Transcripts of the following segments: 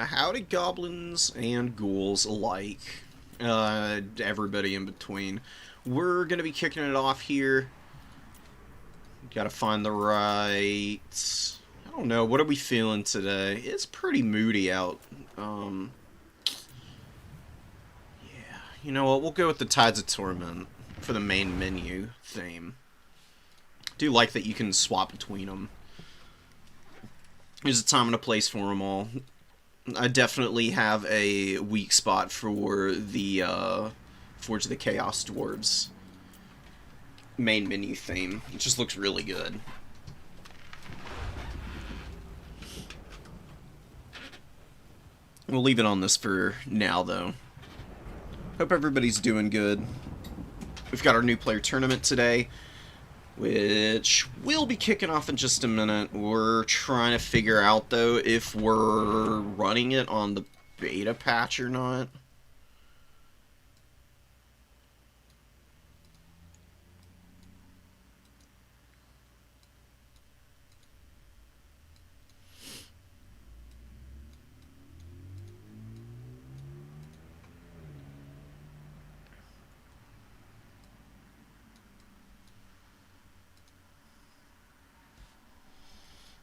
Howdy goblins and ghouls alike. Everybody in between. We're gonna be kicking it off here. Gotta find the right... I don't know, what are we feeling today? It's pretty moody out. Yeah, you know what, we'll go with the Tides of Torment for the main menu theme. Do like that you can swap between them. There's a time and a place for them all. I definitely have a weak spot for the Forge of the Chaos Dwarves main menu theme. It just looks really good. We'll leave it on this for now, though. Hope everybody's doing good. We've got our new player tournament today, which we'll be kicking off in just a minute. We're trying to figure out, though, if we're running it on the beta patch or not.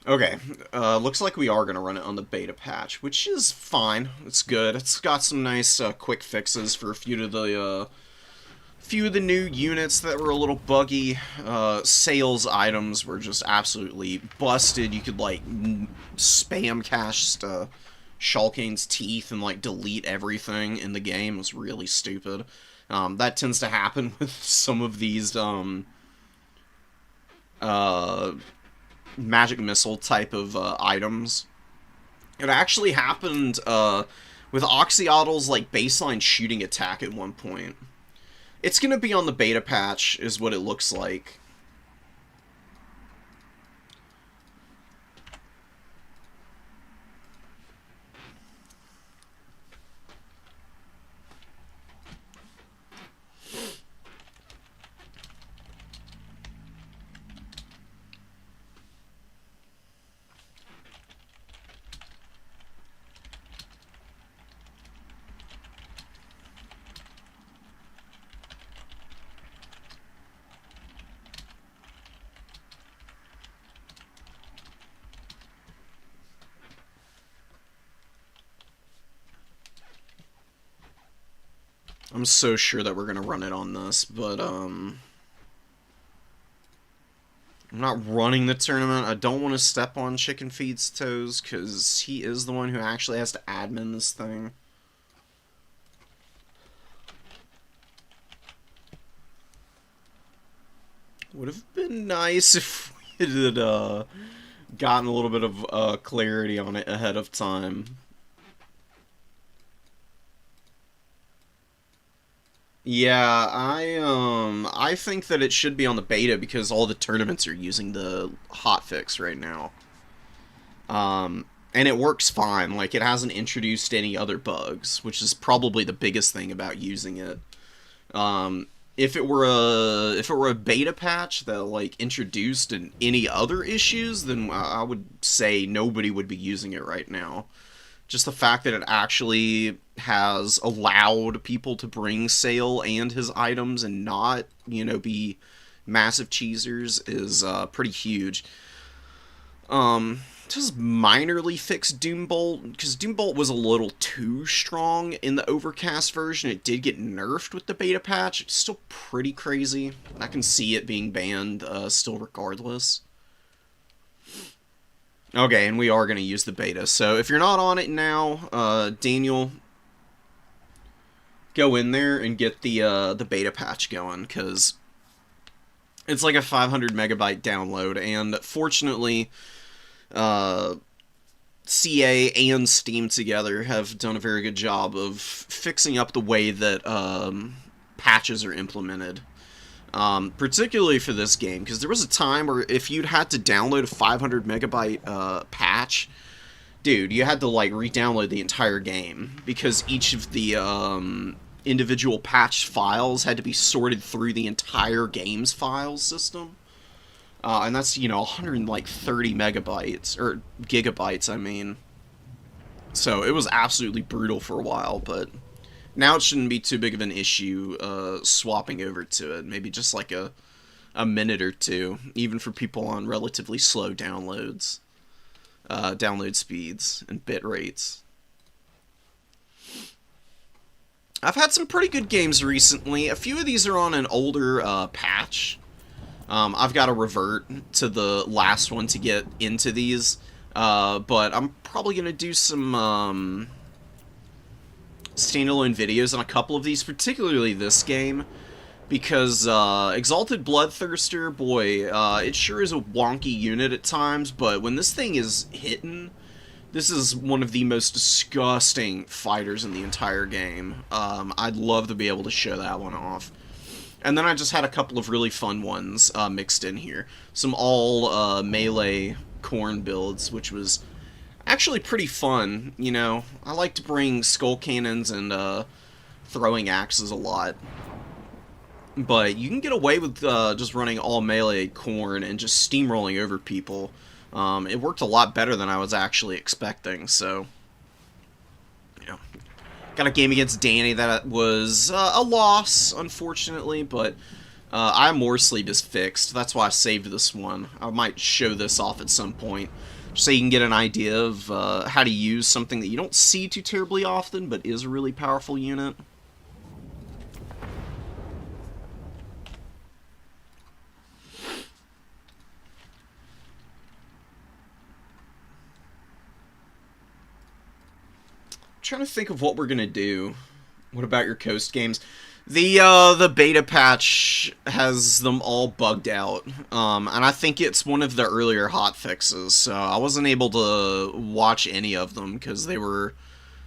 Okay, looks like we are going to run it on the beta patch, which is fine. It's good. It's got some nice quick fixes for a few of the new units that were a little buggy. Sales items were just absolutely busted. You could like spam cast Shulkane's teeth and like delete everything in the game. It was really stupid. That tends to happen with some of these magic missile type of items. It actually happened with Oxyotl's like baseline shooting attack at one point. It's gonna be on the beta patch, is what it looks like. I'm so sure that we're gonna run it on this, but I'm not running the tournament. I don't want to step on Chicken Feed's toes, because he is the one who actually has to admin this thing. Would have been nice if we had gotten a little bit of clarity on it ahead of time. Yeah, I think that it should be on the beta because all the tournaments are using the hotfix right now. And it works fine. Like, it hasn't introduced any other bugs, which is probably the biggest thing about using it. If it were a beta patch that like introduced any other issues, then I would say nobody would be using it right now. Just the fact that it actually has allowed people to bring Sale and his items and not, be massive cheesers is pretty huge. Just minorly fixed Doombolt, because Doombolt was a little too strong in the Overcast version. It did get nerfed with the beta patch. It's still pretty crazy. I can see it being banned still regardless. Okay, and we are going to use the beta. So if you're not on it now, Daniel, go in there and get the beta patch going, because it's like a 500 megabyte download, and fortunately, CA and Steam together have done a very good job of fixing up the way that patches are implemented. Particularly for this game, because there was a time where if you'd had to download a 500 megabyte patch, dude, you had to like re-download the entire game, because each of the individual patched files had to be sorted through the entire game's file system. And that's, 130 megabytes, or gigabytes, I mean. So it was absolutely brutal for a while, but now it shouldn't be too big of an issue swapping over to it. Maybe just like a minute or two, even for people on relatively slow downloads, download speeds and bit rates. I've had some pretty good games recently. A few of these are on an older patch. I've got to revert to the last one to get into these, but I'm probably going to do some standalone videos on a couple of these, particularly this game, because Exalted Bloodthirster, boy, it sure is a wonky unit at times, but when this thing is hitting, this is one of the most disgusting fighters in the entire game. I'd love to be able to show that one off. And then I just had a couple of really fun ones mixed in here. Some all melee corn builds, which was actually pretty fun. You know, I like to bring skull cannons and throwing axes a lot. But you can get away with just running all melee corn and just steamrolling over people. It worked a lot better than I was actually expecting, so, you know. Got a game against Danny that was a loss, unfortunately, but Eye More Sleep is fixed. That's why I saved this one. I might show this off at some point, so you can get an idea of how to use something that you don't see too terribly often, but is a really powerful unit. Trying to think of what we're gonna do. What about your Coast games? The beta patch has them all bugged out, and I think it's one of the earlier hotfixes. So I wasn't able to watch any of them because they were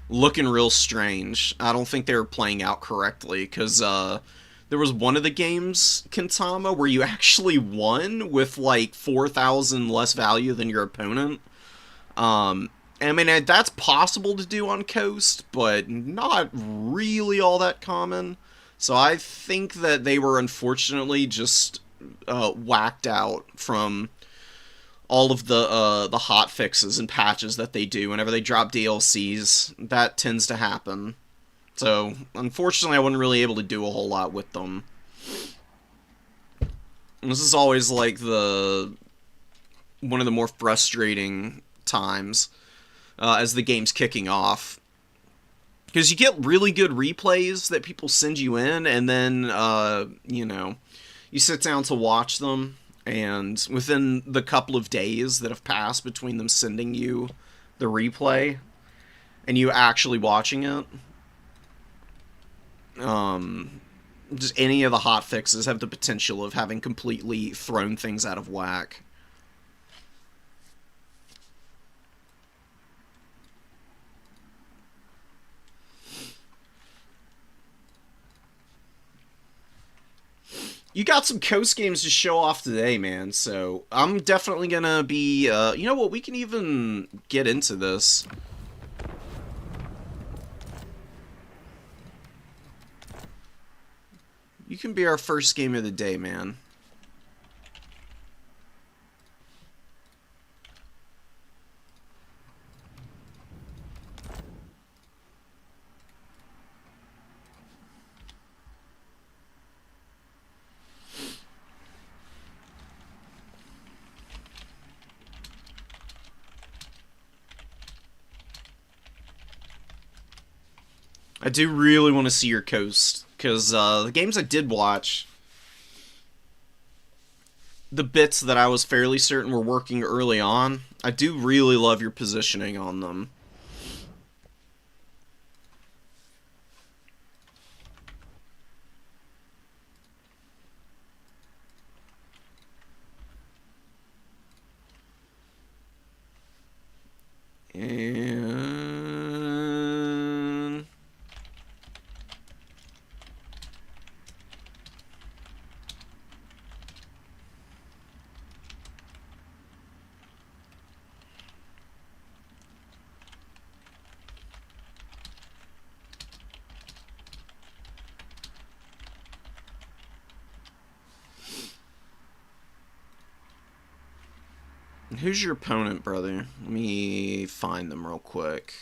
looking real strange. I don't think they were playing out correctly because there was one of the games, Kintama, where you actually won with like 4,000 less value than your opponent. I mean, that's possible to do on Coast, but not really all that common. So I think that they were unfortunately just whacked out from all of the hot fixes and patches that they do whenever they drop DLCs. That tends to happen. So unfortunately, I wasn't really able to do a whole lot with them. And this is always like one of the more frustrating times. As the game's kicking off. Because you get really good replays that people send you in, and then, you know, you sit down to watch them, and within the couple of days that have passed between them sending you the replay and you actually watching it, just any of the hotfixes have the potential of having completely thrown things out of whack. You got some Coast games to show off today, man, so I'm definitely gonna be, you know what, we can even get into this. You can be our first game of the day, man. I do really want to see your Coast, because the games I did watch, the bits that I was fairly certain were working early on, I do really love your positioning on them. And who's your opponent, brother? Let me find them real quick.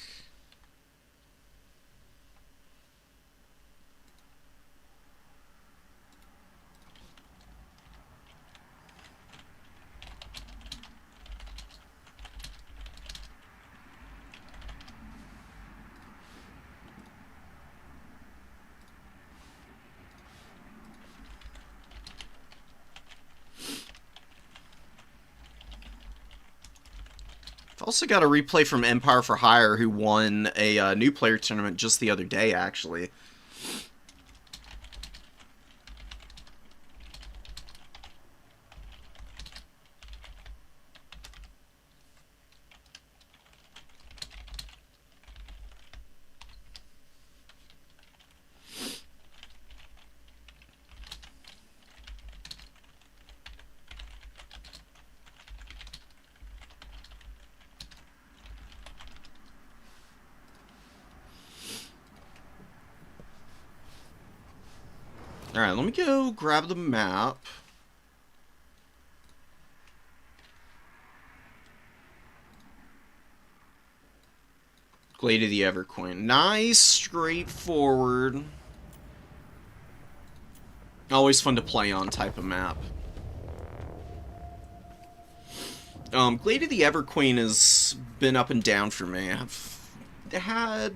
Also got a replay from Empire for Hire, who won a new player tournament just the other day, actually. Alright, let me go grab the map. Glade of the Everqueen. Nice, straightforward. Always fun to play on type of map. Glade of the Everqueen has been up and down for me. I've had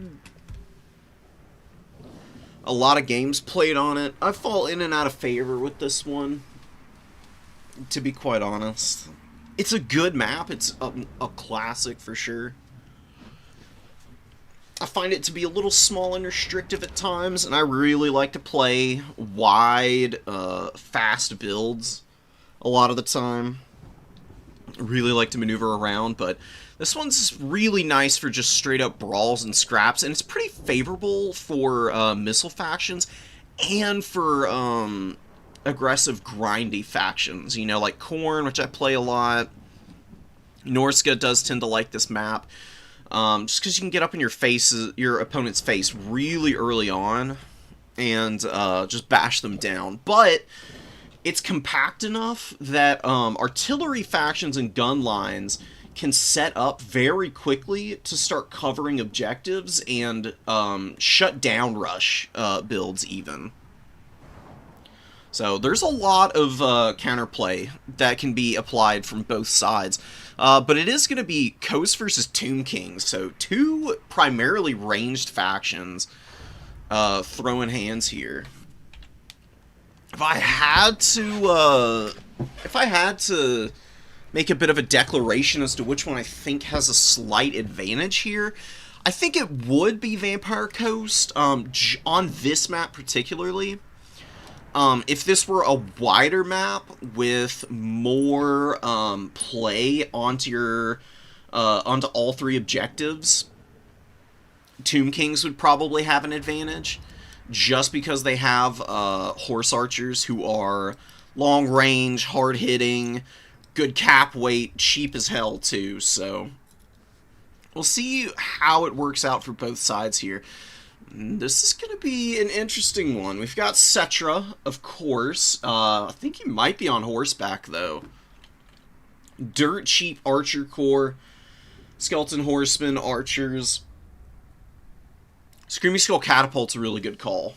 a lot of games played on it. I fall in and out of favor with this one, to be quite honest. It's a good map. It's a classic for sure. I find it to be a little small and restrictive at times, and I really like to play wide, fast builds a lot of the time. I really like to maneuver around, but this one's really nice for just straight up brawls and scraps, and it's pretty favorable for missile factions and for aggressive, grindy factions. You know, like Khorne, which I play a lot. Norska does tend to like this map. Just because you can get up in your opponent's face really early on and just bash them down. But it's compact enough that artillery factions and gun lines can set up very quickly to start covering objectives and shut down rush builds even. So there's a lot of counterplay that can be applied from both sides. But it is going to be Coast versus Tomb Kings, so two primarily ranged factions throwing hands here. If I had to make a bit of a declaration as to which one I think has a slight advantage here, I think it would be Vampire Coast on this map particularly. If this were a wider map with more play onto all three objectives, Tomb Kings would probably have an advantage, just because they have horse archers who are long range, hard hitting, good cap weight, cheap as hell too. So we'll see how it works out for both sides here. This is going to be an interesting one. We've got Cetra, of course. I think he might be on horseback, though. Dirt cheap archer corps. Skeleton horsemen, archers. Screaming Skull Catapult's a really good call.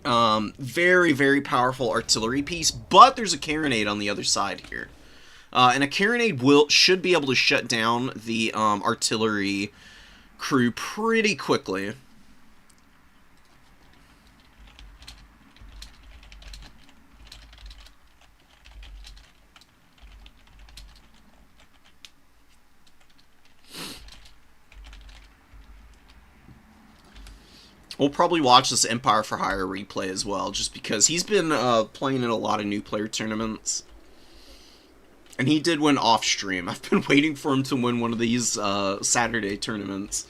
Very, very powerful artillery piece, but there's a carronade on the other side here. And a carronade should be able to shut down the artillery crew pretty quickly. We'll probably watch this Empire for Hire replay as well, just because he's been playing in a lot of new player tournaments. And he did win off stream. I've been waiting for him to win one of these Saturday tournaments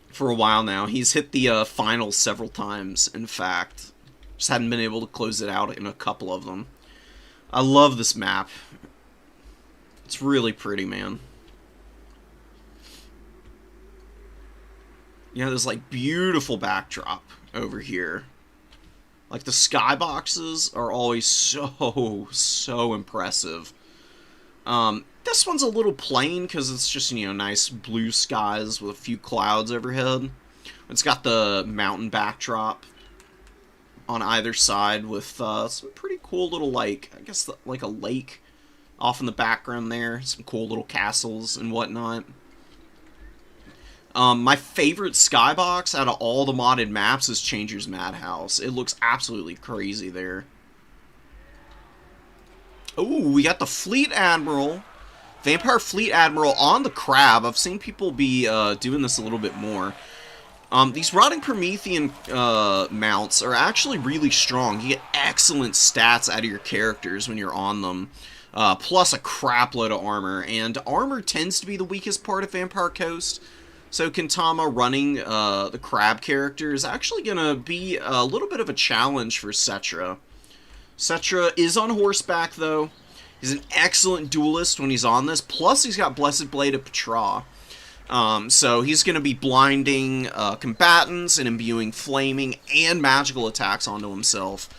for a while now. He's hit the finals several times, in fact. Just hadn't been able to close it out in a couple of them. I love this map. It's really pretty, man. Yeah, there's like beautiful backdrop over here. Like the skyboxes are always so impressive. This one's a little plain because it's just, you know, nice blue skies with a few clouds overhead. It's got the mountain backdrop on either side with some pretty cool little, like, I guess like a lake off in the background there. Some cool little castles and whatnot. My favorite skybox out of all the modded maps is Changer's Madhouse. It looks absolutely crazy there. Oh, we got the Fleet Admiral Vampire Fleet Admiral on the Crab. I've seen people be doing this a little bit more. These Rotting Promethean mounts are actually really strong. You get excellent stats out of your characters when you're on them, plus a crap load of armor. And armor tends to be the weakest part of Vampire Coast, so Kentama running the Crab character is actually going to be a little bit of a challenge for Cetra. Cetra is on horseback, though. He's an excellent duelist when he's on this, plus he's got Blessed Blade of Petra. So he's going to be blinding combatants and imbuing flaming and magical attacks onto himself.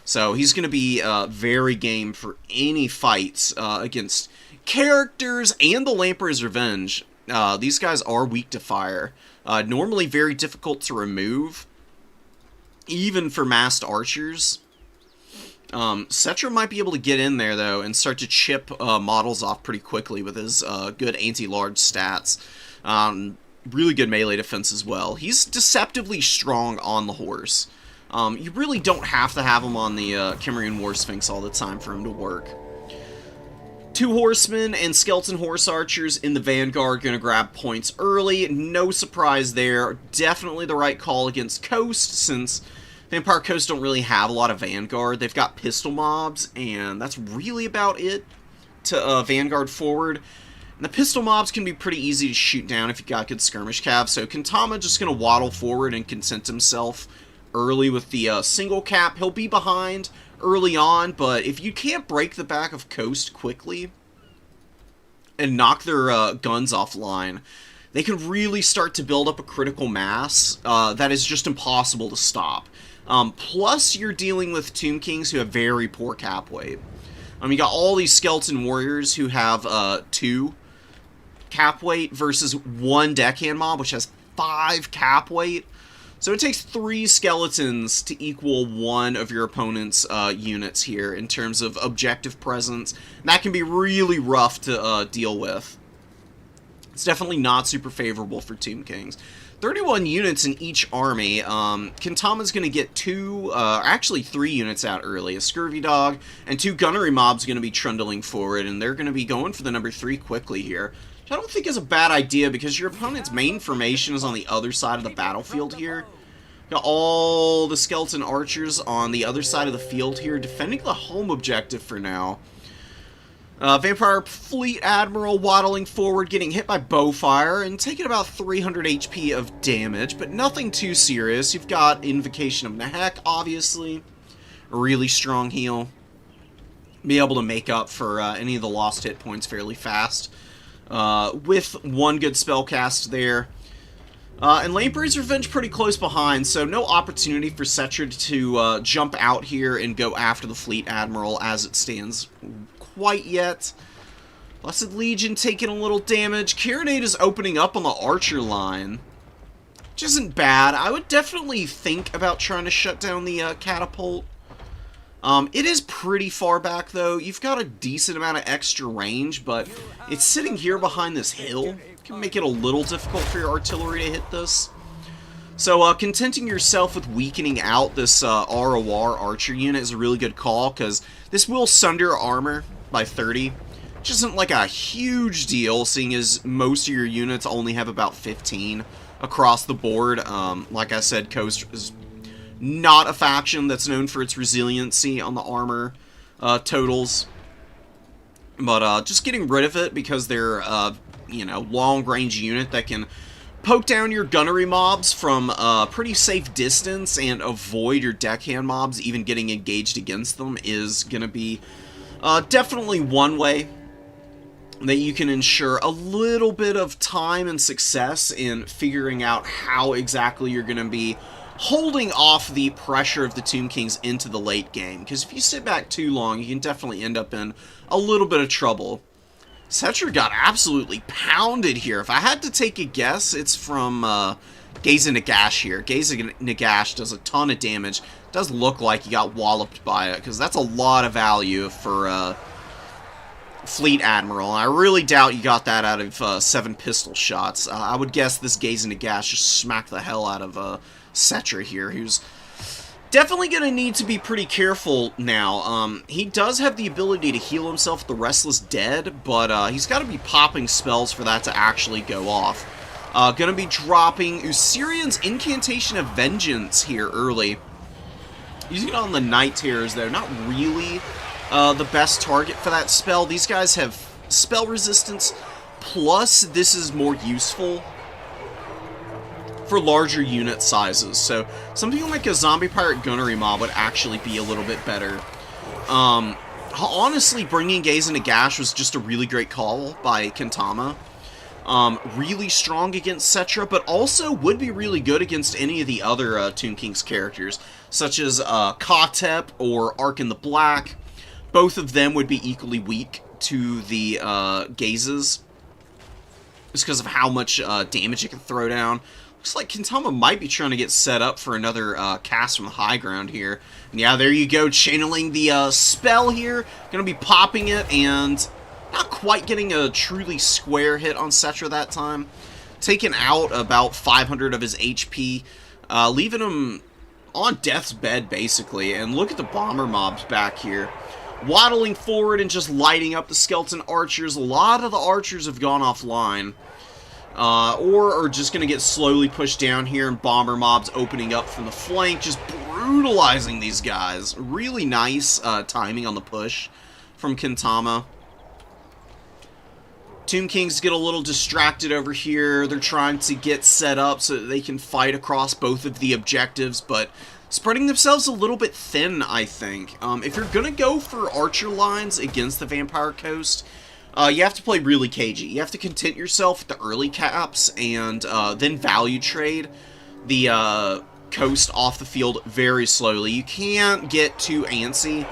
So he's going to be very game for any fights against characters and the Lamprey's Revenge. These guys are weak to fire. Normally very difficult to remove, even for massed archers. Cetra might be able to get in there, though, and start to chip models off pretty quickly with his good anti-large stats. Really good melee defense as well. He's deceptively strong on the horse. You really don't have to have him on the Cimmerian War Sphinx all the time for him to work. 2 horsemen and skeleton horse archers in the vanguard going to grab points early. No surprise there. Definitely the right call against Coast, since Vampire Coast don't really have a lot of vanguard. They've got pistol mobs, and that's really about it to vanguard forward. And the pistol mobs can be pretty easy to shoot down if you got good skirmish cav, so Kentama just going to waddle forward and content himself early with the single cap. He'll be behind early on, but if you can't break the back of Coast quickly and knock their guns offline, they can really start to build up a critical mass that is just impossible to stop. Plus, you're dealing with Tomb Kings who have very poor cap weight. You got all these skeleton warriors who have 2 cap weight versus 1 deckhand mob, which has 5 cap weight. So it takes 3 skeletons to equal 1 of your opponent's units here in terms of objective presence. And that can be really rough to deal with. It's definitely not super favorable for Tomb Kings. 31 units in each army. Kentama's going to get 2, actually 3 units out early. A Scurvy Dog and 2 Gunnery Mobs going to be trundling forward, and they're going to be going for the number 3 quickly here. Which I don't think is a bad idea, because your opponent's main formation is on the other side of the battlefield here. Got all the skeleton archers on the other side of the field here, defending the home objective for now. Vampire Fleet Admiral waddling forward, getting hit by bowfire, and taking about 300 HP of damage, but nothing too serious. You've got Invocation of Nehek, obviously. A really strong heal. Be able to make up for any of the lost hit points fairly fast. With 1 good spell cast there. And Lamprey's Revenge pretty close behind, so no opportunity for Cetra to jump out here and go after the Fleet Admiral as it stands quite yet. Blessed Legion taking a little damage. Carinade is opening up on the archer line, which isn't bad. I would definitely think about trying to shut down the catapult. It is pretty far back, though. You've got a decent amount of extra range, but it's sitting here behind this hill. It can make it a little difficult for your artillery to hit this. So, contenting yourself with weakening out this ROR archer unit is a really good call, because this will sunder armor by 30, which isn't like a huge deal, seeing as most of your units only have about 15 across the board. Like I said, Coast is not a faction that's known for its resiliency on the armor totals, but just getting rid of it because they're long-range unit that can poke down your gunnery mobs from a pretty safe distance and avoid your deckhand mobs even getting engaged against them is going to be definitely one way that you can ensure a little bit of time and success in figuring out how exactly you're going to be holding off the pressure of the Tomb Kings into the late game. Because if you sit back too long, you can definitely end up in a little bit of trouble. Cetra got absolutely pounded here. If I had to take a guess, it's from Gaze and Nagash here. Gaze and Nagash does a ton of damage. It does look like he got walloped by it, because that's a lot of value for Fleet Admiral. And I really doubt you got that out of 7 pistol shots. I would guess this Gaze and Nagash just smacked the hell out of Cetra here, who's Definitely going to need to be pretty careful now. He does have the ability to heal himself with the Restless Dead, but he's got to be popping spells for that to actually go off. Going to be dropping Usirian's Incantation of Vengeance here early. Using it on the Night Terrors, though, not really the best target for that spell. These guys have spell resistance, plus this is more useful for larger unit sizes, so something like a Zombie Pirate Gunnery mob would actually be a little bit better. Honestly, bringing Gaze into Gash was just a really great call by Kentama. Really strong against Cetra, but also would be really good against any of the other Tomb King's characters, such as Katep or Ark in the Black. Both of them would be equally weak to the Gazes, just because of how much damage it can throw down. Looks like Kentama might be trying to get set up for another cast from the high ground here. And yeah, there you go, channeling the spell here. Gonna be popping it, and not quite getting a truly square hit on Cetra that time. Taking out about 500 of his HP, leaving him on death's bed, basically. And look at the bomber mobs back here, waddling forward and just lighting up the skeleton archers. A lot of the archers have gone offline. Or are just going to get slowly pushed down here, and bomber mobs opening up from the flank, just brutalizing these guys. Really nice timing on the push from Kentama. Tomb Kings get a little distracted over here. They're trying to get set up so that they can fight across both of the objectives, but spreading themselves a little bit thin, I think. If you're going to go for archer lines against the Vampire Coast, you have to play really cagey. You have to content yourself with the early caps and then value trade the coast off the field very slowly. You can't get too antsy,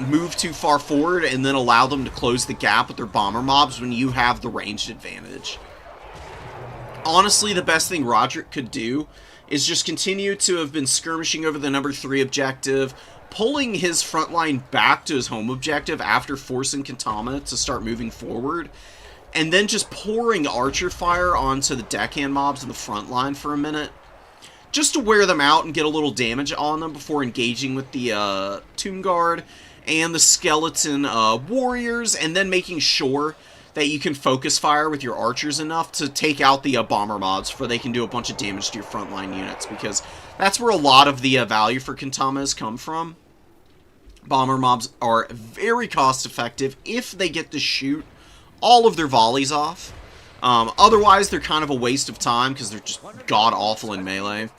move too far forward, and then allow them to close the gap with their bomber mobs when you have the ranged advantage. Honestly, the best thing Roderick could do is just continue to have been skirmishing over the number 3 objective, pulling his front line back to his home objective after forcing Kentama to start moving forward, and then just pouring archer fire onto the deckhand mobs in the front line for a minute, just to wear them out and get a little damage on them before engaging with the Tomb Guard and the skeleton warriors, and then making sure that you can focus fire with your archers enough to take out the bomber mobs before they can do a bunch of damage to your frontline units, because that's where a lot of the value for Kentama has come from. Bomber mobs are very cost effective if they get to shoot all of their volleys off. Otherwise, they're kind of a waste of time because they're just god-awful in melee.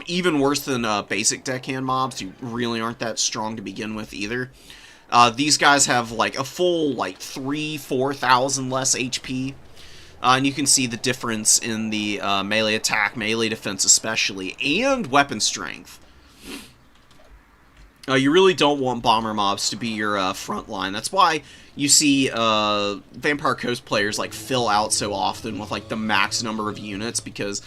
Even worse than basic deckhand mobs, who really aren't that strong to begin with either. These guys have like a full like 3,000-4,000 less HP. And you can see the difference in the melee attack, melee defense especially, and weapon strength. You really don't want bomber mobs to be your front line. That's why you see Vampire Coast players like fill out so often with like the max number of units, because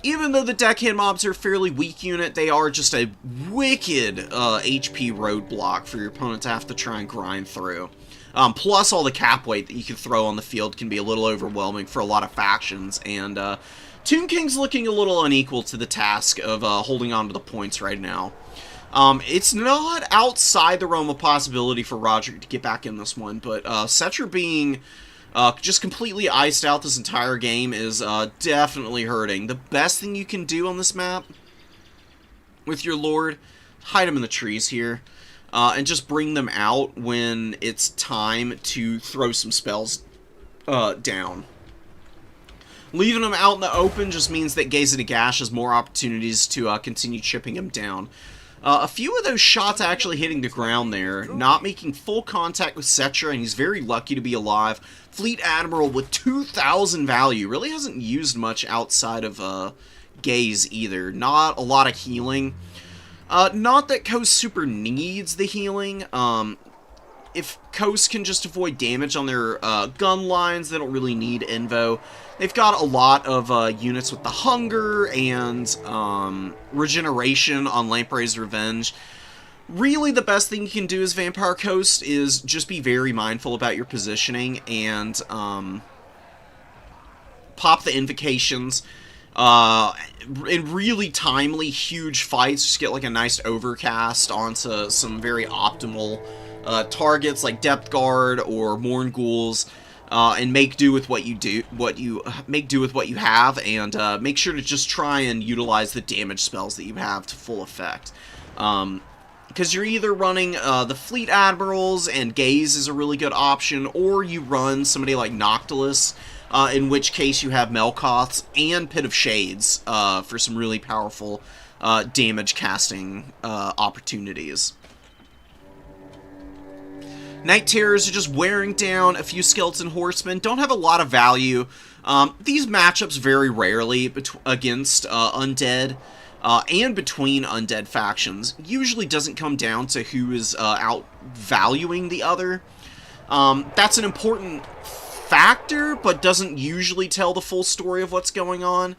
even though the deckhand mobs are a fairly weak unit, they are just a wicked HP roadblock for your opponent to have to try and grind through. Plus all the cap weight that you can throw on the field can be a little overwhelming for a lot of factions, and Tomb King's looking a little unequal to the task of holding on to the points right now. It's not outside the realm of possibility for Roderick to get back in this one, but Cetra being just completely iced out this entire game is definitely hurting. The best thing you can do on this map with your Lord, hide them in the trees here, and just bring them out when it's time to throw some spells down. Leaving them out in the open just means that Gaze into Gash has more opportunities to continue chipping him down. A few of those shots actually hitting the ground there, not making full contact with Cetra, and he's very lucky to be alive. Fleet Admiral with 2,000 value, really hasn't used much outside of Gaze either. Not a lot of healing. Not that Coast super needs the healing. If Coast can just avoid damage on their gun lines, they don't really need Invo. They've got a lot of units with the Hunger and Regeneration on Lamprey's Revenge. Really, the best thing you can do as Vampire Coast is just be very mindful about your positioning and pop the Invocations in really timely, huge fights, just get like a nice overcast onto some very optimal targets like Depth Guard or Morn Ghouls, and make do with what you have, and make sure to just try and utilize the damage spells that you have to full effect. Because you're either running the Fleet Admirals, and Gaze is a really good option, or you run somebody like Noctilus, in which case you have Melkoths and Pit of Shades for some really powerful damage casting opportunities. Night Terrors are just wearing down a few Skeleton Horsemen, don't have a lot of value. These matchups very rarely against Undead, and between Undead factions. Usually doesn't come down to who is outvaluing the other. That's an important factor, but doesn't usually tell the full story of what's going on.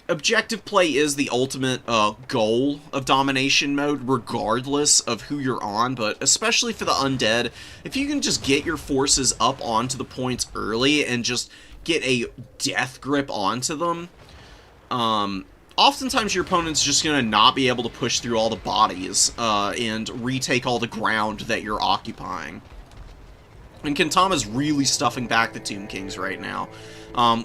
Objective play is the ultimate goal of domination mode, regardless of who you're on, but especially for the Undead, if you can just get your forces up onto the points early and just get a death grip onto them, oftentimes your opponent's just going to not be able to push through all the bodies and retake all the ground that you're occupying. And Kentama's really stuffing back the Tomb Kings right now,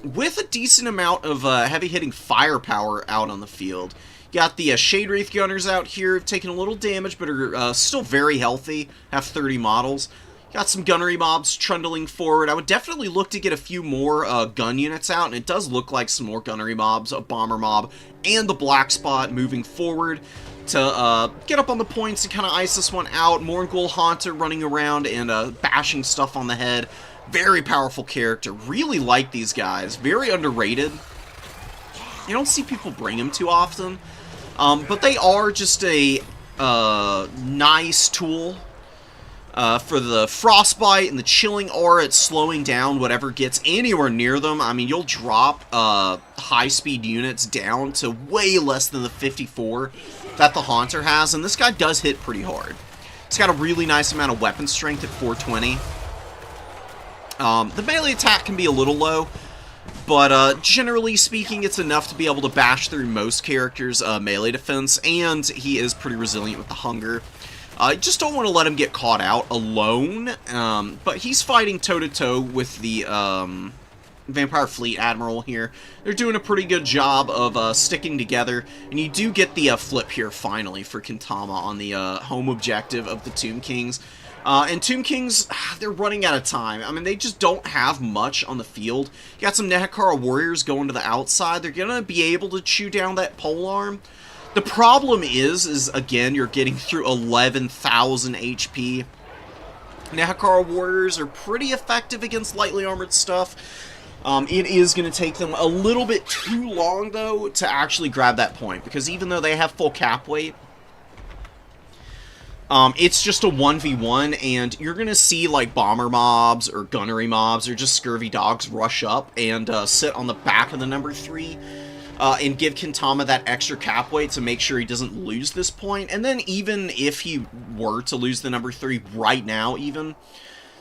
with a decent amount of heavy-hitting firepower out on the field. Got the Shade Wraith Gunners out here, taking a little damage, but are still very healthy, have 30 models. Got some gunnery mobs trundling forward. I would definitely look to get a few more gun units out, and it does look like some more gunnery mobs, a bomber mob, and the Black Spot moving forward to get up on the points and kind of ice this one out. Morngul Haunter running around and bashing stuff on the head. Very powerful character. Really like these guys. Very underrated. You don't see people bring them too often, but they are just a nice tool for the Frostbite and the Chilling Aura. It's slowing down whatever gets anywhere near them. I mean, you'll drop high-speed units down to way less than the 54 that the Haunter has, and this guy does hit pretty hard. He's got a really nice amount of weapon strength at 420. The melee attack can be a little low, but generally speaking, it's enough to be able to bash through most characters' melee defense, and he is pretty resilient with the Hunger. Just don't want to let him get caught out alone, but he's fighting toe-to-toe with the Vampire Fleet Admiral here. They're doing a pretty good job of sticking together, and you do get the flip here finally for Kentama on the home objective of the Tomb Kings. And Tomb Kings, they're running out of time. I mean, they just don't have much on the field. You got some Nehekara Warriors going to the outside. They're going to be able to chew down that polearm. The problem is again, you're getting through 11,000 HP. Nehekara Warriors are pretty effective against lightly armored stuff. It is going to take them a little bit too long, though, to actually grab that point, because even though they have full cap weight, it's just a 1v1, and you're going to see, like, bomber mobs or gunnery mobs or just scurvy dogs rush up and sit on the back of the number 3 and give Kentama that extra cap weight to make sure he doesn't lose this point. And then even if he were to lose the number 3 right now, even,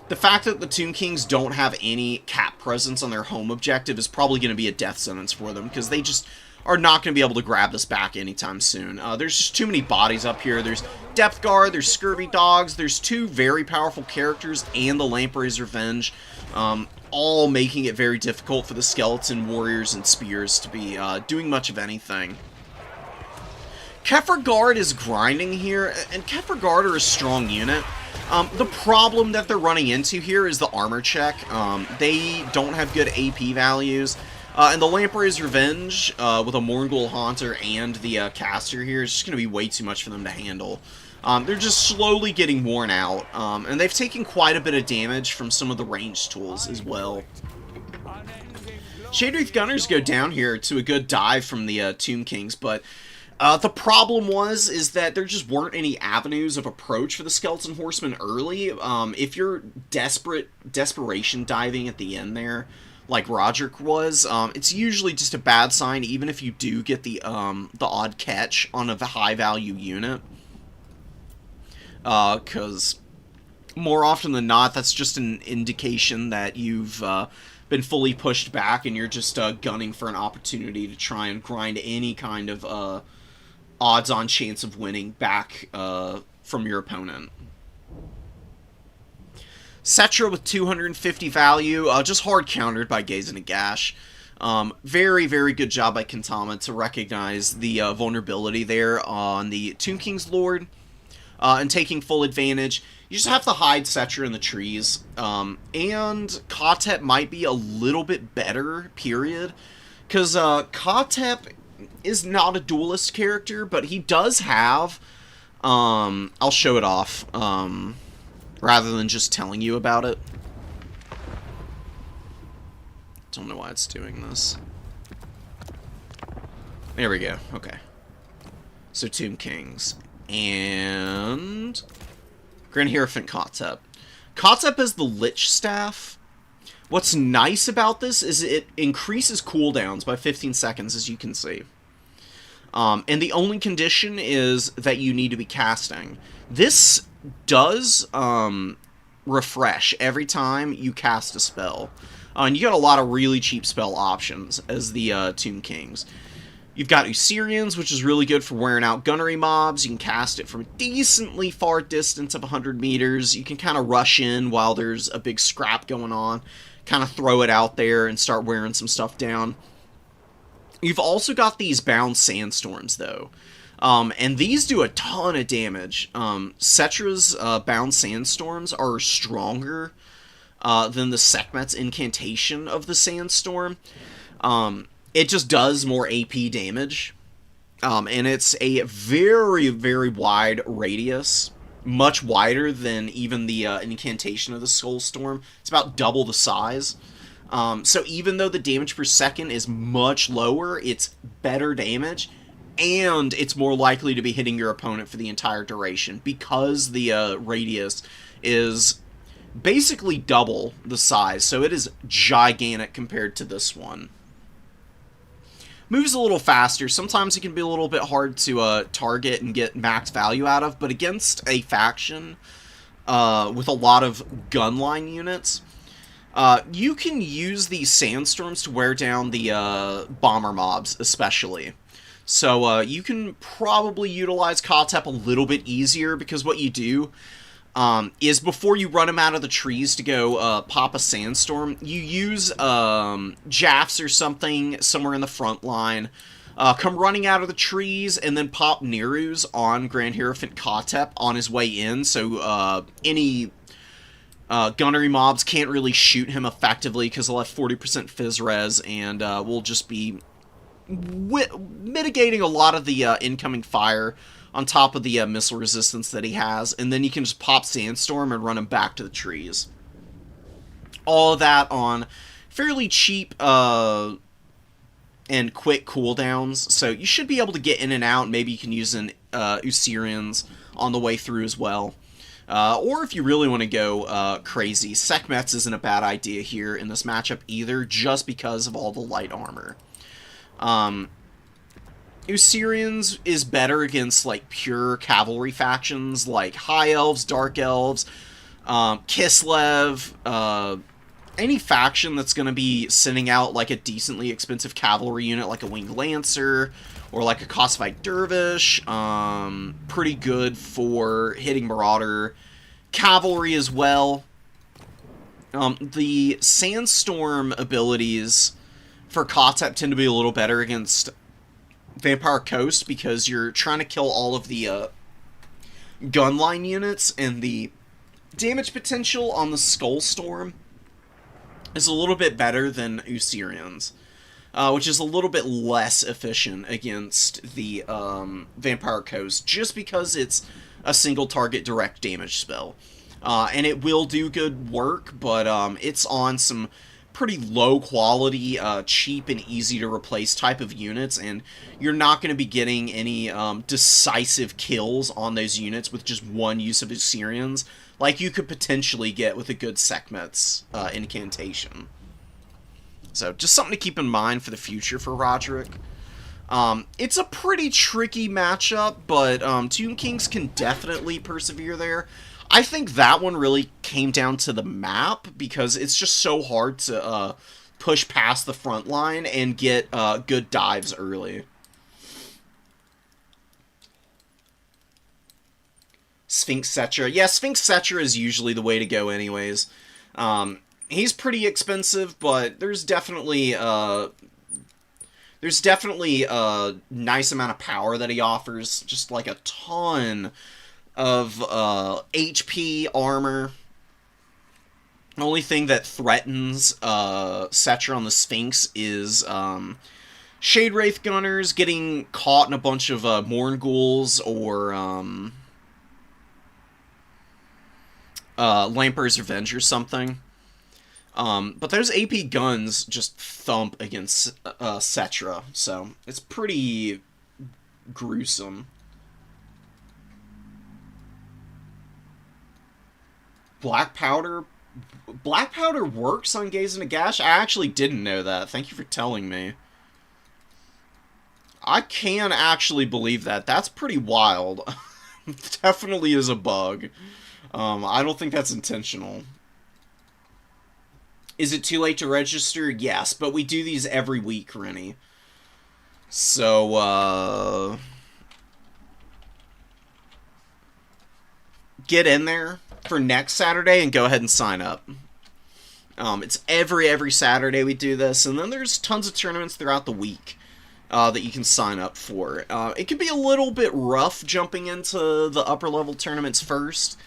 the fact that the Tomb Kings don't have any cap presence on their home objective is probably going to be a death sentence for them, because they just are not going to be able to grab this back anytime soon. There's just too many bodies up here. There's Depth Guard, there's Scurvy Dogs, there's 2 very powerful characters, and the Lamprey's Revenge, all making it very difficult for the Skeleton Warriors and Spears to be doing much of anything. Kefir Guard is grinding here, and Kefir Guard are a strong unit. The problem that they're running into here is the armor check. They don't have good AP values. And the Lamprey's Revenge, with a Morngul Haunter and the caster here, is just going to be way too much for them to handle. They're just slowly getting worn out, and they've taken quite a bit of damage from some of the ranged tools as well. Shade Wraith Gunners go down here to a good dive from the Tomb Kings, but the problem is that there just weren't any avenues of approach for the Skeleton Horsemen early. If you're desperation diving at the end there, like Roderick was, it's usually just a bad sign, even if you do get the odd catch on a high-value unit. Because More often than not, that's just an indication that you've been fully pushed back and you're just gunning for an opportunity to try and grind any kind of odds-on chance of winning back from your opponent. Cetra with 250 value, just hard countered by Gaze and a Gash. Very, very good job by Kentama to recognize the vulnerability there on the Tomb King's Lord and taking full advantage. You just have to hide Cetra in the trees. And Kotep might be a little bit better, period. Because Kotep is not a duelist character, but he does have... I'll show it off, rather than just telling you about it. Don't know why it's doing this. There we go. Okay. So Tomb Kings. And... Grand Hierophant Kotep. Kotep is the Lich Staff. What's nice about this is it increases cooldowns by 15 seconds, as you can see. And the only condition is that you need to be casting. This does refresh every time you cast a spell. And you got a lot of really cheap spell options as the Tomb Kings. You've got Usirians, which is really good for wearing out gunnery mobs. You can cast it from a decently far distance of 100 meters. You can kind of rush in while there's a big scrap going on. Kind of throw it out there and start wearing some stuff down. You've also got these bound sandstorms, though. And these do a ton of damage. Cetra's bound sandstorms are stronger than the Sekhmet's incantation of the sandstorm. It just does more AP damage. And it's a very, very wide radius. Much wider than even the incantation of the Soulstorm. It's about double the size. So even though the damage per second is much lower, it's better damage. And it's more likely to be hitting your opponent for the entire duration. Because the radius is basically double the size. So it is gigantic compared to this one. Moves a little faster. Sometimes it can be a little bit hard to target and get max value out of, but against a faction with a lot of gunline units, you can use these sandstorms to wear down the bomber mobs, especially. So you can probably utilize Kotep a little bit easier, because what you do is before you run them out of the trees to go pop a sandstorm, you use Jaffs or something somewhere in the front line, come running out of the trees, and then pop Neru's on Grand Hierophant Kotep on his way in, so any gunnery mobs can't really shoot him effectively because he'll have 40% Fizz Res, and will just be mitigating a lot of the incoming fire on top of the missile resistance that he has, and then you can just pop Sandstorm and run him back to the trees. All of that on fairly cheap and quick cooldowns, so you should be able to get in and out. Maybe you can use an Usirians on the way through as well. Or if you really want to go crazy, Sekhmet's isn't a bad idea here in this matchup either, just because of all the light armor. Usirians is better against, like, pure cavalry factions, like High Elves, Dark Elves, Kislev, any faction that's going to be sending out, like, a decently expensive cavalry unit, like a Winged Lancer, or like a Cosmic Dervish. Pretty good for hitting Marauder cavalry as well. The Sandstorm abilities for Kotep tend to be a little better against Vampire Coast, because you're trying to kill all of the gunline units, and the damage potential on the Skullstorm is a little bit better than Usirians, which is a little bit less efficient against the Vampire Coast, just because it's a single target direct damage spell. And it will do good work, but it's on some pretty low quality, cheap and easy to replace type of units, and you're not going to be getting any decisive kills on those units with just one use of Usirians, like you could potentially get with a good Sekhmet's incantation. So just something to keep in mind for the future for Roderick. It's a pretty tricky matchup, but Tomb Kings can definitely persevere there. I think that one really came down to the map, because it's just so hard to push past the front line and get good dives early. Sphinx Cetra. Yeah, Sphinx Cetra is usually the way to go anyways. He's pretty expensive, but there's definitely a nice amount of power that he offers. Just like a ton of HP, armor. The only thing that threatens Cetra on the Sphinx is Shade Wraith Gunners getting caught in a bunch of Morn Ghouls, or Lamper's Revenge or something. But those AP guns just thump against Cetra, so it's pretty gruesome. Black powder works on Gaze and Gash? I actually didn't know that. Thank you for telling me. I can actually believe that. That's pretty wild. Definitely is a bug. I don't think that's intentional. Is it too late to register? Yes, but we do these every week, Rennie. So, get in there for next Saturday and go ahead and sign up. It's every Saturday we do this, and then there's tons of tournaments throughout the week that you can sign up for. It can be a little bit rough jumping into the upper level tournaments first,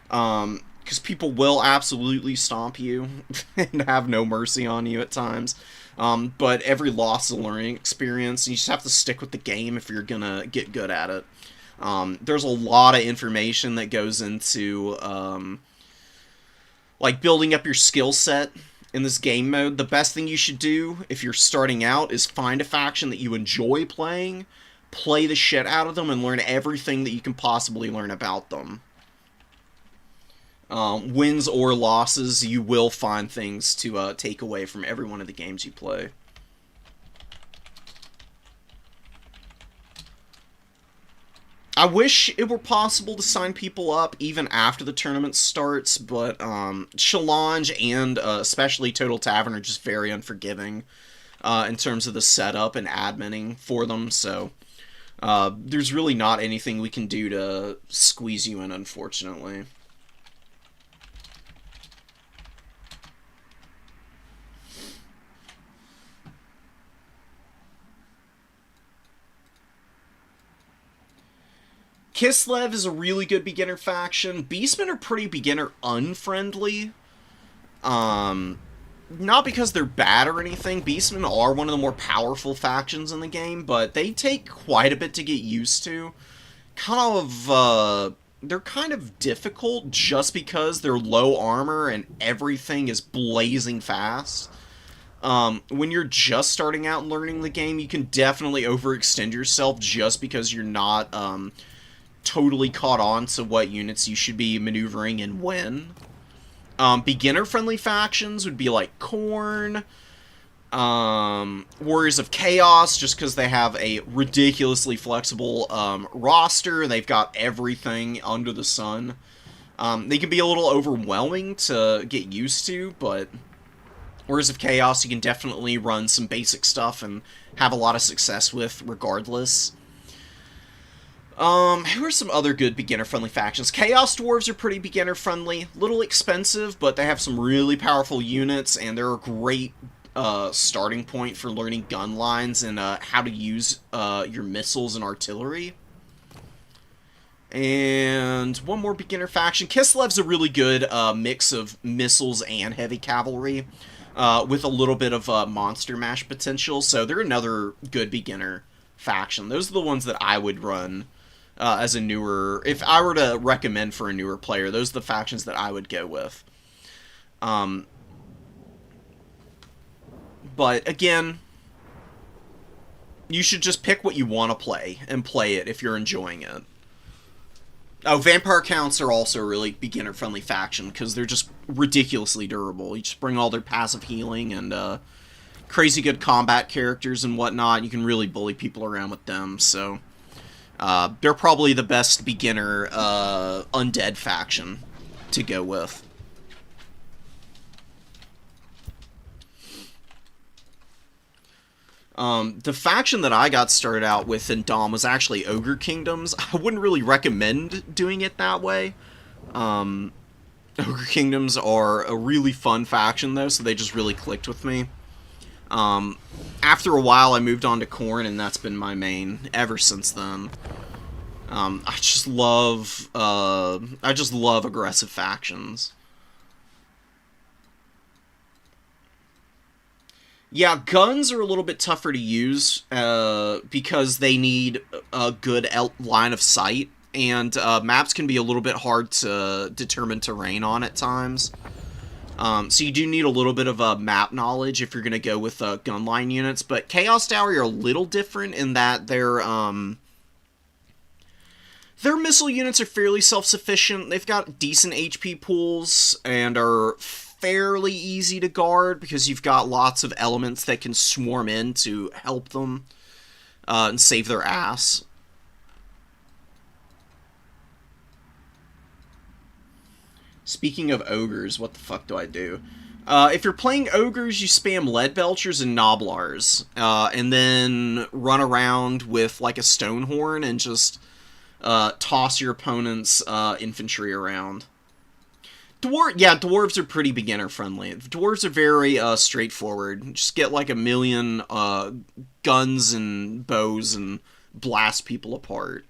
because people will absolutely stomp you and have no mercy on you at times. But every loss is a learning experience, and you just have to stick with the game if you're gonna get good at it. There's a lot of information that goes into like building up your skill set in this game mode. The best thing you should do if you're starting out is find a faction that you enjoy playing, play the shit out of them, and learn everything that you can possibly learn about them. Wins or losses, you will find things to take away from every one of the games you play. I wish it were possible to sign people up even after the tournament starts, but Challenge and especially Total Tavern are just very unforgiving in terms of the setup and adminning for them, so there's really not anything we can do to squeeze you in, unfortunately. Kislev is a really good beginner faction. Beastmen are pretty beginner-unfriendly. Not because they're bad or anything. Beastmen are one of the more powerful factions in the game, but they take quite a bit to get used to. They're kind of difficult just because they're low armor and everything is blazing fast. When you're just starting out and learning the game, you can definitely overextend yourself just because you're not, totally caught on to what units you should be maneuvering and when. Beginner-friendly factions would be like Khorne, Warriors of Chaos, just because they have a ridiculously flexible roster. They've got everything under the sun. They can be a little overwhelming to get used to, but Warriors of Chaos you can definitely run some basic stuff and have a lot of success with regardless. Who are some other good beginner-friendly factions? Chaos Dwarves are pretty beginner-friendly. Little expensive, but they have some really powerful units, and they're a great starting point for learning gun lines and how to use your missiles and artillery. And one more beginner faction. Kislev's a really good mix of missiles and heavy cavalry, with a little bit of monster mash potential, so they're another good beginner faction. Those are the ones that I would run as a newer... If I were to recommend for a newer player, those are the factions that I would go with. But, again, you should just pick what you want to play, and play it if you're enjoying it. Oh, Vampire Counts are also a really beginner-friendly faction, because they're just ridiculously durable. You just bring all their passive healing and crazy good combat characters and whatnot. You can really bully people around with them, so... they're probably the best beginner undead faction to go with. The faction that I got started out with in Dom was actually Ogre Kingdoms. I wouldn't really recommend doing it that way. Ogre Kingdoms are a really fun faction, though, so they just really clicked with me. After a while, I moved on to Khorne, and that's been my main ever since then. I just love aggressive factions. Yeah, guns are a little bit tougher to use because they need a good line of sight, and maps can be a little bit hard to determine terrain on at times. So you do need a little bit of map knowledge if you're going to go with gun line units, but Chaos Dowry are a little different in that their missile units are fairly self-sufficient. They've got decent HP pools and are fairly easy to guard because you've got lots of elements that can swarm in to help them and save their ass. Speaking of ogres, what the fuck do I do? If you're playing ogres, you spam lead belchers and noblars, and then run around with like a stone horn and just toss your opponent's infantry around. Dwarves are pretty beginner-friendly. Dwarves are very straightforward. Just get like a million guns and bows and blast people apart.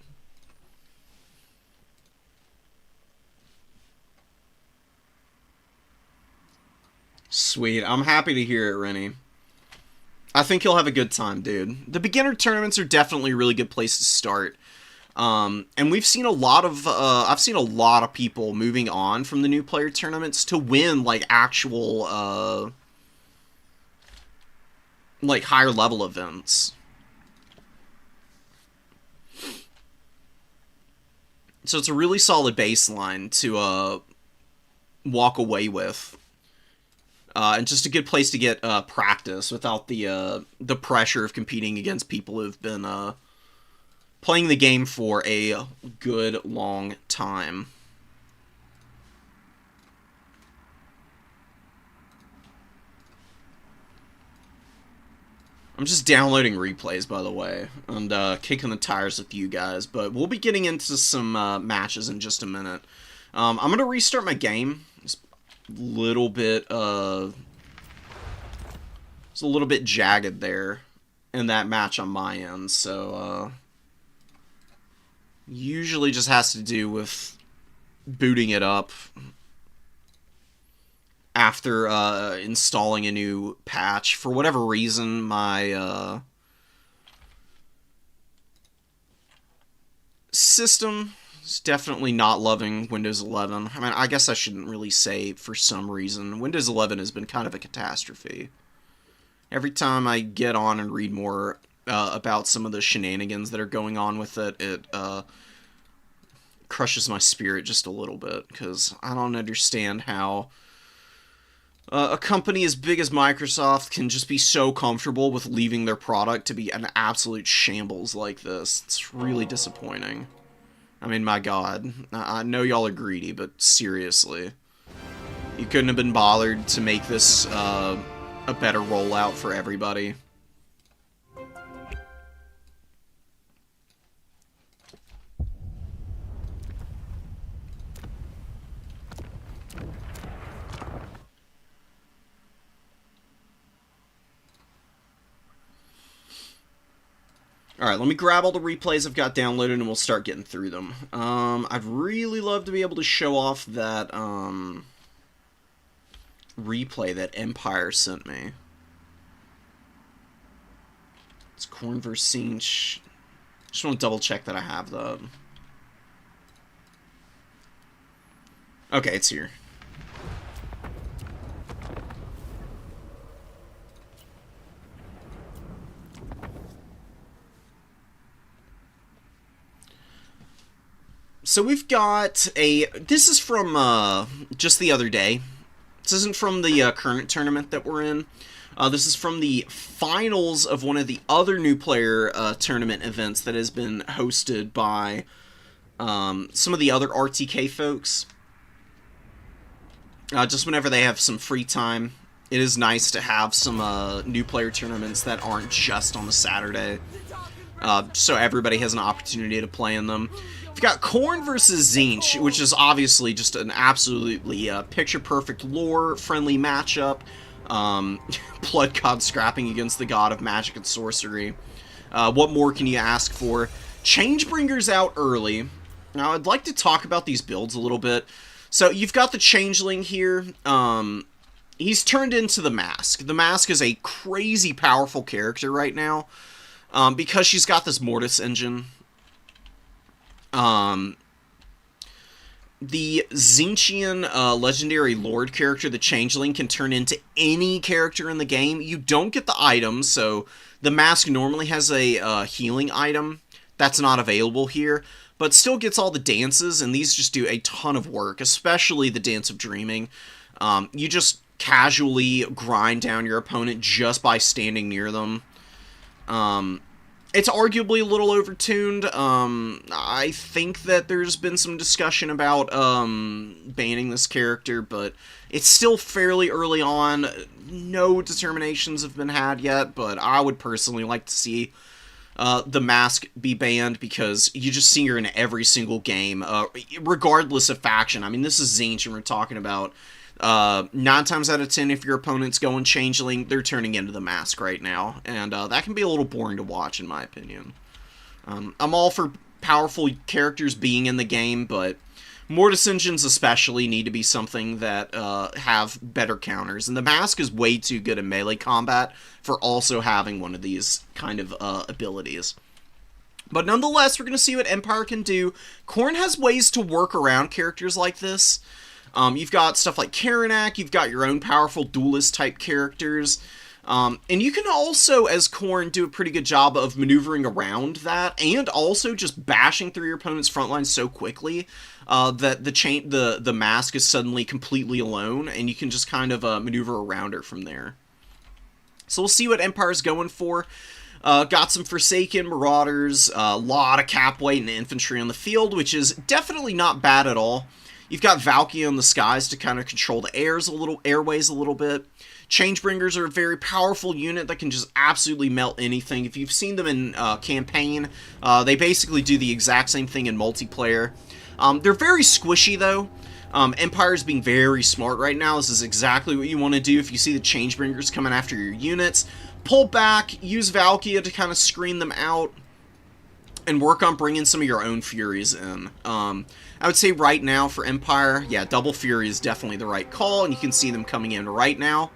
Sweet. I'm happy to hear it, Rennie. I think you'll have a good time, dude. The beginner tournaments are definitely a really good place to start. And we've seen a lot of, I've seen a lot of people moving on from the new player tournaments to win, like, actual, like, higher level events. So it's a really solid baseline to, walk away with. And just a good place to get, practice without the pressure of competing against people who've been, playing the game for a good long time. I'm just downloading replays, by the way, and kicking the tires with you guys, but we'll be getting into some matches in just a minute. I'm going to restart my game. It's a little bit, it's a little bit jagged there in that match on my end, so, usually just has to do with booting it up after installing a new patch. For whatever reason, my system is definitely not loving Windows 11. I mean, I guess I shouldn't really say for some reason. Windows 11 has been kind of a catastrophe. Every time I get on and read more about some of the shenanigans that are going on with it, it crushes my spirit just a little bit, because I don't understand how a company as big as Microsoft can just be so comfortable with leaving their product to be an absolute shambles like this. It's really disappointing. I mean, my god. I know y'all are greedy, but seriously. You couldn't have been bothered to make this a better rollout for everybody. Alright, let me grab all the replays I've got downloaded and we'll start getting through them. I'd really love to be able to show off that, replay that Empire sent me. It's Khorne vs. Siege. Just want to double check that I have that. Okay, it's here. So we've got a... This is from just the other day. This isn't from the current tournament that we're in. This is from the finals of one of the other new player tournament events that has been hosted by some of the other RTK folks. just whenever they have some free time. It is nice to have some new player tournaments that aren't just on the Saturday, so everybody has an opportunity to play in them. You've got Khorne versus Tzeentch, which is obviously just an absolutely picture-perfect lore-friendly matchup. Blood God scrapping against the god of magic and sorcery. What more can you ask for? Changebringer's out early. Now, I'd like to talk about these builds a little bit. So, you've got the Changeling here. He's turned into the Mask. The Mask is a crazy powerful character right now, because she's got this Mortis engine. The Tzeentchian legendary lord character, the Changeling, can turn into any character in the game. You don't get the items, so the Mask normally has a healing item that's not available here, but still gets all the dances, and these just do a ton of work, especially the Dance of Dreaming. You just casually grind down your opponent just by standing near them. It's arguably a little overtuned. I think that there's been some discussion about banning this character, but it's still fairly early on. No determinations have been had yet, but I would personally like to see the Mask be banned, because you just see her in every single game, regardless of faction. I mean, this is Tzeentch, and we're talking about 9 times out of 10, if your opponent's going Changeling, they're turning into the Mask right now, and that can be a little boring to watch, in my opinion. I'm all for powerful characters being in the game, but Mortis engines especially need to be something that have better counters, and the Mask is way too good in melee combat for also having one of these kind of abilities. But nonetheless, we're going to see what Empire can do. Khorne has ways to work around characters like this. You've got stuff like Karanak, you've got your own powerful duelist-type characters, and you can also, as Khorne, do a pretty good job of maneuvering around that, and also just bashing through your opponent's front line so quickly that the Mask is suddenly completely alone, and you can just kind of maneuver around her from there. So we'll see what Empire's going for. Got some Forsaken, Marauders, a lot of cap weight and infantry on the field, which is definitely not bad at all. You've got Valkyrie in the skies to kind of control the airways a little bit. Changebringers are a very powerful unit that can just absolutely melt anything. If you've seen them in campaign, they basically do the exact same thing in multiplayer. They're very squishy, though. Empire's being very smart right now. This is exactly what you want to do if you see the Changebringers coming after your units. Pull back, use Valkyria to kind of screen them out, and work on bringing some of your own Furies in. I would say right now for Empire, yeah, Double Fury is definitely the right call, and you can see them coming in right now.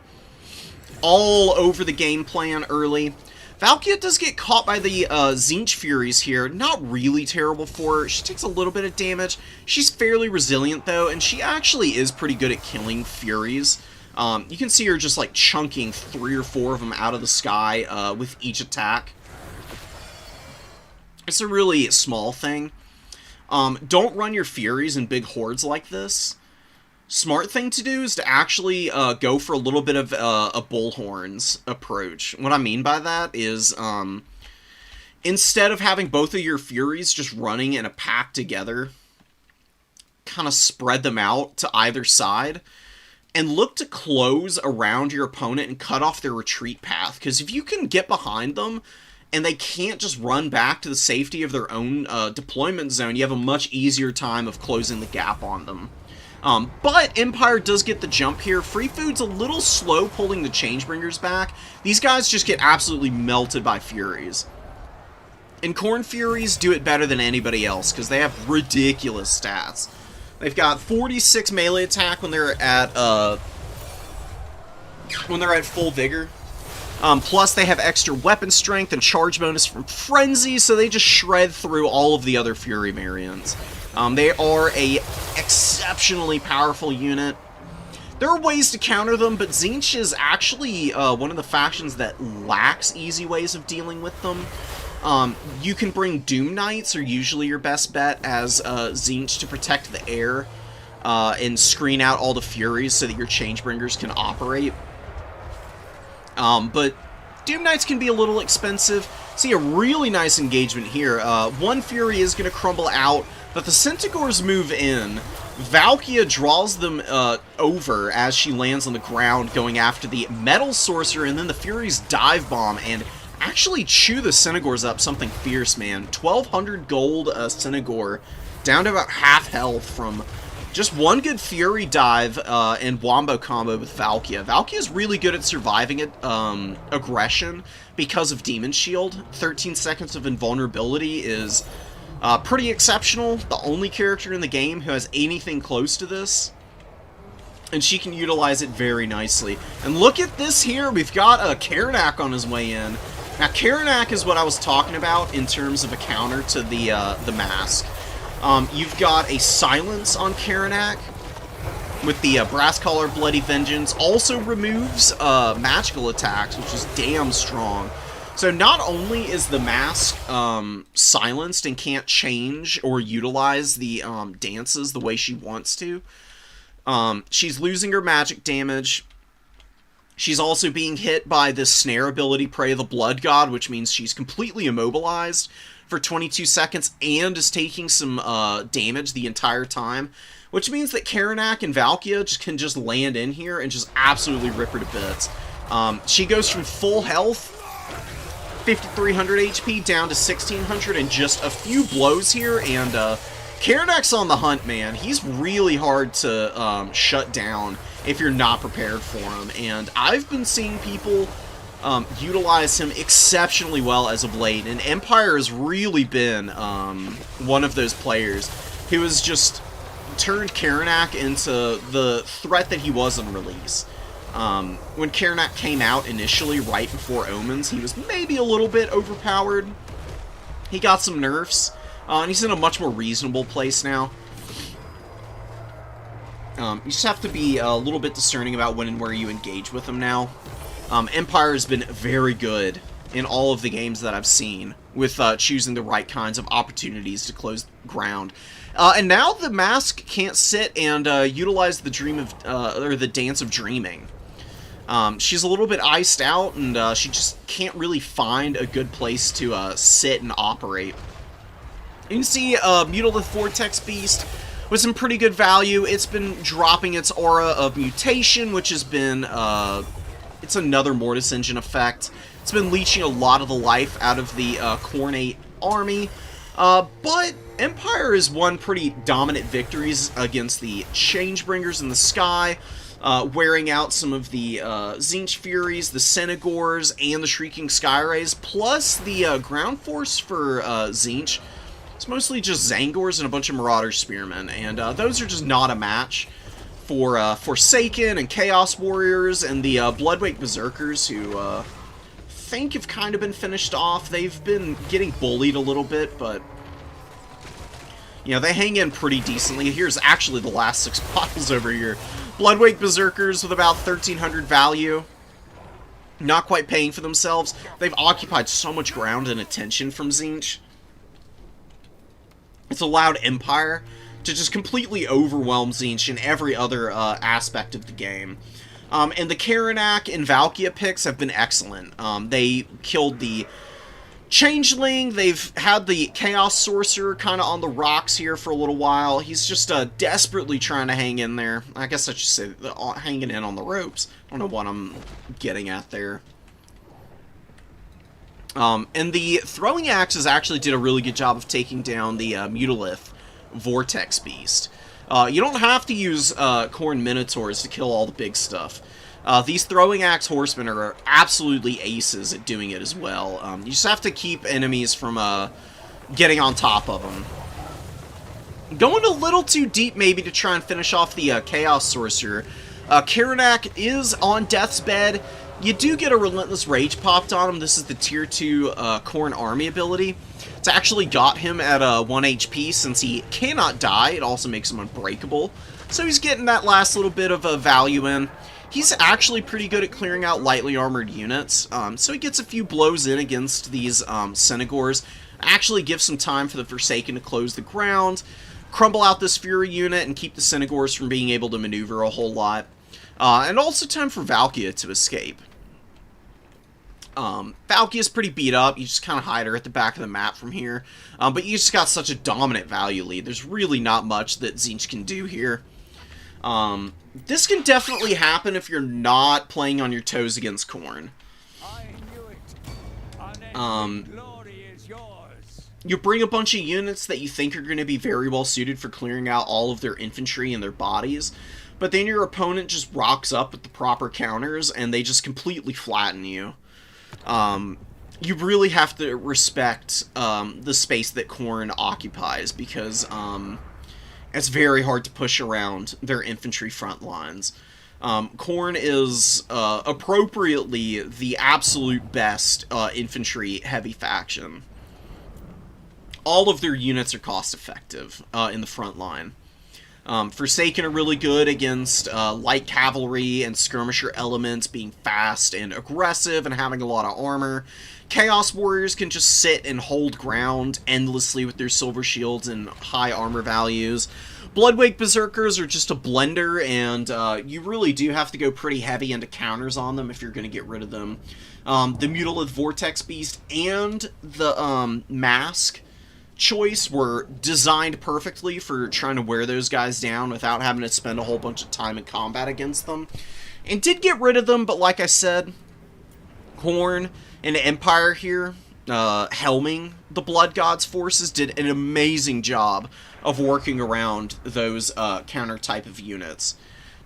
All over the game plan early. Valkyria does get caught by the Tzeentch Furies here. Not really terrible for her. She takes a little bit of damage. She's fairly resilient, though, and she actually is pretty good at killing Furies. You can see her just, like, chunking 3 or 4 of them out of the sky with each attack. It's a really small thing. Don't run your Furies in big hordes like this. Smart thing to do is to actually go for a little bit of a Bullhorns approach. What I mean by that is, instead of having both of your Furies just running in a pack together, kind of spread them out to either side, and look to close around your opponent and cut off their retreat path. Because if you can get behind them, and they can't just run back to the safety of their own deployment zone, you have a much easier time of closing the gap on them. But Empire does get the jump here. Free Food's a little slow pulling the Changebringers back. These guys just get absolutely melted by Furies. And Khorne Furies do it better than anybody else, because they have ridiculous stats. They've got 46 melee attack when they're at full vigor. Plus, they have extra weapon strength and charge bonus from Frenzy, so they just shred through all of the other Fury variants. They are a exceptionally powerful unit. There are ways to counter them, but Tzeentch is actually one of the factions that lacks easy ways of dealing with them. You can bring Doom Knights, are usually your best bet as Tzeentch to protect the air and screen out all the Furies so that your Changebringers can operate. But Doom Knights can be a little expensive. See a really nice engagement here. One Fury is going to crumble out. But the Centaurs move in. Valkia draws them over as she lands on the ground, going after the Metal Sorcerer, and then the Furies dive bomb and actually chew the Centaurs up something fierce, man. 1,200 gold Centaur, down to about half health from just one good Fury dive and Wombo combo with Valkia. Valkia is really good at surviving aggression because of Demon Shield. 13 seconds of invulnerability is pretty exceptional. The only character in the game who has anything close to this. And she can utilize it very nicely. And look at this here. We've got Karanak on his way in. Now, Karanak is what I was talking about in terms of a counter to the mask. You've got a silence on Karanak with the Brass Collar Bloody Vengeance. Also removes magical attacks, which is damn strong. So not only is the mask silenced and can't change or utilize the dances the way she wants to, she's losing her magic damage. She's also being hit by this snare ability, Prey of the Blood God, which means she's completely immobilized for 22 seconds and is taking some damage the entire time, which means that Karanak and Valkia can just land in here and just absolutely rip her to bits. She goes from full health, 5,300 HP, down to 1,600 in just a few blows here, and Karanak's on the hunt, man. He's really hard to shut down if you're not prepared for him, and I've been seeing people utilize him exceptionally well as of late, and Empire has really been one of those players who has just turned Karanak into the threat that he was on release. When Karanak came out initially, right before Omens, he was maybe a little bit overpowered. He got some nerfs, and he's in a much more reasonable place now. You just have to be a little bit discerning about when and where you engage with him now. Empire has been very good in all of the games that I've seen with choosing the right kinds of opportunities to close ground. And now the mask can't sit and utilize the dream of or the Dance of Dreaming. She's a little bit iced out, and she just can't really find a good place to sit and operate. You can see Mutalith Vortex Beast with some pretty good value. It's been dropping its aura of mutation, which has been it's another Mortis Engine effect. It's been leeching a lot of the life out of the Cornate army, but Empire has won pretty dominant victories against the Changebringers in the sky, wearing out some of the Tzeentch Furies, the Centaurs, and the Shrieking Skyrays, plus the ground force for Tzeentch. It's mostly just Zangors and a bunch of Marauder Spearmen, and those are just not a match for Forsaken and Chaos Warriors and the Bloodwake Berserkers, who think have kind of been finished off. They've been getting bullied a little bit, but you know, they hang in pretty decently. Here's actually the last 6 bottles over here. Bloodwake Berserkers with about 1,300 value. Not quite paying for themselves. They've occupied so much ground and attention from Tzeentch. It's allowed Empire to just completely overwhelm Tzeentch in every other aspect of the game. And the Karanak and Valkia picks have been excellent. They killed the Changeling. They've had the Chaos Sorcerer kind of on the rocks here for a little while. He's just desperately trying to hang in there. I guess I should say hanging in on the ropes. I don't know what I'm getting at there. And the Throwing Axes actually did a really good job of taking down the Mutalith Vortex Beast. You don't have to use Khorne Minotaurs to kill all the big stuff. These Throwing Axe Horsemen are absolutely aces at doing it as well. You just have to keep enemies from getting on top of them. Going a little too deep maybe to try and finish off the Chaos Sorcerer. Karanak is on death's bed. You do get a Relentless Rage popped on him. This is the Tier 2 Khorne Army ability. It's actually got him at 1 HP since he cannot die. It also makes him unbreakable. So he's getting that last little bit of value in. He's actually pretty good at clearing out lightly armored units. So he gets a few blows in against these Centaurs. Actually gives some time for the Forsaken to close the ground, crumble out this Fury unit, and keep the Centaurs from being able to maneuver a whole lot. And also time for Valkia to escape. Valkyria's pretty beat up. You just kind of hide her at the back of the map from here. But you just got such a dominant value lead. There's really not much that Tzeentch can do here. This can definitely happen if you're not playing on your toes against Khorne. You bring a bunch of units that you think are going to be very well suited for clearing out all of their infantry and their bodies, but then your opponent just rocks up with the proper counters and they just completely flatten you. You really have to respect the space that Khorne occupies, because it's very hard to push around their infantry front lines. Khorne is appropriately the absolute best infantry heavy faction. All of their units are cost effective in the front line. Forsaken are really good against light cavalry and skirmisher elements being fast and aggressive and having a lot of armor. Chaos Warriors can just sit and hold ground endlessly with their silver shields and high armor values. Bloodwake Berserkers are just a blender, and you really do have to go pretty heavy into counters on them if you're going to get rid of them. The Mutilith Vortex Beast and the Mask choice were designed perfectly for trying to wear those guys down without having to spend a whole bunch of time in combat against them. And did get rid of them, but like I said, Khorne and Empire here, helming the Blood God's forces, did an amazing job of working around those counter type of units.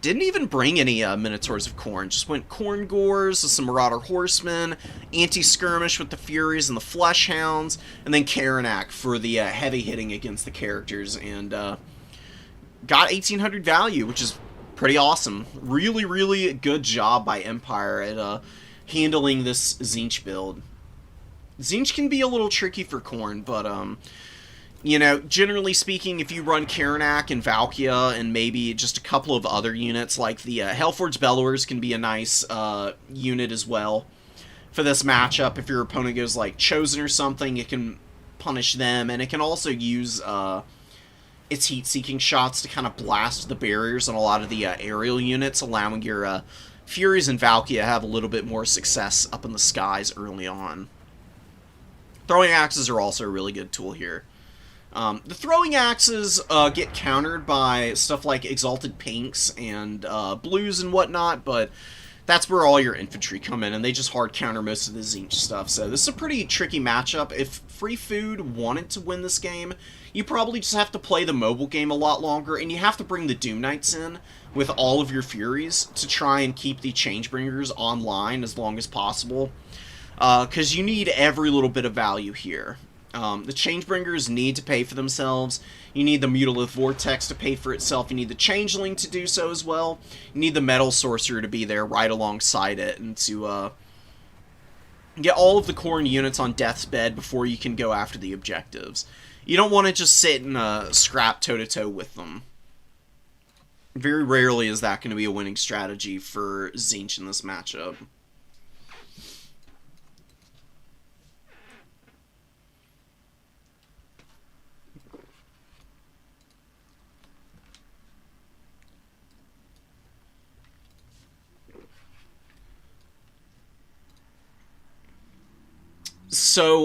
Didn't even bring any Minotaurs of Khorne, just went Khorne Gores, some Marauder Horsemen, Anti-Skirmish with the Furies and the Fleshhounds, and then Karanak for the heavy hitting against the characters, and got 1800 value, which is pretty awesome. Really, really good job by Empire at handling this Tzeentch build. Tzeentch can be a little tricky for Khorne, but you know, generally speaking, if you run Karanak and Valkia and maybe just a couple of other units, like the Hellforged Bellowers can be a nice unit as well for this matchup. If your opponent goes like Chosen or something, it can punish them, and it can also use its heat-seeking shots to kind of blast the barriers on a lot of the aerial units, allowing your Furies and Valkia have a little bit more success up in the skies early on. Throwing Axes are also a really good tool here. The throwing axes get countered by stuff like Exalted Pinks and Blues and whatnot, but that's where all your infantry come in, and they just hard counter most of the Tzeentch stuff. So this is a pretty tricky matchup. If Free Food wanted to win this game, you probably just have to play the mobile game a lot longer, and you have to bring the Doom Knights in with all of your Furies to try and keep the Changebringers online as long as possible, because you need every little bit of value here. The Changebringers need to pay for themselves. You need the Mutilith Vortex to pay for itself. You need the Changeling to do so as well. You need the Metal Sorcerer to be there right alongside it and to get all of the Khorne units on death's bed before you can go after the objectives. You don't want to just sit and scrap toe-to-toe with them. Very rarely is that going to be a winning strategy for Tzeentch in this matchup. So,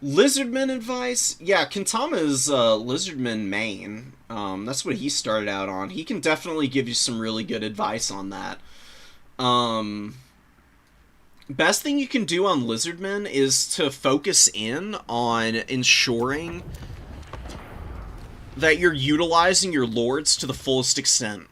Lizardman advice? Yeah, Kentama's Lizardman main. That's what he started out on. He can definitely give you some really good advice on that. Best thing you can do on Lizardman is to focus in on ensuring that you're utilizing your lords to the fullest extent.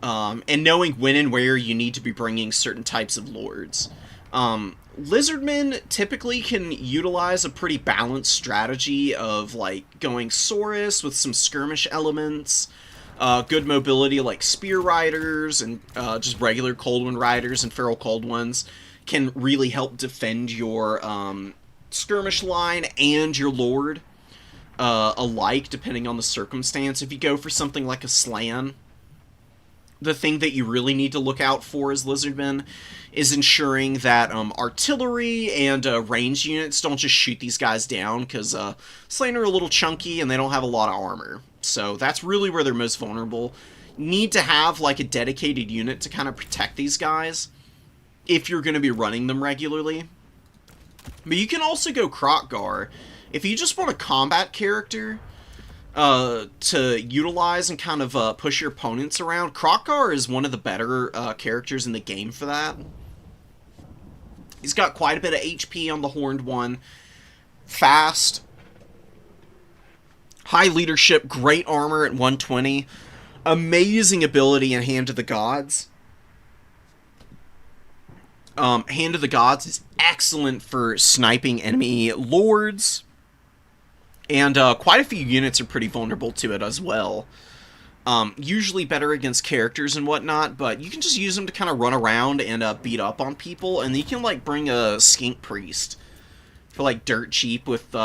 And knowing when and where you need to be bringing certain types of lords. Lizardmen typically can utilize a pretty balanced strategy of, like, going Saurus with some skirmish elements, good mobility like Spear Riders, and just regular Cold One Riders and Feral Cold Ones can really help defend your skirmish line and your lord alike, depending on the circumstance. If you go for something like a Slan, the thing that you really need to look out for as Lizardmen is ensuring that artillery and ranged units don't just shoot these guys down, because Slain are a little chunky and they don't have a lot of armor. So that's really where they're most vulnerable. Need to have like a dedicated unit to kind of protect these guys. if you're going to be running them regularly. But you can also go Krokgar. If you just want a combat character to utilize and kind of push your opponents around, Krokgar is one of the better characters in the game for that. He's got quite a bit of HP on the Horned One. Fast. High leadership, great armor at 120. Amazing ability in Hand of the Gods. Hand of the Gods is excellent for sniping enemy lords. And quite a few units are pretty vulnerable to it as well. Usually better against characters and whatnot, but you can just use them to kind of run around and beat up on people. And you can like bring a Skink Priest for like dirt cheap with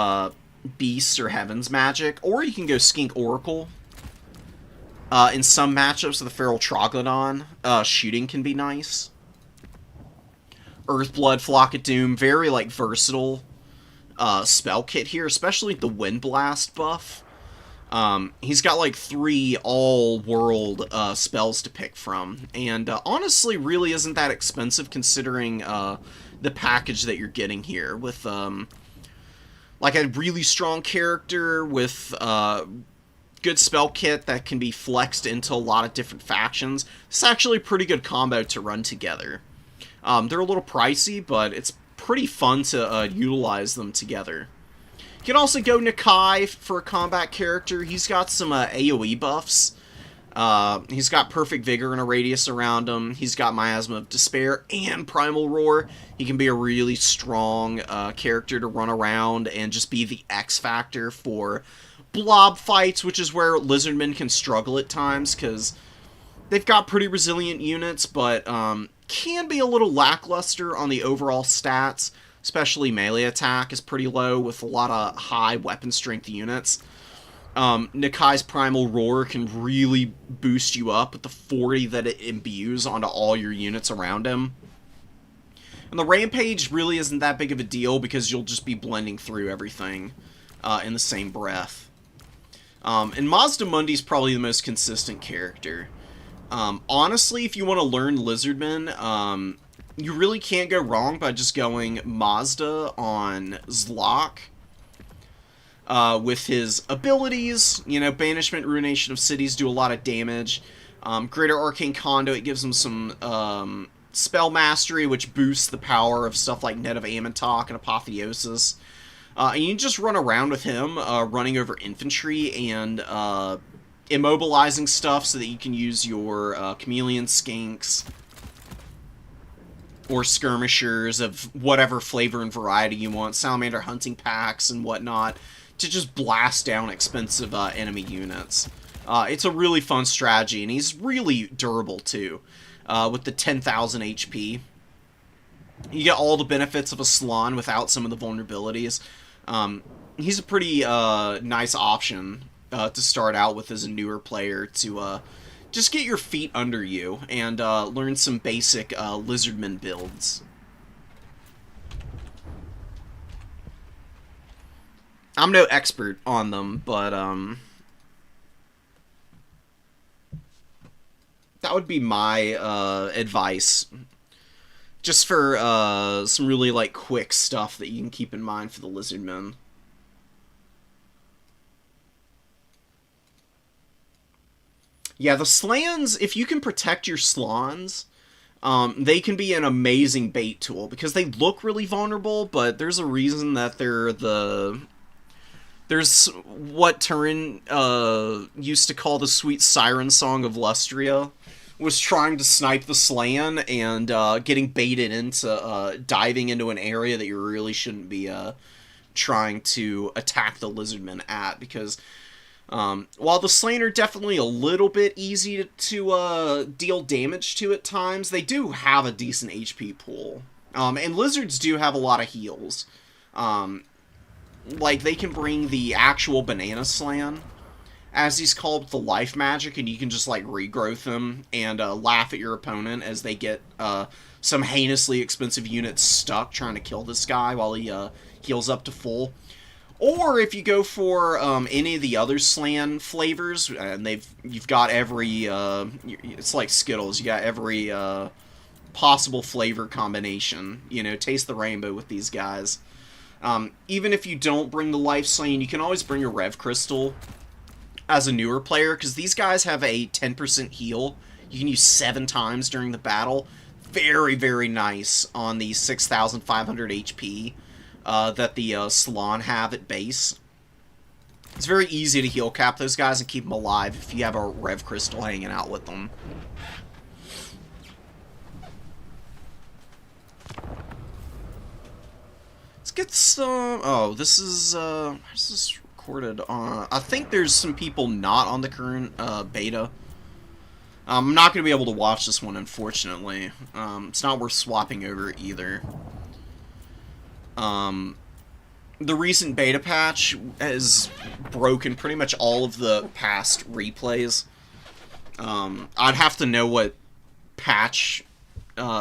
Beasts or Heaven's Magic. Or you can go Skink Oracle. In some matchups with the Feral Troglodyte, shooting can be nice. Earthblood, Flock of Doom, very like versatile spell kit here, especially the Wind Blast buff. He's got like 3 all-world spells to pick from, and honestly really isn't that expensive considering the package that you're getting here, with like a really strong character with good spell kit that can be flexed into a lot of different factions. It's actually a pretty good combo to run together. They're a little pricey, but it's pretty fun to utilize them together. You can also go Nakai for a combat character. He's got some AoE buffs. He's got Perfect Vigor and a radius around him. He's got Miasma of Despair and Primal Roar. He can be a really strong character to run around and just be the X factor for blob fights, which is where Lizardmen can struggle at times, because they've got pretty resilient units, but can be a little lackluster on the overall stats, especially melee attack is pretty low with a lot of high weapon strength units. Nakai's Primal Roar can really boost you up with the 40 that it imbues onto all your units around him. And the Rampage really isn't that big of a deal because you'll just be blending through everything in the same breath. And Mazda Mundi's probably the most consistent character. Honestly, if you want to learn Lizardmen, you really can't go wrong by just going Mazda on Zlok. With his abilities, you know, Banishment, Ruination of Cities do a lot of damage. Greater Arcane Conduit gives him some spell mastery, which boosts the power of stuff like Net of Amantok and Apotheosis. And you can just run around with him, running over infantry and immobilizing stuff so that you can use your chameleon skinks or skirmishers of whatever flavor and variety you want, salamander hunting packs and whatnot, to just blast down expensive enemy units. It's a really fun strategy, and he's really durable too, with the 10,000 HP. You get all the benefits of a Slann without some of the vulnerabilities. He's a pretty nice option to start out with as a newer player to just get your feet under you and learn some basic Lizardman builds. I'm no expert on them, but that would be my advice. Just for some really like quick stuff that you can keep in mind for the Lizardmen. Yeah, the Slans, if you can protect your Slans, they can be an amazing bait tool, because they look really vulnerable, but there's a reason that they're the... There's what Turin used to call the sweet siren song of Lustria, was trying to snipe the Slan and getting baited into diving into an area that you really shouldn't be trying to attack the Lizardmen at, because... while the Slain are definitely a little bit easy to deal damage to at times, they do have a decent HP pool. And Lizards do have a lot of heals. Like, they can bring the actual Banana Slan, as he's called, with the life magic, and you can just, like, regrowth him and laugh at your opponent as they get some heinously expensive units stuck trying to kill this guy while he heals up to full. Or if you go for any of the other Slan flavors, and you've got every, it's like Skittles, you got every possible flavor combination. You know, taste the rainbow with these guys. Even if you don't bring the Life Slain, you can always bring a Rev Crystal as a newer player, because these guys have a 10% heal. You can use 7 times during the battle. Very, very nice on the 6,500 HP that the Salon have at base. It's very easy to heal cap those guys and keep them alive if you have a Rev Crystal hanging out with them. Let's get some... Oh, this is... Where's this recorded on? I think there's some people not on the current beta. I'm not going to be able to watch this one, unfortunately. It's not worth swapping over either. The recent beta patch has broken pretty much all of the past replays. I'd have to know what patch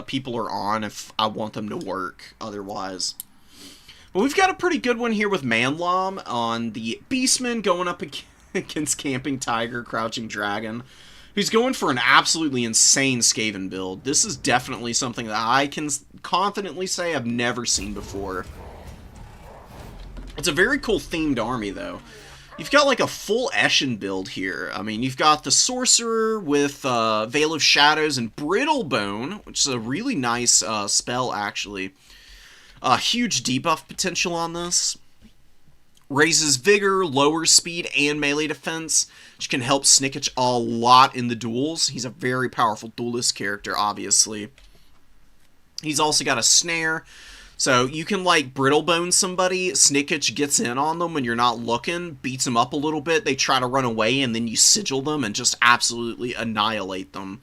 people are on if I want them to work otherwise. But we've got a pretty good one here with Manlom on the Beastman going up against Camping Tiger, Crouching Dragon, who's going for an absolutely insane Skaven build. This is definitely something that I can confidently say I've never seen before. It's a very cool themed army, though. You've got, like, a full Eshin build here. I mean, you've got the Sorcerer with Veil of Shadows and Brittlebone, which is a really nice spell, actually. Huge debuff potential on this. Raises Vigor, lowers Speed, and melee defense, which can help Snickich a lot in the duels. He's a very powerful duelist character, obviously. He's also got a Snare, so you can, like, Brittlebone somebody, Snickich gets in on them when you're not looking, beats them up a little bit, they try to run away, and then you sigil them and just absolutely annihilate them.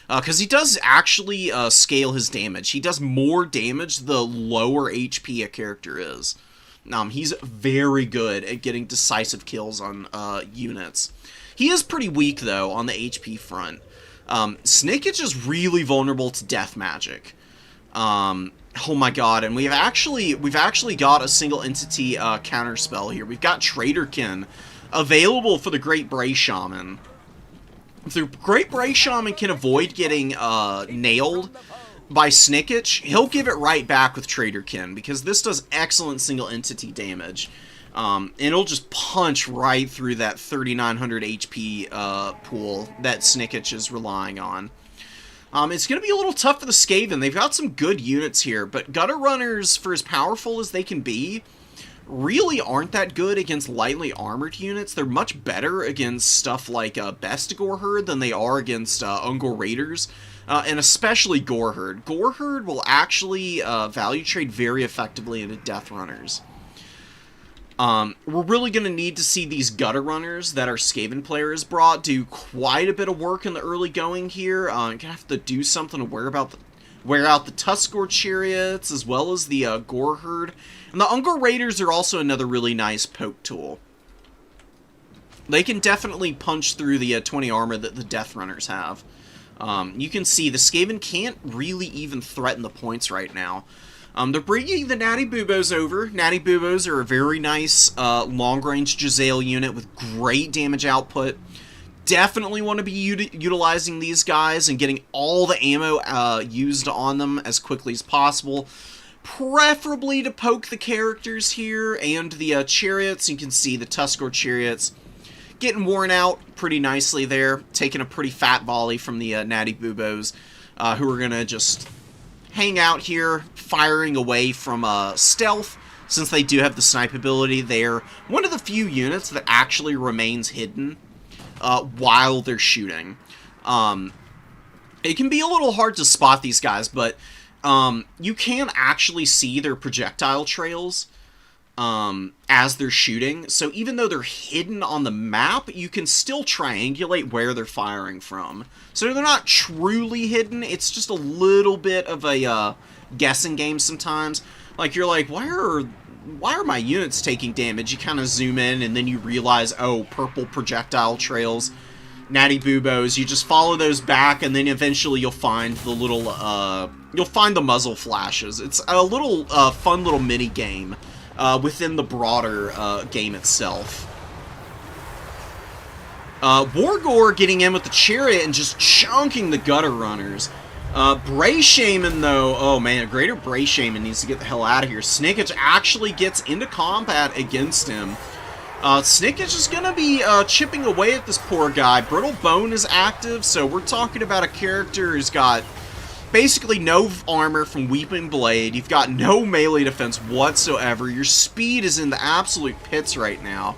Because he does actually scale his damage. He does more damage the lower HP a character is. He's very good at getting decisive kills on units. He is pretty weak, though, on the HP front. Snickich is really vulnerable to death magic. Oh my god, and we've actually got a single entity counterspell here. We've got Traderkin available for the Great Bray Shaman. If the Great Bray Shaman can avoid getting nailed by Snickich, he'll give it right back with Traderkin, because this does excellent single entity damage. And it'll just punch right through that 3,900 HP pool that Snickich is relying on. It's going to be a little tough for the Skaven. They've got some good units here, but Gutter Runners, for as powerful as they can be, really aren't that good against lightly armored units. They're much better against stuff like Bestigor Herd than they are against Ungor Raiders, and especially Gore Herd. Gore Herd will actually value trade very effectively into Death Runners. We're really going to need to see these Gutter Runners that our Skaven player has brought do quite a bit of work in the early going here. Going to have to do something to wear out the Tuskor Chariots, as well as the Gore Herd. And the Ungor Raiders are also another really nice poke tool. They can definitely punch through the 20 armor that the Death Runners have. You can see the Skaven can't really even threaten the points right now. They're bringing the Natty Boobos over. Natty Boobos are a very nice long-range Giselle unit with great damage output. Definitely want to be utilizing these guys and getting all the ammo used on them as quickly as possible. Preferably to poke the characters here and the chariots. You can see the Tuskor Chariots getting worn out pretty nicely there. Taking a pretty fat volley from the Natty Boobos, who are going to just hang out here, firing away from stealth. Since they do have the snipe ability, they're one of the few units that actually remains hidden while they're shooting. It can be a little hard to spot these guys, but you can actually see their projectile trails as they're shooting. So even though they're hidden on the map, you can still triangulate where they're firing from. So they're not truly hidden, it's just a little bit of a guessing game sometimes. Like, you're like, why are my units taking damage? You kind of zoom in, and then you realize, oh, purple projectile trails, Natty Boobos. You just follow those back, and then eventually you'll find the little, you'll find the muzzle flashes. It's a little, fun little mini-game within the broader game itself. Wargore getting in with the Chariot and just chunking the Gutter Runners. Bray Shaman, though, oh man, Greater Bray Shaman needs to get the hell out of here. Snickage actually gets into combat against him. Snickage is going to be chipping away at this poor guy. Brittle Bone is active, so we're talking about a character who's got basically no armor from Weeping Blade. You've got no melee defense whatsoever. Your speed is in the absolute pits right now.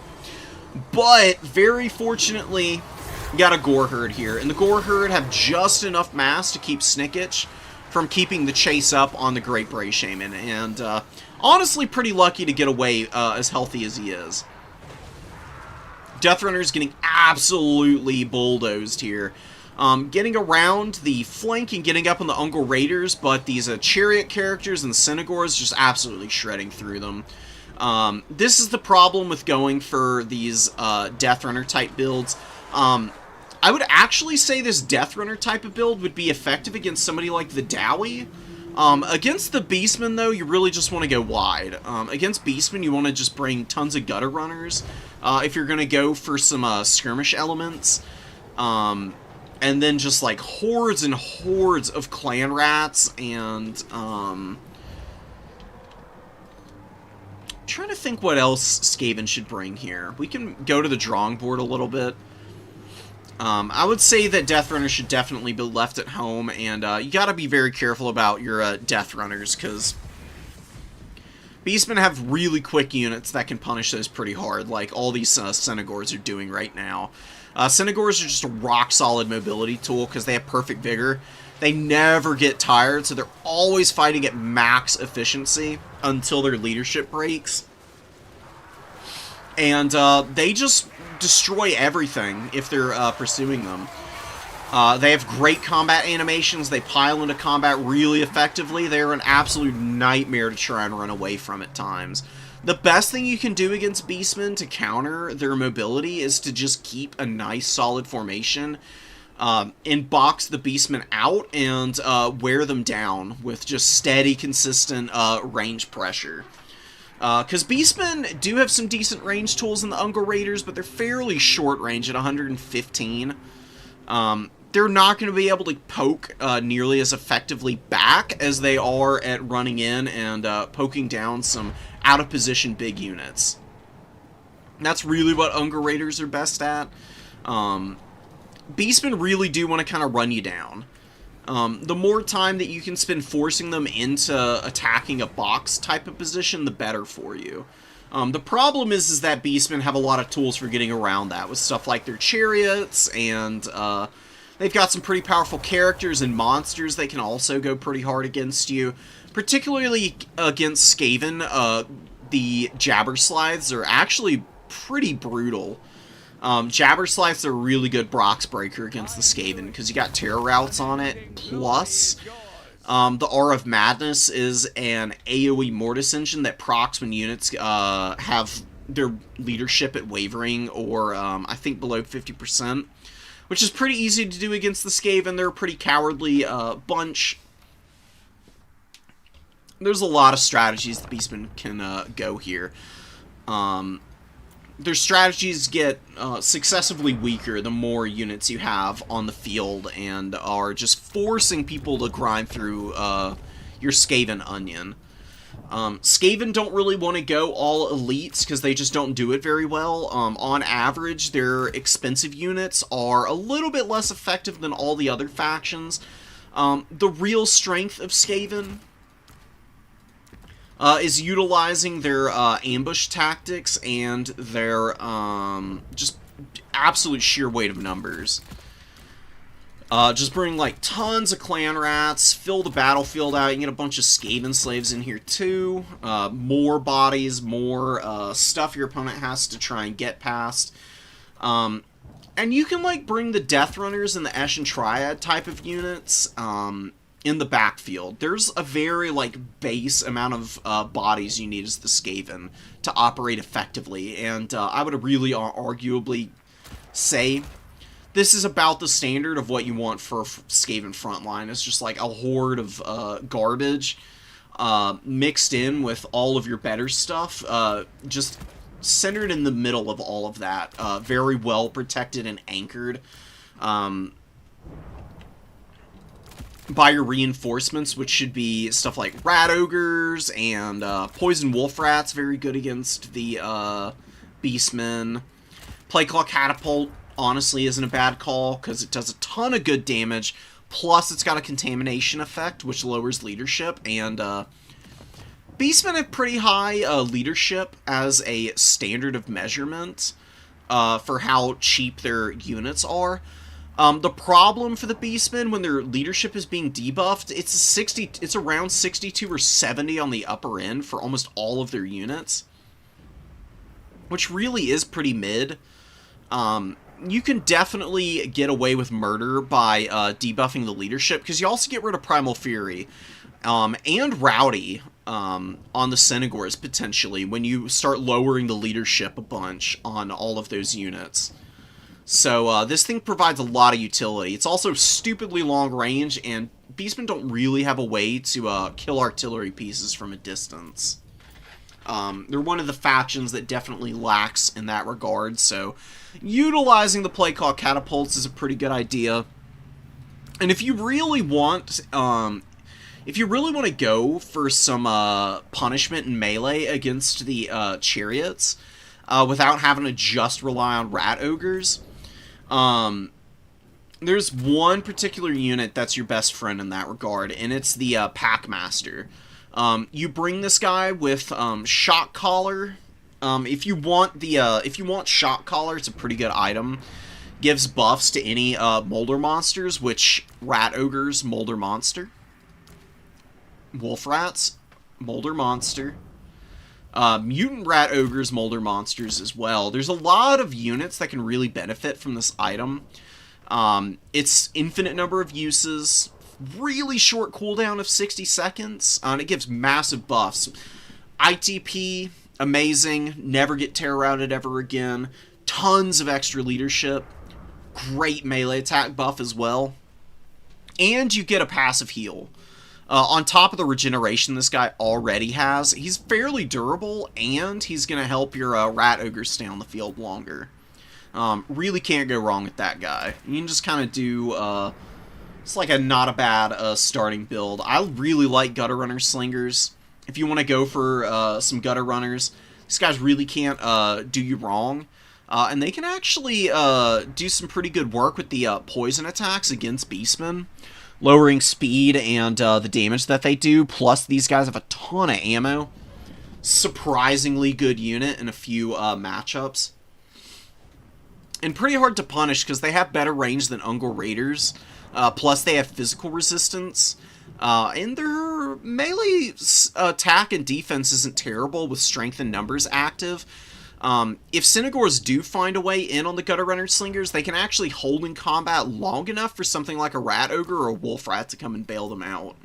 But, very fortunately, you got a Gore Herd here, and the Gore Herd have just enough mass to keep Snickage from keeping the chase up on the Great Bray Shaman, and honestly pretty lucky to get away as healthy as he is. Deathrunner's getting absolutely bulldozed here. Getting around the flank and getting up on the Ungol Raiders, but these Chariot characters and the Cynagors just absolutely shredding through them. This is the problem with going for these Deathrunner type builds. I would actually say this Deathrunner type of build would be effective against somebody like the Dowie. Against the Beastmen, though, you really just want to go wide. Against Beastmen, you want to just bring tons of Gutter Runners if you're going to go for some skirmish elements. And then just, like, hordes and hordes of Clan Rats and, trying to think what else Skaven should bring here. We can go to the drawing board a little bit. I would say that Deathrunner should definitely be left at home, and you gotta be very careful about your Deathrunners, because Beastmen have really quick units that can punish those pretty hard, like all these Cynagors are doing right now. Cynagors are just a rock-solid mobility tool, because they have perfect vigor. They never get tired, so they're always fighting at max efficiency until their leadership breaks. And they just destroy everything if they're pursuing them. They have great combat animations. They pile into combat really effectively. They're an absolute nightmare to try and run away from at times. The best thing you can do against Beastmen to counter their mobility is to just keep a nice solid formation, and box the Beastmen out and wear them down with just steady, consistent range pressure. Because Beastmen do have some decent range tools in the Ungol Raiders, but they're fairly short range at 115. They're not going to be able to poke nearly as effectively back as they are at running in and poking down some out-of-position big units. That's really what Ungol Raiders are best at. Beastmen really do want to kind of run you down. The more time that you can spend forcing them into attacking a box type of position, the better for you. The problem is that Beastmen have a lot of tools for getting around that, with stuff like their chariots, and they've got some pretty powerful characters and monsters that can also go pretty hard against you. Particularly against Skaven, the Jabberslythes are actually pretty brutal. Jabberslythes are a really good Brock's Breaker against the Skaven, because you got Terror Routes on it, plus the Aura of Madness is an AoE Mortis engine that procs when units have their leadership at Wavering, or I think below 50%, which is pretty easy to do against the Skaven. They're a pretty cowardly bunch. There's a lot of strategies the Beastmen can go here. Their strategies get successively weaker the more units you have on the field, and are just forcing people to grind through your Skaven onion. Skaven don't really want to go all elites because they just don't do it very well. On average, their expensive units are a little bit less effective than all the other factions. The real strength of Skaven is utilizing their ambush tactics and their just absolute sheer weight of numbers. Just bring like tons of Clan Rats, fill the battlefield out. You can get a bunch of Skaven slaves in here too. More bodies, more stuff your opponent has to try and get past. And you can like bring the Death Runners and the Eshin Triad type of units in the backfield. There's a very, like, base amount of bodies you need as the Skaven to operate effectively, and I would really arguably say this is about the standard of what you want for Skaven frontline. It's just like a horde of garbage mixed in with all of your better stuff, just centered in the middle of all of that, very well protected and anchored. by your reinforcements, which should be stuff like rat ogres and poison wolf rats, very good against the beastmen. Plague Claw Catapult honestly isn't a bad call because it does a ton of good damage. Plus, it's got a contamination effect, which lowers leadership, and beastmen have pretty high leadership as a standard of measurement for how cheap their units are. The problem for the beastmen when their leadership is being debuffed, it's around 62 or 70 on the upper end for almost all of their units, which really is pretty mid. You can definitely get away with murder by debuffing the leadership, because you also get rid of Primal Fury and Rowdy on the Senegors, potentially, when you start lowering the leadership a bunch on all of those units. So this thing provides a lot of utility. It's also stupidly long range, and beastmen don't really have a way to kill artillery pieces from a distance. They're one of the factions that definitely lacks in that regard, so utilizing the Plague Claw Catapults is a pretty good idea. And if you really want to go for some punishment in melee against the chariots, without having to just rely on rat ogres, there's one particular unit that's your best friend in that regard, and it's the Packmaster. You bring this guy with Shock Collar. If you want Shock Collar, it's a pretty good item. Gives buffs to any Molder monsters, which rat ogres, Molder monster. Wolf rats, Molder monster. Mutant rat ogres, Molder monsters as well. There's a lot of units that can really benefit from this item. It's infinite number of uses, really short cooldown of 60 seconds, and it gives massive buffs. ITP, amazing, never get terror routed ever again, tons of extra leadership, great melee attack buff as well, and you get a passive heal. On top of the regeneration this guy already has, he's fairly durable, and he's going to help your rat ogres stay on the field longer. Really can't go wrong with that guy. You can just kind of do, it's like a not a bad starting build. I really like Gutter Runner Slingers. If you want to go for some Gutter Runners, these guys really can't do you wrong. And they can actually do some pretty good work with the poison attacks against beastmen, lowering speed and the damage that they do. Plus, these guys have a ton of ammo. Surprisingly good unit in a few matchups. And pretty hard to punish because they have better range than Ungor Raiders. Plus, they have physical resistance. And their melee attack and defense isn't terrible with strength and numbers active. If Senegors do find a way in on the Gutter Runner Slingers, they can actually hold in combat long enough for something like a Rat Ogre or a Wolf Rat to come and bail them out.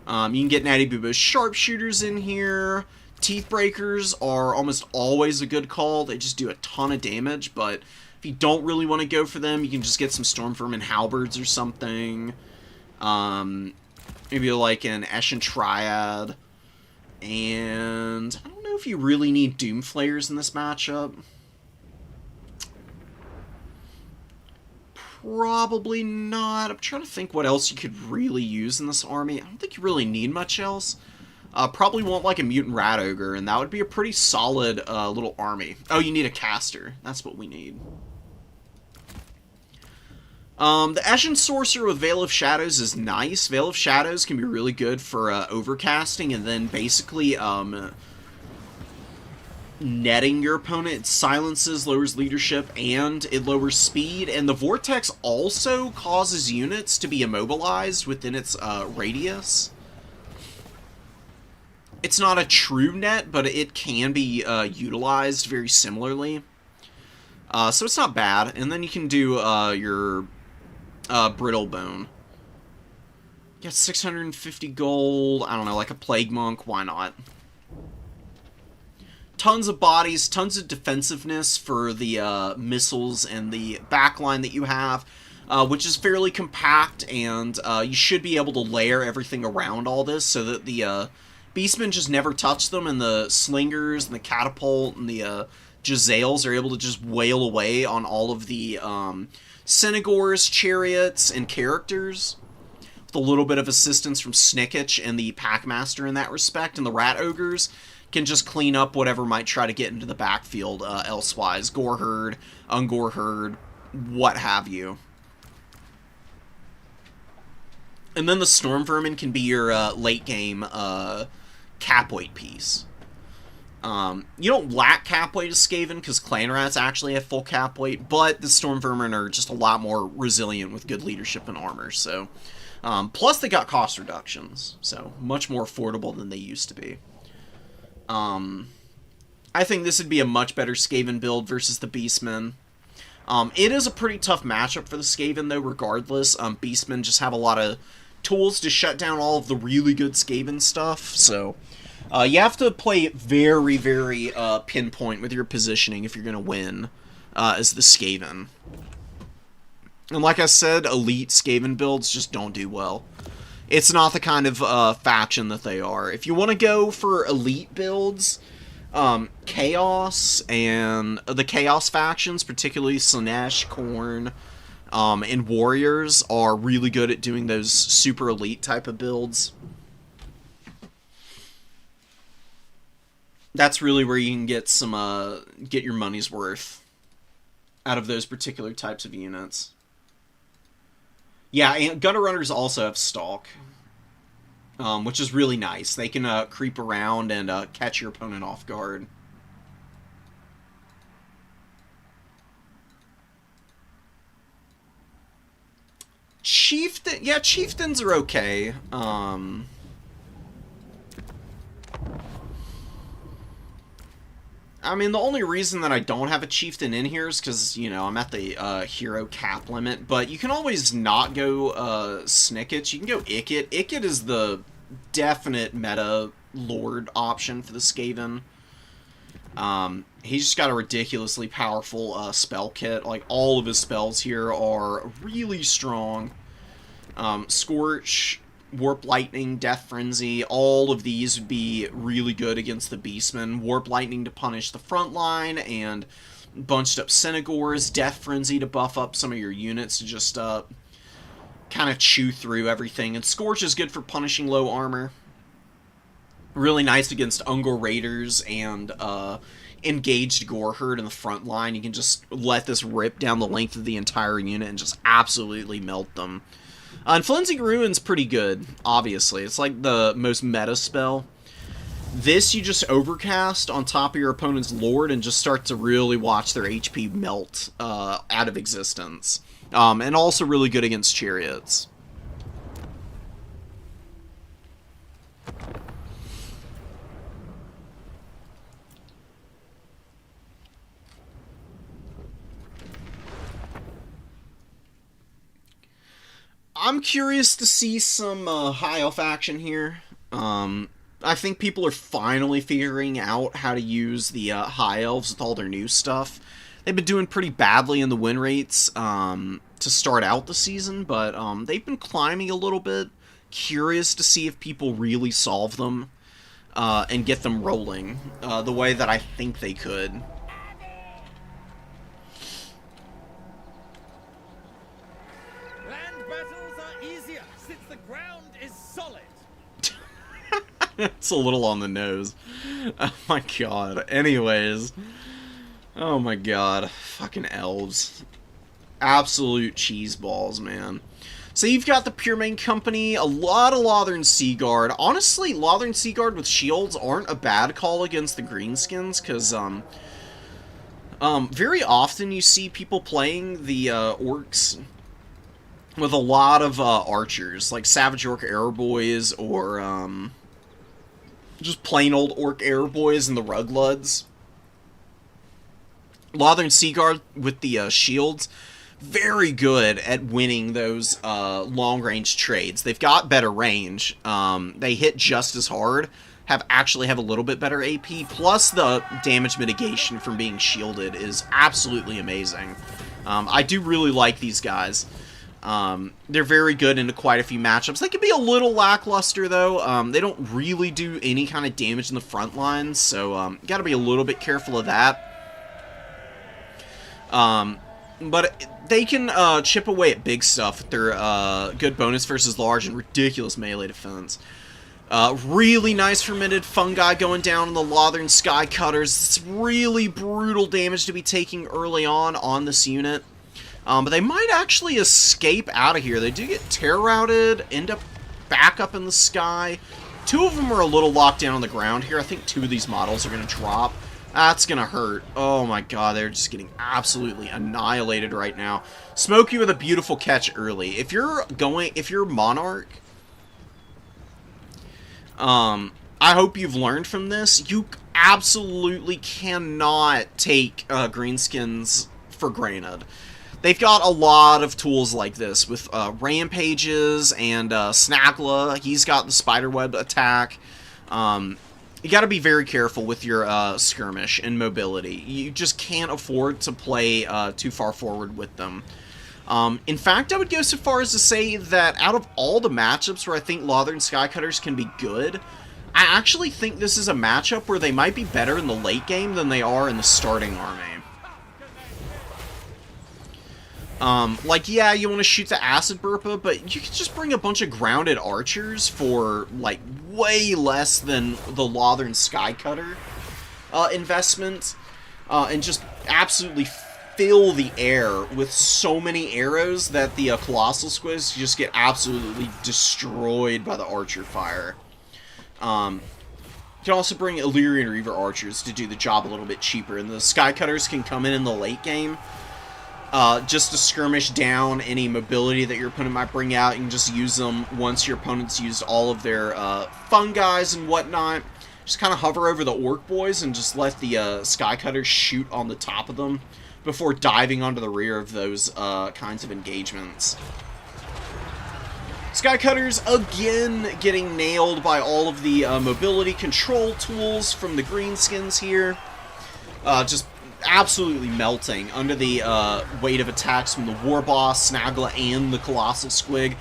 You can get Natty Boobo's Sharpshooters in here. Teeth Breakers are almost always a good call. They just do a ton of damage, but if you don't really want to go for them, you can just get some Stormvermin Halberds or something. Maybe like an Eshin Triad. And I don't know if you really need Doomflayers in this matchup. Probably not. I'm trying to think what else you could really use in this army. I don't think you really need much else. Probably won't like a Mutant Rat Ogre, and that would be a pretty solid little army. Oh, you need a caster. That's what we need. The Eshin Sorcerer with Veil of Shadows is nice. Veil of Shadows can be really good for overcasting and then basically netting your opponent. It silences, lowers leadership, and it lowers speed. And the Vortex also causes units to be immobilized within its radius. It's not a true net, but it can be utilized very similarly. So it's not bad. And then you can do your Brittle Bone. Get 650 gold. I don't know, like a Plague Monk. Why not? Tons of bodies, tons of defensiveness for the missiles and the backline that you have, which is fairly compact, and you should be able to layer everything around all this so that the Beastmen just never touch them, and the Slingers and the Catapult and the Jezzails are able to just wail away on all of the Senegors, Chariots, and characters. With a little bit of assistance from Snicketch and the Packmaster in that respect, and the Rat Ogres can just clean up whatever might try to get into the backfield elsewise. Goreherd, Ungoreherd, what have you. And then the Storm Vermin can be your late game Capweight piece. You don't lack Capweight as Skaven, because Clan Rats actually have full Capweight, but the Storm Vermin are just a lot more resilient with good leadership and armor, so... plus they got cost reductions, so much more affordable than they used to be. I think this would be a much better Skaven build versus the Beastmen. It is a pretty tough matchup for the Skaven, though, regardless. Beastmen just have a lot of tools to shut down all of the really good Skaven stuff, so... you have to play very, very pinpoint with your positioning if you're going to win as the Skaven. And like I said, elite Skaven builds just don't do well. It's not the kind of faction that they are. If you want to go for elite builds, Chaos and the Chaos factions, particularly Slaanesh, Khorne, and Warriors, are really good at doing those super elite type of builds. That's really where you can get some get your money's worth out of those particular types of units. Yeah, and Gutter Runners also have Stalk, which is really nice. They can creep around and catch your opponent off guard. Chieftain, yeah, Chieftains are okay. I mean, the only reason that I don't have a Chieftain in here is because, you know, I'm at the hero cap limit, but you can always not go Snicketch. You can go Ikit. Ikit is the definite meta Lord option for the Skaven. He's just got a ridiculously powerful spell kit. Like, all of his spells here are really strong. Scorch, Warp Lightning, Death Frenzy, all of these would be really good against the Beastmen. Warp Lightning to punish the front line, and bunched up Cynagors, Death Frenzy to buff up some of your units to just kind of chew through everything. And Scorch is good for punishing low armor. Really nice against Ungor Raiders and engaged Goreherd in the front line. You can just let this rip down the length of the entire unit and just absolutely melt them. And Flensing Ruin's pretty good, obviously. It's like the most meta spell. This you just overcast on top of your opponent's Lord and just start to really watch their HP melt out of existence. And also really good against Chariots. I'm curious to see some High Elf action here. I think people are finally figuring out how to use the High Elves with all their new stuff. They've been doing pretty badly in the win rates to start out the season, but they've been climbing a little bit. Curious to see if people really solve them and get them rolling the way that I think they could. It's a little on the nose. Oh my god. Anyways. Oh my god. Fucking elves. Absolute cheese balls, man. So you've got the Pure Main Company, a lot of Lothern Seaguard. Honestly, Lothern Seaguard with shields aren't a bad call against the Greenskins, because, very often you see people playing the, orcs with a lot of, archers, like Savage Orc Arrow Boys, or, just plain old Orc Arrow Boys and the Rugloods. Lothern Seaguard with the shields, very good at winning those long-range trades. They've got better range. They hit just as hard, actually have a little bit better AP, plus the damage mitigation from being shielded is absolutely amazing. I do really like these guys. They're very good into quite a few matchups. They can be a little lackluster, though. They don't really do any kind of damage in the front lines, so gotta be a little bit careful of that. But they can chip away at big stuff with their good bonus versus large and ridiculous melee defense. Really nice fermented fungi going down on the Lothern Sky Cutters. It's really brutal damage to be taking early on this unit. But they might actually escape out of here. They do get terror routed, end up back up in the sky. Two of them are a little locked down on the ground here. I think two of these models are going to drop. That's going to hurt. Oh my god, they're just getting absolutely annihilated right now. Smokey with a beautiful catch early. If you're Monarch, I hope you've learned from this. You absolutely cannot take greenskins for granted. They've got a lot of tools like this with rampages and Snagla. He's got the spiderweb attack. You got to be very careful with your skirmish and mobility. You just can't afford to play too far forward with them. In fact, I would go so far as to say that out of all the matchups where I think Lothern Skycutters can be good, I actually think this is a matchup where they might be better in the late game than they are in the starting army. Like, yeah, you want to shoot the Acid Burpa, but you can just bring a bunch of grounded archers for, like, way less than the Lothern Skycutter investment, and just absolutely fill the air with so many arrows that the Colossal Squids just get absolutely destroyed by the archer fire. You can also bring Illyrian Reaver archers to do the job a little bit cheaper, and the Skycutters can come in the late game just to skirmish down any mobility that your opponent might bring out. You can just use them once your opponent's used all of their fungi and whatnot. Just kind of hover over the Orc Boys and just let the Skycutters shoot on the top of them before diving onto the rear of those kinds of engagements. Skycutters, again, getting nailed by all of the mobility control tools from the greenskins here. Just absolutely melting under the weight of attacks from the Warboss, Snagla, and the Colossal Squig.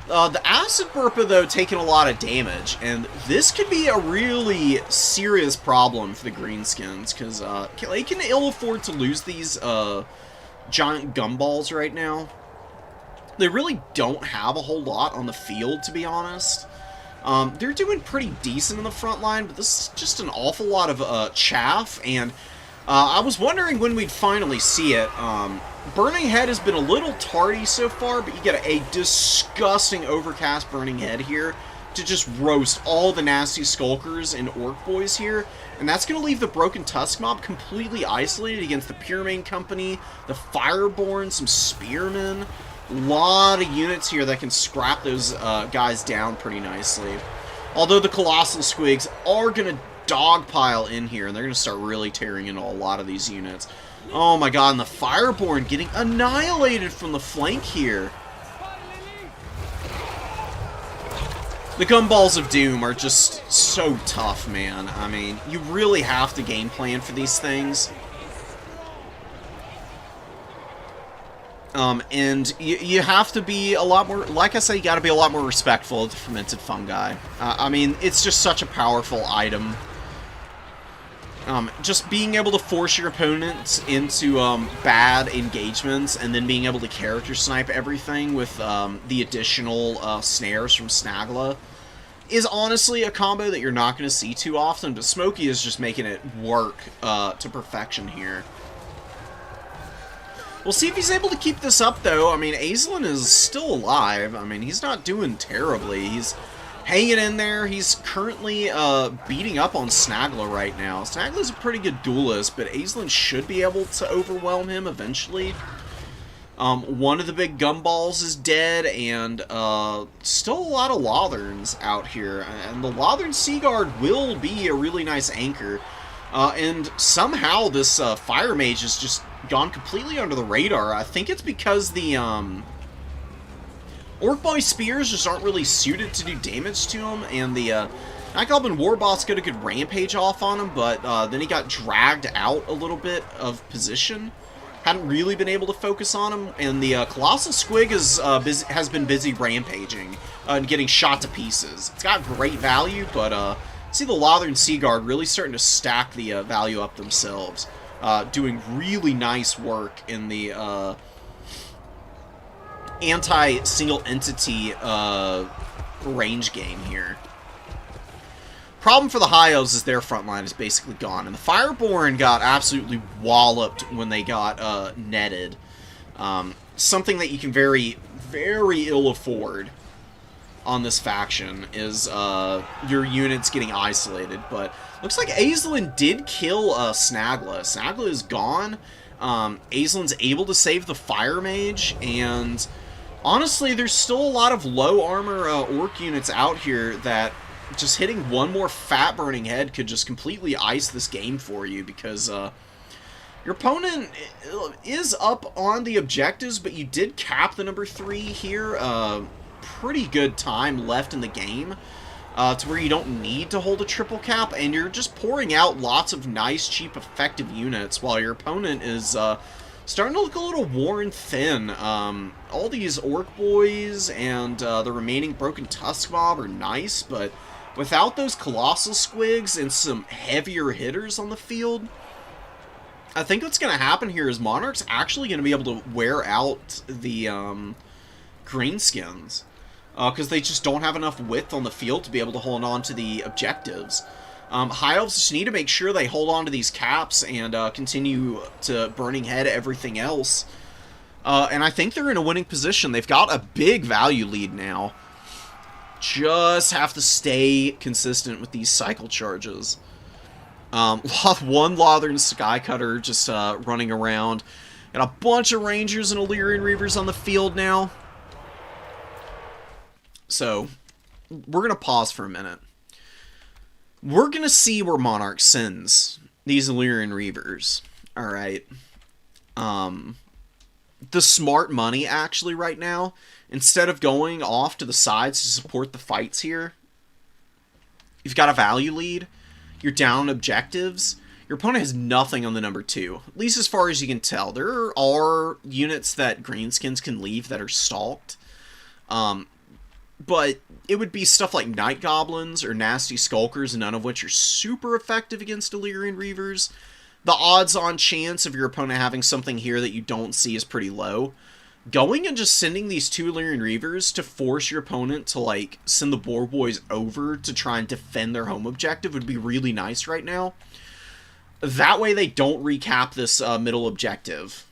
The Acid Burpa, though, taking a lot of damage, and this could be a really serious problem for the greenskins, because they can ill afford to lose these giant gumballs right now. They really don't have a whole lot on the field, to be honest. They're doing pretty decent in the front line, but this is just an awful lot of chaff, and I was wondering when we'd finally see it. Burning Head has been a little tardy so far, but you get a disgusting overcast Burning Head here to just roast all the nasty Skulkers and Orc Boys here, and that's going to leave the Broken Tusk mob completely isolated against the Pyramid Company, the Fireborn, some Spearmen. A lot of units here that can scrap those guys down pretty nicely. Although the Colossal Squigs are going to dogpile in here, and they're going to start really tearing into a lot of these units. Oh my god, and the Fireborn getting annihilated from the flank here. The Gumballs of Doom are just so tough, man. I mean, you really have to game plan for these things. And you have to be a lot more, like I say, you got to be a lot more respectful of the fermented fungi. I mean, it's just such a powerful item. Just being able to force your opponents into bad engagements and then being able to character snipe everything with the additional snares from Snagla is honestly a combo that you're not going to see too often, but Smokey is just making it work to perfection here. We'll see if he's able to keep this up, though. I mean, Aislinn is still alive. I mean, he's not doing terribly. He's hanging in there. He's currently beating up on Snagla right now. Snagla's a pretty good duelist, but Aislinn should be able to overwhelm him eventually. One of the big gumballs is dead, and still a lot of Lotherns out here. And the Lothern Seaguard will be a really nice anchor. And somehow this Fire Mage has just gone completely under the radar. I think it's because the Orc Boy Spears just aren't really suited to do damage to him, and the Night Goblin Warboss got a good rampage off on him, but then he got dragged out a little bit of position. Hadn't really been able to focus on him, and the Colossal Squig has been busy rampaging and getting shot to pieces. It's got great value, but see the Lothern Seaguard really starting to stack the value up themselves. doing really nice work in the anti-single entity range game here. Problem for the High Elves is their front line is basically gone, and the Fireborn got absolutely walloped when they got netted. Something that you can very, very ill afford on this faction is your units getting isolated, but looks like Aisling did kill Snagla. Snagla is gone. Aislin's able to save the Fire Mage, and honestly, there's still a lot of low armor orc units out here that just hitting one more fat burning head could just completely ice this game for you, because your opponent is up on the objectives, but you did cap the number 3 here. Pretty good time left in the game to where you don't need to hold a triple cap, and you're just pouring out lots of nice, cheap, effective units while your opponent is starting to look a little worn thin. All these Orc Boys and the remaining Broken Tusk Mob are nice, but without those Colossal Squigs and some heavier hitters on the field, I think what's going to happen here is Monarch's actually going to be able to wear out the Greenskins, because they just don't have enough width on the field to be able to hold on to the objectives. High Elves just need to make sure they hold on to these caps and continue to Burning Head everything else. And I think they're in a winning position. They've got a big value lead now. Just have to stay consistent with these cycle charges. One Lothern Skycutter just running around. Got a bunch of Rangers and Illyrian Reavers on the field now. So, we're going to pause for a minute. We're going to see where Monarch sends these Illyrian Reavers. Alright. The smart money, actually, right now, instead of going off to the sides to support the fights here, you've got a value lead, you're down objectives, your opponent has nothing on the number 2, at least as far as you can tell. There are units that Greenskins can leave that are stalked, but it would be stuff like Night Goblins or Nasty Skulkers, none of which are super effective against Illyrian Reavers. The odds-on chance of your opponent having something here that you don't see is pretty low. Going and just sending these 2 Illyrian Reavers to force your opponent to, like, send the Boar Boys over to try and defend their home objective would be really nice right now. That way they don't recap this middle objective.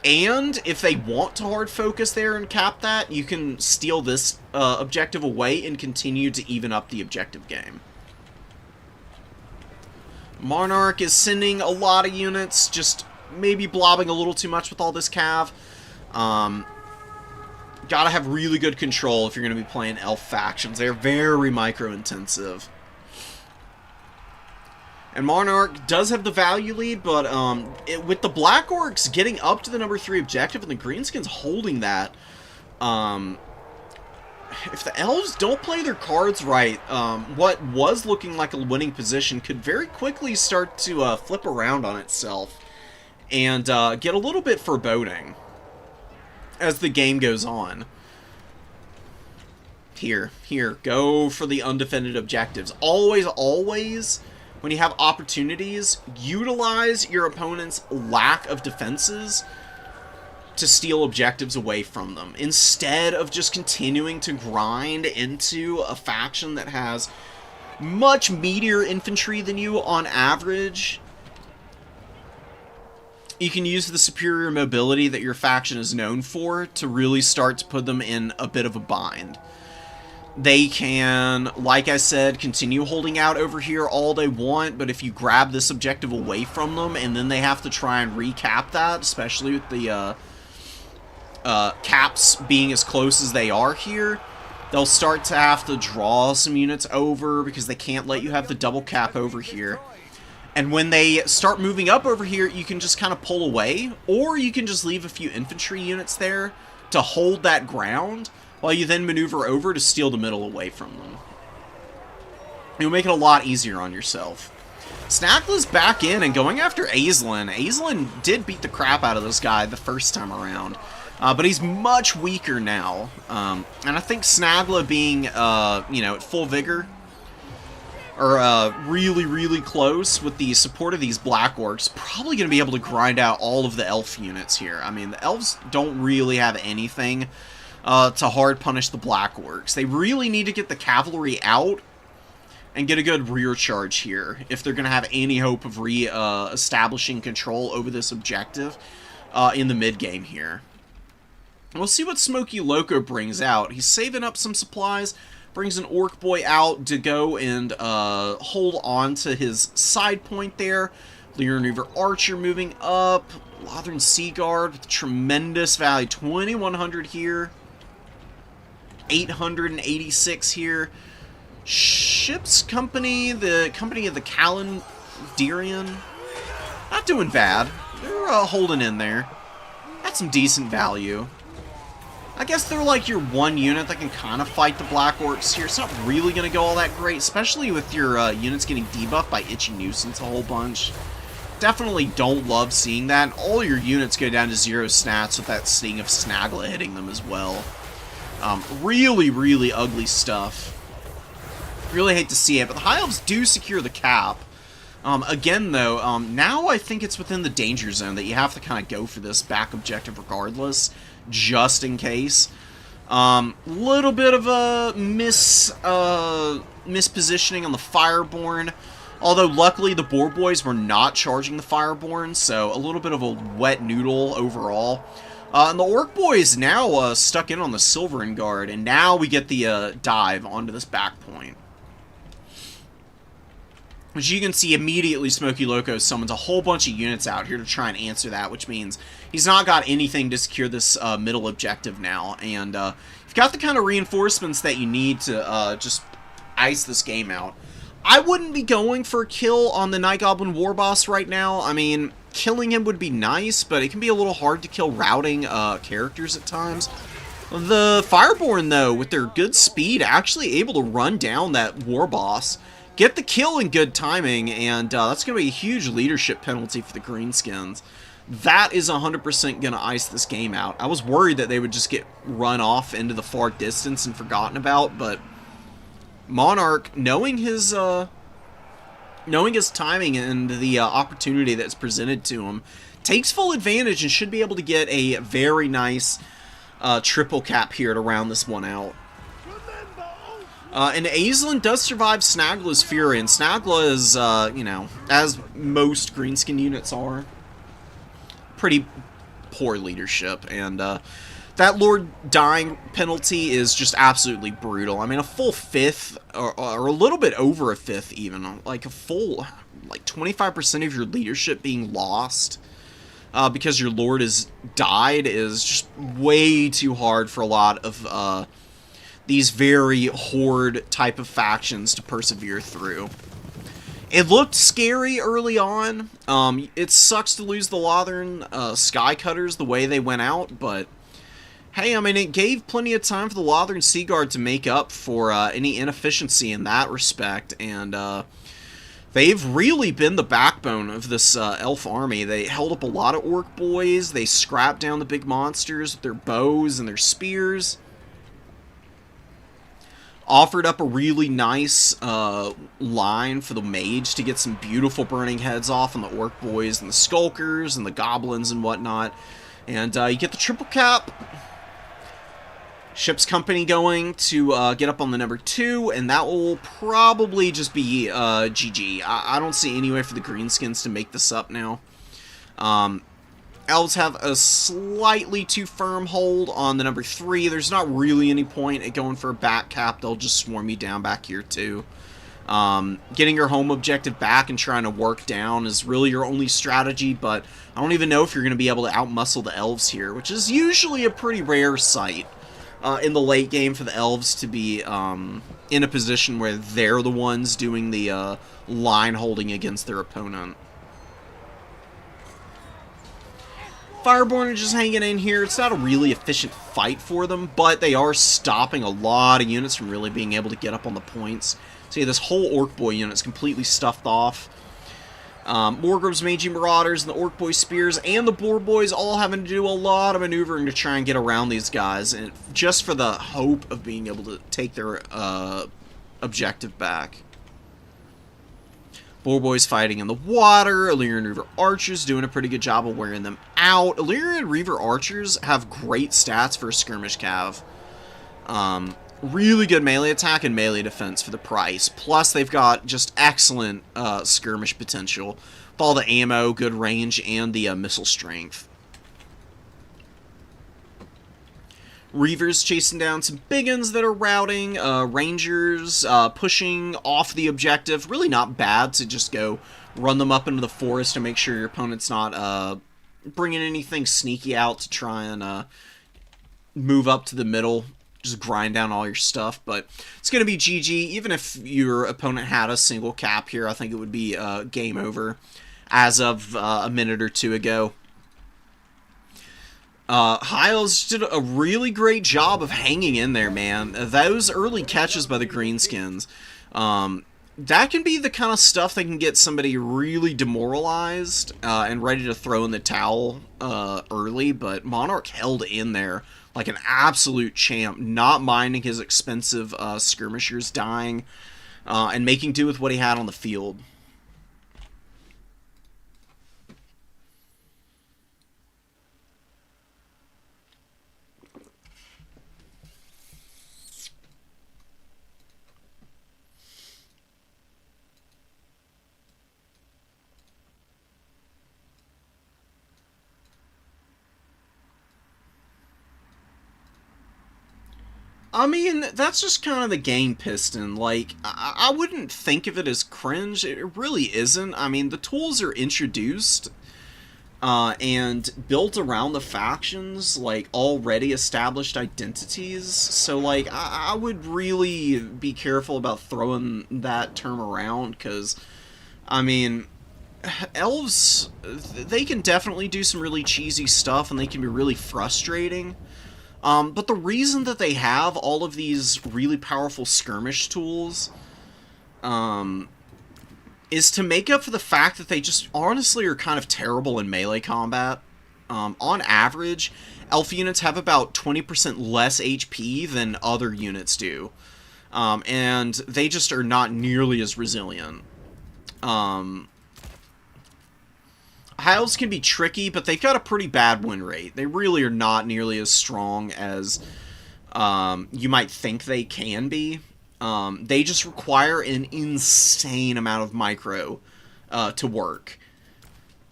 And if they want to hard focus there and cap that, you can steal this objective away and continue to even up the objective game. Monarch is sending a lot of units, just maybe blobbing a little too much with all this cav. Gotta have really good control if you're going to be playing elf factions. They're very micro-intensive. And Monarch does have the value lead, but with the Black Orcs getting up to the number 3 objective and the Greenskins holding that, if the Elves don't play their cards right, what was looking like a winning position could very quickly start to flip around on itself and get a little bit foreboding as the game goes on. Here, go for the undefended objectives. Always, when you have opportunities, utilize your opponent's lack of defenses to steal objectives away from them, instead of just continuing to grind into a faction that has much meatier infantry than you on average. You can use the superior mobility that your faction is known for to really start to put them in a bit of a bind. They can, like I said, continue holding out over here all they want, but if you grab this objective away from them and then they have to try and recap that, especially with the caps being as close as they are here, they'll start to have to draw some units over because they can't let you have the double cap over here. And when they start moving up over here, you can just kind of pull away, or you can just leave a few infantry units there to hold that ground, while you then maneuver over to steal the middle away from them. It'll make it a lot easier on yourself. Snakla's back in and going after Aisling. Aisling did beat the crap out of this guy the first time around, but he's much weaker now. And I think Snagla being, at full vigor, are really, really close with the support of these Black Orcs. Probably going to be able to grind out all of the Elf units here. I mean, the Elves don't really have anything to hard punish the Black Orcs. They really need to get the cavalry out and get a good rear charge here if they're going to have any hope of establishing control over this objective in the mid-game here. We'll see what Smoky Loco brings out. He's saving up some supplies, brings an Orc Boy out to go and hold on to his side point there. Leoniver Archer moving up. Lothran Sea Guard with tremendous value. 2,100 here. 886 here. Ships Company, the company of the Calandirian, not doing bad. They're holding in there. That's some decent value. I guess they're like your one unit that can kind of fight the Black Orcs here. It's not really going to go all that great, especially with your units getting debuffed by Itchy Nuisance a whole bunch. Definitely don't love seeing that. All your units go down to 0 stats with that Sting of Snagla hitting them as well. Really, really ugly stuff. Really hate to see it, but the High Elves do secure the cap. Again, though, now I think it's within the danger zone that you have to kind of go for this back objective regardless, just in case. Little bit of a mispositioning on the Fireborn, although luckily the Boar Boys were not charging the Fireborn, so a little bit of a wet noodle overall. And the Orc Boys now stuck in on the Silverin Guard, and now we get the dive onto this back point. As you can see, immediately Smoky Loco summons a whole bunch of units out here to try and answer that, which means he's not got anything to secure this middle objective now. And you've got the kind of reinforcements that you need to just ice this game out. I wouldn't be going for a kill on the Night Goblin War Boss right now. I mean, killing him would be nice, but it can be a little hard to kill routing characters at times. The Fireborn, though, with their good speed, actually able to run down that War Boss, get the kill in good timing, and that's going to be a huge leadership penalty for the Greenskins. That is 100% going to ice this game out. I was worried that they would just get run off into the far distance and forgotten about, but Monarch, knowing his timing and the opportunity that's presented to him, takes full advantage and should be able to get a very nice triple cap here to round this one out. And Aislinn does survive Snagla's Fury, and Snagla is, you know, as most Greenskin units are, pretty poor leadership, and that Lord dying penalty is just absolutely brutal. I mean, a full fifth, or a little bit over a fifth even, like a full, like 25% of your leadership being lost because your Lord has died is just way too hard for a lot of these very horde type of factions to persevere through. It looked scary early on. It sucks to lose the Lothran Skycutters the way they went out, but hey, I mean, it gave plenty of time for the Lothran Sea Guard to make up for any inefficiency in that respect, and they've really been the backbone of this elf army. They held up a lot of Orc Boys, they scrapped down the big monsters with their bows and their spears, offered up a really nice line for the mage to get some beautiful burning heads off on the Orc Boys and the Skulkers and the Goblins and whatnot. And you get the triple cap. Ship's Company going to get up on the number 2, and that will probably just be GG. I don't see any way for the Greenskins to make this up now. Elves have a slightly too firm hold on the number 3. There's not really any point at going for a back cap. They'll just swarm you down back here too. Getting your home objective back and trying to work down is really your only strategy, but I don't even know if you're going to be able to outmuscle the Elves here, which is usually a pretty rare sight in the late game for the Elves to be in a position where they're the ones doing the line holding against their opponent. Fireborn are just hanging in here. It's not a really efficient fight for them, but they are stopping a lot of units from really being able to get up on the points. See, this whole Orc Boy unit is completely stuffed off. Morgrove's Magi Marauders and the Orc Boy Spears and the Boar Boys all having to do a lot of maneuvering to try and get around these guys, and just for the hope of being able to take their objective back. Boys fighting in the water. Illyrian Reaver Archers doing a pretty good job of wearing them out. Illyrian Reaver Archers have great stats for skirmish cav. Really good melee attack and melee defense for the price. Plus, they've got just excellent skirmish potential with all the ammo, good range, and the missile strength. Reavers chasing down some biggins that are routing. Rangers pushing off the objective. Really not bad to just go run them up into the forest to make sure your opponent's not bringing anything sneaky out to try and move up to the middle. Just grind down all your stuff, but it's going to be GG. Even if your opponent had a single cap here, I think it would be game over as of a minute or two ago. Hiles did a really great job of hanging in there, man. Those early catches by the Greenskins, that can be the kind of stuff that can get somebody really demoralized and ready to throw in the towel early, but Monarch held in there like an absolute champ, not minding his expensive skirmishers dying, and making do with what he had on the field. I mean, that's just kind of the game piston. Like, I wouldn't think of it as cringe. It really isn't. I mean, the tools are introduced and built around the factions, like, already established identities. So, like, I would really be careful about throwing that term around, because, I mean, elves, they can definitely do some really cheesy stuff, and they can be really frustrating. But the reason that they have all of these really powerful skirmish tools is to make up for the fact that they just honestly are kind of terrible in melee combat. On average, elf units have about 20% less HP than other units do. And they just are not nearly as resilient. Hiles can be tricky, but they've got a pretty bad win rate. They really are not nearly as strong as you might think they can be. They just require an insane amount of micro to work.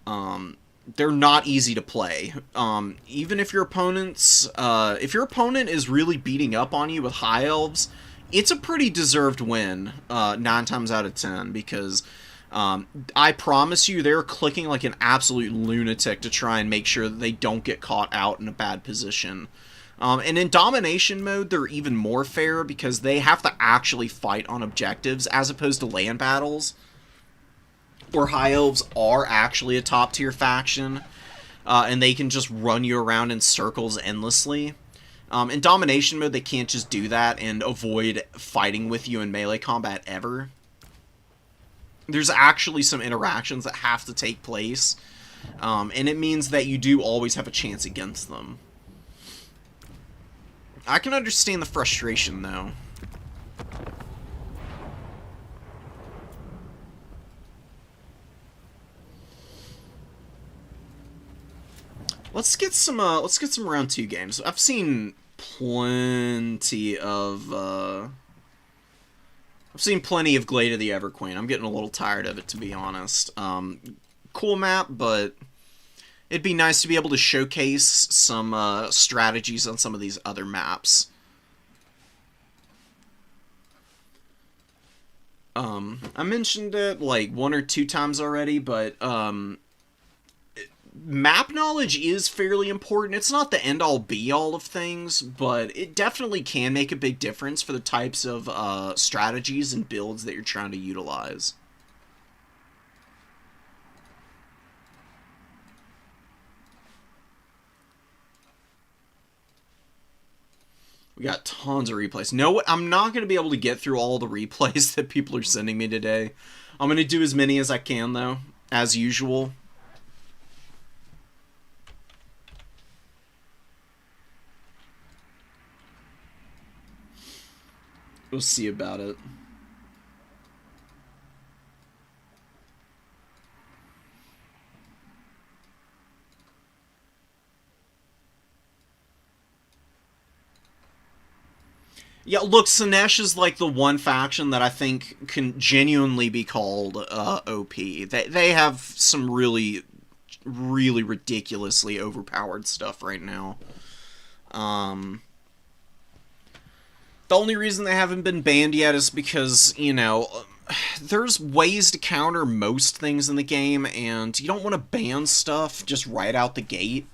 They're not easy to play. Even if your opponent is really beating up on you with high elves, it's a pretty deserved win 9 times out of 10, because I promise you they're clicking like an absolute lunatic to try and make sure that they don't get caught out in a bad position. And in domination mode, they're even more fair because they have to actually fight on objectives as opposed to land battles, where high elves are actually a top tier faction, and they can just run you around in circles endlessly. In domination mode, they can't just do that and avoid fighting with you in melee combat ever. There's actually some interactions that have to take place, and it means that you do always have a chance against them. I can understand the frustration, though. Let's get some round 2 games. I've seen plenty of Glade of the Everqueen. I'm getting a little tired of it, to be honest. Cool map, but it'd be nice to be able to showcase some strategies on some of these other maps. I mentioned it like 1 or 2 times already, but map knowledge is fairly important. It's not the end-all be-all of things, but it definitely can make a big difference for the types of strategies and builds that you're trying to utilize. We got tons of replays. No, I'm not going to be able to get through all the replays that people are sending me today. I'm going to do as many as I can, though, as usual. We'll see about it. Yeah, look, Slaanesh is like the one faction that I think can genuinely be called OP. They have some really, really ridiculously overpowered stuff right now. Um, the only reason they haven't been banned yet is because, you know, there's ways to counter most things in the game, and you don't want to ban stuff just right out the gate.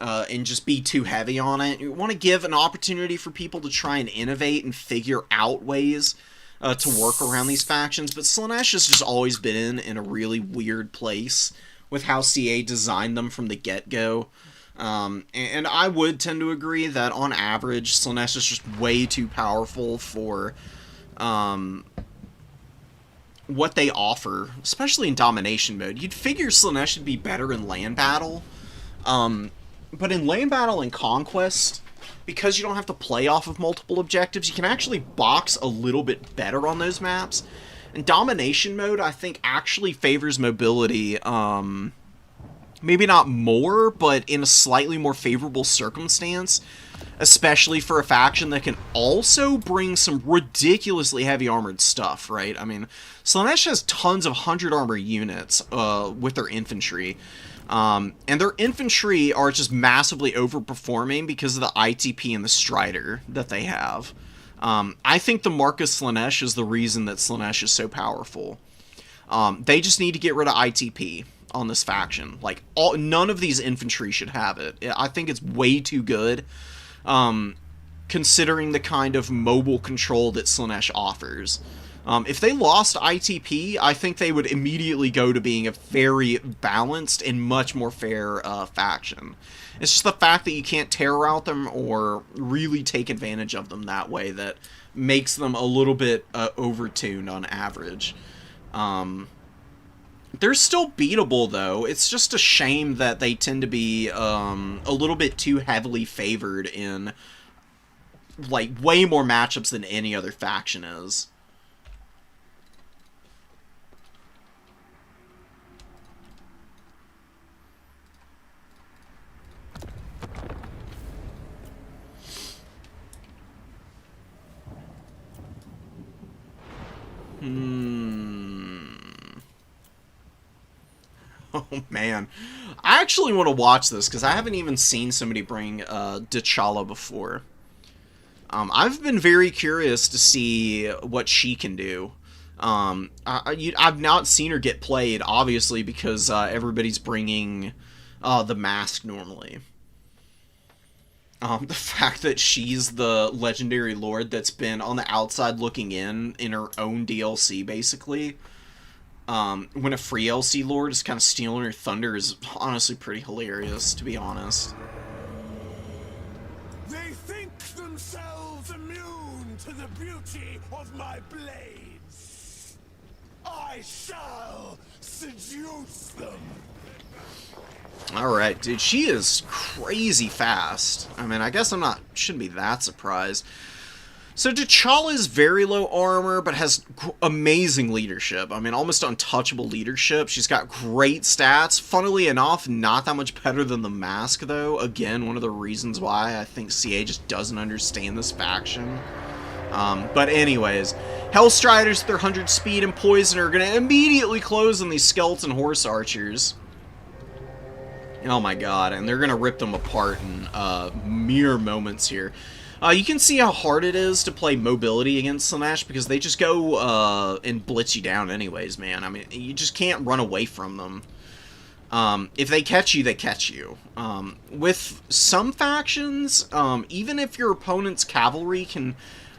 And just be too heavy on it. You want to give an opportunity for people to try and innovate and figure out ways to work around these factions, but Slaanesh has just always been in a really weird place with how CA designed them from the get-go. And I would tend to agree that on average, Slaanesh is just way too powerful for what they offer, especially in domination mode. You'd figure Slaanesh would be better in land battle, but in lane battle and conquest, because you don't have to play off of multiple objectives, you can actually box a little bit better on those maps. And domination mode, I think, actually favors mobility, maybe not more, but in a slightly more favorable circumstance, especially for a faction that can also bring some ridiculously heavy armored stuff, right? I mean, Slaanesh has tons of 100 armor units with their infantry. And their infantry are just massively overperforming because of the ITP and the Strider that they have. I think the Marcus Slaanesh is the reason that Slaanesh is so powerful. They just need to get rid of ITP on this faction. Like, none of these infantry should have it. I think it's way too good, considering the kind of mobile control that Slaanesh offers. If they lost ITP, I think they would immediately go to being a very balanced and much more fair faction. It's just the fact that you can't terror out them or really take advantage of them that way that makes them a little bit overtuned on average. They're still beatable, though. It's just a shame that they tend to be a little bit too heavily favored in, like, way more matchups than any other faction is. Oh, man. I actually want to watch this, because I haven't even seen somebody bring T'Challa before. I've been very curious to see what she can do. I've not seen her get played, obviously, because everybody's bringing the mask normally. The fact that she's the legendary lord that's been on the outside looking in her own DLC, basically, when a free LC lord is kind of stealing her thunder, is honestly pretty hilarious, to be honest. They think themselves immune to the beauty of my blades. I shall seduce them. Alright, dude, she is crazy fast. I mean, I guess shouldn't be that surprised. So T'Challa is very low armor, but has amazing leadership. I mean, almost untouchable leadership. She's got great stats. Funnily enough, not that much better than the Mask, though. Again, one of the reasons why I think CA just doesn't understand this faction. But anyways, Hellstriders with their 100 speed and poison are going to immediately close on these skeleton horse archers. Oh my god, and they're going to rip them apart in mere moments here. You can see how hard it is to play mobility against Slaanesh, because they just go and blitz you down anyways, man. I mean, you just can't run away from them. If they catch you, they catch you. With some factions, even if your opponent's cavalry can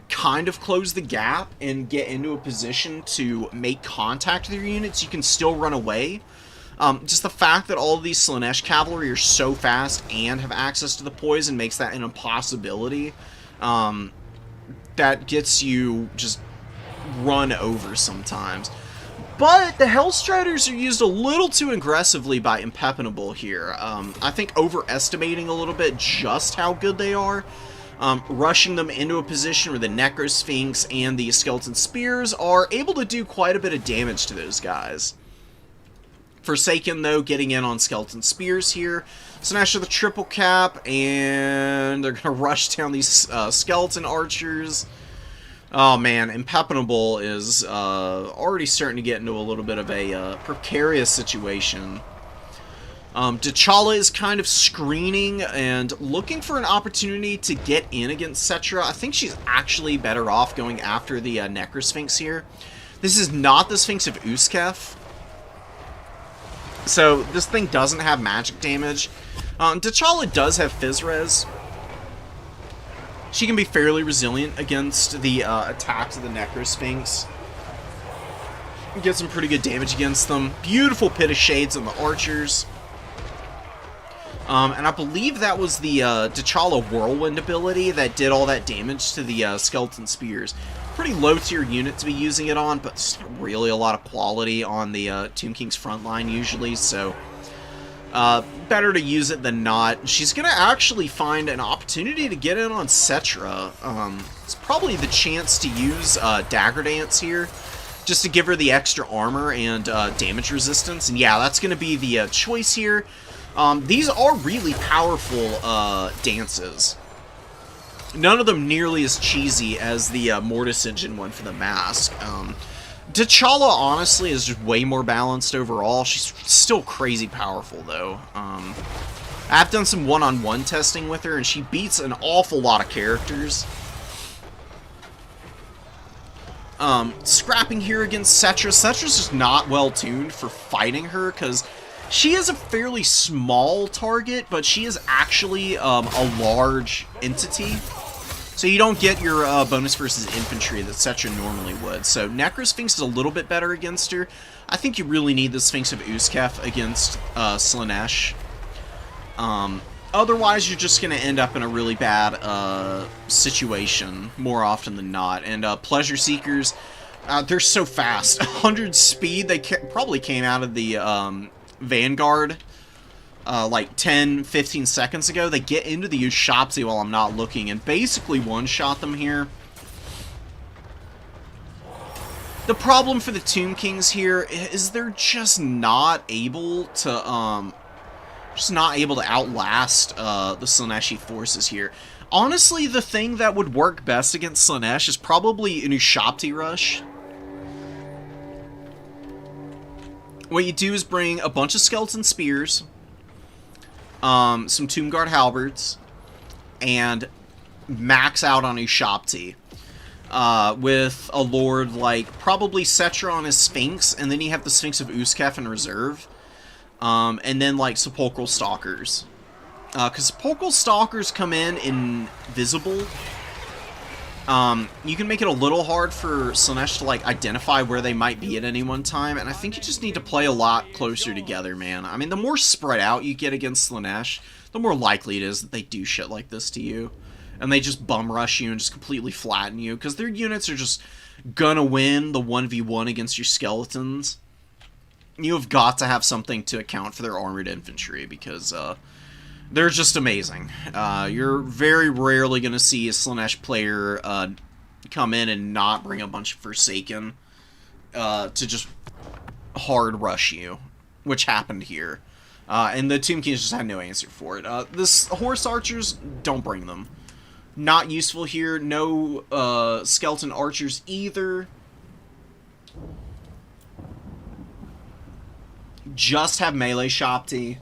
kind of close the gap and get into a position to make contact with your units, you can still run away. Just the fact that all of these Slaanesh cavalry are so fast and have access to the poison makes that an impossibility. That gets you just run over sometimes. But the Hellstriders are used a little too aggressively by Impenetrable here. I think overestimating a little bit just how good they are. Rushing them into a position where the Necrosphinx and the Skeleton Spears are able to do quite a bit of damage to those guys. Forsaken, though, getting in on Skeleton Spears here. Slaanesh with a triple cap, and they're going to rush down these Skeleton Archers. Oh, man, Impenetrable is already starting to get into a little bit of a precarious situation. T'Challa is kind of screening and looking for an opportunity to get in against Cetra. I think she's actually better off going after the Necrosphinx here. This is not the Sphinx of Uskef, so this thing doesn't have magic damage. T'Challa does have Fizz Res. She can be fairly resilient against the attacks of the Necrosphinx. Get some pretty good damage against them. Beautiful Pit of Shades on the Archers. And I believe that was the T'Challa Whirlwind ability that did all that damage to the Skeleton Spears. Pretty low tier unit to be using it on, but it's really a lot of quality on the Tomb King's front line usually, so better to use it than not. She's going to actually find an opportunity to get in on Cetra. It's probably the chance to use Dagger Dance here, just to give her the extra armor and damage resistance, and yeah, that's going to be the choice here. These are really powerful dances. None of them nearly as cheesy as the Mortis Engine one for the mask. T'Challa, honestly, is just way more balanced overall. She's still crazy powerful, though. I've done some one-on-one testing with her, and she beats an awful lot of characters. Scrapping here against Cetra. Cetra's just not well-tuned for fighting her, because she is a fairly small target, but she is actually a large entity. So you don't get your bonus versus infantry that Cetra normally would. So Necrosphinx is a little bit better against her. I think you really need the Sphinx of Uskef against Slaanesh. Otherwise, you're just going to end up in a really bad situation more often than not. And Pleasure Seekers, they're so fast. 100 speed, they probably came out of the Vanguard like 10-15 seconds ago. They get into the Ushapsi while I'm not looking and basically one-shot them here. The problem for the Tomb Kings here is they're just not able to outlast the Slaaneshi forces here. Honestly, the thing that would work best against Slaanesh is probably an Ushapti rush. What you do is bring a bunch of Skeleton Spears, some Tomb Guard Halberds, and max out on Ushapti. With a lord like probably Cetra on his Sphinx, and then you have the Sphinx of Uskef in reserve. And then like Sepulchral Stalkers. Because Sepulchral Stalkers come in invisible. You can make it a little hard for Slaanesh to like identify where they might be at any one time, and I think you just need to play a lot closer together, man. I mean, the more spread out you get against Slaanesh, the more likely it is that they do shit like this to you. And they just bum rush you and just completely flatten you, because their units are just gonna win the 1v1 against your skeletons. You have got to have something to account for their armored infantry, because they're just amazing. You're very rarely going to see a Slaanesh player come in and not bring a bunch of Forsaken to just hard rush you, which happened here. And the Tomb Kings just had no answer for it. This Horse Archers, don't bring them. Not useful here. No Skeleton Archers either. Just have Melee Shopti,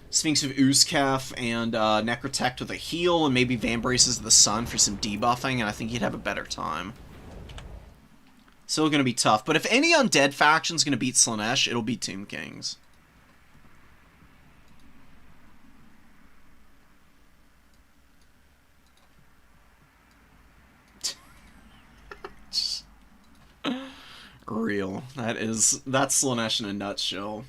Sphinx of Uskef, and Necrotect with a heal, and maybe Vambraces of the Sun for some debuffing, and I think you'd have a better time. Still going to be tough, but if any undead faction's going to beat Slaanesh, it'll be Tomb Kings. Real. That's Slaanesh in a nutshell.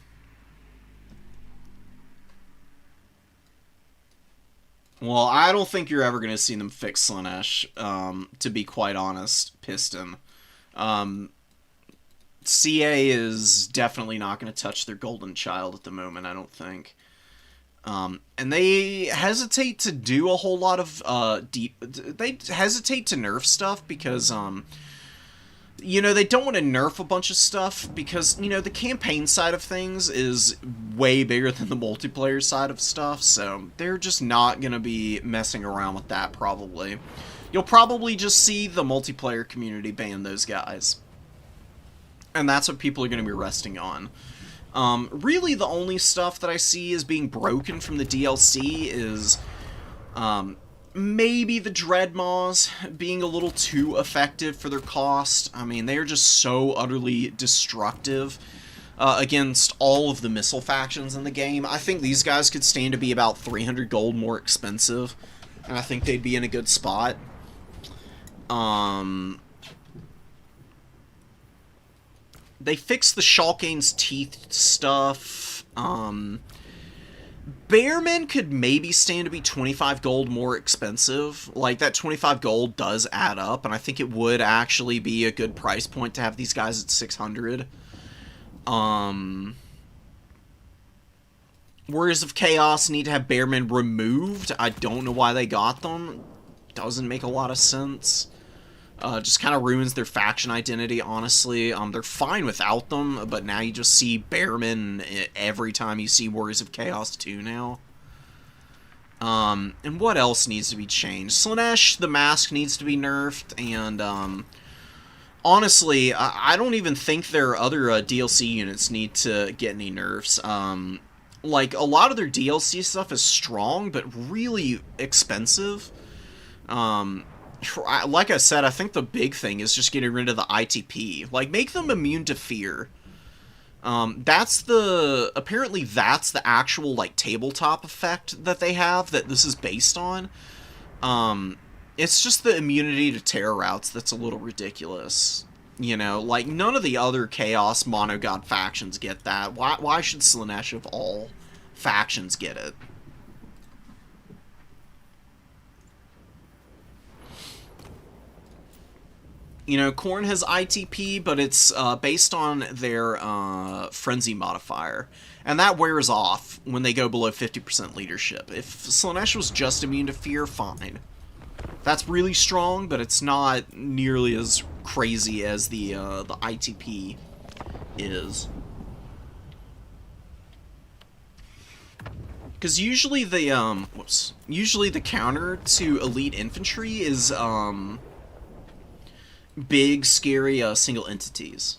Well, I don't think you're ever going to see them fix Slaanesh, to be quite honest, Piston. CA is definitely not going to touch their golden child at the moment, I don't think. And they hesitate to do a whole lot of, they hesitate to nerf stuff because, You know, they don't want to nerf a bunch of stuff because, you know, the campaign side of things is way bigger than the multiplayer side of stuff, so they're just not going to be messing around with that, probably. You'll probably just see the multiplayer community ban those guys. And that's what people are going to be resting on. Really, the only stuff that I see as being broken from the DLC is maybe the Dreadmaws being a little too effective for their cost. I mean, they are just so utterly destructive against all of the missile factions in the game. I think these guys could stand to be about 300 gold more expensive, and I think they'd be in a good spot. They fixed the Shulkane's teeth stuff. Bearmen could maybe stand to be 25 gold more expensive. Like, that 25 gold does add up, and I think it would actually be a good price point to have these guys at 600. Warriors of Chaos need to have Bearmen removed. I don't know why they got them. Doesn't make a lot of sense. Just kind of ruins their faction identity, honestly. They're fine without them, but now you just see Bearmen every time you see Warriors of Chaos 2 now. And what else needs to be changed? Slaanesh, the mask, needs to be nerfed, and, honestly, I don't even think their other DLC units need to get any nerfs. Like, a lot of their DLC stuff is strong, but really expensive. Like I said, I think the big thing is just getting rid of the ITP. Like, make them immune to fear. Apparently that's the actual, like, tabletop effect that they have, that this is based on. It's just the immunity to terror routes that's a little ridiculous. You know, like, none of the other Chaos Monogod factions get that. Why should Slaanesh of all factions get it? You know, Khorne has ITP, but it's based on their Frenzy modifier. And that wears off when they go below 50% leadership. If Slaanesh was just immune to fear, fine. That's really strong, but it's not nearly as crazy as the ITP is. Because usually the counter to elite infantry is big, scary single entities.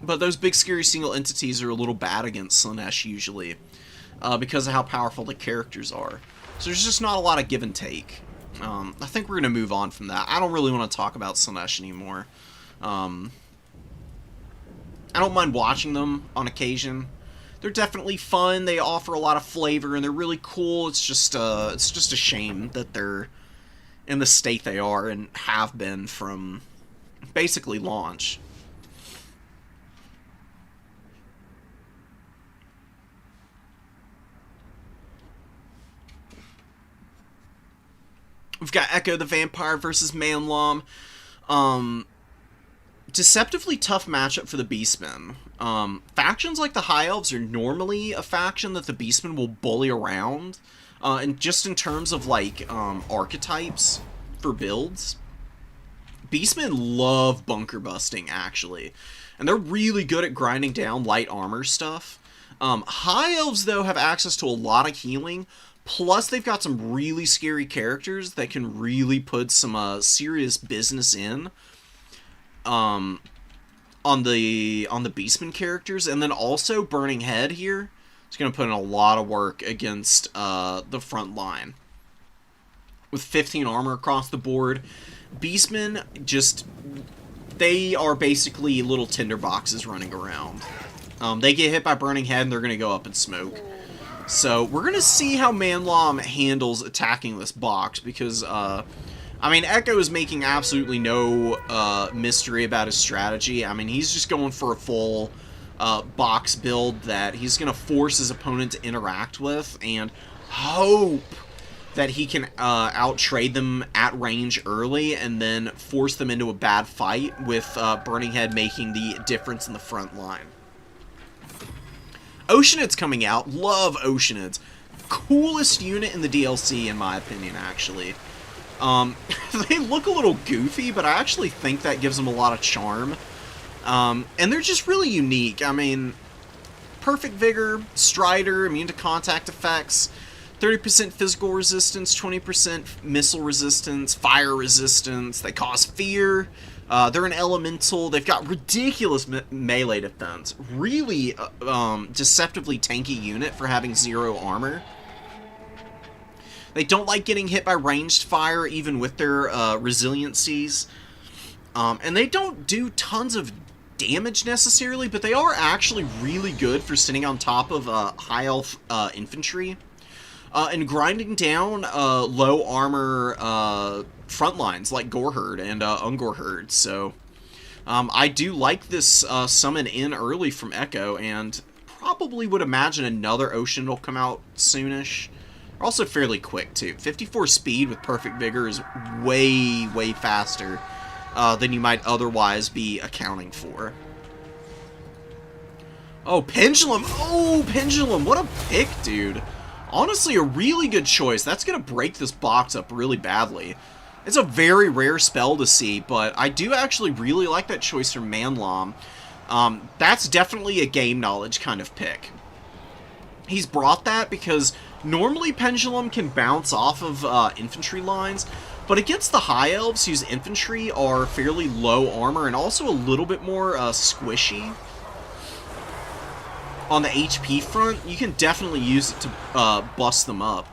But those big, scary single entities are a little bad against Slaanesh, usually, because of how powerful the characters are. So there's just not a lot of give and take. I think we're going to move on from that. I don't really want to talk about Slaanesh anymore. I don't mind watching them on occasion. They're definitely fun, they offer a lot of flavor, and they're really cool. It's just a shame that they're in the state they are and have been from basically launch. We've got Echo the Vampire versus Manlom. Deceptively tough matchup for the Beastmen. Factions like the High Elves are normally a faction that the Beastmen will bully around. And just in terms of, like, archetypes for builds, Beastmen love bunker busting, actually. And they're really good at grinding down light armor stuff. High Elves, though, have access to a lot of healing, plus they've got some really scary characters that can really put some serious business in on the Beastmen characters. And then also Burning Head here. It's going to put in a lot of work against the front line. With 15 armor across the board, Beastmen they are basically little tinderboxes running around. They get hit by Burning Head and they're going to go up in smoke. So we're going to see how Manlom handles attacking this box, because, I mean, Echo is making absolutely no mystery about his strategy. I mean, he's just going for a full box build that he's going to force his opponent to interact with and hope that he can out-trade them at range early and then force them into a bad fight, with Burning Head making the difference in the front line. Oceanids coming out. Love Oceanids. Coolest unit in the DLC, in my opinion, actually. They look a little goofy, but I actually think that gives them a lot of charm. And they're just really unique. I mean, Perfect Vigor, Strider, immune to contact effects, 30% physical resistance, 20% missile resistance, fire resistance. They cause fear. They're an elemental. They've got ridiculous melee defense. Really deceptively tanky unit for having 0 armor. They don't like getting hit by ranged fire, even with their resiliencies. And they don't do tons of damage necessarily, but they are actually really good for sitting on top of high health infantry. And grinding down low armor front lines like Goreherd and Ungorherd. So I do like this summon in early from Echo, and probably would imagine another Ocean will come out soonish. They're also fairly quick too. 54 speed with Perfect Vigor is way, way faster than you might otherwise be accounting for. Oh, Pendulum! Oh, Pendulum! What a pick, dude! Honestly, a really good choice. That's going to break this box up really badly. It's a very rare spell to see, but I do actually really like that choice from Manlam. That's definitely a game knowledge kind of pick. He's brought that because normally Pendulum can bounce off of infantry lines, but against the High Elves, whose infantry are fairly low armor and also a little bit more squishy on the HP front, you can definitely use it to bust them up.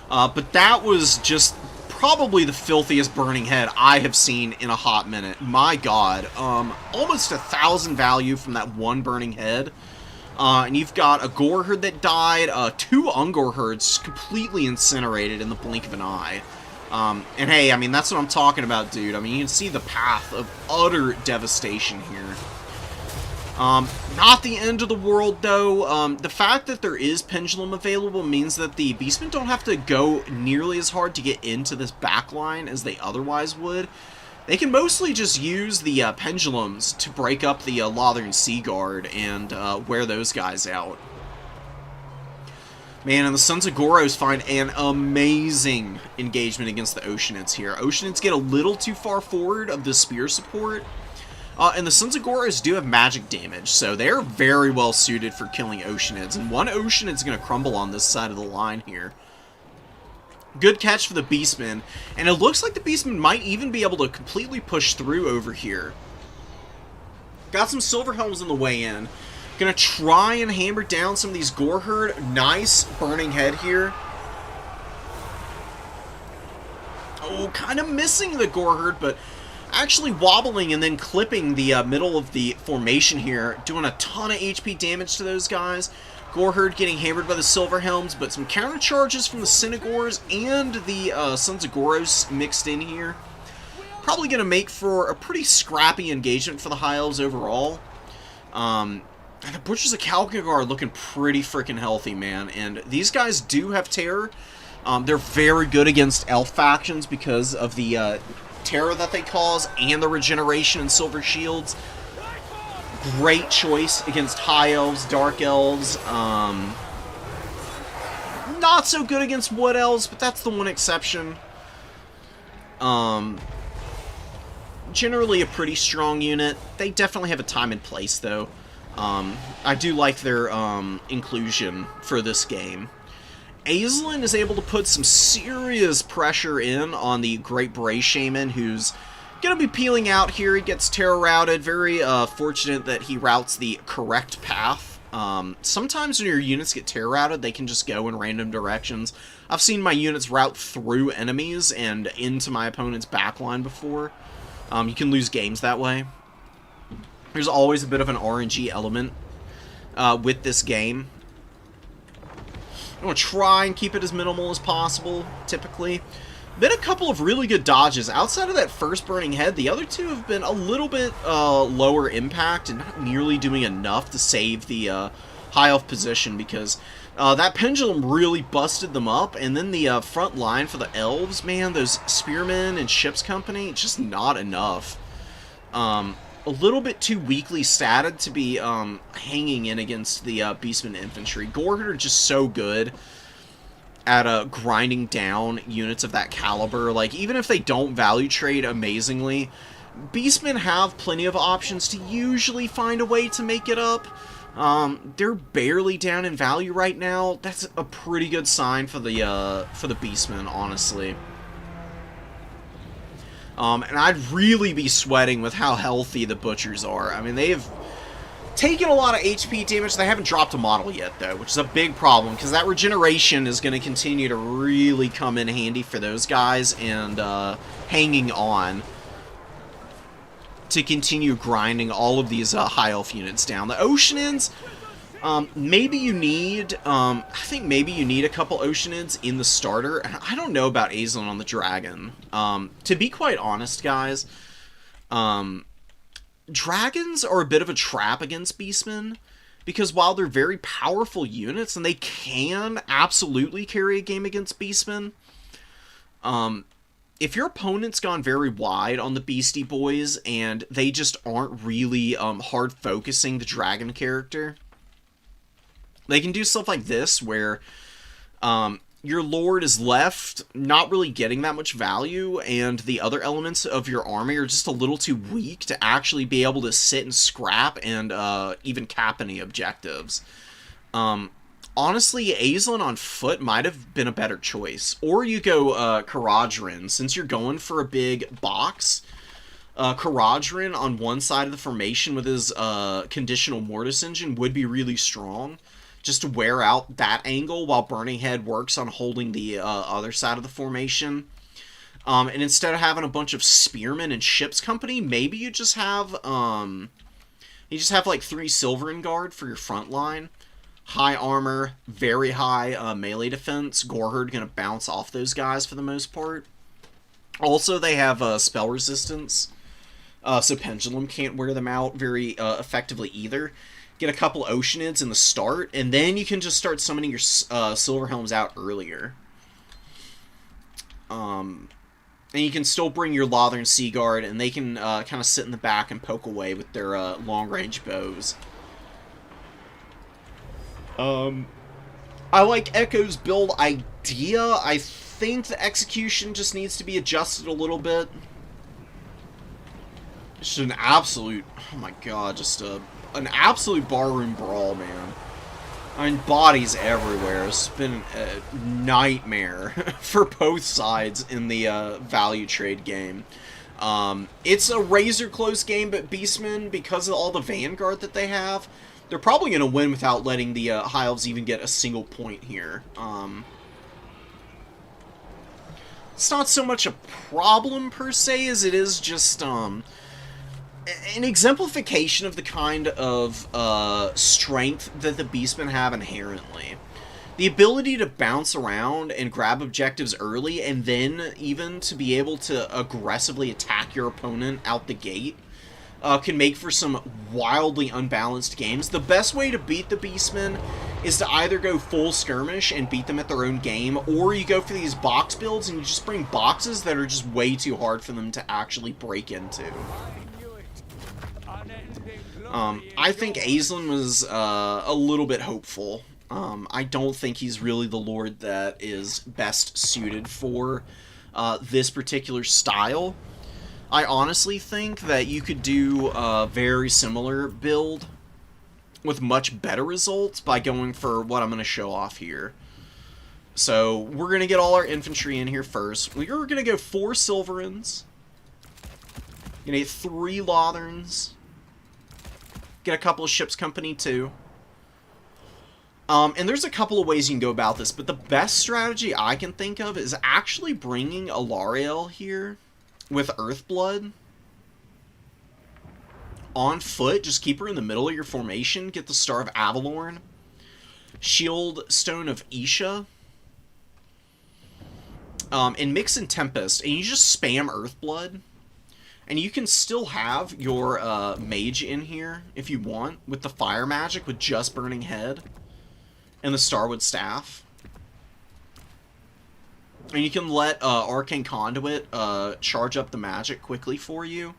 But that was just probably the filthiest burning head I have seen in a hot minute. My god. Almost 1,000 value from that one burning head. And you've got a Goreherd that died, 2 Ungorherds completely incinerated in the blink of an eye. And hey, I mean, that's what I'm talking about, dude. I mean, you can see the path of utter devastation here. Not the end of the world, though. The fact that there is Pendulum available means that the Beastmen don't have to go nearly as hard to get into this backline as they otherwise would. They can mostly just use the Pendulums to break up the Lothern Sea Guard and wear those guys out. Man, and the Sons of Goros find an amazing engagement against the Oceanids here. Oceanids get a little too far forward of the spear support. And the Sons of Goros do have magic damage, so they're very well suited for killing Oceanids. And one Oceanid's going to crumble on this side of the line here. Good catch for the Beastmen. And it looks like the Beastmen might even be able to completely push through over here. Got some Silver Helms on the way in. Gonna try and hammer down some of these Goreherd. Nice burning head here. Oh, kind of missing the Goreherd, but actually wobbling and then clipping the middle of the formation here. Doing a ton of HP damage to those guys. Goreherd getting hammered by the Silver Helms, but some counter charges from the Cynagors and the Sons of Goros mixed in here. Probably going to make for a pretty scrappy engagement for the High Elves overall. And the Butchers of Kalkagor are looking pretty freaking healthy, man. And these guys do have terror. They're very good against elf factions because of the terror that they cause and the regeneration and silver shields. Great choice against High Elves, Dark Elves. Not so good against Wood Elves, but that's the one exception. Generally a pretty strong unit. They definitely have a time and place, though. I do like their inclusion for this game. Aislinn is able to put some serious pressure in on the Great Bray Shaman, who's going to be peeling out here. He gets terror routed. Very fortunate that he routes the correct path. Sometimes when your units get terror routed, they can just go in random directions. I've seen my units route through enemies and into my opponent's backline before. You can lose games that way. There's always a bit of an RNG element with this game. I'm going to try and keep it as minimal as possible, typically. Been a couple of really good dodges. Outside of that first burning head, the other two have been a little bit lower impact and not nearly doing enough to save the high elf position, because that pendulum really busted them up. And then the front line for the elves, man, those spearmen and ship's company, just not enough. A little bit too weakly statted to be hanging in against the Beastmen infantry. Goreherd are just so good. at grinding down units of that caliber. Like, even if they don't value trade amazingly, Beastmen have plenty of options to usually find a way to make it up. They're barely down in value right now. That's a pretty good sign for the Beastmen, honestly. And I'd really be sweating with how healthy the Butchers are. I mean, they've taken a lot of HP damage. They haven't dropped a model yet, though, which is a big problem, because that regeneration is going to continue to really come in handy for those guys, and hanging on to continue grinding all of these high elf units down. The Oceanids, maybe you need, I think maybe you need a couple Oceanids in the starter. I don't know about Azlan on the Dragon. To be quite honest, guys, Dragons are a bit of a trap against Beastmen, because while they're very powerful units, and they can absolutely carry a game against Beastmen, if your opponent's gone very wide on the Beastie Boys, and they just aren't really hard focusing the Dragon character, they can do stuff like this, where your Lord is left not really getting that much value, and the other elements of your army are just a little too weak to actually be able to sit and scrap and even cap any objectives. Honestly, Azlan on foot might have been a better choice. Or you go Karadrin, since you're going for a big box. Karadrin on one side of the formation with his conditional Mortis engine would be really strong, just to wear out that angle while Burning Head works on holding the other side of the formation. And instead of having a bunch of spearmen and ship's company, maybe you just have like 3 Silverin Guard for your front line. High armor, very high melee defense. Goreherd gonna bounce off those guys for the most part. Also, they have spell resistance, so Pendulum can't wear them out very effectively either. Get a couple Oceanids in the start, and then you can just start summoning your Silverhelms out earlier. And you can still bring your Lothern Sea Guard, and they can kind of sit in the back and poke away with their long-range bows. I like Echo's build idea. I think the execution just needs to be adjusted a little bit. It's just an absolute, oh my god, just an absolute barroom brawl, man. I mean, bodies everywhere. It's been a nightmare for both sides in the value trade game. It's a razor-close game, but Beastmen, because of all the Vanguard that they have, they're probably going to win without letting the High Elves even get a single point here. It's not so much a problem, per se, as it is just an exemplification of the kind of strength that the Beastmen have inherently. The ability to bounce around and grab objectives early, and then even to be able to aggressively attack your opponent out the gate, can make for some wildly unbalanced games. The best way to beat the Beastmen is to either go full skirmish and beat them at their own game, or you go for these box builds and you just bring boxes that are just way too hard for them to actually break into. I think Azlan was a little bit hopeful. I don't think he's really the Lord that is best suited for this particular style. I honestly think that you could do a very similar build with much better results by going for what I'm going to show off here. So, we're going to get all our infantry in here first. We're going to go 4 Silverins. Going to get 3 Lotherns. Get a couple of ship's company, too. And there's a couple of ways you can go about this, but the best strategy I can think of is actually bringing Alariel here with Earthblood on foot. Just keep her in the middle of your formation. Get the Star of Avalorn, Shield Stone of Isha, and mix in Tempest, and you just spam Earthblood, and you can still have your mage in here if you want with the fire magic with just Burning Head and the Starwood Staff. And you can let Arcane Conduit charge up the magic quickly for you.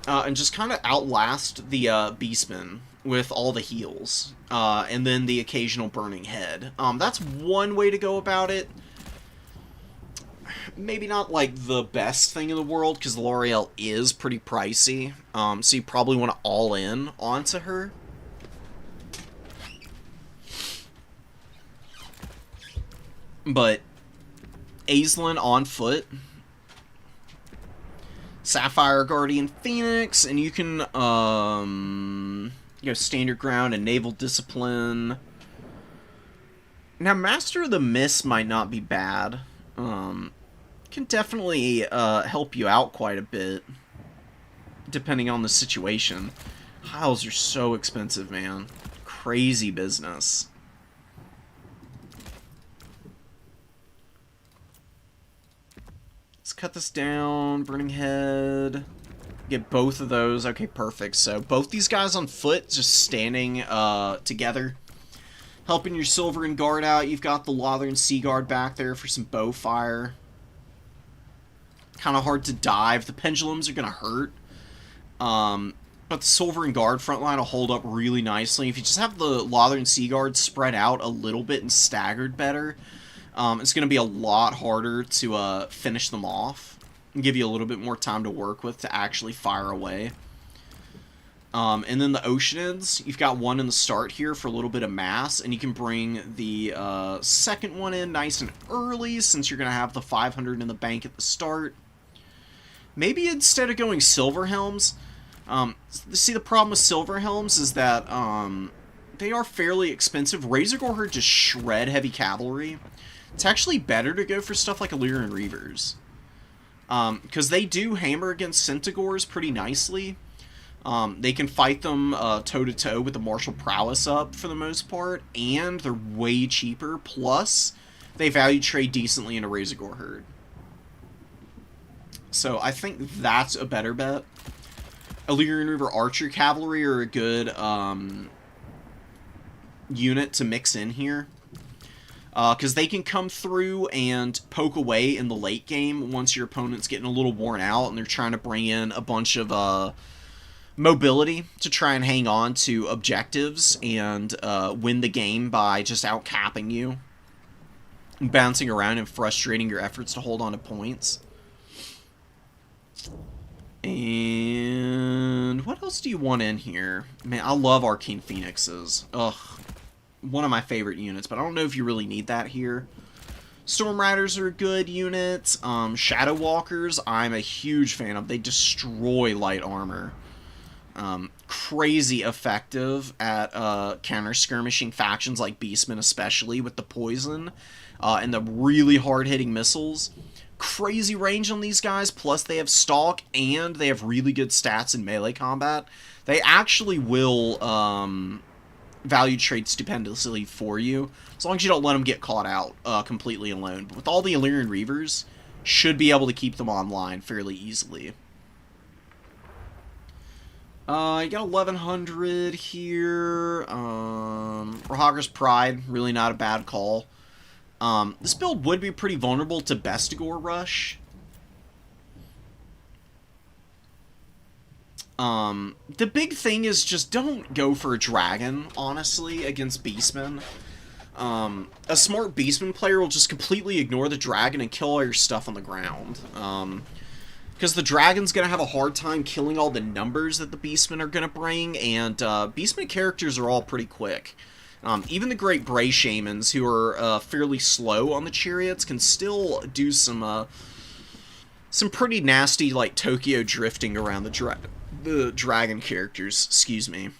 and just kind of outlast the Beastmen with all the heals, and then the occasional burning head. That's one way to go about it. Maybe not like the best thing in the world, because L'Oreal is pretty pricey, so you probably want to all in onto her. But Aislinn on foot, Sapphire Guardian Phoenix, and you can stand your ground and naval discipline. Now, Master of the Mist might not be bad. Can definitely help you out quite a bit, depending on the situation. Hiles are so expensive, man. Crazy business. Let's cut this down. Burning Head. Get both of those. Okay, perfect. So both these guys on foot just standing together, helping your Silverin Guard out. You've got the Lothern Sea Guard back there for some bow fire. Kind of hard to dive. The pendulums are going to hurt. But the Silverin Guard frontline will hold up really nicely. If you just have the Lothern Sea Guard spread out a little bit and staggered better, it's going to be a lot harder to finish them off and give you a little bit more time to work with to actually fire away. And then the Oceanids, you've got one in the start here for a little bit of mass, and you can bring the second one in nice and early since you're going to have the 500 in the bank at the start. Maybe instead of going Silver Helms, see, the problem with Silver Helms is that they are fairly expensive. Razor Gore just shred heavy cavalry. It's actually better to go for stuff like Illyrian Reavers, because they do hammer against Centaurs pretty nicely. They can fight them toe-to-toe with the martial prowess up for the most part, and they're way cheaper, plus they value trade decently in a Razor Gore herd. So I think that's a better bet. Illyrian Reaver Archer Cavalry are a good unit to mix in here, because they can come through and poke away in the late game once your opponent's getting a little worn out and they're trying to bring in a bunch of mobility to try and hang on to objectives and win the game by just outcapping you, and bouncing around and frustrating your efforts to hold on to points. And what else do you want in here? Man, I love Arcane Phoenixes. Ugh. One of my favorite units, but I don't know if you really need that here. Storm Riders are a good unit. Shadow Walkers, I'm a huge fan of. They destroy light armor. Crazy effective at counter-skirmishing factions like Beastmen, especially with the poison and the really hard-hitting missiles. Crazy range on these guys, plus they have stalk and they have really good stats in melee combat. They actually will value trade stupendously for you, as long as you don't let them get caught out completely alone. But with all the Illyrian Reavers, should be able to keep them online fairly easily. You got 1100 here. Rahagar's Pride, really not a bad call. This build would be pretty vulnerable to Bestigor Rush. The big thing is just don't go for a dragon, honestly, against Beastmen. A smart Beastman player will just completely ignore the dragon and kill all your stuff on the ground. Because the dragon's going to have a hard time killing all the numbers that the Beastmen are going to bring, and Beastman characters are all pretty quick. Even the Great Bray Shamans, who are fairly slow on the chariots, can still do some pretty nasty, like, Tokyo drifting around the dragon characters. Excuse me.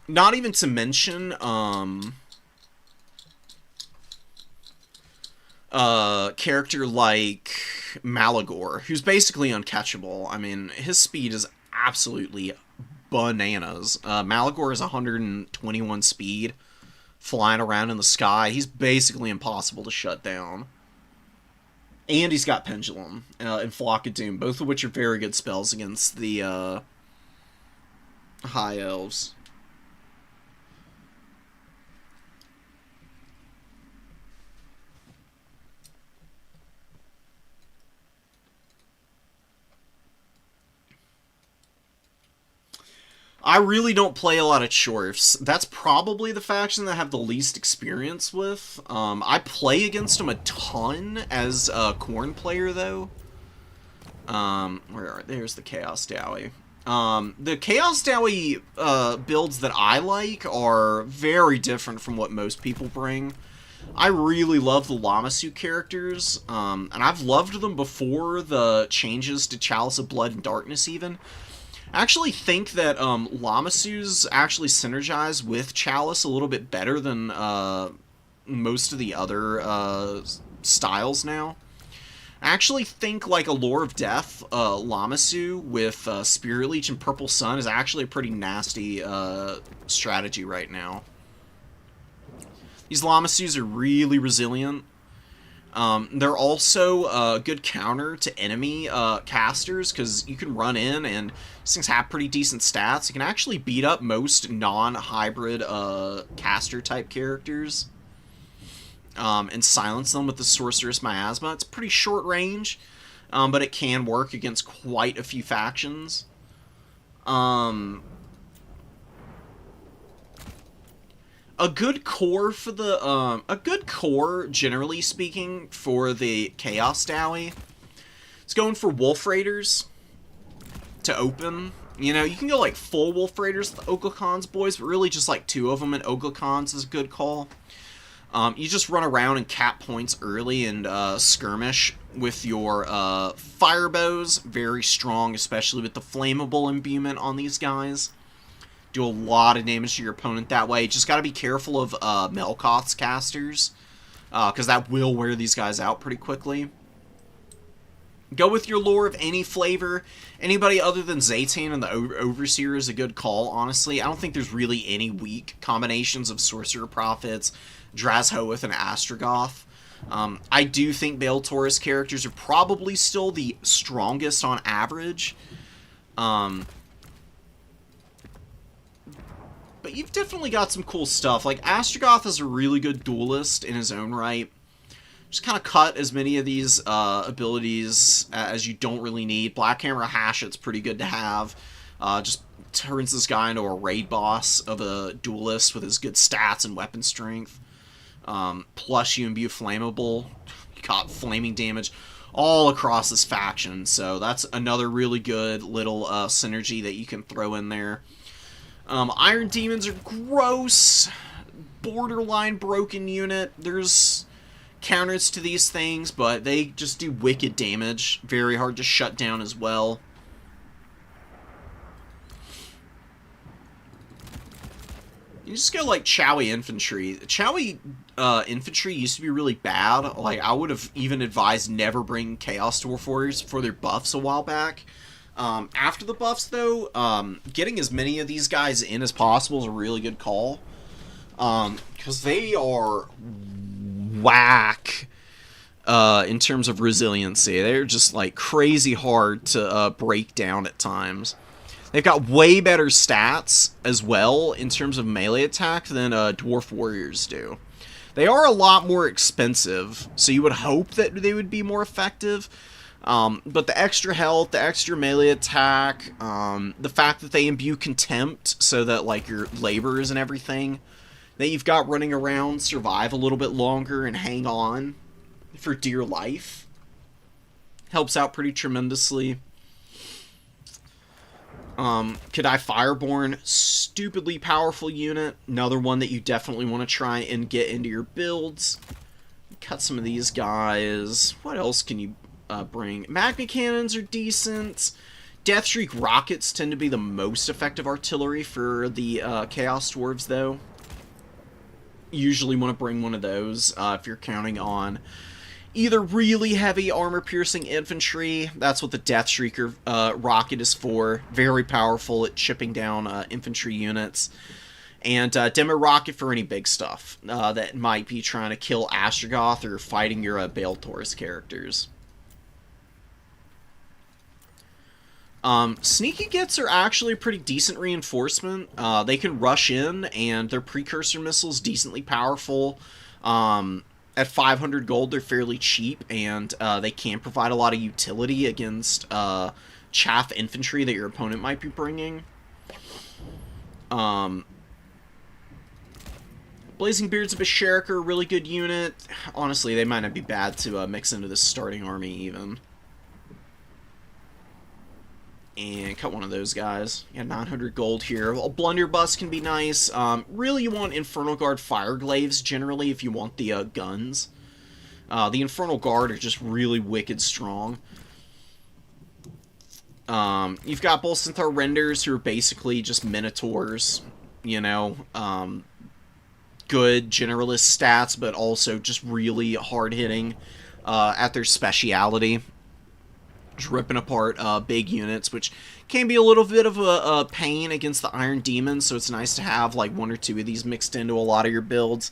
Not even to mention, character like Malagor, who's basically uncatchable. I mean, his speed is absolutely bananas. Malagor is 121 speed, flying around in the sky. He's basically impossible to shut down. And he's got Pendulum and Flock of Doom, both of which are very good spells against the High Elves. I really don't play a lot of Chorfs. That's probably the faction that I have the least experience with. I play against them a ton as a Khorne player, though. There's the Chaos Dowie. The Chaos Dowie builds that I like are very different from what most people bring. I really love the Lammasu characters, and I've loved them before the changes to Chalice of Blood and Darkness, even. I actually think that Lammasus actually synergize with Chalice a little bit better than most of the other styles now. I actually think like a Lore of Death Lammasu with Spirit Leech and Purple Sun is actually a pretty nasty strategy right now. These Lammasus are really resilient. They're also a good counter to enemy casters, because you can run in and these things have pretty decent stats. You can actually beat up most non-hybrid caster-type characters and silence them with the Sorceress Miasma. It's pretty short range, but it can work against quite a few factions. A good core for the generally speaking, for the Chaos Dowie, it's going for Wolf Raiders to open. You know, you can go like full Wolf Raiders with Oglacon's boys, but really just like 2 of them in Oglacon's is a good call. You just run around and cap points early and skirmish with your fire bows, very strong, especially with the flammable imbuement on these guys. Do a lot of damage to your opponent that way. Just got to be careful of Melkoth's casters, because that will wear these guys out pretty quickly. Go with your lore of any flavor. Anybody other than Zaytan and the Overseer is a good call, honestly. I don't think there's really any weak combinations of Sorcerer Prophets, Drazhoath, and Astrogoth. I do think Bale Taurus characters are probably still the strongest on average. But you've definitely got some cool stuff. Like, Astrogoth is a really good duelist in his own right. Just kind of cut as many of these abilities as you don't really need. Blackhammer Hashet's pretty good to have. Just turns this guy into a raid boss of a duelist with his good stats and weapon strength. Plus you imbue Flammable. You got flaming damage all across this faction. So that's another really good little synergy that you can throw in there. Iron Demons are gross, borderline broken unit. There's counters to these things, but they just do wicked damage. Very hard to shut down as well. You just go like Chowie Infantry. Chowie Infantry used to be really bad. Like, I would have even advised never bring Chaos Dwarf Warriors for their buffs a while back. After the buffs, though, getting as many of these guys in as possible is a really good call. Because they are whack in terms of resiliency. They're just, like, crazy hard to break down at times. They've got way better stats as well in terms of melee attack than Dwarf Warriors do. They are a lot more expensive, so you would hope that they would be more effective. But the extra health, the extra melee attack, the fact that they imbue Contempt so that, like, your laborers and everything that you've got running around survive a little bit longer and hang on for dear life helps out pretty tremendously. Kadai Fireborn, stupidly powerful unit. Another one that you definitely want to try and get into your builds. Cut some of these guys. What else can you bring? Magma Cannons are decent. Deathshriek Rockets tend to be the most effective artillery for the Chaos Dwarves, though. Usually want to bring one of those if you're counting on either really heavy armor-piercing infantry. That's what the Deathshrieker rocket is for. Very powerful at chipping down infantry units. And Demo Rocket for any big stuff that might be trying to kill Astrogoth or fighting your Bale Taurus characters. Sneaky Gits are actually a pretty decent reinforcement. They can rush in, and their precursor missiles decently powerful. At 500 gold, they're fairly cheap, and they can provide a lot of utility against chaff infantry that your opponent might be bringing. Um, Blazing Beards of Berserker, really good unit. Honestly, they might not be bad to mix into this starting army even. And cut one of those guys. Yeah, 900 gold here. A Blunderbuss can be nice. Really, you want Infernal Guard Fireglaves, generally, if you want the guns. The Infernal Guard are just really wicked strong. You've got Bolsynthar Renders, who are basically just Minotaurs. You know, good generalist stats, but also just really hard-hitting at their speciality. Just ripping apart big units, which can be a little bit of a pain against the Iron Demons, so it's nice to have like one or two of these mixed into a lot of your builds.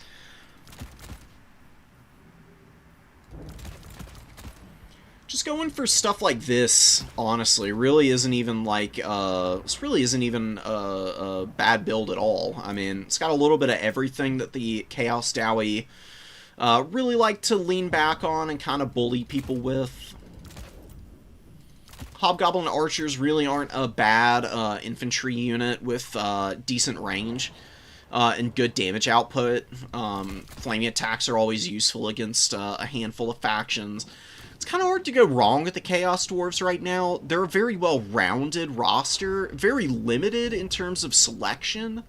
Just going for stuff like this, honestly, really isn't even like this really isn't even a bad build at all. I mean, it's got a little bit of everything that the Chaos Dowie really like to lean back on and kind of bully people with. Hobgoblin Archers really aren't a bad infantry unit with decent range and good damage output. Flaming attacks are always useful against a handful of factions. It's kind of hard to go wrong with the Chaos Dwarves right now. They're a very well-rounded roster, very limited in terms of selection,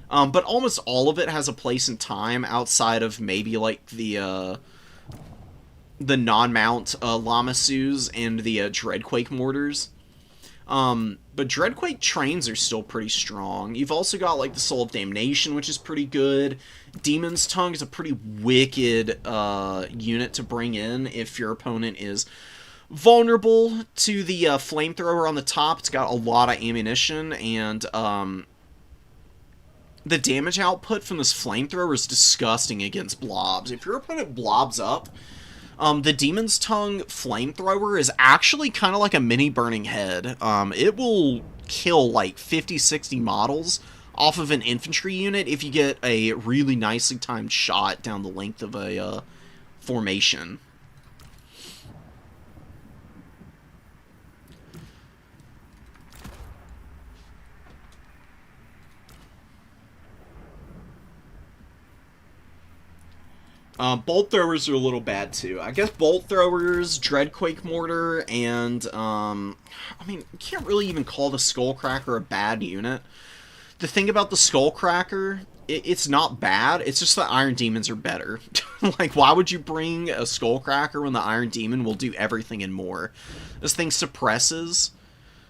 but almost all of it has a place in time outside of maybe like the non-mount Lamasus and the Dreadquake Mortars. But Dreadquake trains are still pretty strong. You've also got like the Soul of Damnation, which is pretty good. Demon's Tongue is a pretty wicked unit to bring in if your opponent is vulnerable to the flamethrower on the top. It's got a lot of ammunition, and the damage output from this flamethrower is disgusting against blobs. If your opponent blobs up, the Demon's Tongue flamethrower is actually kind of like a mini Burning Head. It will kill like 50-60 models off of an infantry unit if you get a really nicely timed shot down the length of a formation. Bolt throwers are a little bad too. I guess bolt throwers, Dreadquake Mortar, and I mean, you can't really even call the Skullcracker a bad unit. The thing about the Skullcracker, it's not bad. It's just the Iron Demons are better. Like, why would you bring a Skullcracker when the Iron Demon will do everything and more? This thing suppresses,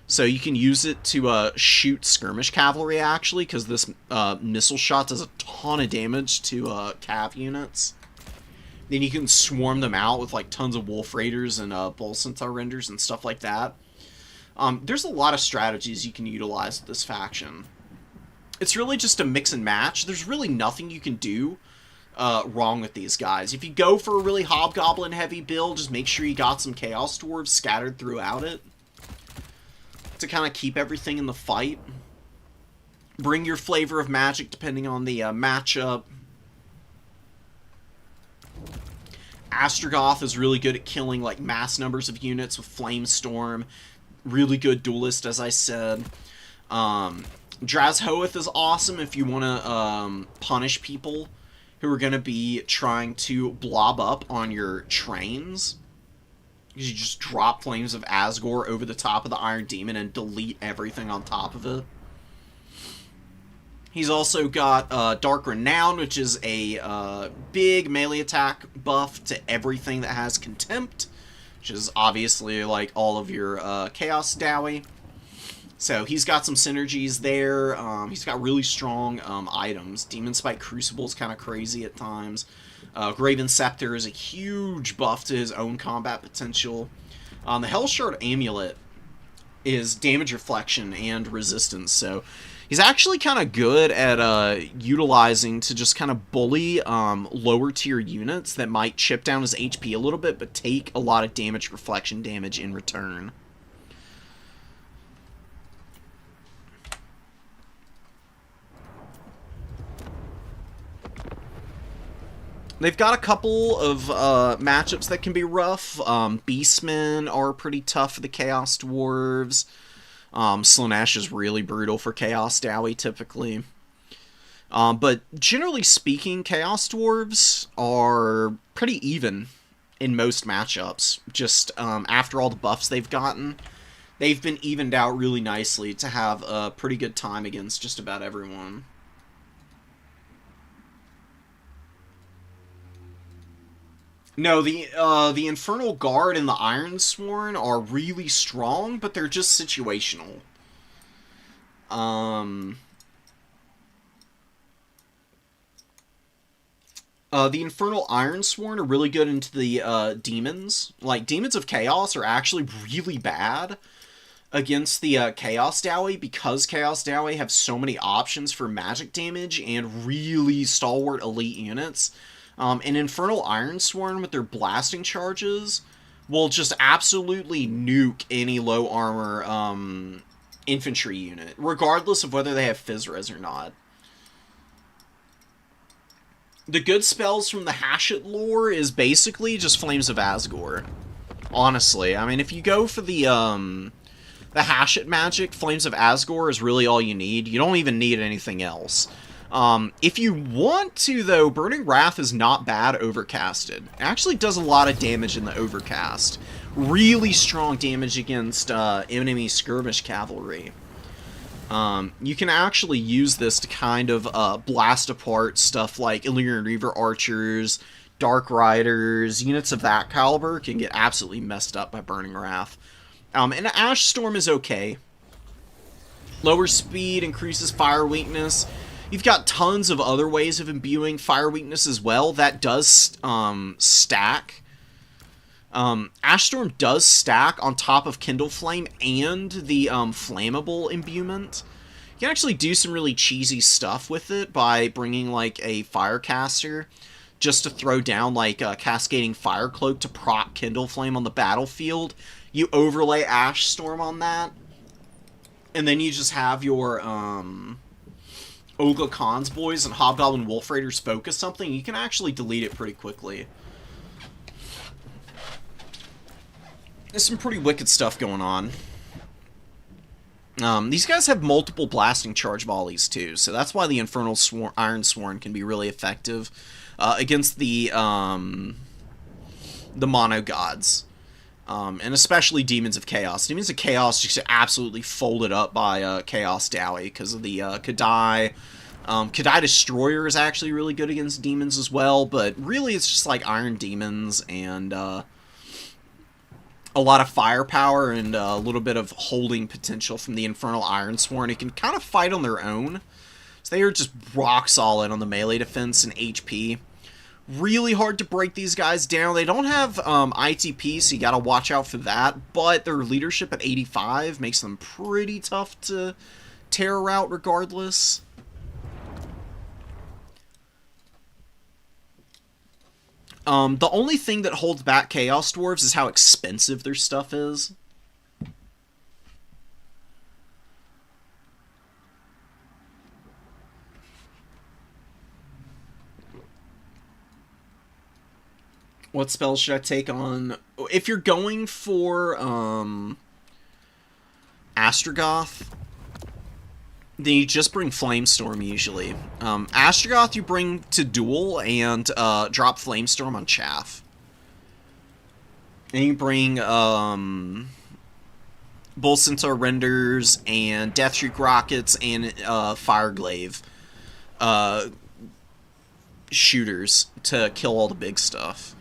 so you can use it to shoot skirmish cavalry, actually, because this missile shot does a ton of damage to cav units. Then you can swarm them out with like tons of Wolf Raiders and Bolsynthar Renders and stuff like that. There's a lot of strategies you can utilize with this faction. It's really just a mix and match. There's really nothing you can do wrong with these guys. If you go for a really Hobgoblin heavy build, just make sure you got some Chaos Dwarves scattered throughout it to kind of keep everything in the fight. Bring your flavor of magic depending on the matchup. Astrogoth is really good at killing like mass numbers of units with Flamestorm. Really good duelist, as I said. Drazhoath is awesome if you want to punish people who are going to be trying to blob up on your trains. Because you just drop Flames of Asgore over the top of the Iron Demon and delete everything on top of it. He's also got Dark Renown, which is a big melee attack buff to everything that has Contempt, which is obviously like all of your Chaos Dowie. So he's got some synergies there. He's got really strong items. Demon Spike Crucible is kind of crazy at times. Graven Scepter is a huge buff to his own combat potential. The Hellshard Amulet is damage reflection and resistance, so he's actually kind of good at utilizing to just kind of bully lower tier units that might chip down his HP a little bit, but take a lot of damage reflection damage in return. They've got a couple of matchups that can be rough. Beastmen are pretty tough for the Chaos Dwarves. Slaanesh is really brutal for Chaos Dowie, typically. But generally speaking, Chaos Dwarves are pretty even in most matchups. Just after all the buffs they've gotten, they've been evened out really nicely to have a pretty good time against just about everyone. No, the Infernal Guard and the Ironsworn are really strong, but they're just situational. The Infernal Ironsworn are really good into the demons. Like, Demons of Chaos are actually really bad against the Chaos Dowie because Chaos Dowie have so many options for magic damage and really stalwart elite units. And Infernal Ironsworn with their blasting charges will just absolutely nuke any low armor infantry unit, regardless of whether they have Physres or not. The good spells from the Hashut lore is basically just Flames of Asgore. Honestly, I mean, if you go for the Hashut magic, Flames of Asgore is really all you need. You don't even need anything else. If you want to, though, Burning Wrath is not bad overcasted. It actually does a lot of damage in the overcast. Really strong damage against enemy skirmish cavalry. You can actually use this to kind of blast apart stuff like Illyrian Reaver archers, Dark Riders, units of that caliber can get absolutely messed up by Burning Wrath. And Ash Storm is okay. Lower speed, increases fire weakness. You've got tons of other ways of imbuing fire weakness as well. That does stack. Ash Storm does stack on top of Kindle Flame and the flammable imbuement. You can actually do some really cheesy stuff with it by bringing like a Firecaster just to throw down like a Cascading Fire Cloak to proc Kindle Flame on the battlefield. You overlay Ash Storm on that, and then you just have your Ogla Khan's boys and Hobgoblin Wolf Raiders focus something. You can actually delete it pretty quickly. There's some pretty wicked stuff going on. These guys have multiple blasting charge volleys too, so that's why the Infernal Ironsworn can be really effective against the mono gods, and especially Demons of Chaos. Demons of Chaos just absolutely folded up by Chaos Dowie because of the Kadai. Kadai Destroyer is actually really good against demons as well, but really it's just like Iron Demons and a lot of firepower and a little bit of holding potential from the Infernal Ironsworn. It can kind of fight on their own. So they are just rock solid on the melee defense and HP. Really hard to break these guys down. They don't have ITP, so you gotta watch out for that. But their leadership at 85 makes them pretty tough to tear out regardless. The only thing that holds back Chaos Dwarves is how expensive their stuff is. What spells should I take on? If you're going for Astrogoth, then you just bring Flamestorm usually. Astrogoth you bring to duel and drop Flamestorm on Chaff. And you bring Bull Centaur Renders and Deathshriek Rockets and Fireglaive shooters to kill all the big stuff.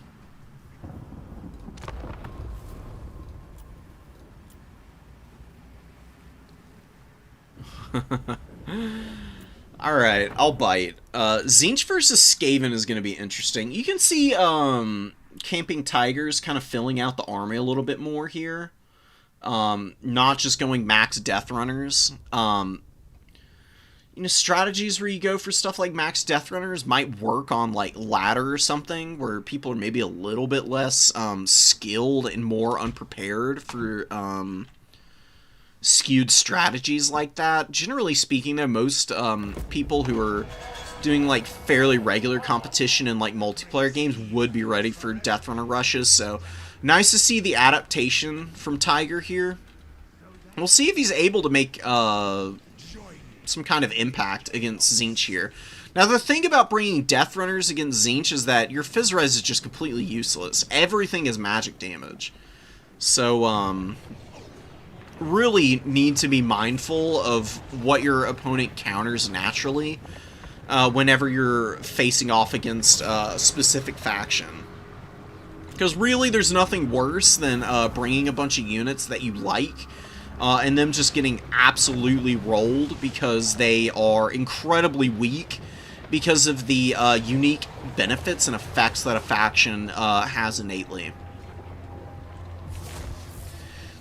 Alright, I'll bite. Tzeentch versus Skaven is going to be interesting. You can see Camping Tigers kind of filling out the army a little bit more here. Not just going max Death Runners. Strategies where you go for stuff like max Death Runners might work on like ladder or something, where people are maybe a little bit less skilled and more unprepared for skewed strategies like that. Generally speaking, though, most people who are doing like fairly regular competition in like multiplayer games would be ready for Death Runner rushes. So nice to see the adaptation from Tiger here. We'll see if he's able to make some kind of impact against Tzeentch here. Now, the thing about bringing Death Runners against Tzeentch is that your Phys Res is just completely useless. Everything is magic damage. So, really need to be mindful of what your opponent counters naturally whenever you're facing off against a specific faction. Because really, there's nothing worse than bringing a bunch of units that you like and them just getting absolutely rolled because they are incredibly weak because of the unique benefits and effects that a faction has innately.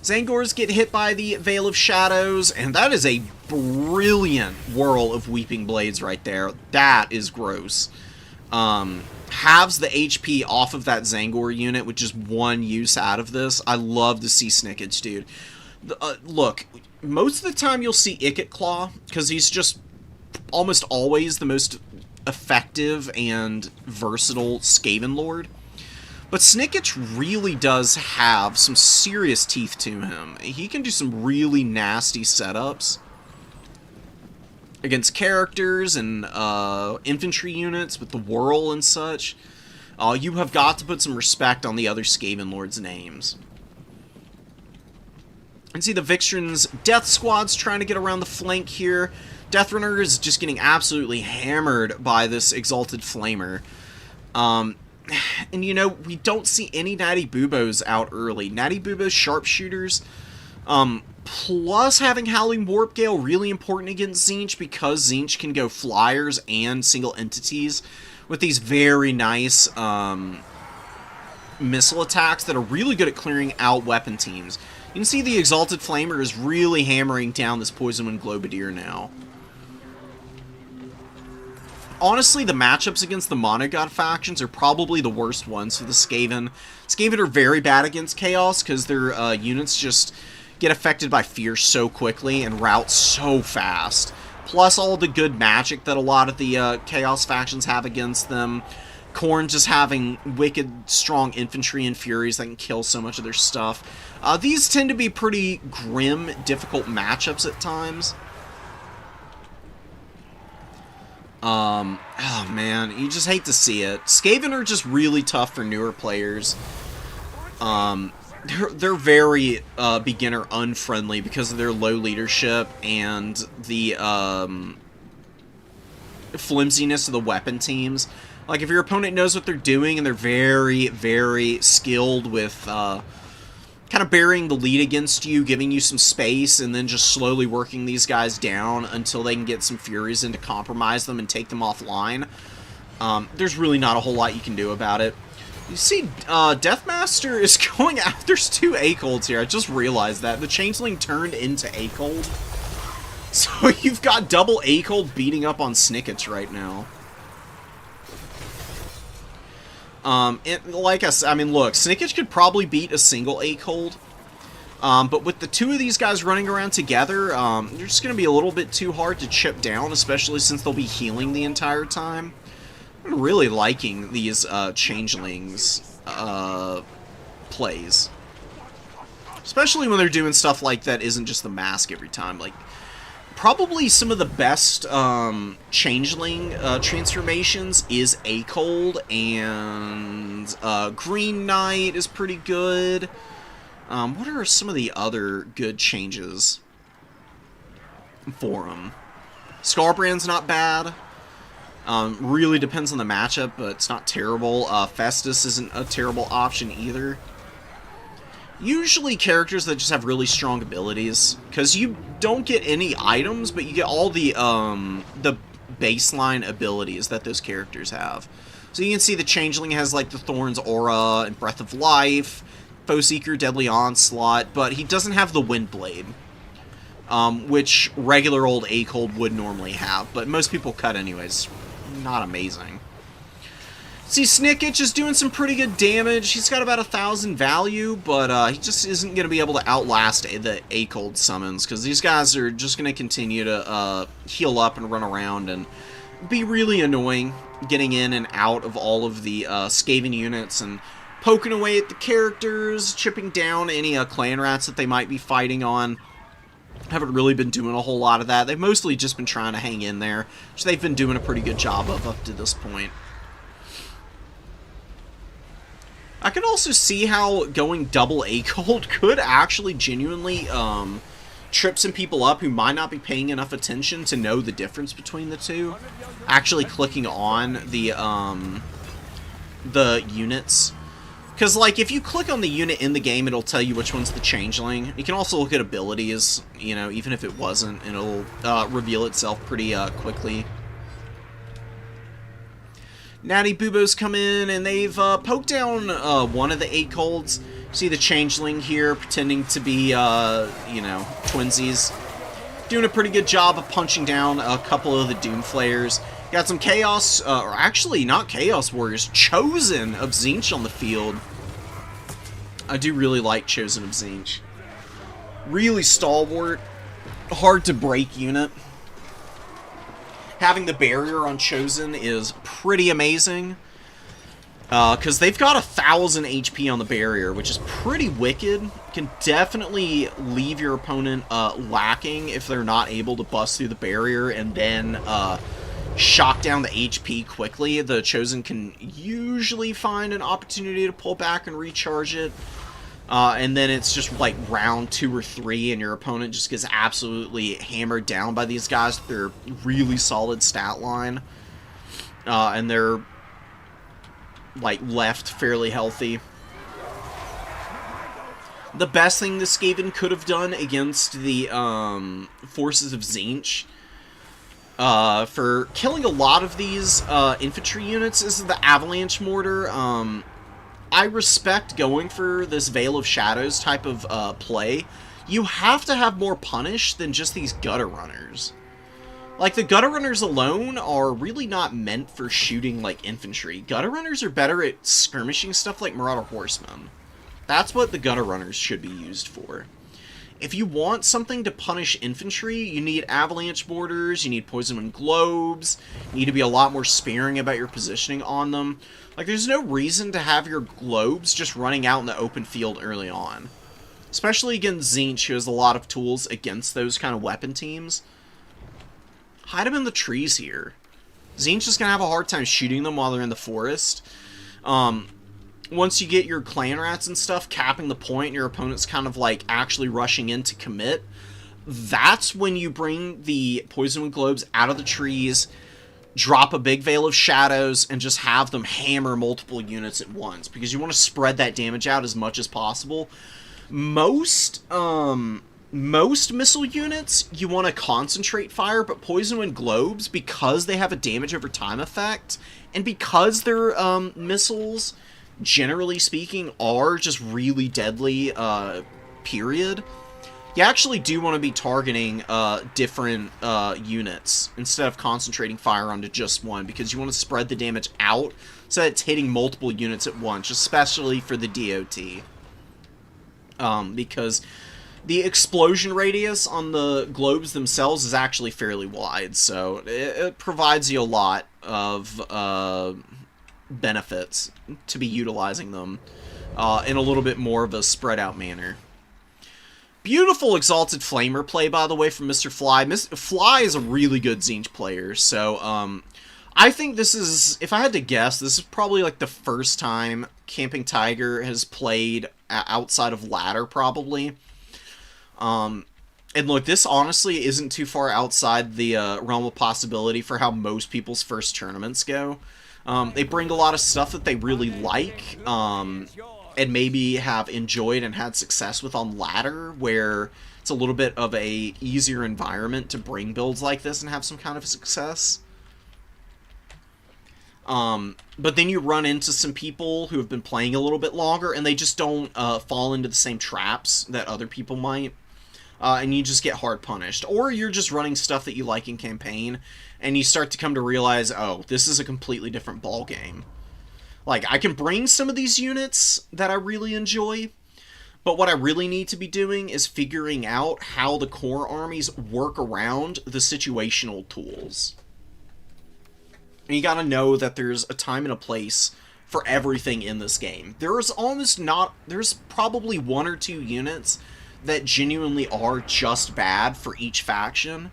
Zangors get hit by the Veil of Shadows, and that is a brilliant whirl of Weeping Blades right there. That is gross. Halves the HP off of that Zangor unit with just one use out of this. I love to see Snickage, dude. Look, most of the time you'll see Icket Claw, because he's just almost always the most effective and versatile Skaven Lord. But Snickage really does have some serious teeth to him. He can do some really nasty setups against characters and infantry units with the whirl and such. You have got to put some respect on the other Skaven Lords' names. And see the Vixtron's Death Squad's trying to get around the flank here. Deathrunner is just getting absolutely hammered by this Exalted Flamer. And, you know, we don't see any Natty Boobos out early. Natty Boobos sharpshooters, plus having Howling Warp Gale, really important against Tzeentch because Tzeentch can go flyers and single entities with these very nice missile attacks that are really good at clearing out weapon teams. You can see the Exalted Flamer is really hammering down this Poison Wind Globadier now. Honestly, the matchups against the Monogod factions are probably the worst ones for the Skaven. Skaven are very bad against Chaos because their units just get affected by fear so quickly and rout so fast. Plus all the good magic that a lot of the Chaos factions have against them. Khorne just having wicked strong infantry and furies that can kill so much of their stuff. These tend to be pretty grim, difficult matchups at times. Oh man, you just hate to see it. Skaven are just really tough for newer players. They're very beginner unfriendly because of their low leadership and the flimsiness of the weapon teams. Like if your opponent knows what they're doing and they're very, very skilled with kind of burying the lead against you, giving you some space, and then just slowly working these guys down until they can get some Furies in to compromise them and take them offline. There's really not a whole lot you can do about it. You see, Deathmaster is going after... There's two Acolds here. I just realized that. The Changeling turned into Acold. So you've got double Acold beating up on Snickage right now. Like I said, I mean, look, Snickage could probably beat a single Acold. But with the two of these guys running around together, they're just going to be a little bit too hard to chip down, especially since they'll be healing the entire time. I'm really liking these Changelings plays. Especially when they're doing stuff like that isn't just the mask every time. Like, probably some of the best Changeling transformations is Acold, and Green Knight is pretty good. What are some of the other good changes for them? Scarbrand's not bad. Really depends on the matchup, but it's not terrible. Festus isn't a terrible option either. Usually characters that just have really strong abilities, because you don't get any items, but you get all the baseline abilities that those characters have. So you can see the Changeling has like the Thorn's Aura and Breath of Life, Foeseeker, Deadly Onslaught, but he doesn't have the Windblade, which regular old Acold would normally have, but most people cut anyways. Not amazing. See, Snickage is doing some pretty good damage. He's got about 1,000 value, but he just isn't going to be able to outlast the Acold summons, because these guys are just going to continue to heal up and run around and be really annoying, getting in and out of all of the Skaven units and poking away at the characters, chipping down any clan rats that they might be fighting on. Haven't really been doing a whole lot of that. They've mostly just been trying to hang in there, which they've been doing a pretty good job of up to this point. I can also see how going double Acolyte could actually genuinely trip some people up who might not be paying enough attention to know the difference between the two. Actually clicking on the units. Because, like, if you click on the unit in the game, it'll tell you which one's the Changeling. You can also look at abilities, you know, even if it wasn't, it'll reveal itself pretty quickly. Natty Boobos come in, and they've poked down one of the 8 colds. See the Changeling here pretending to be, you know, twinsies. Doing a pretty good job of punching down a couple of the Doom Flayers. Got some Chaos, or actually not Chaos Warriors, Chosen of Tzeentch on the field. I do really like Chosen of Tzeentch. Really stalwart, hard to break unit. Having the barrier on Chosen is pretty amazing. Because they've got 1,000 HP on the barrier, which is pretty wicked. Can definitely leave your opponent lacking if they're not able to bust through the barrier and then shock down the HP quickly. The Chosen can usually find an opportunity to pull back and recharge it. And then it's just like round 2 or 3 and your opponent just gets absolutely hammered down by these guys. They're really solid stat line. And they're like left fairly healthy. The best thing this Skaven could have done against the forces of Tzeentch for killing a lot of these infantry units is the Avalanche Mortar. I respect going for this Veil of Shadows type of play. You have to have more punish than just these Gutter Runners. Like, the Gutter Runners alone are really not meant for shooting like infantry. Gutter Runners are better at skirmishing stuff like Marauder Horsemen. That's what the Gutter Runners should be used for. If you want something to punish infantry, you need Avalanche Mortars, you need Poison Wind Globes, you need to be a lot more sparing about your positioning on them. Like, there's no reason to have your globes just running out in the open field early on. Especially against Tzeentch, who has a lot of tools against those kind of weapon teams. Hide them in the trees here. Tzeentch is going to have a hard time shooting them while they're in the forest. Once you get your clan rats and stuff capping the point and your opponent's kind of like actually rushing in to commit, that's when you bring the Poison Wind Globes out of the trees, drop a big Veil of Shadows, and just have them hammer multiple units at once, because you want to spread that damage out as much as possible. Most missile units, you want to concentrate fire, but Poison Wind Globes, because they have a damage over time effect, and because their missiles, generally speaking, are just really deadly, period, you actually do want to be targeting different units instead of concentrating fire onto just one, because you want to spread the damage out so that it's hitting multiple units at once, especially for the DOT. Because the explosion radius on the globes themselves is actually fairly wide, so it provides you a lot of benefits to be utilizing them in a little bit more of a spread out manner. Beautiful Exalted Flamer play, by the way, from Mr. Fly. Mr. Fly is a really good Tzeentch player, so I think this is, if I had to guess, this is probably like the first time Camping Tiger has played outside of ladder, probably. And look, this honestly isn't too far outside the realm of possibility for how most people's first tournaments go. They bring a lot of stuff that they really like, and maybe have enjoyed and had success with on ladder, where it's a little bit of a easier environment to bring builds like this and have some kind of success. But then you run into some people who have been playing a little bit longer, and they just don't fall into the same traps that other people might. And you just get hard punished. Or you're just running stuff that you like in campaign, and you start to come to realize, oh, this is a completely different ball game. Like, I can bring some of these units that I really enjoy, but what I really need to be doing is figuring out how the core armies work around the situational tools. And you gotta know that there's a time and a place for everything in this game. There's probably 1 or 2 units that genuinely are just bad for each faction,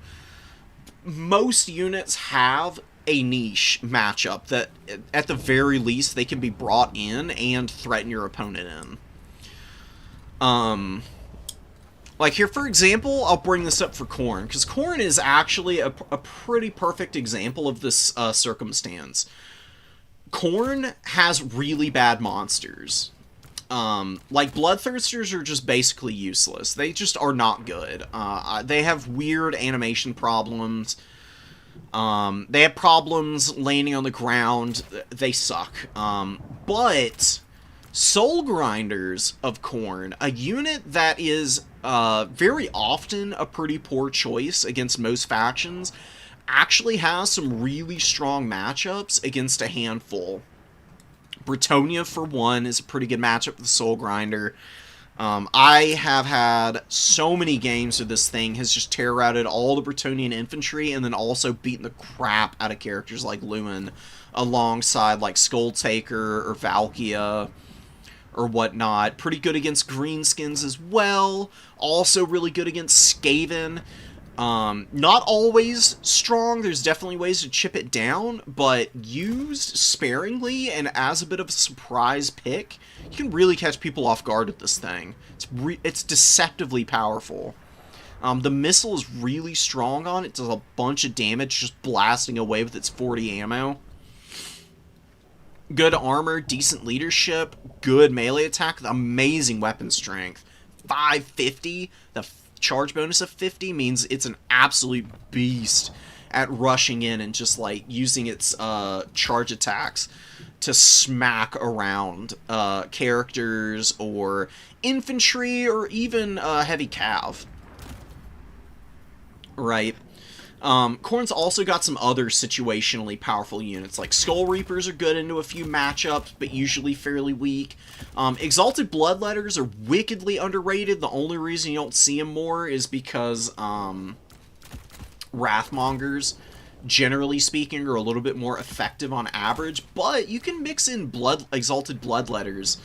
most units have a niche matchup that, at the very least, they can be brought in and threaten your opponent in. Like here, for example, I'll bring this up for Khorne, because Khorne is actually a pretty perfect example of this circumstance. Khorne has really bad monsters. Like Bloodthirsters are just basically useless. They just are not good. They have weird animation problems. They have problems landing on the ground. They suck. But Soul Grinders of Khorne, a unit that is very often a pretty poor choice against most factions, actually has some really strong matchups against a handful. Bretonia, for one, is a pretty good matchup with the Soul Grinder. I have had so many games where this thing has just terror-routed all the Bretonian infantry and then also beaten the crap out of characters like Luin alongside like Skulltaker or Valkia or whatnot. Pretty good against Greenskins as well. Also really good against Skaven. Not always strong, there's definitely ways to chip it down, but used sparingly and as a bit of a surprise pick, you can really catch people off guard with this thing. It's deceptively powerful. The missile is really strong on it, does a bunch of damage just blasting away with its 40 ammo. Good armor, decent leadership, good melee attack, amazing weapon strength. 550, the charge bonus of 50 means it's an absolute beast at rushing in and just like using its charge attacks to smack around characters or infantry or even heavy cav. Right. Khorne's also got some other situationally powerful units, like Skull Reapers are good into a few matchups, but usually fairly weak. Exalted Bloodletters are wickedly underrated. The only reason you don't see them more is because Wrathmongers, generally speaking, are a little bit more effective on average, but you can mix in Exalted Bloodletters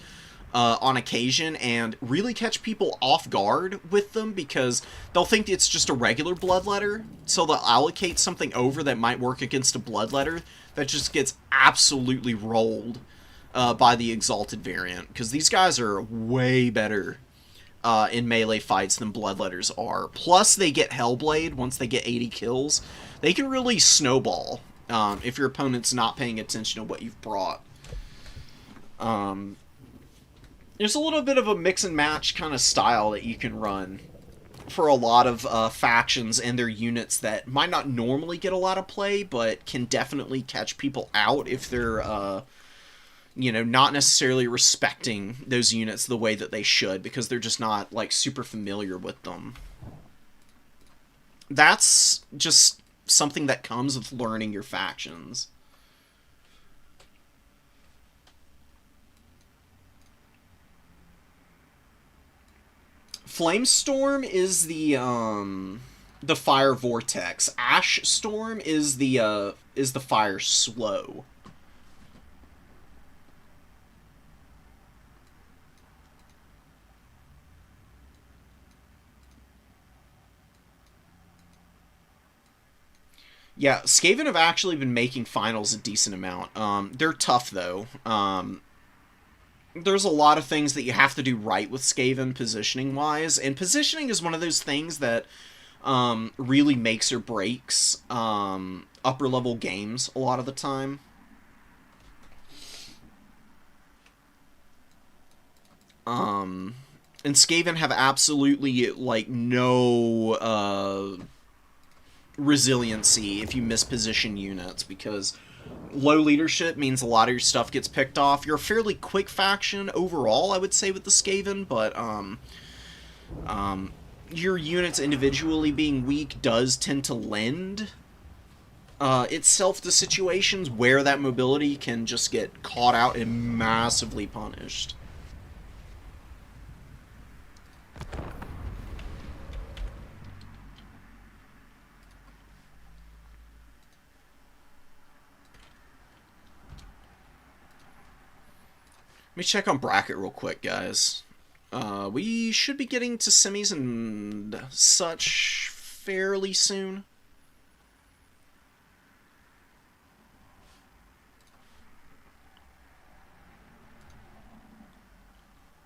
on occasion and really catch people off guard with them because they'll think it's just a regular Bloodletter, so they'll allocate something over that might work against a Bloodletter that just gets absolutely rolled by the Exalted variant, because these guys are way better in melee fights than Bloodletters are. Plus, they get Hellblade once they get 80 kills. They can really snowball if your opponent's not paying attention to what you've brought. There's a little bit of a mix and match kind of style that you can run for a lot of factions and their units that might not normally get a lot of play, but can definitely catch people out if they're, not necessarily respecting those units the way that they should, because they're just not, like, super familiar with them. That's just something that comes with learning your factions. Flamestorm is the fire vortex. Ash Storm is the fire slow. Yeah, Skaven have actually been making finals a decent amount. They're tough though. There's a lot of things that you have to do right with Skaven positioning-wise, and positioning is one of those things that really makes or breaks upper-level games a lot of the time. And Skaven have absolutely, like, no resiliency if you misposition units, because low leadership means a lot of your stuff gets picked off. You're a fairly quick faction overall, I would say, with the Skaven, but your units individually being weak does tend to lend itself to situations where that mobility can just get caught out and massively punished. Let me check on bracket real quick, guys. We should be getting to semis and such fairly soon.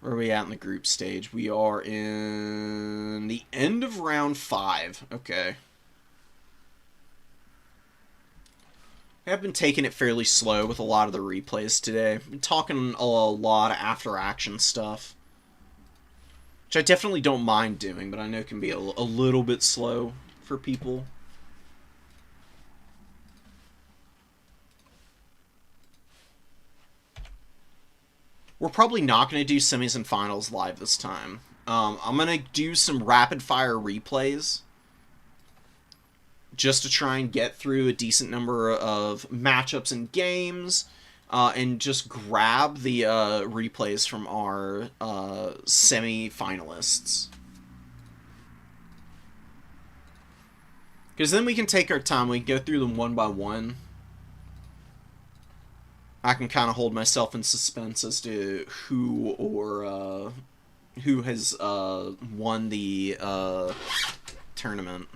Where are we at in the group stage? We are in the end of round 5. Okay. I've been taking it fairly slow with a lot of the replays today. I've been talking a lot of after-action stuff. Which I definitely don't mind doing, but I know it can be a little bit slow for people. We're probably not going to do semis and finals live this time. I'm going to do some rapid-fire replays just to try and get through a decent number of matchups and games, and just grab the replays from our semi-finalists. Because then we can take our time, we can go through them one by one. I can kind of hold myself in suspense as to who has won the tournament.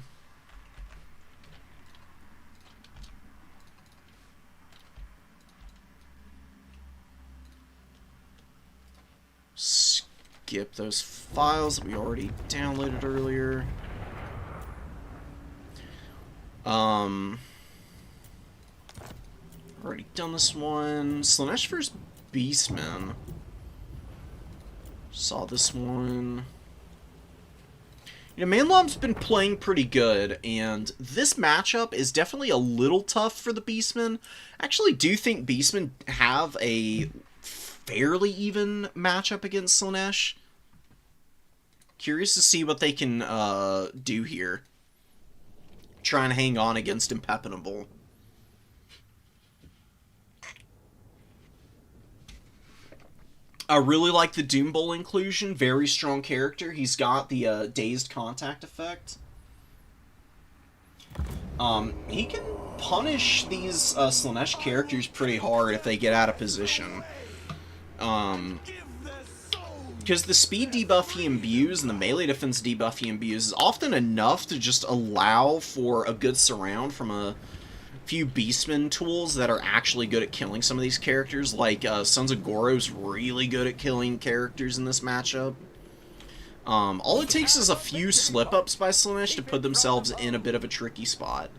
Skip those files that we already downloaded earlier. Already done this one. Slaanesh vs. Beastman. Saw this one. You know, Manlom's been playing pretty good, and this matchup is definitely a little tough for the Beastmen. I actually do think Beastmen have a fairly even matchup against Slaanesh. Curious to see what they can do here. Try and hang on against Impenetrable. I really like the Doom Bowl inclusion. Very strong character. He's got the dazed contact effect. He can punish these Slaanesh characters pretty hard if they get out of position. Because the speed debuff he imbues and the melee defense debuff he imbues is often enough to just allow for a good surround from a few Beastman tools that are actually good at killing some of these characters, like Sons of Goro's really good at killing characters in this matchup. All it takes is a few slip-ups by Slaanesh to put themselves in a bit of a tricky spot.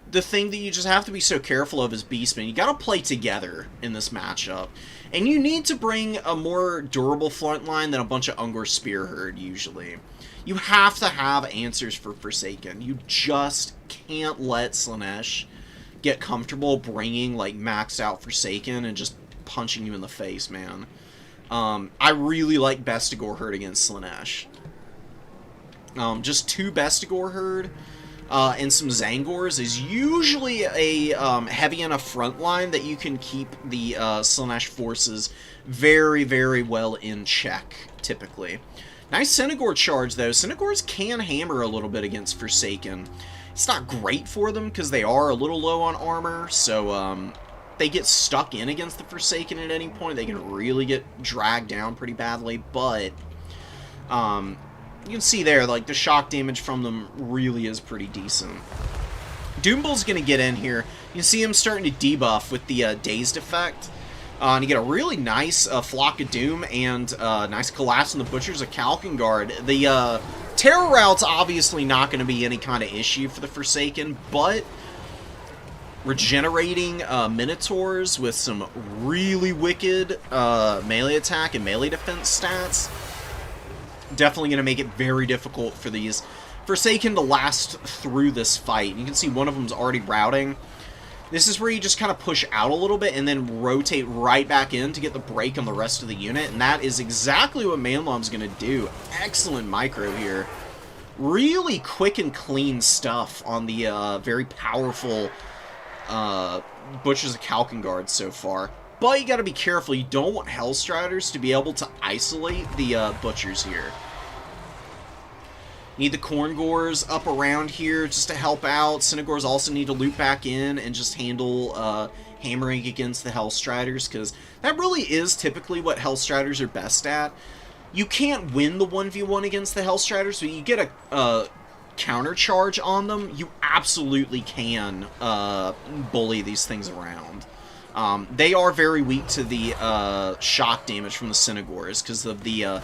The thing that you just have to be so careful of is Beastman. You gotta play together in this matchup. And you need to bring a more durable front line than a bunch of Ungor Spearherd, usually. You have to have answers for Forsaken. You just can't let Slaanesh get comfortable bringing, like, maxed out Forsaken and just punching you in the face, man. I really like Bestigor Herd against Slaanesh. Just 2 Bestigor Herd and some Zangors is usually a heavy enough front line that you can keep the Slaanesh forces very, very well in check, typically. Nice Synagore charge, though. Synagores can hammer a little bit against Forsaken. It's not great for them, because they are a little low on armor, so they get stuck in against the Forsaken at any point. They can really get dragged down pretty badly, but you can see there, like, the shock damage from them really is pretty decent. Doombull's going to get in here. You can see him starting to debuff with the Dazed effect. And you get a really nice Flock of Doom and nice Collapse on the Butchers of Kalkengard. The Terror Route's obviously not going to be any kind of issue for the Forsaken, but regenerating Minotaurs with some really wicked melee attack and melee defense stats definitely going to make it very difficult for these Forsaken to last through this fight. You can see one of them's already routing. This is where you just kind of push out a little bit and then rotate right back in to get the break on the rest of the unit, and that is exactly what Manlom's going to do. Excellent micro here. Really quick and clean stuff on the very powerful Butchers of Kalkengard so far. But you got to be careful. You don't want Hellstriders to be able to isolate the Butchers here. Need the Corngors up around here just to help out. Synagors also need to loop back in and just handle hammering against the Hellstriders, because that really is typically what Hellstriders are best at. You can't win the 1v1 against the Hellstriders, but you get a counter charge on them. You absolutely can bully these things around. They are very weak to the shock damage from the Synagors, because of the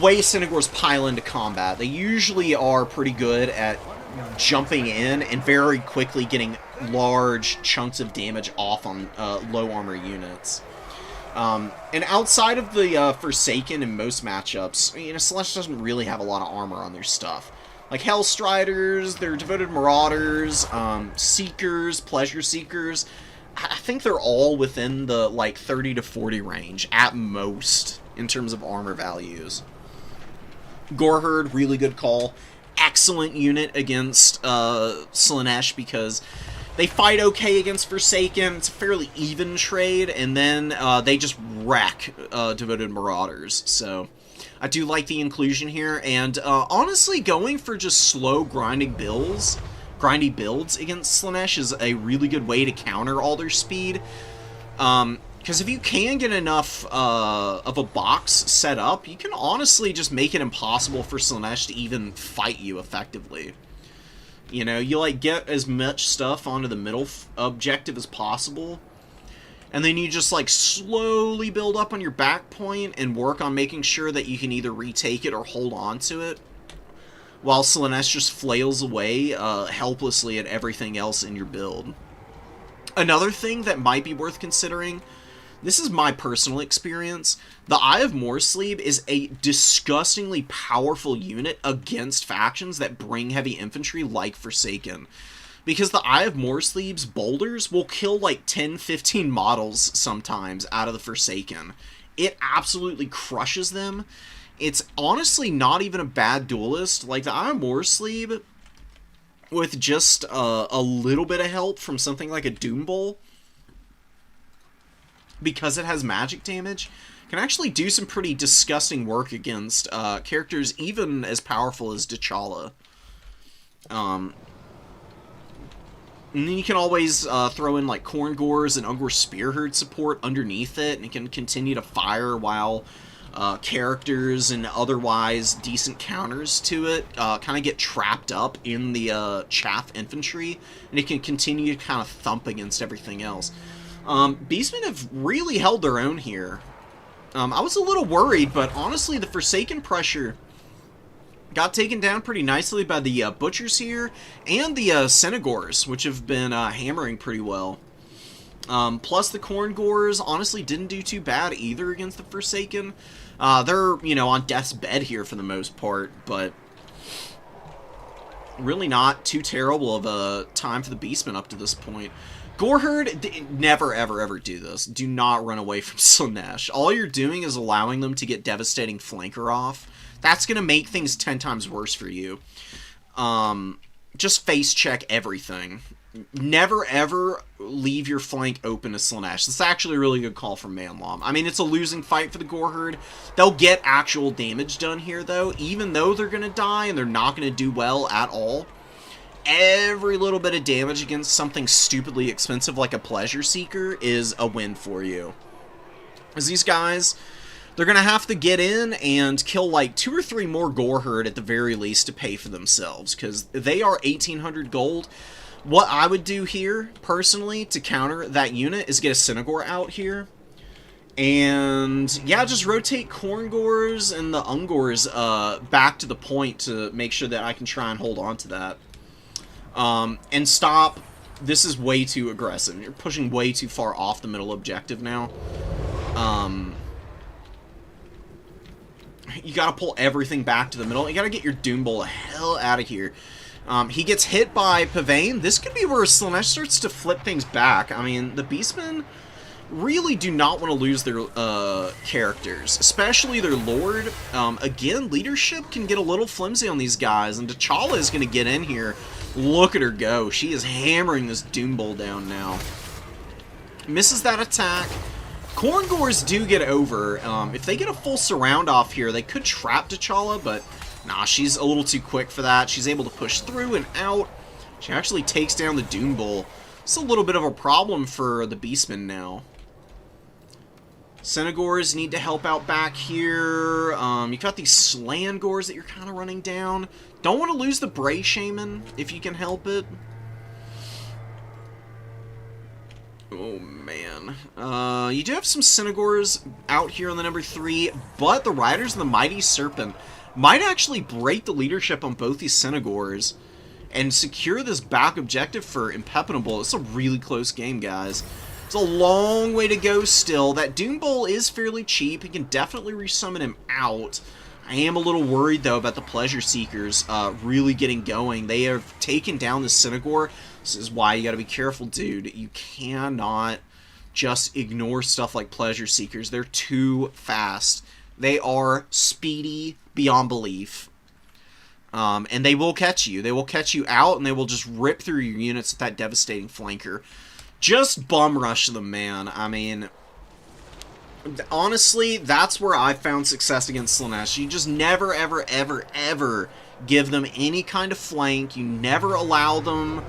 way Synagors pile into combat. They usually are pretty good at jumping in and very quickly getting large chunks of damage off on low armor units. And outside of the Forsaken in most matchups, you know, Celeste doesn't really have a lot of armor on their stuff. Like Hellstriders, their Devoted Marauders, Seekers, Pleasure Seekers, I think they're all within the, like, 30 to 40 range, at most, in terms of armor values. Goreherd, really good call. Excellent unit against Slaanesh, because they fight okay against Forsaken. It's a fairly even trade, and then they just wreck Devoted Marauders. So I do like the inclusion here, and honestly, going for just slow grindy builds against Slaanesh is a really good way to counter all their speed. Because if you can get enough of a box set up, you can honestly just make it impossible for Slaanesh to even fight you effectively. You know, you like get as much stuff onto the middle objective as possible, and then you just like slowly build up on your back point and work on making sure that you can either retake it or hold on to it, while Slaanesh just flails away helplessly at everything else in your build. Another thing that might be worth considering, this is my personal experience, the Eye of Morsleep is a disgustingly powerful unit against factions that bring heavy infantry like Forsaken. Because the Eye of Morsleep's boulders will kill like 10-15 models sometimes out of the Forsaken. It absolutely crushes them. It's honestly not even a bad duelist. Like, the Eye of Morsleep, with just a little bit of help from something like a Doom Bowl, because it has magic damage, can actually do some pretty disgusting work against characters even as powerful as T'Challa. And then you can always throw in like Corngors and Ungor Spearherd support underneath it, and it can continue to fire while characters and otherwise decent counters to it kind of get trapped up in the chaff infantry, and it can continue to kind of thump against everything else. Beastmen have really held their own here. I was a little worried, but honestly, the Forsaken pressure got taken down pretty nicely by the Butchers here, and the Synagors, which have been hammering pretty well. Plus the Corngors honestly didn't do too bad either against the Forsaken. They're, you know, on death's bed here for the most part, but really not too terrible of a time for the Beastmen up to this point. Goreherd, never, ever, ever do this. Do not run away from Slaanesh. All you're doing is allowing them to get devastating flanker off. That's going to make things 10 times worse for you. Just face check everything. Never, ever leave your flank open to Slaanesh. That's actually a really good call from Manlom. I mean, it's a losing fight for the Goreherd. They'll get actual damage done here, though. Even though they're going to die and they're not going to do well at all, every little bit of damage against something stupidly expensive like a Pleasure Seeker is a win for you. Because these guys, they're going to have to get in and kill like 2 or 3 more Goreherd at the very least to pay for themselves, because they are 1,800 gold. What I would do here, personally, to counter that unit is get a Synagor out here. And, yeah, just rotate Corngors and the Ungors back to the point to make sure that I can try and hold on to that. And stop. This is way too aggressive. You're pushing way too far off the middle objective now. You gotta pull everything back to the middle. You gotta get your Doom Bowl the hell out of here. He gets hit by Pavane. This could be where Slaanesh starts to flip things back. I mean, the Beastmen really do not want to lose their characters, especially their Lord. Again, leadership can get a little flimsy on these guys, and T'Challa is going to get in here. Look at her go. She is hammering this Doom Bowl down now. Misses that attack. Corngors do get over. If they get a full surround off here, they could trap T'Challa, but Nah, she's a little too quick for that. She's able to push through and out. She actually takes down the Doom Bull. It's a little bit of a problem for the Beastmen now. Senegors need to help out back here. You've got these Slangors that you're kind of running down. Don't want to lose the Bray Shaman if you can help it. Oh, man. You do have some Senegors out here on the number 3, but the Riders of the Mighty Serpent might actually break the leadership on both these Senegors and secure this back objective for Impenetrable. It's a really close game, guys. It's a long way to go still. That Doom Bull is fairly cheap. You can definitely resummon him out. I am a little worried, though, about the Pleasure Seekers really getting going. They have taken down the Senegor. This is why you gotta be careful, dude. You cannot just ignore stuff like Pleasure Seekers. They're too fast. They are speedy beyond belief. And they will catch you. They will catch you out, and they will just rip through your units with that devastating flanker. Just bum rush them, man. I mean, honestly, that's where I found success against Slaanesh. You just never, ever, ever, ever give them any kind of flank. You never allow them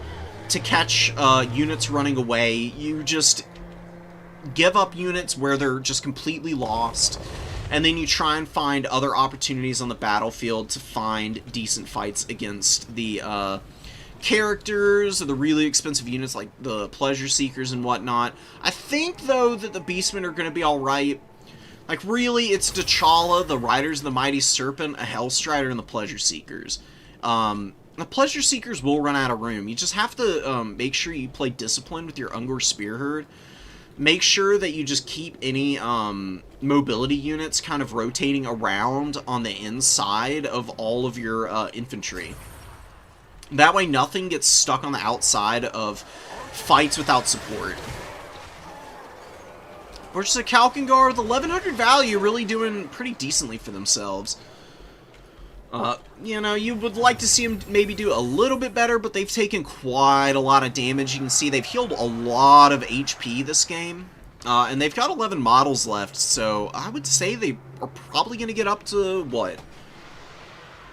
to catch units running away. You just give up units where they're just completely lost. And then you try and find other opportunities on the battlefield to find decent fights against the characters or the really expensive units like the Pleasure Seekers and whatnot. I think, though, that the Beastmen are going to be alright. Like, really, it's T'Challa, the Riders of the Mighty Serpent, a Hellstrider, and the Pleasure Seekers. The Pleasure Seekers will run out of room. You just have to make sure you play disciplined with your Ungor Spearherd. Make sure that you just keep any mobility units kind of rotating around on the inside of all of your infantry. That way nothing gets stuck on the outside of fights without support. Versus a Kalkengard with 1100 value, really doing pretty decently for themselves. You know, you would like to see them maybe do a little bit better, but they've taken quite a lot of damage. You can see they've healed a lot of HP this game. And they've got 11 models left, so I would say they are probably going to get up to, what?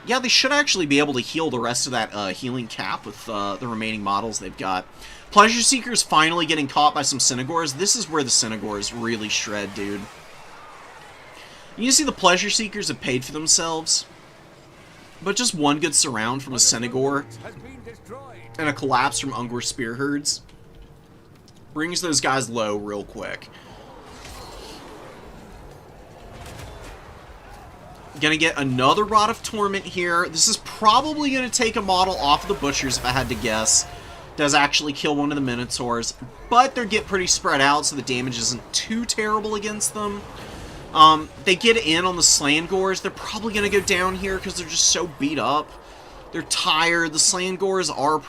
Yeah, they should actually be able to heal the rest of that healing cap with the remaining models they've got. Pleasure Seekers finally getting caught by some Senegors. This is where the Senegors really shred, dude. You see the Pleasure Seekers have paid for themselves. But just one good surround from a Senegor and a collapse from Ungor Spearherds brings those guys low real quick. Gonna get another Rod of Torment here. This is probably gonna take a model off of the Butchers, if I had to guess. Does actually kill one of the Minotaurs, but they get pretty spread out, so the damage isn't too terrible against them. They get in on the Slangors. They're probably going to go down here because they're just so beat up. They're tired. The Slangors are a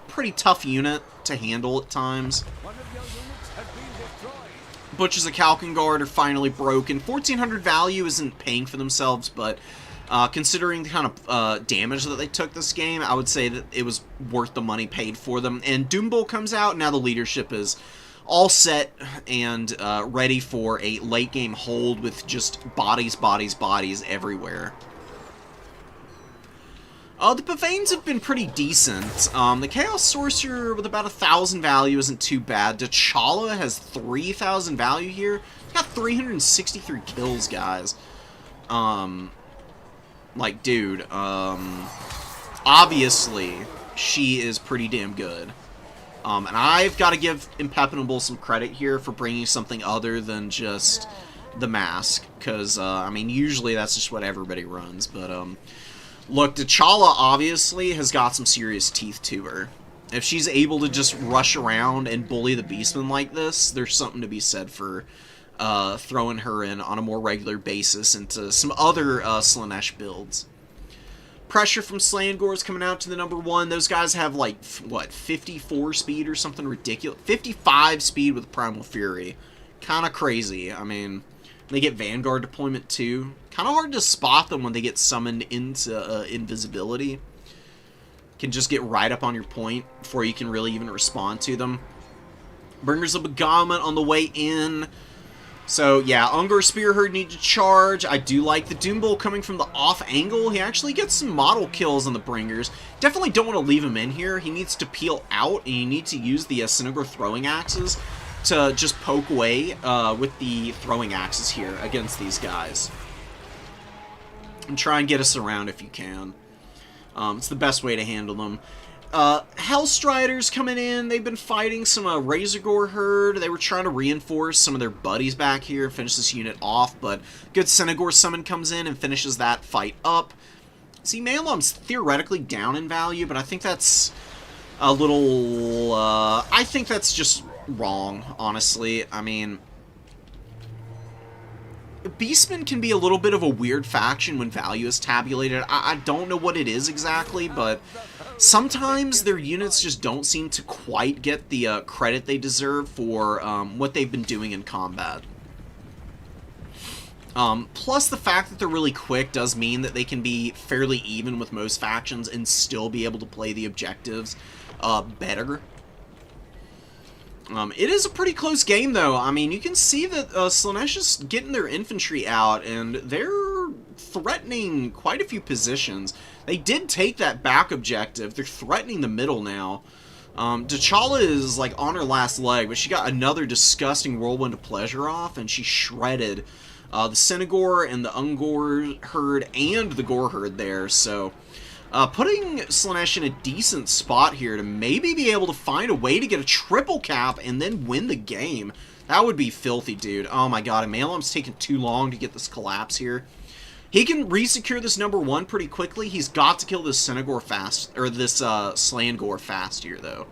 pretty tough unit to handle at times. Butchers of Kalkengard are finally broken. 1400 value isn't paying for themselves, but considering the kind of damage that they took this game, I would say that it was worth the money paid for them. And Doom Bull comes out. Now the leadership is all set and ready for a late game hold with just bodies, bodies, bodies everywhere. The Pavanes have been pretty decent. The Chaos Sorcerer with about 1,000 value isn't too bad. T'Challa has 3,000 value here. Got 363 kills, guys. Like, dude, obviously, she is pretty damn good. And I've got to give Impenetrable some credit here for bringing something other than just the mask. Because, I mean, usually that's just what everybody runs. But, look, T'Challa obviously has got some serious teeth to her. If she's able to just rush around and bully the Beastmen like this, there's something to be said for throwing her in on a more regular basis into some other Slaanesh builds. Pressure from Slangors coming out to the number 1. Those guys have, like, what, 54 speed or something ridiculous? 55 speed with Primal Fury. Kind of crazy. I mean, they get Vanguard deployment, too. Kind of hard to spot them when they get summoned into invisibility. Can just get right up on your point before you can really even respond to them. Bringers of Beguilement on the way in. So, yeah, Ungor Spearherd need to charge. I do like the Doom Bull coming from the off angle. He actually gets some model kills on the Bringers. Definitely don't want to leave him in here. He needs to peel out, and you need to use the Synagor throwing axes to just poke away with the throwing axes here against these guys. And try and get us around if you can. It's the best way to handle them. Hellstriders coming in. They've been fighting some Razorgore herd. They were trying to reinforce some of their buddies back here, finish this unit off, but good Synagor summon comes in and finishes that fight up. See, Malum's theoretically down in value, but I think that's a little... I think that's just wrong, honestly. I mean... Beastmen can be a little bit of a weird faction when value is tabulated. I don't know what it is exactly, but sometimes their units just don't seem to quite get the credit they deserve for what they've been doing in combat. Plus the fact that they're really quick does mean that they can be fairly even with most factions and still be able to play the objectives better. It is a pretty close game, though. I mean, you can see that Slaanesh is getting their infantry out, and they're threatening quite a few positions. They did take that back objective. They're threatening the middle now. T'Challa is, like, on her last leg, but she got another disgusting Whirlwind of Pleasure off, and she shredded the Synagor and the Ungor herd and the Gore herd there, so... putting Slaanesh in a decent spot here to maybe be able to find a way to get a triple cap and then win the game. That would be filthy, dude. Oh my god, Malum's taking too long to get this collapse here. He can resecure this #1 pretty quickly. He's got to kill this Synagor fast, or this Slangor fast here, though.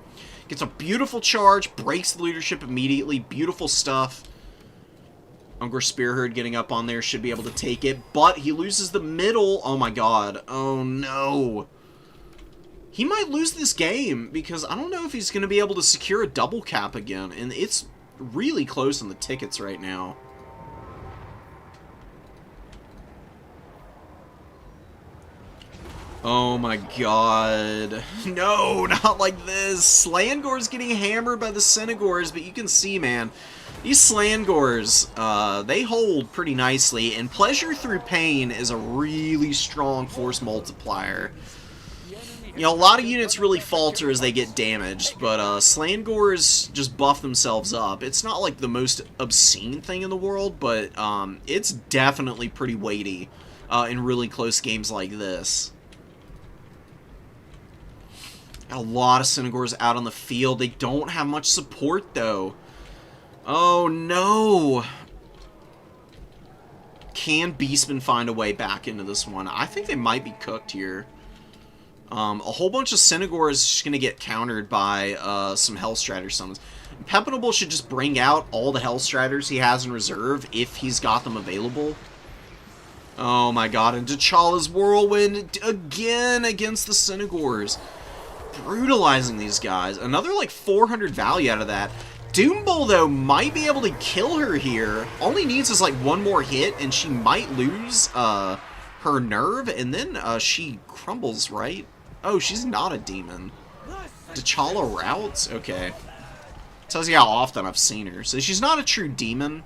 Gets a beautiful charge, breaks the leadership immediately. Beautiful stuff. Ungor Spearherd getting up on there should be able to take it, but he loses the middle. Oh my god. Oh no. He might lose this game because I don't know if he's going to be able to secure a double cap again, and it's really close on the tickets right now. Oh my god. No, not like this. Slangor's getting hammered by the Synagors, but you can see, man, these Slangors, they hold pretty nicely, and Pleasure Through Pain is a really strong force multiplier. You know, a lot of units really falter as they get damaged, but Slangors just buff themselves up. It's not like the most obscene thing in the world, but it's definitely pretty weighty in really close games like this. A lot of Synagors out on the field. They don't have much support, though. Oh, no. Can Beastmen find a way back into this one? I think they might be cooked here. A whole bunch of Synagor is just going to get countered by some Hellstrider summons. Pepinable should just bring out all the Hellstriders he has in reserve if he's got them available. Oh my god, and T'Challa's Whirlwind again against the Synagors. Brutalizing these guys. Another like 400 value out of that. Doom Bull, though, might be able to kill her here. All he needs is like one more hit, and she might lose her nerve, and then she crumbles, right? Oh, she's not a demon. T'Challa routes? Okay. Tells you how often I've seen her. So she's not a true demon.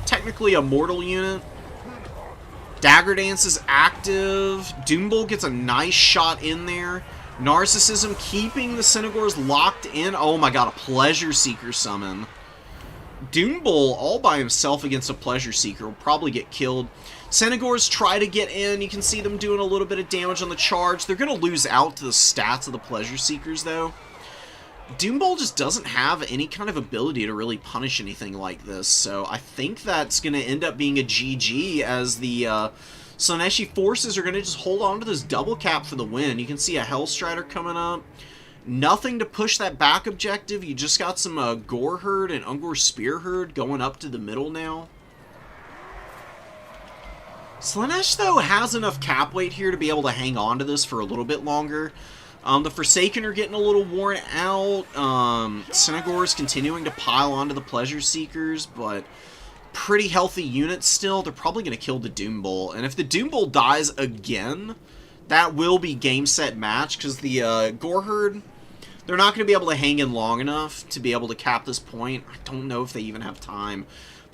Technically a mortal unit. Dagger Dance is active. Doom Bull gets a nice shot in there. Narcissism keeping the Synagors locked in. Oh my god, a Pleasure Seeker summon. Doom Bull all by himself against a Pleasure Seeker will probably get killed. Synagors try to get in. You can see them doing a little bit of damage on the charge. They're going to lose out to the stats of the Pleasure Seekers, though. Doom Bull just doesn't have any kind of ability to really punish anything like this, so I think that's going to end up being a GG as the Slaaneshi forces are going to just hold on to this double cap for the win. You can see a Hellstrider coming up. Nothing to push that back objective. You just got some Gore Herd and Ungor Spearherd going up to the middle now. Slaanesh, though, has enough cap weight here to be able to hang on to this for a little bit longer. The Forsaken are getting a little worn out. Synagor is continuing to pile onto the Pleasure Seekers, but pretty healthy units still. They're probably going to kill the Doom Bull. And if the Doom Bull dies again, that will be game, set, match, because the Gore Herd, They're not going to be able to hang in long enough to be able to cap this point. I don't know if they even have time.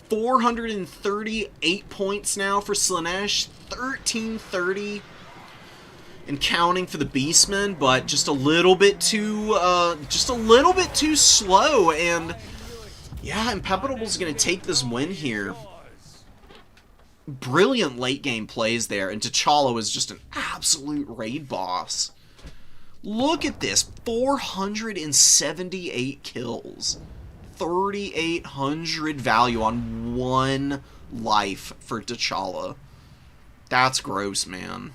438 points now for Slaanesh, 1330 and counting for the Beastmen, but just a little bit too slow. And yeah, Impeccable's going to take this win here. Brilliant late game plays there, and T'Challa is just an absolute raid boss. Look at this, 478 kills. 3,800 value on one life for T'Challa. That's gross, man.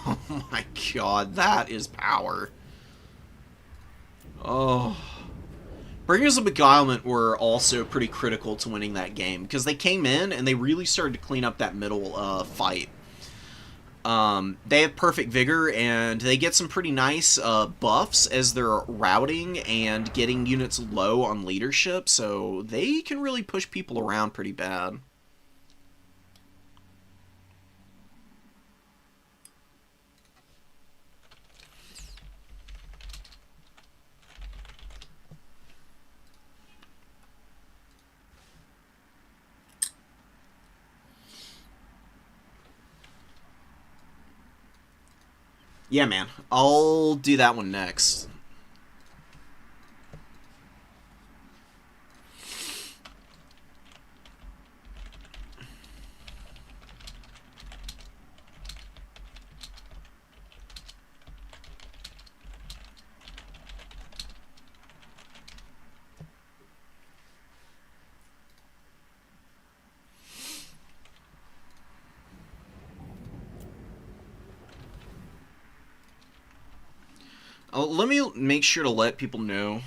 Oh my god, that is power. Oh. Bringers of Beguilement were also pretty critical to winning that game, because they came in and they really started to clean up that middle fight. They have Perfect Vigor, and they get some pretty nice buffs as they're routing and getting units low on leadership, so they can really push people around pretty bad. Yeah, man. I'll do that one next. Let me make sure to let people know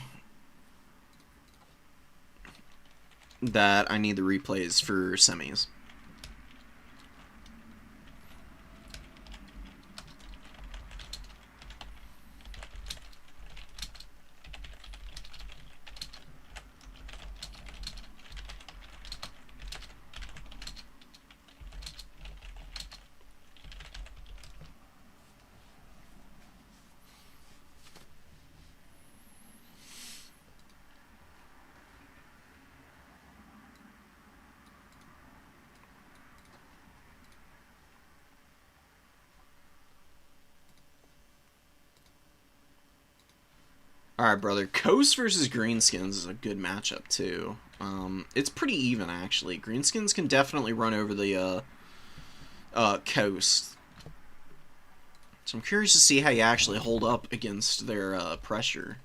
that I need the replays for semis. Alright, brother. Coast versus Greenskins is a good matchup, too. It's pretty even, actually. Greenskins can definitely run over the Coast. So I'm curious to see how you actually hold up against their pressure.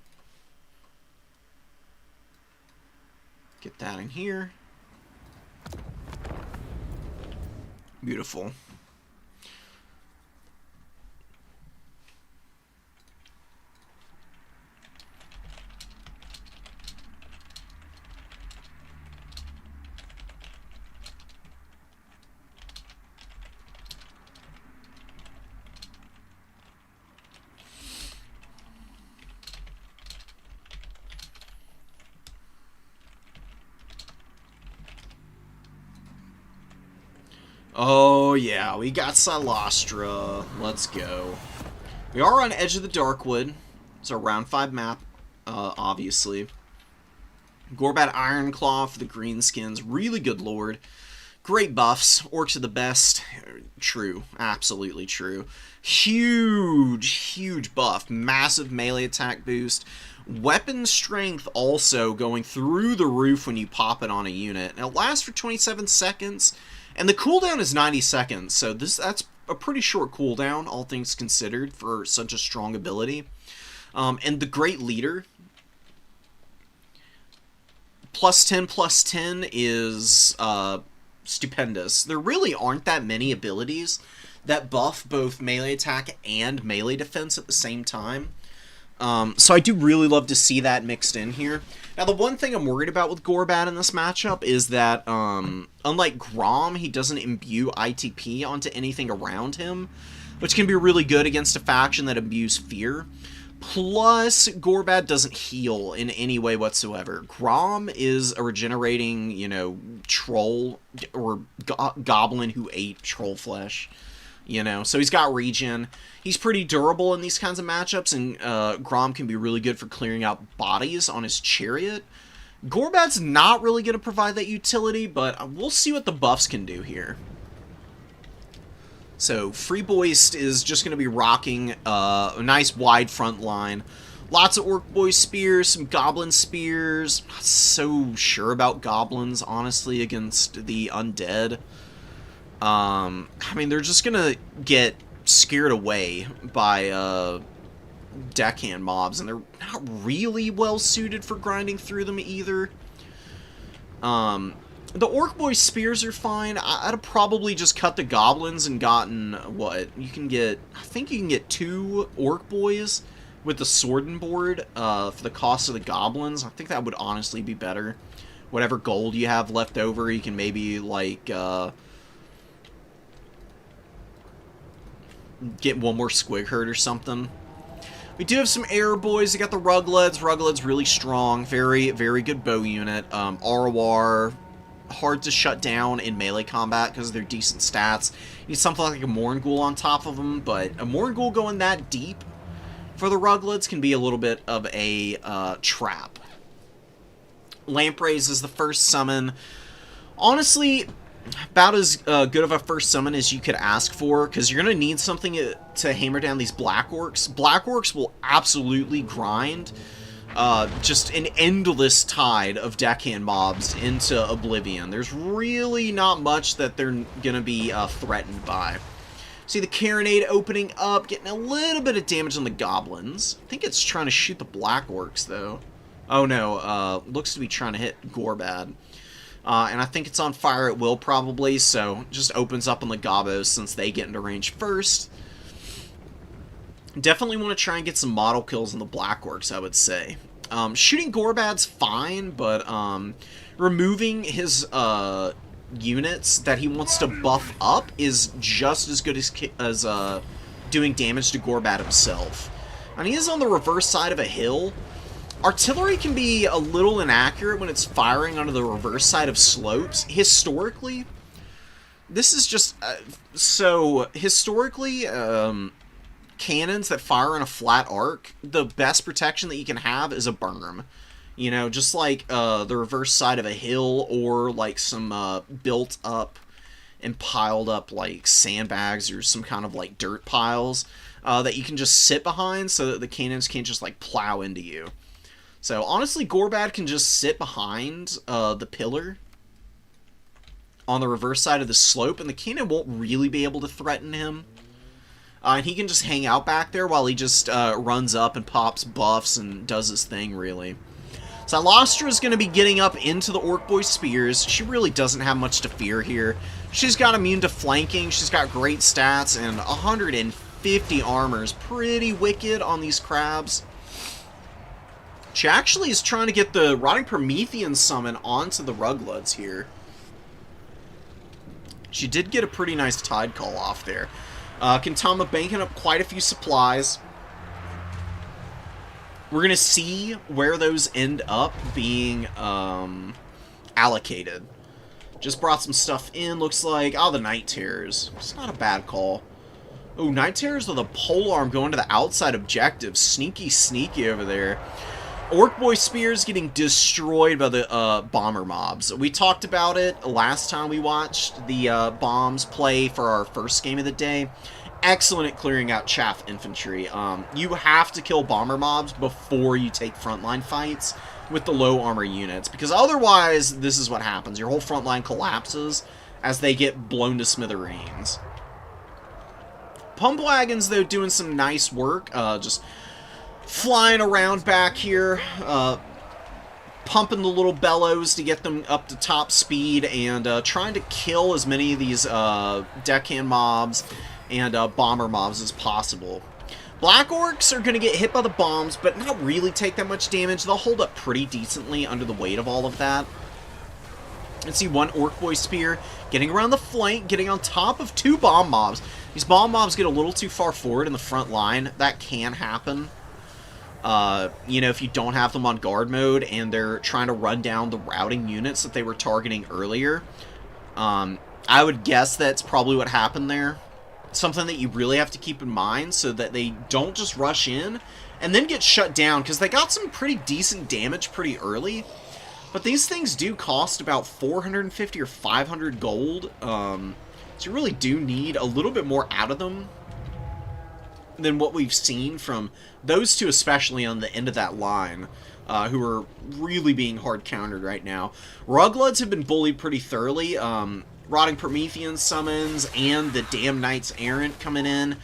Get that in here. Beautiful. Oh, yeah, we got Silastra. Let's go. We are on Edge of the Darkwood. It's our round 5 map, obviously. Gorbat Ironclaw for the Greenskins. Really good lord. Great buffs. Orcs are the best. True. Absolutely true. Huge, huge buff. Massive melee attack boost. Weapon strength also going through the roof when you pop it on a unit. And it lasts for 27 seconds. And the cooldown is 90 seconds, so that's a pretty short cooldown, all things considered, for such a strong ability. And the Great Leader, +10/+10 is stupendous. There really aren't that many abilities that buff both melee attack and melee defense at the same time. So I do really love to see that mixed in here. Now, the one thing I'm worried about with Gorbat in this matchup is that, unlike Grom, he doesn't imbue ITP onto anything around him, which can be really good against a faction that imbues fear. Plus, Gorbat doesn't heal in any way whatsoever. Grom is a regenerating, troll, or goblin who ate troll flesh. you know? So he's got regen. He's pretty durable in these kinds of matchups, and Grom can be really good for clearing out bodies on his chariot. Gorbad's not really going to provide that utility, but we'll see what the buffs can do here. So Freeboist is just going to be rocking a nice wide front line. Lots of Orc Boy spears, some Goblin spears. Not so sure about Goblins, honestly, against the Undead. I mean, they're just going to get scared away by deckhand mobs, and they're not really well suited for grinding through them either. The Orc Boy spears are fine. I'd have probably just cut the Goblins and gotten, what, you can get, I think you can get 2 Orc Boys with the Sword and Board for the cost of the Goblins. I think that would honestly be better. Whatever gold you have left over, you can maybe, like, get one more Squig Herd or something. We do have some Air Boys. We got the Rugleds. Rugled's really strong. Very, very good bow unit. Arwar, hard to shut down in melee combat because they're decent stats. You need something like a Morngul on top of them, but a Morngul going that deep for the Rugleds can be a little bit of a trap. Lampreys is the first summon. Honestly, about as good of a first summon as you could ask for, because you're going to need something to hammer down these Black Orcs. Black Orcs will absolutely grind just an endless tide of deckhand mobs into oblivion. There's really not much that they're going to be threatened by. See the Carronade opening up, getting a little bit of damage on the Goblins. I think it's trying to shoot the Black Orcs, though. Oh no, looks to be trying to hit Gorbad. And I think it's on fire at will, probably, so just opens up on the Gobbos since they get into range first. Definitely want to try and get some model kills on the Black Orcs, I would say. Shooting Gorbad's fine, but removing his units that he wants to buff up is just as good as doing damage to Gorbad himself. And he is on the reverse side of a hill. Artillery can be a little inaccurate when it's firing onto the reverse side of slopes. Historically, this is just... historically, cannons that fire in a flat arc, the best protection that you can have is a berm. You know, just like the reverse side of a hill, or like some built up and piled up like sandbags or some kind of like dirt piles that you can just sit behind so that the cannons can't just like plow into you. So, honestly, Gorbad can just sit behind the pillar on the reverse side of the slope, and the cannon won't really be able to threaten him. And he can just hang out back there while he just runs up and pops buffs and does his thing, really. So, Alostra is going to be getting up into the Orc Boy spears. She really doesn't have much to fear here. She's got immune to flanking, she's got great stats, and 150 armor is pretty wicked on these crabs. She actually is trying to get the Rotting Promethean summon onto the Rugleds here. She did get a pretty nice Tide Call off there. Kintama banking up quite a few supplies. We're going to see where those end up being allocated. Just brought some stuff in, looks like. Oh, the Night Terrors. It's not a bad call. Oh, Night Terrors with a polearm going to the outside objective. Sneaky, sneaky over there. Orc Boy Spears getting destroyed by the bomber mobs. We talked about it last time we watched the bombs play for our first game of the day. Excellent at clearing out chaff infantry. You have to kill bomber mobs before you take frontline fights with the low armor units, because otherwise this is what happens. Your whole front line collapses as they get blown to smithereens. Pump wagons, though, doing some nice work. Just flying around back here, pumping the little bellows to get them up to top speed, and trying to kill as many of these deckhand mobs and bomber mobs as possible. Black Orcs are going to get hit by the bombs, but not really take that much damage. They'll hold up pretty decently under the weight of all of that. Let's see, one Orc Boy Spear getting around the flank, getting on top of 2 bomb mobs. These bomb mobs get a little too far forward in the front line. That can happen. You know, if you don't have them on guard mode and they're trying to run down the routing units that they were targeting earlier. I would guess that's probably what happened there. something that you really have to keep in mind so that they don't just rush in and then get shut down, because they got some pretty decent damage pretty early. But these things do cost about 450 or 500 gold, so you really do need a little bit more out of them than what we've seen from those two, especially on the end of that line, who are really being hard countered right now. Rugloods have been bullied pretty thoroughly. Rotting Promethean summons and the Damn Knights Errant coming in,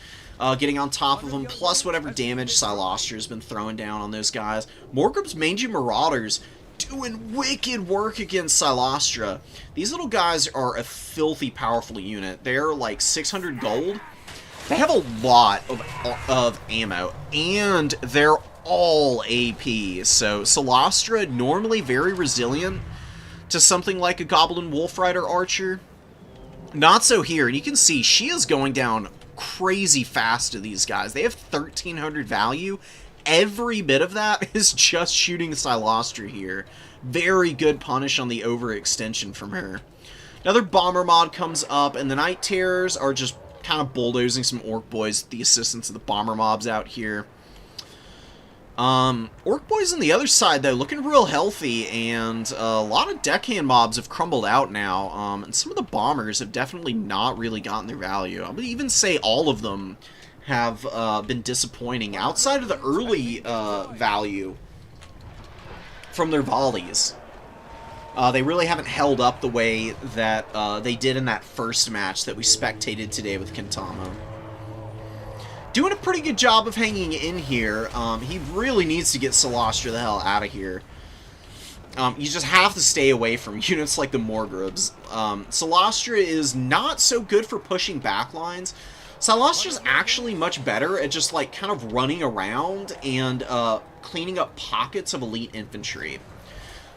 getting on top of them, plus whatever damage Silastra has been throwing down on those guys. Morgrub's Mangy Marauders doing wicked work against Silastra. These little guys are a filthy powerful unit. They're like 600 gold. They have a lot of ammo, and they're all AP. So Silastra, normally very resilient to something like a Goblin Wolf Rider Archer. Not so here, and you can see she is going down crazy fast to these guys. They have 1,300 value. Every bit of that is just shooting Silastra here. Very good punish on the overextension from her. Another Bomber mod comes up, and the Night Terrors are just kind of bulldozing some Orc Boys with the assistance of the Bomber mobs out here. Orc Boys on the other side, though, looking real healthy, and a lot of Deckhand mobs have crumbled out now, and some of the Bombers have definitely not really gotten their value. I would even say all of them have been disappointing, outside of the early value from their volleys. They really haven't held up the way that they did in that first match that we spectated today with Kentamo. Doing a pretty good job of hanging in here. He really needs to get Silastra the hell out of here. You just have to stay away from units like the Morgrubs. Silastra is not so good for pushing backlines. Silastra's actually much better at just like kind of running around and cleaning up pockets of elite infantry.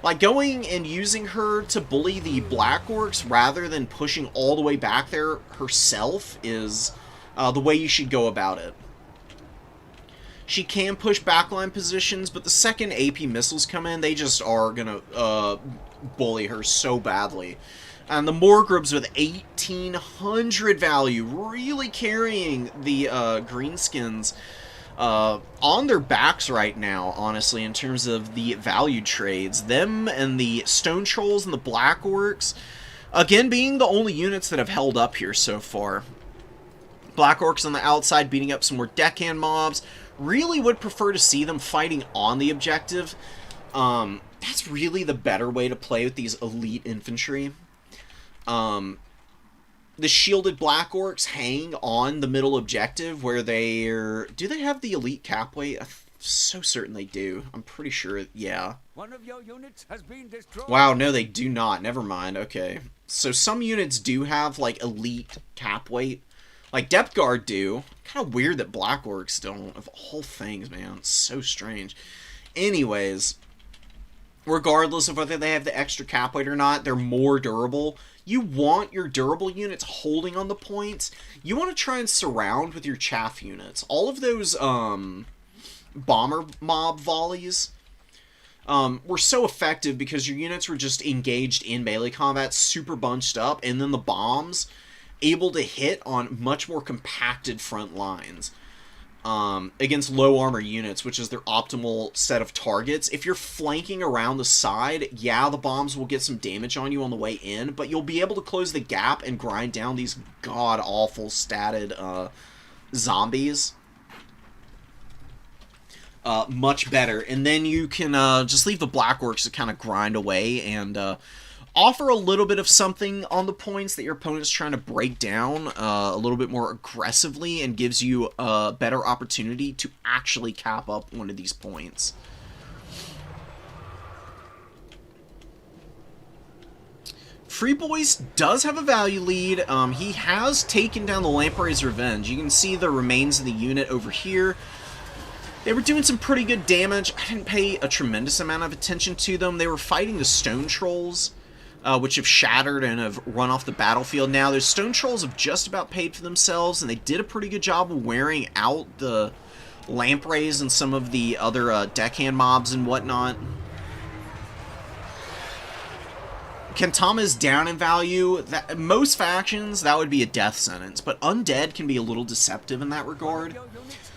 Like, going and using her to bully the Black Orcs rather than pushing all the way back there herself is the way you should go about it. She can push backline positions, but the second AP missiles come in, they just are going to bully her so badly. And the Morgrubs with 1,800 value, really carrying the Greenskins on their backs right now, honestly, in terms of the value trades. Them and the Stone Trolls and the Black Orcs, again, being the only units that have held up here so far. Black Orcs on the outside beating up some more Deckhand mobs. Really would prefer to see them fighting on the objective. That's really the better way to play with these elite infantry. The shielded Black Orcs hang on the middle objective where they're... Do they have the elite cap weight? I'm so certain they do. I'm pretty sure, yeah. One of your units has been destroyed. Wow, no, they do not. Never mind. Okay. So some units do have, like, elite cap weight. Like, Depth Guard do. Kind of weird that Black Orcs don't. Of all things, man. It's so strange. Anyways, regardless of whether they have the extra cap weight or not, they're more durable. You want your durable units holding on the points. You want to try and surround with your chaff units. All of those bomber mob volleys were so effective because your units were just engaged in melee combat, super bunched up, and then the bombs able to hit on much more compacted front lines. Against low armor units, which is their optimal set of targets. If you're flanking around the side, yeah, the bombs will get some damage on you on the way in, but you'll be able to close the gap and grind down these god-awful statted zombies much better. And then you can just leave the Black Orcs to kind of grind away and offer a little bit of something on the points that your opponent's trying to break down a little bit more aggressively, and gives you a better opportunity to actually cap up one of these points. Free Boys does have a value lead. He has taken down the Lamprey's Revenge. You can see the remains of the unit over here. They were doing some pretty good damage. I didn't pay a tremendous amount of attention to them. They were fighting the Stone Trolls, which have shattered and have run off the battlefield now. Those Stone Trolls have just about paid for themselves, and they did a pretty good job of wearing out the Lampreys and some of the other Deckhand mobs and whatnot. Kentama's down in value. That, most factions, that would be a death sentence, but undead can be a little deceptive in that regard.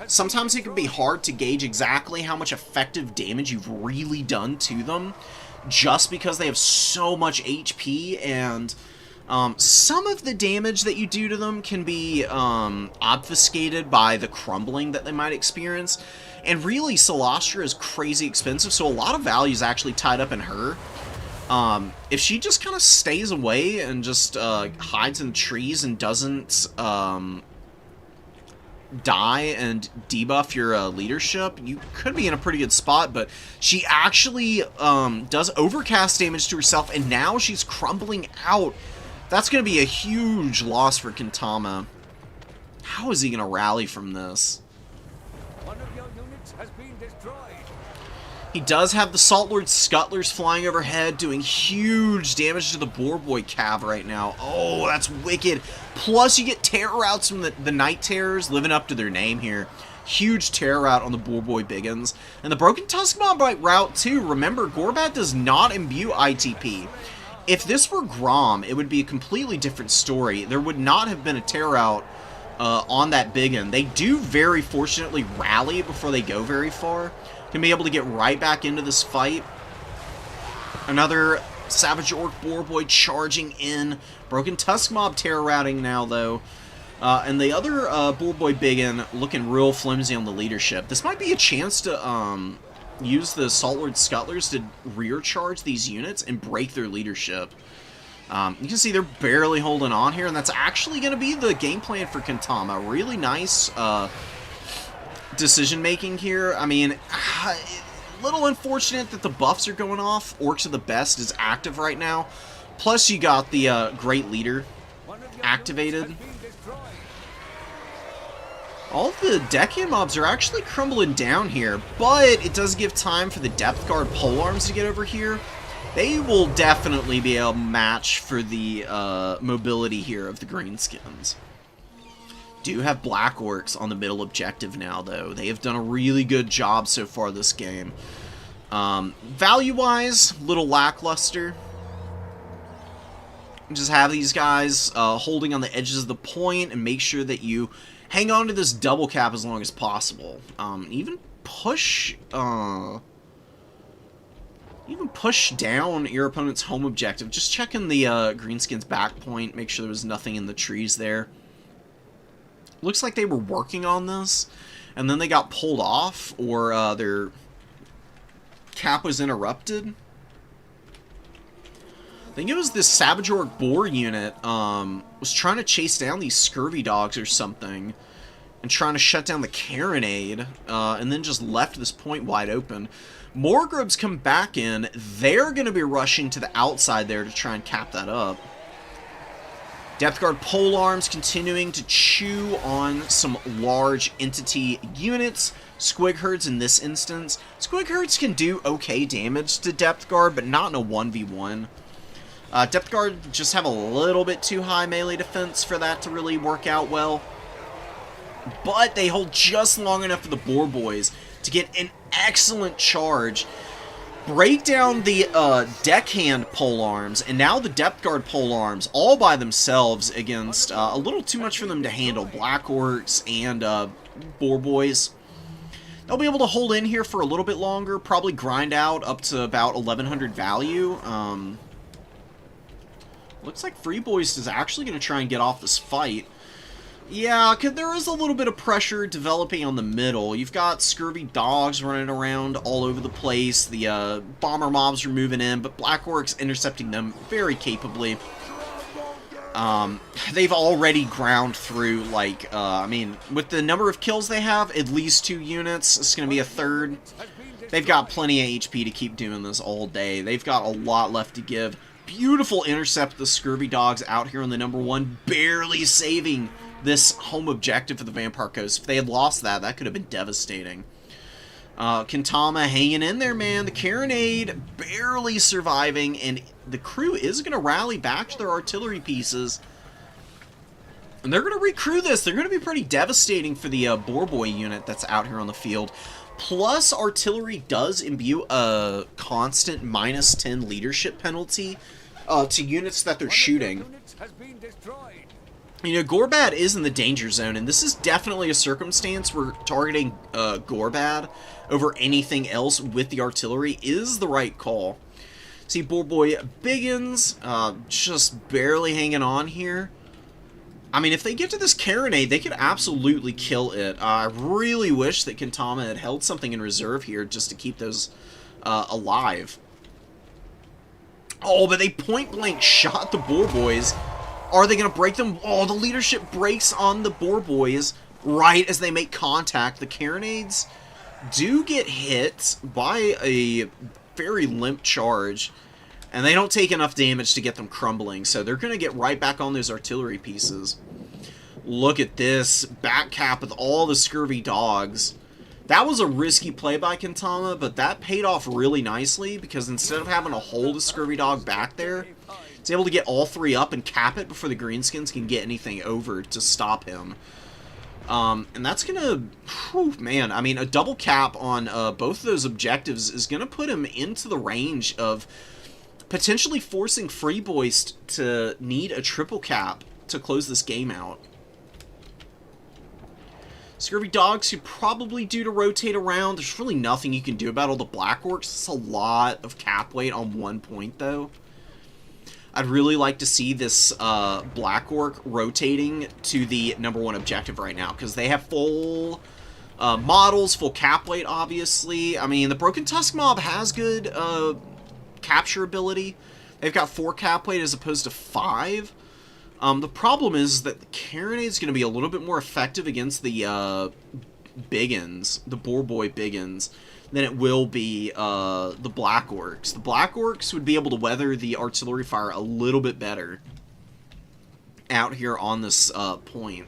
Sometimes it can be hard to gauge exactly how much effective damage you've really done to them, just because they have so much HP, and some of the damage that you do to them can be obfuscated by the crumbling that they might experience. And really, Celastra is crazy expensive, so a lot of value is actually tied up in her. If she just kind of stays away and just hides in the trees and doesn't die and debuff your leadership, you could be in a pretty good spot. But she actually does overcast damage to herself, and now she's crumbling out. That's going to be a huge loss for Kentama. How is he going to rally from this? One of your units has been destroyed. He does have the Salt Lord Scuttlers flying overhead, doing huge damage to the Boar Boy Cav right now. Oh, that's wicked. Plus, you get Terror Routes from the Night Terrors, living up to their name here. Huge Terror Route on the Boar Boy Biggins. And the Broken Tusk Mob route, too. Remember, Gorbat does not imbue ITP. If this were Grom, it would be a completely different story. There would not have been a Terror Route on that Biggin. They do very fortunately rally before they go very far. Can be able to get right back into this fight. Another Savage Orc Boar Boy charging in. Broken Tusk Mob terror routing now, though. And the other Boar Boy Biggin looking real flimsy on the leadership. This might be a chance to use the Salt Lord Scuttlers to rear charge these units and break their leadership. You can see they're barely holding on here, and that's actually going to be the game plan for Kentama. Really nice decision-making here. I mean, a little unfortunate that the buffs are going off. Orcs of the Best is active right now. Plus, you got the Great Leader activated. All the Deccan mobs are actually crumbling down here, but it does give time for the Depth Guard polearms to get over here. They will definitely be a match for the mobility here of the Greenskins. Do have Black Orcs on the middle objective now, though. They have done a really good job so far this game. Value-wise, little lackluster. Just have these guys holding on the edges of the point and make sure that you hang on to this double cap as long as possible. Even push down your opponent's home objective. Just checking the Greenskin's back point, make sure there was nothing in the trees there. Looks like they were working on this, and then they got pulled off, or their cap was interrupted. I think it was this Savage Orc Boar unit was trying to chase down these scurvy dogs or something, and trying to shut down the carronade, and then just left this point wide open. Morgrubs come back in. They're going to be rushing to the outside there to try and cap that up. Depth Guard polearms continuing to chew on some large entity units. Squig Herds in this instance. Squig Herds can do okay damage to Depth Guard, but not in a 1v1. Depth Guard just have a little bit too high melee defense for that to really work out well. But they hold just long enough for the Boar Boys to get an excellent charge. Break down the Deckhand polearms, and now the Depth Guard polearms, all by themselves against a little too much for them to handle. Black Orcs and Boar Boys. They'll be able to hold in here for a little bit longer, probably grind out up to about 1100 value. Looks like Free Boys is actually going to try and get off this fight. Yeah, because there is a little bit of pressure developing on the middle. You've got scurvy dogs running around all over the place. The bomber mobs are moving in, but Black Orcs intercepting them very capably. They've already ground through, like, I mean, with the number of kills they have, at least 2 units. It's going to be a third. They've got plenty of HP to keep doing this all day. They've got a lot left to give. Beautiful intercept the scurvy dogs out here on the number 1, barely saving this home objective for the Vampire Coast. If they had lost that, that could have been devastating. Kentama hanging in there, man. The carronade barely surviving, and the crew is going to rally back to their artillery pieces. And they're going to recrew this. They're going to be pretty devastating for the Boar Boy unit that's out here on the field. Plus, artillery does imbue a constant -10 leadership penalty to units that they're One of your shooting. units has been destroyed. You know, Gorbad is in the danger zone, and this is definitely a circumstance where targeting Gorbad over anything else with the artillery is the right call. See, Boy Biggins just barely hanging on here. I mean, if they get to this carronade, they could absolutely kill it. I really wish that Kintama had held something in reserve here just to keep those alive. Oh, but they point-blank shot the Boar Boys. Are they going to break them? Oh, the leadership breaks on the Boar Boys right as they make contact. The carronades do get hit by a very limp charge, and they don't take enough damage to get them crumbling, so they're going to get right back on those artillery pieces. Look at this back cap with all the scurvy dogs. That was a risky play by Kintama, but that paid off really nicely, because instead of having to hold a scurvy dog back there, it's able to get all three up and cap it before the Greenskins can get anything over to stop him. And that's gonna, man, I mean, a double cap on both of those objectives is gonna put him into the range of potentially forcing Free Boys to need a triple cap to close this game out. Scurvy Dogs could probably do to rotate around. There's really nothing you can do about all the Black Orcs. It's a lot of cap weight on one point, though. I'd really like to see this Black Orc rotating to the #1 objective right now, because they have full models, full cap weight, obviously. I mean, the Broken Tusk Mob has good capture ability. They've got 4 cap weight as opposed to 5. The problem is that the Carronade is going to be a little bit more effective against the Biggins, the Boar Boy Biggins, than it will be the Black Orcs. The Black Orcs would be able to weather the artillery fire a little bit better out here on this point.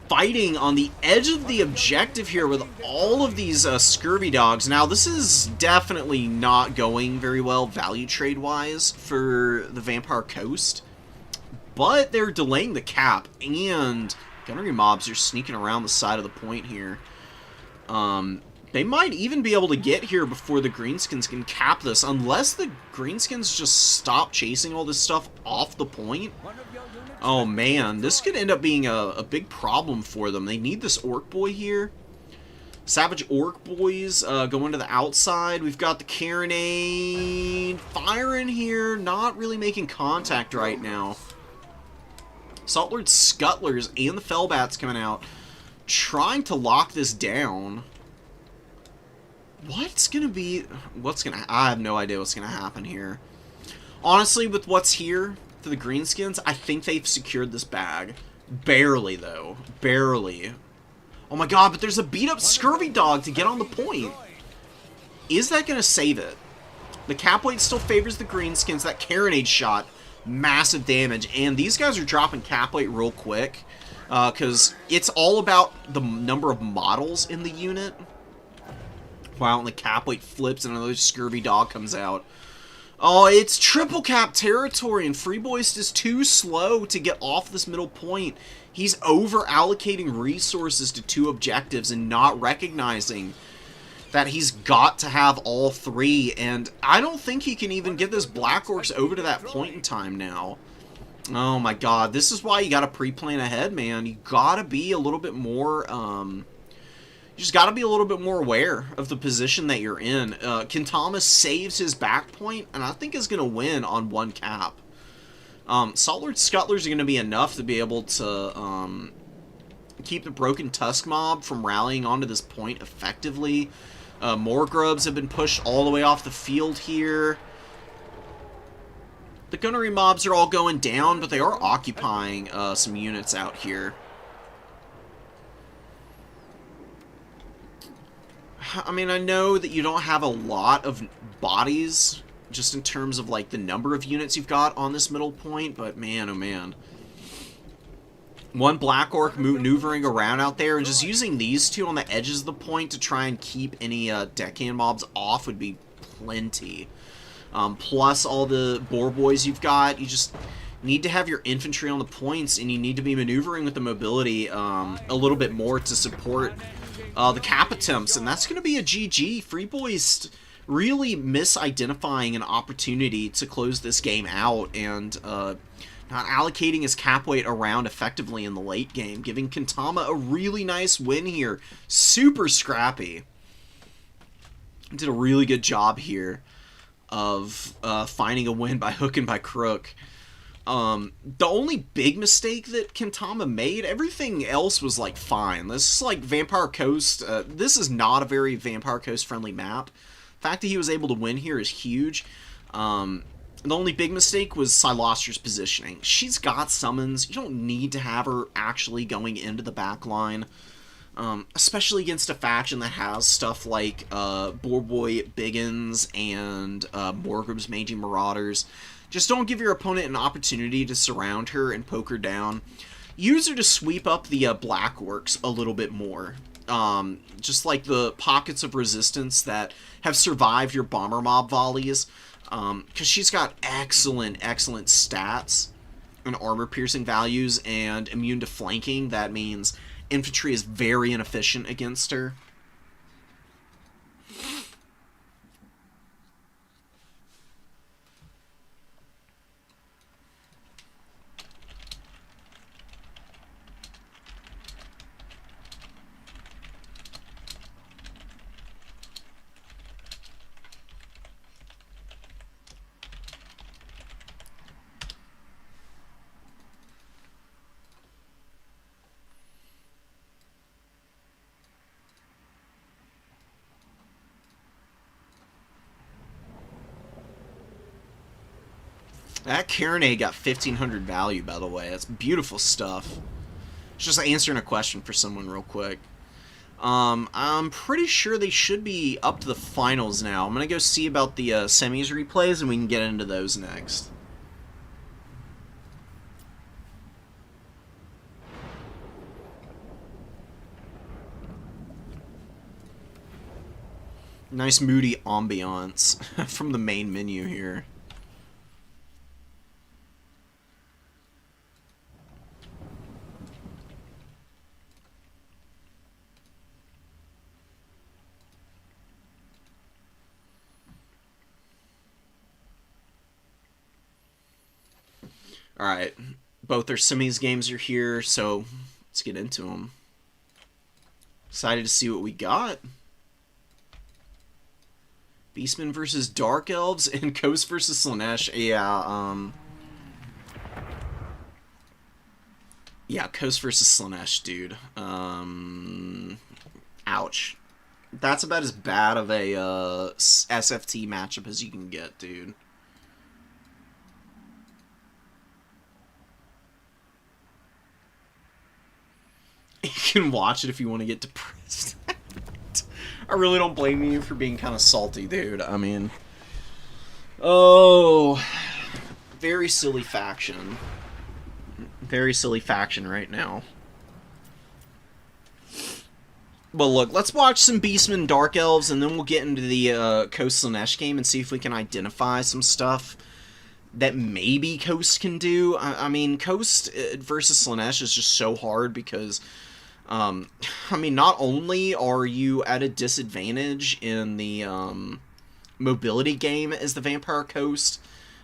Fighting on the edge of the objective here with all of these scurvy dogs. Now, this is definitely not going very well value trade-wise for the Vampire Coast, but they're delaying the cap, and gunnery mobs are sneaking around the side of the point here. They might even be able to get here before the Greenskins can cap this, unless the Greenskins just stop chasing all this stuff off the point. Oh man, this could end up being a big problem for them. They need this Orc Boy here. Savage Orc Boys going to the outside. We've got the Carronade firing here, not really making contact right now. Saltlord Scuttlers and the Fellbats coming out, trying to lock this down. I have no idea what's gonna happen here. Honestly, with what's here for the Greenskins, I think they've secured this bag. Barely, though. Barely. Oh my god, but there's a beat-up Scurvy Dog to get on the point. Is that gonna save it? The cap weight still favors the Greenskins. That Carronade shot, massive damage, and these guys are dropping cap weight real quick, because it's all about the number of models in the unit. Wow, and the cap weight flips and another Scurvy Dog comes out. Oh, it's triple cap territory, and Free Boy's is too slow to get off this middle point. He's over-allocating resources to 2 objectives and not recognizing that he's got to have all 3, and I don't think he can even get those Black Orcs over to that point in time now. Oh my god, this is why you gotta pre-plan ahead, man. You gotta be a little bit more, you just gotta be a little bit more aware of the position that you're in. Kintama saves his back point, and I think is gonna win on 1 cap. Saltlord Scuttlers are gonna be enough to be able to, keep the Broken Tusk Mob from rallying onto this point effectively. More grubs have been pushed all the way off the field here. The gunnery mobs are all going down, but they are occupying some units out here. I mean, I know that you don't have a lot of bodies, just in terms of, like, the number of units you've got on this middle point, but man, oh man. 1 Black Orc maneuvering around out there, and just using these 2 on the edges of the point to try and keep any deckhand mobs off would be plenty. Plus all the Boar Boys you've got, you just need to have your infantry on the points, and you need to be maneuvering with the mobility a little bit more to support the cap attempts, and that's going to be a GG. Free Boys really misidentifying an opportunity to close this game out and not allocating his cap weight around effectively in the late game, giving Kentama a really nice win here. Super scrappy. Did a really good job here of finding a win by hook and by crook. The only big mistake that Kentama made, everything else was like fine. This is like Vampire Coast. This is not a very Vampire Coast friendly map. The fact that he was able to win here is huge. The only big mistake was Siloster's positioning. She's got summons. You don't need to have her actually going into the back line. Especially against a faction that has stuff like Boarboy Biggins and Morgrim's Mangy Marauders. Just don't give your opponent an opportunity to surround her and poke her down. Use her to sweep up the Black Orcs a little bit more. Just like the pockets of resistance that have survived your Bomber Mob volleys. Because she's got excellent stats and armor-piercing values and immune to flanking. That means infantry is very inefficient against her. That Karenade got 1,500 value, by the way. That's beautiful stuff. Just answering a question for someone real quick. I'm pretty sure they should be up to the finals now. I'm going to go see about the semis replays, and we can get into those next. Nice moody ambiance from the main menu here. Alright, both their semis games are here, so let's get into them. Excited to see what we got. Beastmen versus Dark Elves and Coast versus Slaanesh. Yeah, Coast versus Slaanesh, dude. Ouch. That's about as bad of a SFT matchup as you can get, dude. You can watch it if you want to get depressed. I really don't blame you for being kind of salty, dude. I mean... Oh... Very silly faction. Very silly faction right now. Well, look, let's watch some Beastmen Dark Elves, and then we'll get into the Coast Slaanesh game and see if we can identify some stuff that maybe Coast can do. I mean, Coast versus Slaanesh is just so hard because... I mean, not only are you at a disadvantage in the mobility game as the Vampire Coast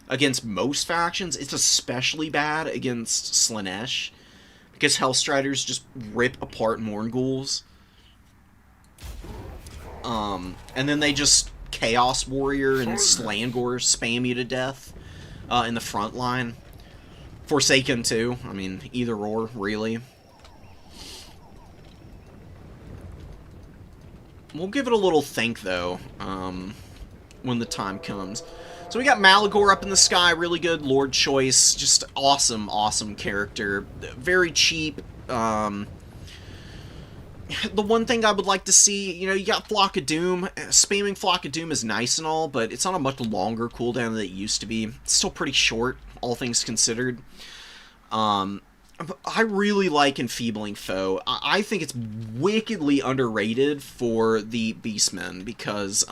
against most factions, it's especially bad against Slaanesh because Hellstriders just rip apart Mournghouls. And then they just Chaos Warrior and Slangor spam you to death in the front line. Forsaken too. I mean, either or, really. We'll give it a little think, though, when the time comes. So we got Malagor up in the sky, really good Lord choice, just awesome character. Very cheap. The one thing I would like to see, you know, you got Flock of Doom. Spamming Flock of Doom is nice and all, but it's on a much longer cooldown than it used to be. It's still pretty short, all things considered. I really like Enfeebling Foe. I think it's wickedly underrated for the Beastmen because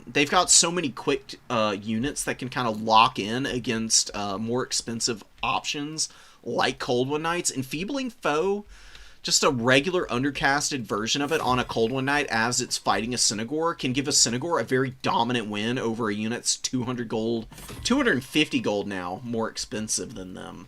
they've got so many quick units that can kind of lock in against more expensive options like Cold One Knights. Enfeebling Foe just a regular undercasted version of it on a Cold One Knight as it's fighting a Synagore can give a Synagore a very dominant win over a unit's 200 gold, 250 gold now, more expensive than them.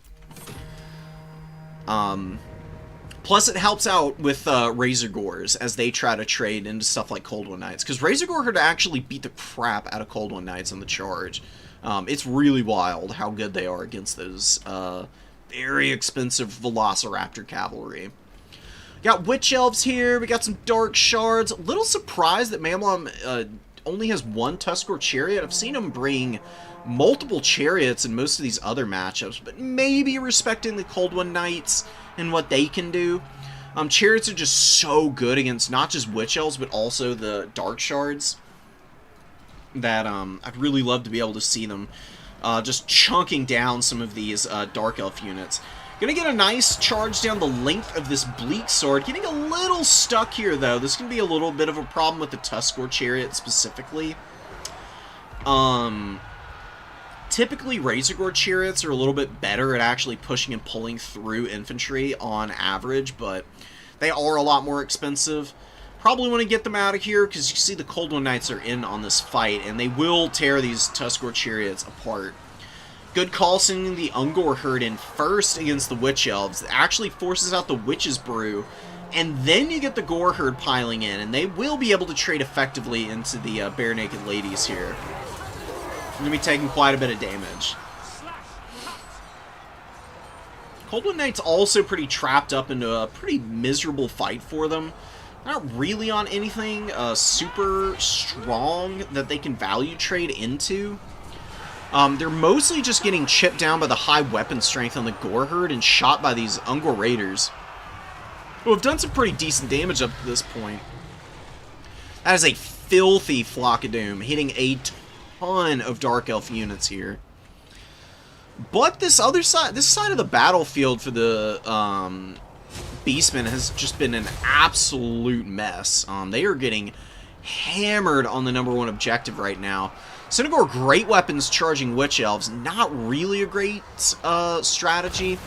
Plus, it helps out with Razor Gores as they try to trade into stuff like Cold One Knights. Because Razor Gore could actually beat the crap out of Cold One Knights on the charge. It's really wild how good they are against those very expensive Velociraptor cavalry. Got Witch Elves here. We got some Dark Shards. A little surprised that Mamlon only has one Tuskor Chariot. I've seen him bring multiple chariots in most of these other matchups, but maybe respecting the Cold One Knights and what they can do. Chariots are just so good against not just Witch Elves, but also the Dark Shards, that I'd really love to be able to see them just chunking down some of these Dark Elf units. Gonna get a nice charge down the length of this Bleak Sword. Getting a little stuck here, though. This can be a little bit of a problem with the Tuskor Chariot specifically. Typically, Razor Gore Chariots are a little bit better at actually pushing and pulling through infantry on average, but they are a lot more expensive. Probably want to get them out of here, because you see the Cold One Knights are in on this fight, and they will tear these Tuskor Chariots apart. Good call sending the Ungor herd in first against the Witch Elves. It actually forces out the Witch's Brew, and then you get the Gore herd piling in, and they will be able to trade effectively into the Bare Naked Ladies here. I'm going to be taking quite a bit of damage. Cold One Knight's also pretty trapped up into a pretty miserable fight for them. Not really on anything super strong that they can value trade into. They're mostly just getting chipped down by the high weapon strength on the Gore herd and shot by these Ungor Raiders, who have done some pretty decent damage up to this point. That is a filthy Flock of Doom, hitting a ton of Dark Elf units here. But this other side, this side of the battlefield for the Beastmen has just been an absolute mess. They are getting hammered on the #1 objective right now. Synagore, great weapons charging Witch Elves. Not really a great strategy.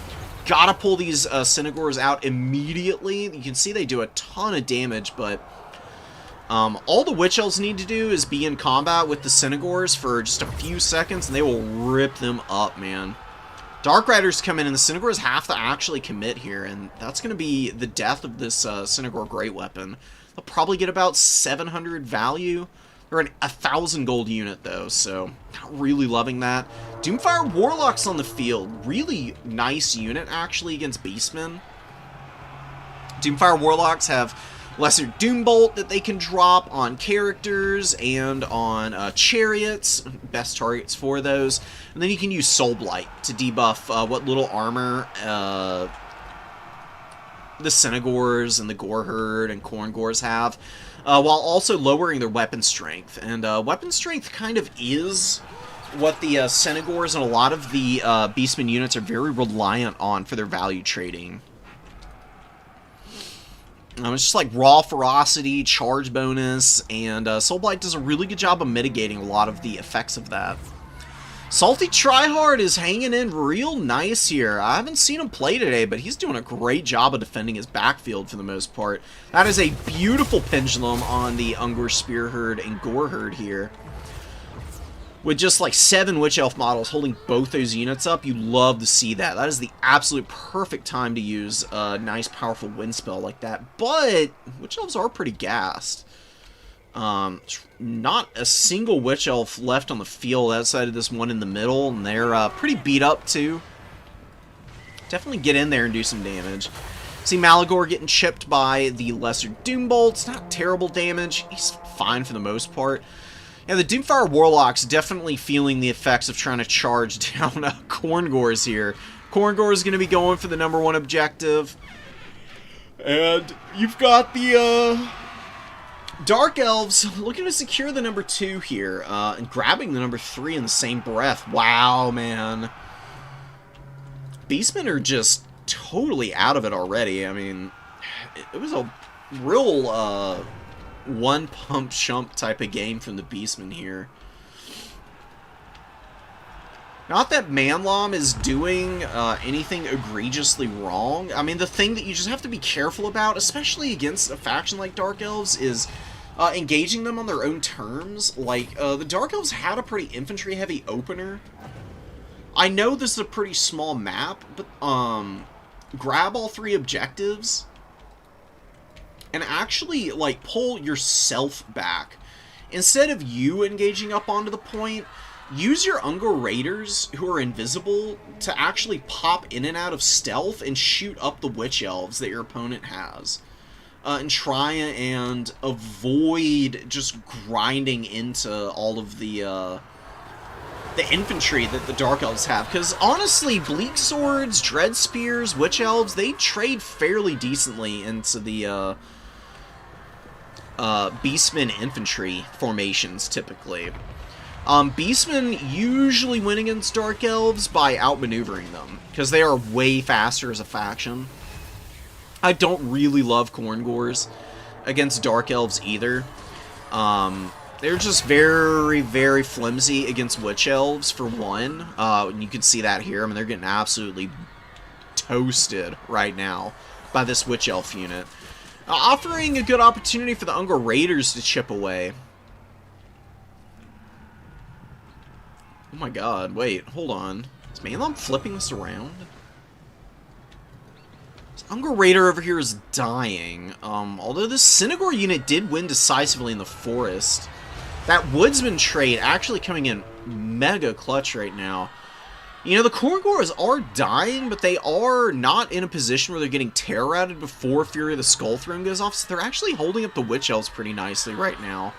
Gotta pull these Synagores out immediately. You can see they do a ton of damage, but all the Witch Elves need to do is be in combat with the Synagores for just a few seconds, and they will rip them up, man. Dark Riders come in, and the Synagores have to actually commit here, and that's going to be the death of this Synagore Great Weapon. They'll probably get about 700 value. They're an 1,000 gold unit, though, so not really loving that. Doomfire Warlocks on the field. Really nice unit, actually, against Beastmen. Doomfire Warlocks have Lesser Doombolt that they can drop on characters and on chariots, best targets for those. And then you can use Soul Blight to debuff what little armor the Synagores and the Gore Herd and Corn Gores have, while also lowering their weapon strength. And weapon strength kind of is what the Synagores and a lot of the Beastmen units are very reliant on for their value trading. It's just like raw ferocity, charge bonus, and Soul Blight does a really good job of mitigating a lot of the effects of that. Salty Tryhard is hanging in real nice here. I haven't seen him play today, but he's doing a great job of defending his backfield for the most part. That is a beautiful pendulum on the Ungor Spear Herd and Gore Herd here. With just like 7 Witch Elf models holding both those units up, you love to see that. That is the absolute perfect time to use a nice, powerful wind spell like that. But Witch Elves are pretty gassed. Not a single Witch Elf left on the field outside of this one in the middle, and they're pretty beat up too. Definitely get in there and do some damage. See Malagor getting chipped by the Lesser Doombolts. Not terrible damage. He's fine for the most part. Yeah, the Doomfire Warlocks definitely feeling the effects of trying to charge down Corn Gores here. Corn Gore is going to be going for the #1 objective. And you've got the Dark Elves looking to secure the #2 here, and grabbing the #3 in the same breath. Wow, man. Beastmen are just totally out of it already. I mean, it was a real one pump shump type of game from the Beastmen here. Not that Manlom is doing anything egregiously wrong. I mean, the thing that you just have to be careful about, especially against a faction like Dark Elves, is engaging them on their own terms. Like, the Dark Elves had a pretty infantry-heavy opener. I know this is a pretty small map, but grab all 3 objectives and actually, like, pull yourself back. Instead of you engaging up onto the point, use your Unger Raiders, who are invisible, to actually pop in and out of stealth and shoot up the Witch Elves that your opponent has. And try and avoid just grinding into all of the infantry that the Dark Elves have. Because, honestly, Bleak Swords, Dread Spears, Witch Elves, they trade fairly decently into the Beastmen infantry formations, typically. Beastmen usually win against Dark Elves by outmaneuvering them, because they are way faster as a faction. I don't really love Khorngors against Dark Elves either. They're just very, very flimsy against Witch Elves, for one. And you can see that here. I mean, they're getting absolutely toasted right now by this Witch Elf unit. Offering a good opportunity for the Unger Raiders to chip away. Oh my god, wait, hold on. Is Manlom flipping this around? This Unger Raider over here is dying. Although this Synagore unit did win decisively in the forest. That Woodsman trait actually coming in mega clutch right now. You know, the Khorngors are dying, but they are not in a position where they're getting terror-routed before Fury of the Skull Throne goes off, so they're actually holding up the Witch Elves pretty nicely right now.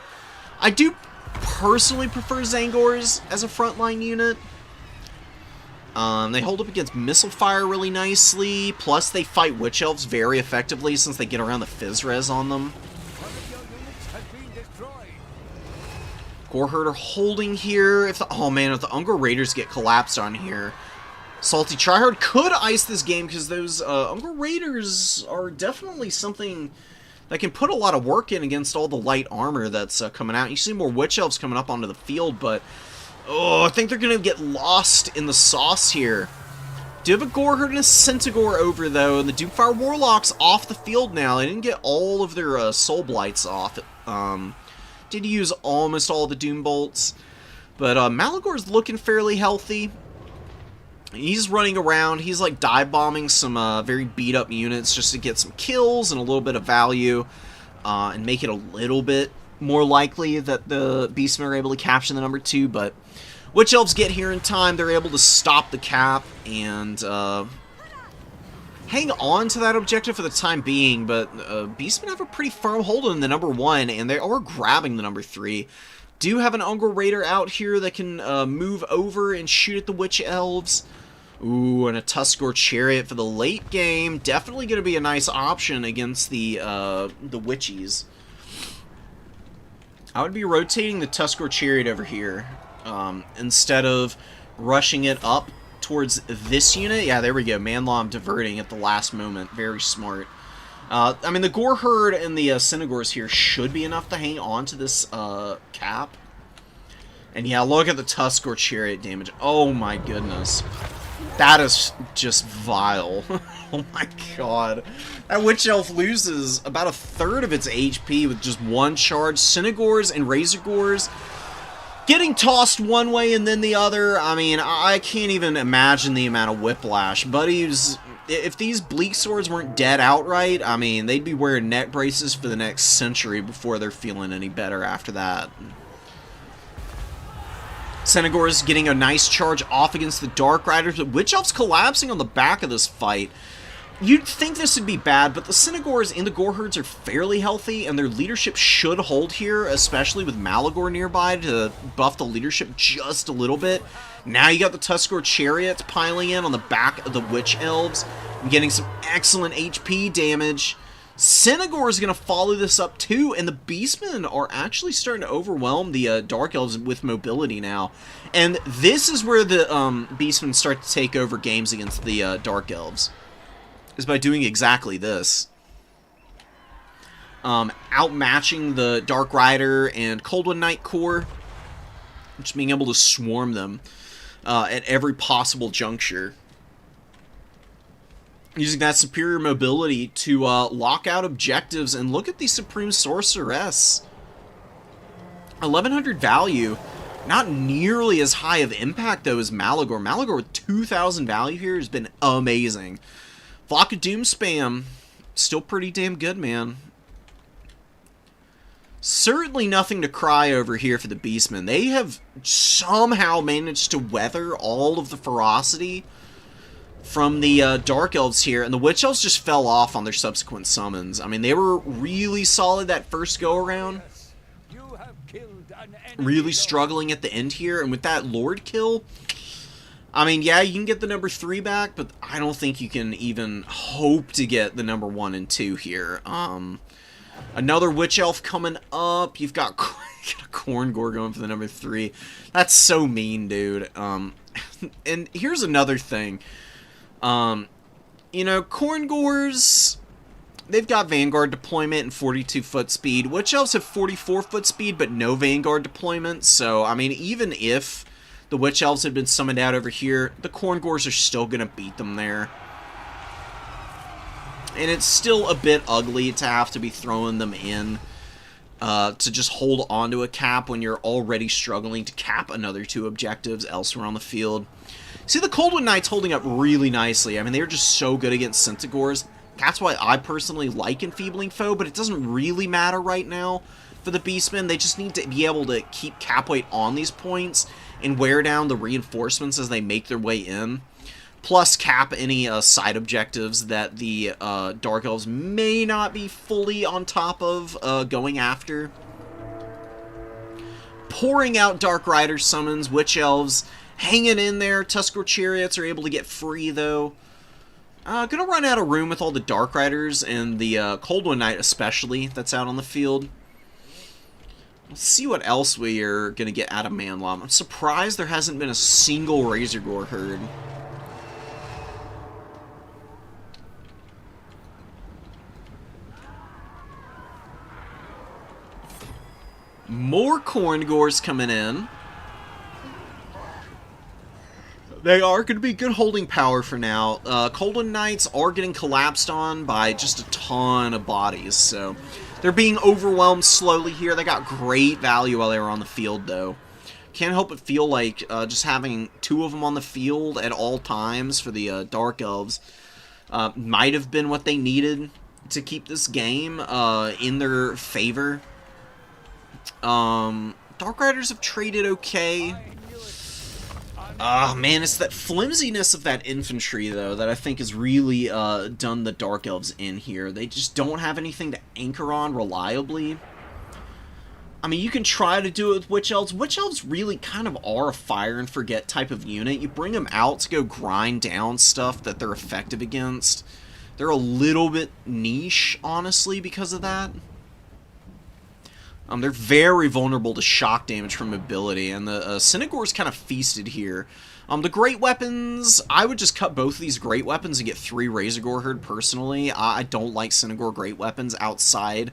I do personally prefer Zangors as a frontline unit. They hold up against missile fire really nicely, plus they fight Witch Elves very effectively since they get around the Fizz Res on them. Goreherder holding here. Oh man, if the Unger Raiders get collapsed on here, Salty Tryhard could ice this game, because those Unger Raiders are definitely something that can put a lot of work in against all the light armor that's coming out. You see more Witch Elves coming up onto the field, but oh, I think they're going to get lost in the sauce here. Do have a Goreherd and a Centaur over, though, and the Doomfire Warlocks off the field now. They didn't get all of their Soul Blights off. Did use almost all the Doom Bolts, but Malagor's looking fairly healthy. He's running around. He's like dive bombing some very beat up units just to get some kills and a little bit of value, and make it a little bit more likely that the Beastmen are able to capture the number 2. But Witch Elves get here in time. They're able to stop the cap and hang on to that objective for the time being, but Beastmen have a pretty firm hold on the number 1, and they are grabbing the number 3. Do have an Unger Raider out here that can move over and shoot at the Witch Elves. Ooh, and a Tuskor Chariot for the late game. Definitely going to be a nice option against the Witchies. I would be rotating the Tuskor Chariot over here instead of rushing it up towards this unit. Yeah, there we go. Manlom diverting at the last moment. Very smart. I mean, the Goreherd and the Synagores here should be enough to hang on to this cap. And yeah, look at the Tuskor Chariot damage. Oh my goodness. That is just vile. Oh my god. That Witch Elf loses about a third of its HP with just one charge. Synagores and Razorgores getting tossed one way and then the other. I mean, I can't even imagine the amount of whiplash. Buddies, if these Bleak Swords weren't dead outright, I mean, they'd be wearing neck braces for the next century before they're feeling any better after that. Synagores getting a nice charge off against the Dark Riders, but Witch Elf's collapsing on the back of this fight. You'd think this would be bad, but the Synagores and the Goreherds are fairly healthy, and their leadership should hold here, especially with Malagor nearby to buff the leadership just a little bit. Now you got the Tuskor Chariots piling in on the back of the Witch Elves, and getting some excellent HP damage. Synagore is going to follow this up too, and the Beastmen are actually starting to overwhelm the Dark Elves with mobility now. And this is where the Beastmen start to take over games against the Dark Elves, is by doing exactly this. Outmatching the Dark Rider and Coldwind Knight Corps, just being able to swarm them. at every possible juncture. Using that superior mobility to lock out objectives, and look at the Supreme Sorceress. 1100 value. Not nearly as high of impact, though, as Malagor. Malagor with 2,000 value here has been amazing. Flock of Doom spam. Still pretty damn good, man. Certainly nothing to cry over here for the Beastmen. They have somehow managed to weather all of the ferocity from the Dark Elves here, and the Witch Elves just fell off on their subsequent summons. I mean, they were really solid that first go-around. Really struggling at the end here, and with that Lord kill, I mean, yeah, you can get the number 3 back, but I don't think you can even hope to get the number 1 and 2 here. Another Witch Elf coming up. You've got a Korngor going for the number 3. That's so mean, dude. And here's another thing. You know, Korngors, they've got Vanguard deployment and 42 foot speed. Witch Elves have 44 foot speed, but no Vanguard deployment. So, I mean, even if the Witch Elves had been summoned out over here, the Korngors are still going to beat them there. And it's still a bit ugly to have to be throwing them in to just hold onto a cap when you're already struggling to cap another 2 objectives elsewhere on the field. See, the Coldwood Knights holding up really nicely. I mean, they're just so good against Centaurs. That's why I personally like Enfeebling Foe, but it doesn't really matter right now for the Beastmen. They just need to be able to keep cap weight on these points and wear down the reinforcements as they make their way in. Plus cap any side objectives that the Dark Elves may not be fully on top of going after. Pouring out Dark Rider summons, Witch Elves hanging in there. Tuskor Chariots are able to get free, though. Gonna run out of room with all the Dark Riders and the Coldwood Knight especially that's out on the field. Let's see what else we are gonna get out of Manlom. I'm surprised there hasn't been a single Razorgore herd. More Korngors coming in. They are going to be good holding power for now. Coldwood Knights are getting collapsed on by just a ton of bodies, so they're being overwhelmed slowly here. They got great value while they were on the field, though. Can't help but feel like just having 2 of them on the field at all times for the Dark Elves might have been what they needed to keep this game in their favor. Dark Riders have traded okay. Man, it's that flimsiness of that infantry, though, that I think has really done the Dark Elves in here. They just don't have anything to anchor on reliably. I mean, you can try to do it with Witch Elves. Witch Elves really kind of are a fire-and-forget type of unit. You bring them out to go grind down stuff that they're effective against. They're a little bit niche, honestly, because of that. They're very vulnerable to shock damage from mobility, and the Centaurs kind of feasted here. The Great Weapons, I would just cut both of these Great Weapons and get 3 Razorgore Herd personally. I don't like Centaur Great Weapons outside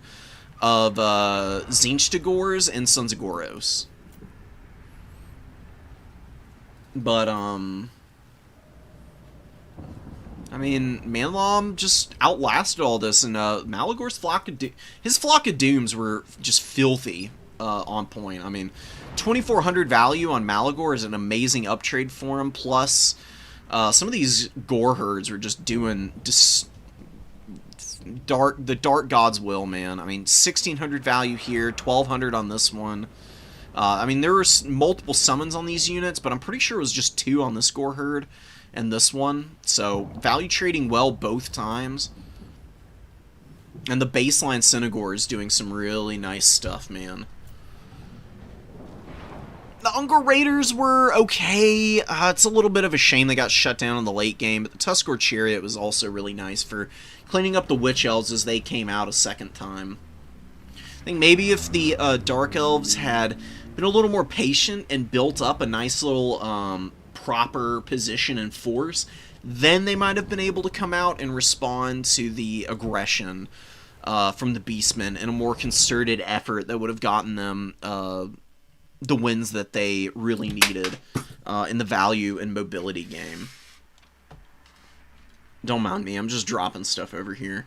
of Zinchtagors and Sons of Goros. But, I mean, Manlom just outlasted all this, and Malagor's his Flock of Dooms were just filthy on point. I mean, 2,400 value on Malagor is an amazing uptrade for him, plus some of these Gore Herds were just doing the Dark God's will, man. I mean, 1,600 value here, 1,200 on this one. I mean, there were multiple summons on these units, but I'm pretty sure it was just 2 on this Gore Herd and this one, so value trading well both times. And the baseline Centaur is doing some really nice stuff, man. The Ungor Raiders were okay. It's a little bit of a shame they got shut down in the late game, but the Tuskor Chariot was also really nice for cleaning up the Witch Elves as they came out a second time. I think maybe if the Dark Elves had been a little more patient and built up a nice little proper position and force, then they might have been able to come out and respond to the aggression from the Beastmen in a more concerted effort that would have gotten them the wins that they really needed in the value and mobility game. Don't mind me, I'm just dropping stuff over here.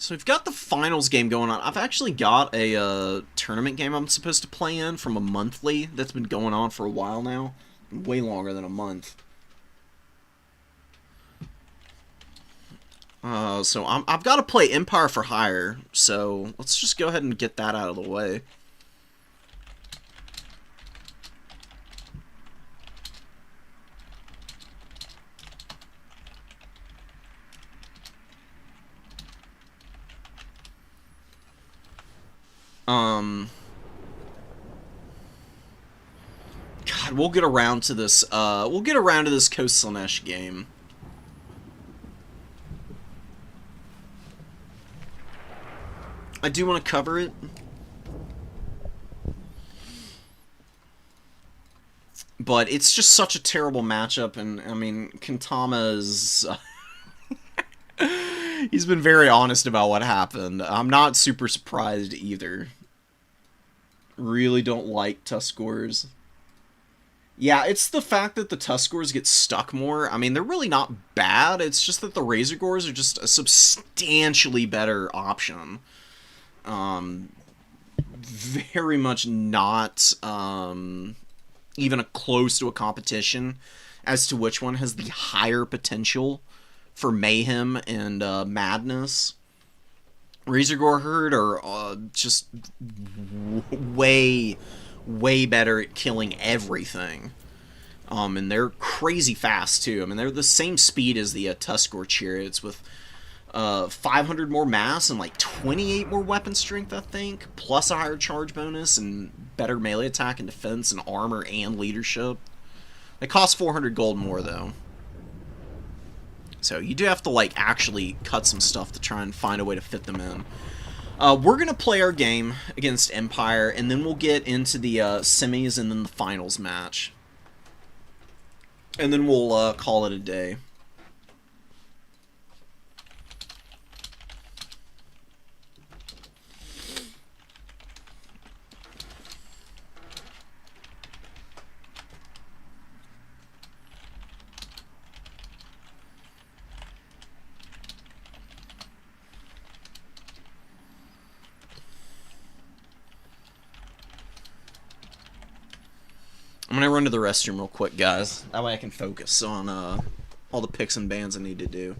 So we've got the finals game going on. I've actually got a tournament game I'm supposed to play in from a monthly that's been going on for a while now. Way longer than a month. So I've got to play Empire for Hire, so let's just go ahead and get that out of the way. God, we'll get around to this. We'll get around to this Coast Slanesh game. I do want to cover it. But it's just such a terrible matchup, and I mean, Kentama's. He's been very honest about what happened. I'm not super surprised either. Really don't like Tuskors. Yeah, it's the fact that the Tuskors get stuck more. I mean, they're really not bad. It's just that the Razorgors are just a substantially better option. Very much not even close to a competition as to which one has the higher potential for mayhem and madness. Razorgore Herd are just way, way better at killing everything. And they're crazy fast too. I mean, they're the same speed as the Tuskor Chariots with 500 more mass and like 28 more weapon strength, I think, plus a higher charge bonus and better melee attack and defense and armor and leadership. They cost 400 gold more though. So you do have to like actually cut some stuff to try and find a way to fit them in. We're going to play our game against Empire, and then we'll get into the semis and then the finals match. And then we'll call it a day. I'm going to run to the restroom real quick, guys. That way I can focus on all the picks and bans I need to do.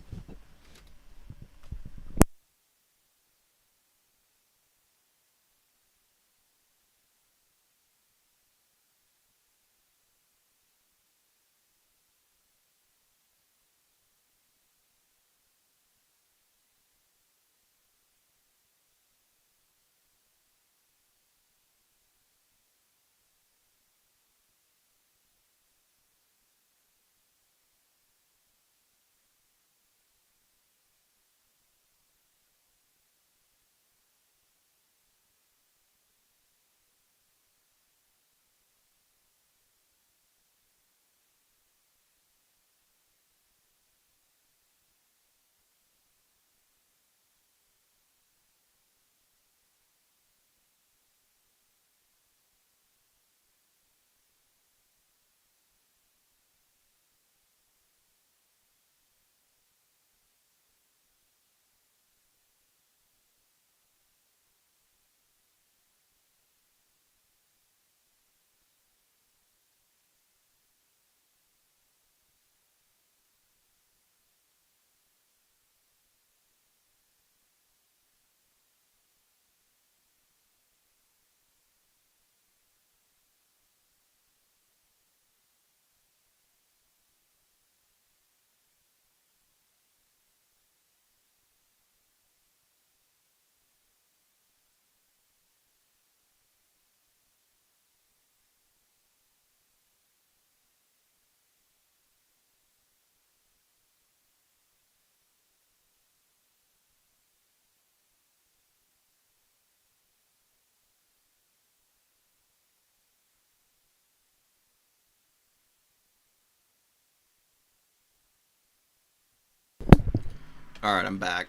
Alright, I'm back.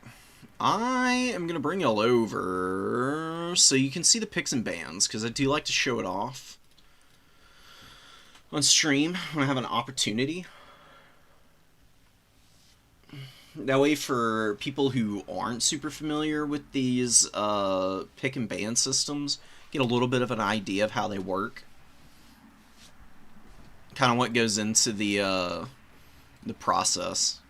I am going to bring y'all over so you can see the picks and bans, because I do like to show it off on stream when I have an opportunity. That way, for people who aren't super familiar with these pick and ban systems, get a little bit of an idea of how they work. Kind of what goes into the process.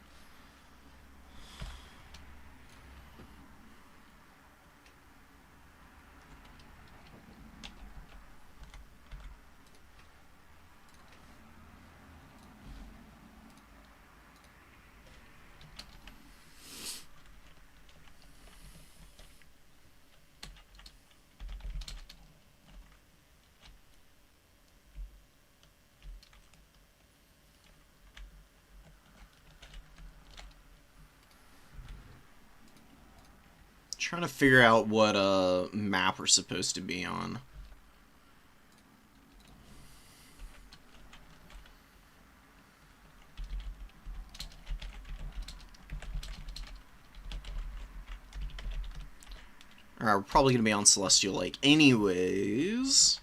Trying to figure out what map we're supposed to be on. Alright, we're probably going to be on Celestial Lake anyways.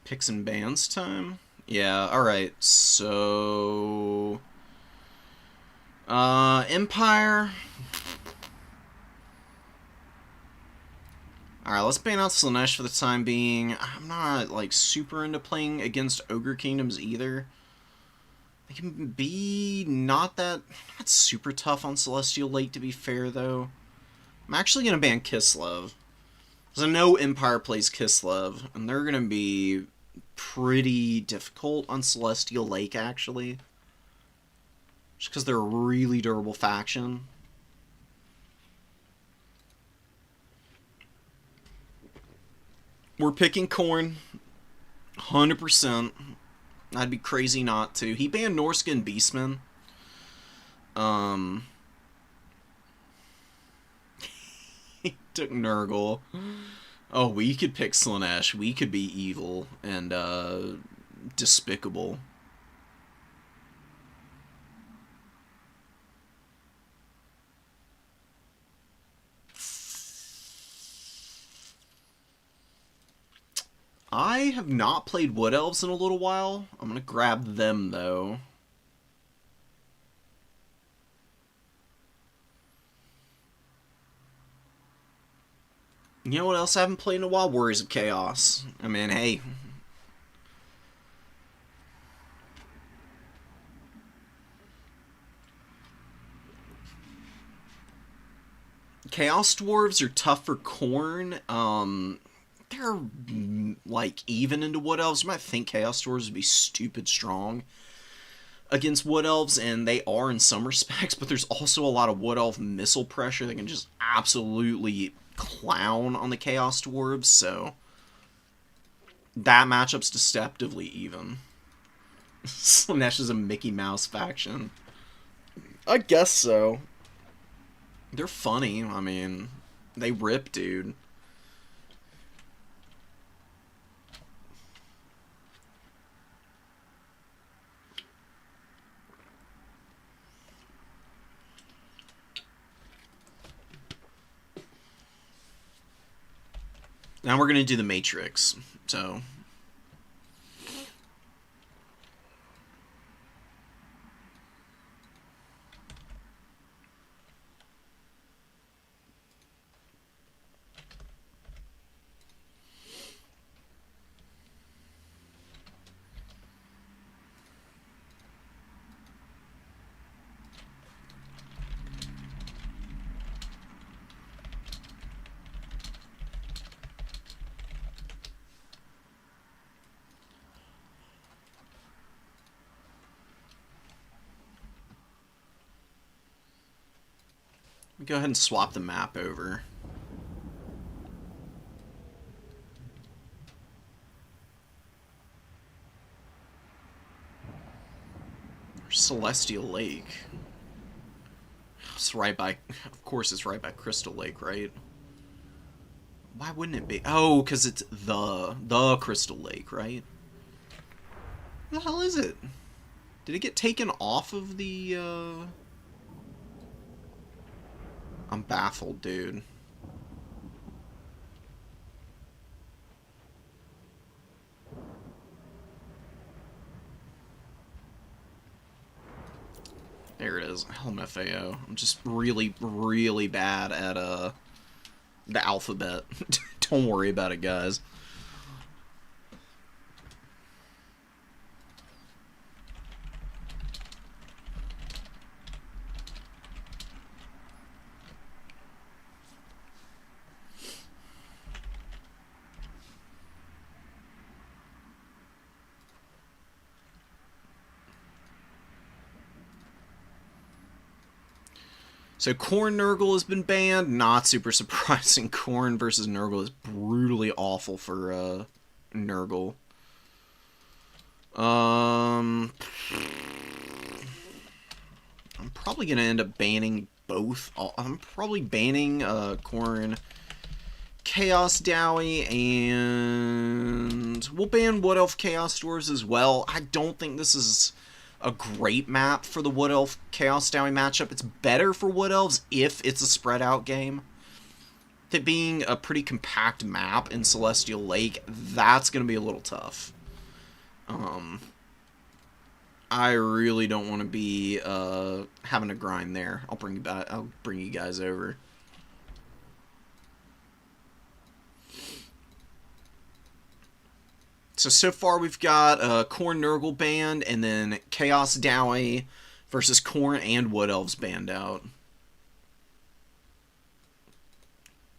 Picks and bans time? Yeah, alright, so... Empire... Alright, let's ban out Slaanesh for the time being. I'm not, like, super into playing against Ogre Kingdoms either. They can be not super tough on Celestial Lake, to be fair, though. I'm actually going to ban Kislev. Because I know Empire plays Kislev, and they're going to be pretty difficult on Celestial Lake, actually. Just because they're a really durable faction. We're picking Khorne. 100%. I'd be crazy not to. He banned Norskin Beastmen. He took Nurgle. Oh, we could pick Slaanesh. We could be evil and despicable. I have not played Wood Elves in a little while. I'm going to grab them, though. You know what else I haven't played in a while? Warriors of Chaos. I mean, hey. Chaos Dwarves are tough for Khorne. They're, like, even into Wood Elves. You might think Chaos Dwarves would be stupid strong against Wood Elves, and they are in some respects, but there's also a lot of Wood Elf missile pressure that can just absolutely clown on the Chaos Dwarves, so that matchup's deceptively even. Slaanesh is a Mickey Mouse faction. I guess so. They're funny. I mean, they rip, dude. Now we're going to do the Matrix, so... Go ahead and swap the map over. Celestial Lake. It's right by... Of course it's right by Crystal Lake, right? Why wouldn't it be? Oh, because it's the Crystal Lake, right? What the hell is it? Did it get taken off of the, I'm baffled, dude. There it is. LMFAO. I'm just really, really bad at, the alphabet. Don't worry about it, guys. So Korn Nurgle has been banned. Not super surprising. Korn versus Nurgle is brutally awful for Nurgle. I'm probably gonna end up banning both. I'm probably banning Korn Chaos Dowie, and we'll ban Wood Elf Chaos Dwarves as well. I don't think this is a great map for the Wood Elf Chaos Dowie matchup. It's better for Wood Elves if it's a spread out game. It being a pretty compact map in Celestial Lake, that's going to be a little tough. I really don't want to be having to grind there. I'll bring you guys over. So far we've got Korn Nurgle banned, and then Chaos Dowie versus Korn and Wood Elves banned out.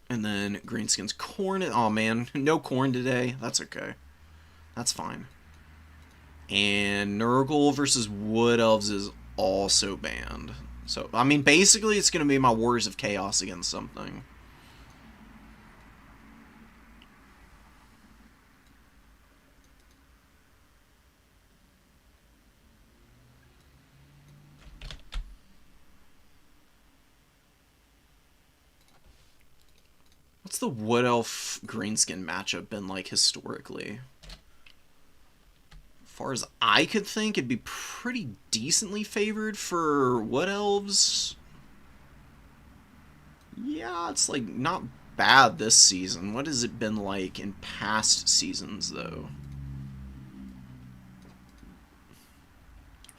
And then Greenskins Korn. Oh man, no Korn today. That's okay. That's fine. And Nurgle versus Wood Elves is also banned. So, I mean, basically it's going to be my Warriors of Chaos against something. What's the Wood Elf Greenskin matchup been like historically? As far as I could think, it'd be pretty decently favored for Wood Elves. Yeah, it's like not bad this season. What has it been like in past seasons, though?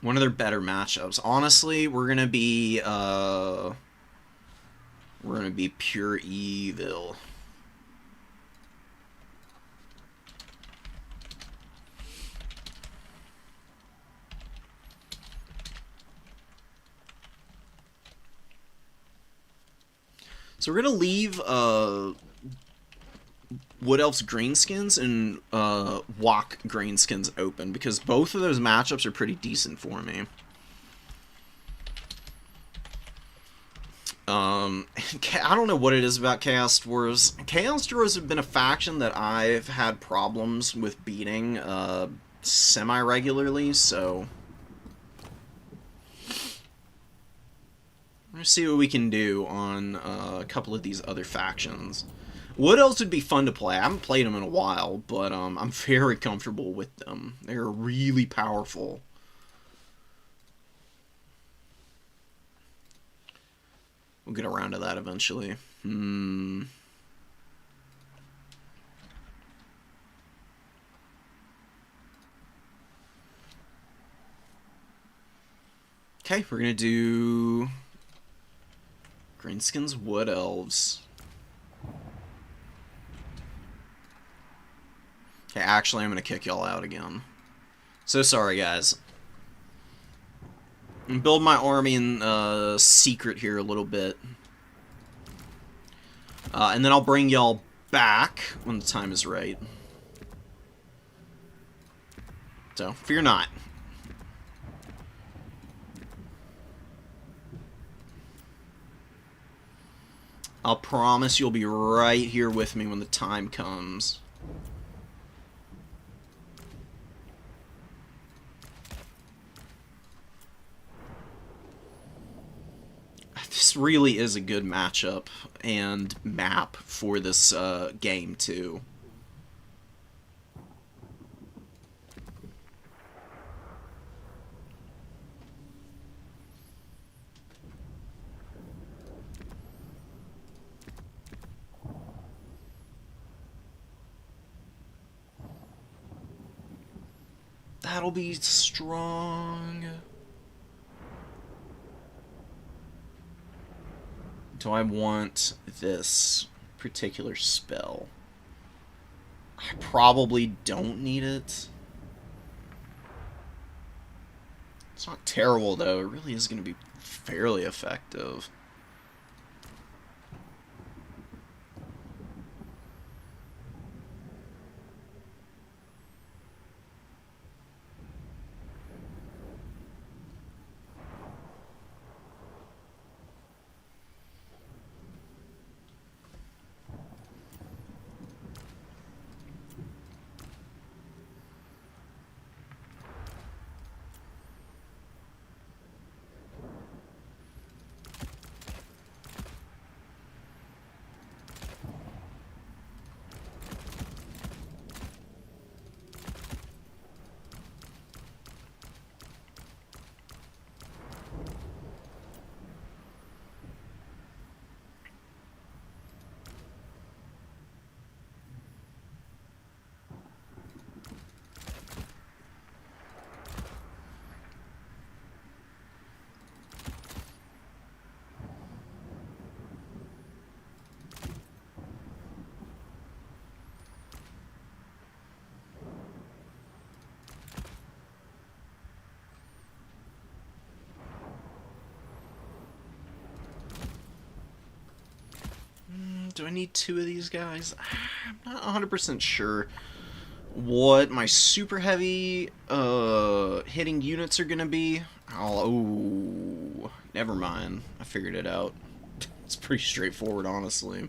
One of their better matchups. Honestly, we're gonna be pure evil. So we're gonna leave Wood Elf's Greenskins and Walk Greenskins open because both of those matchups are pretty decent for me. I don't know what it is about Chaos Dwarves. Chaos Dwarves have been a faction that I've had problems with beating semi-regularly, so let's see what we can do on a couple of these other factions. Wood Elves would be fun to play. I haven't played them in a while, but I'm very comfortable with them. They're really powerful. We'll get around to that eventually. Okay, we're gonna do Greenskins Wood Elves. Okay, actually, I'm gonna kick y'all out again. So sorry, guys. I'm building my army in secret here a little bit. And then I'll bring y'all back when the time is right. So, fear not. I'll promise you'll be right here with me when the time comes. This this really is a good matchup and map for this game, too. That'll be strong. Do I want this particular spell? I probably don't need it. It's not terrible, though. It really is going to be fairly effective. Do I need two of these guys? I'm not 100% sure what my super heavy hitting units are gonna be. Oh, never mind. I figured it out. It's pretty straightforward, honestly.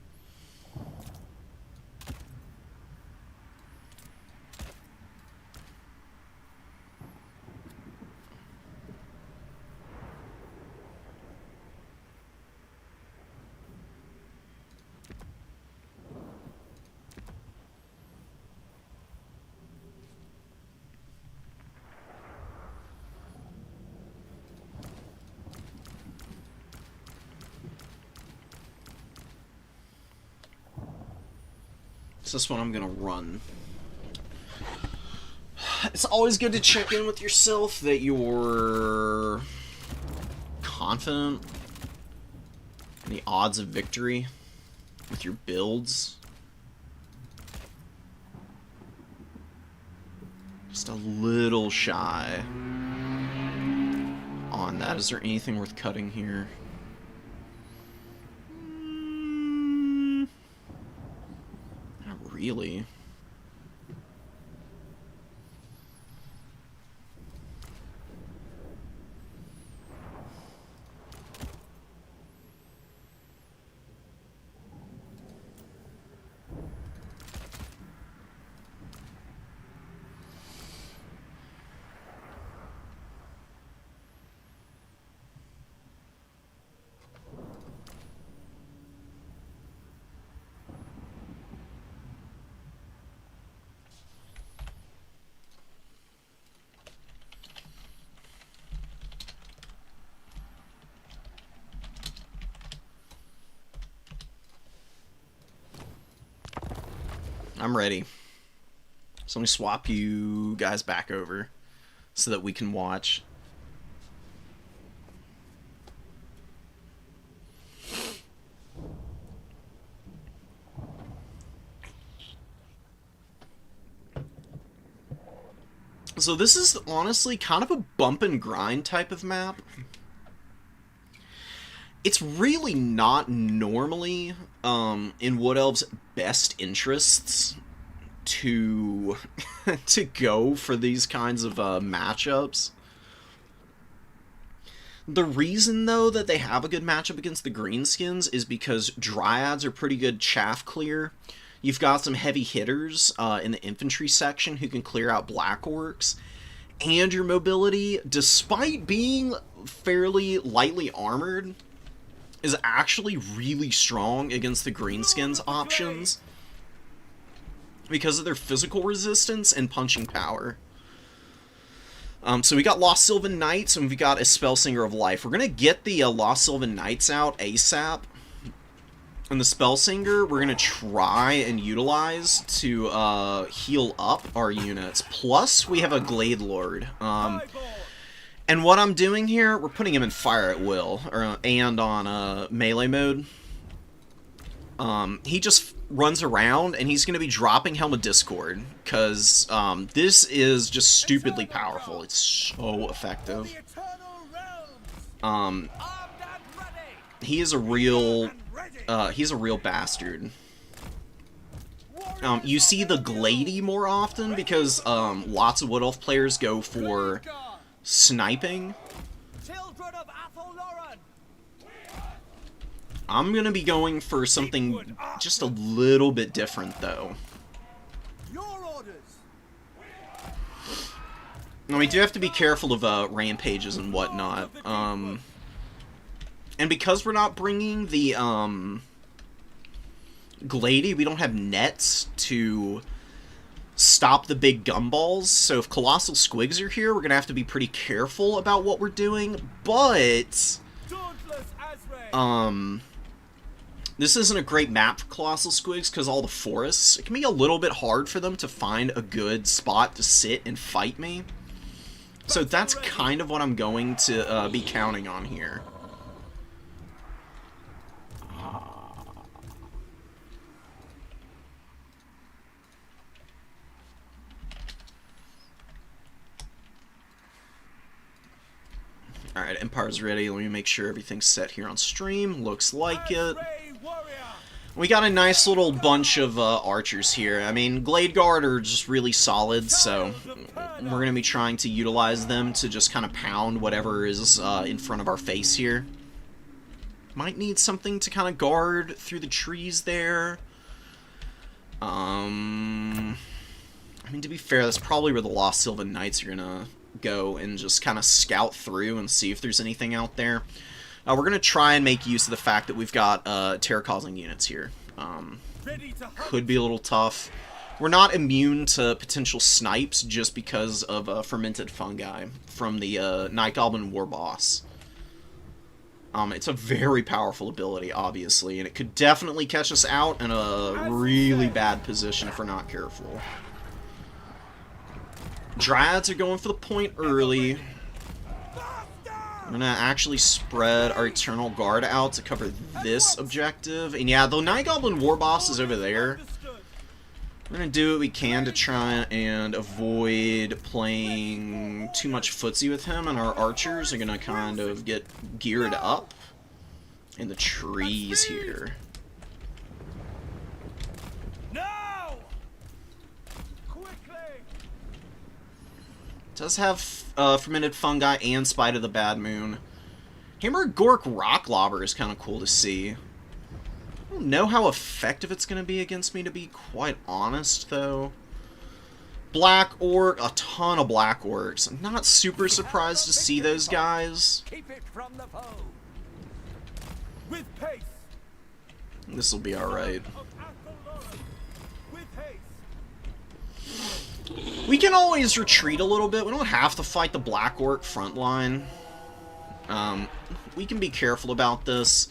So this one I'm gonna run. It's always good to check in with yourself that you're confident in the odds of victory with your builds. Just a little shy on that. Is there anything worth cutting here? Not really. I'm ready. So let me swap you guys back over so that we can watch. So this is honestly kind of a bump and grind type of map. It's really not normally in Wood Elf's best interests to to go for these kinds of matchups. The reason, though, that they have a good matchup against the Greenskins is because Dryads are pretty good chaff clear. You've got some heavy hitters in the infantry section who can clear out Black Orcs. And your mobility, despite being fairly lightly armored, is actually really strong against the greenskins options because of their physical resistance and punching power. So we got Lost Sylvan Knights, and we got a Spellsinger of Life. We're going to get the Lost Sylvan Knights out ASAP. And the Spellsinger, we're going to try and utilize to heal up our units. Plus, we have a Glade Lord. And what I'm doing here, we're putting him in Fire at Will, and on melee mode. He just runs around, and he's going to be dropping Helm of Discord, because this is just stupidly powerful. It's so effective. He is a real, he's a real bastard. You see the Glady more often, because lots of Wood Elf players go for sniping. I'm going to be going for something just a little bit different, though. Now, we do have to be careful of rampages and whatnot. And because we're not bringing the Glady, we don't have nets to stop the big gumballs. So if Colossal Squigs are here, we're going to have to be pretty careful about what we're doing. But this isn't a great map for Colossal Squigs because all the forests. It can be a little bit hard for them to find a good spot to sit and fight me. So that's kind of what I'm going to be counting on here. Alright, Empire's ready. Let me make sure everything's set here on stream. Looks like it. We got a nice little bunch of archers here. I mean, Glade Guard are just really solid, so we're going to be trying to utilize them to just kind of pound whatever is in front of our face here. Might need something to kind of guard through the trees there. I mean, to be fair, that's probably where the Lost Sylvan Knights are going to go and just kind of scout through and see if there's anything out there. We're going to try and make use of the fact that we've got terror-causing units here. Could be a little tough. We're not immune to potential snipes just because of fermented fungi from the Night Goblin War Boss. It's a very powerful ability, obviously, and it could definitely catch us out in a really bad position if we're not careful. Dryads are going for the point early. I'm going to actually spread our Eternal Guard out to cover this objective. And yeah, the Night Goblin War Boss is over there. We're going to do what we can to try and avoid playing too much footsie with him. And our archers are going to kind of get geared up in the trees here. Does have fermented fungi and Spite of the Bad Moon. Hammer Gork Rock Lobber is kind of cool to see. I don't know how effective it's going to be against me, to be quite honest, though. Black Orc, a ton of Black Orcs. I'm not super surprised to see those guys. This will be alright. We can always retreat a little bit. We don't have to fight the Black Orc front line. We can be careful about this.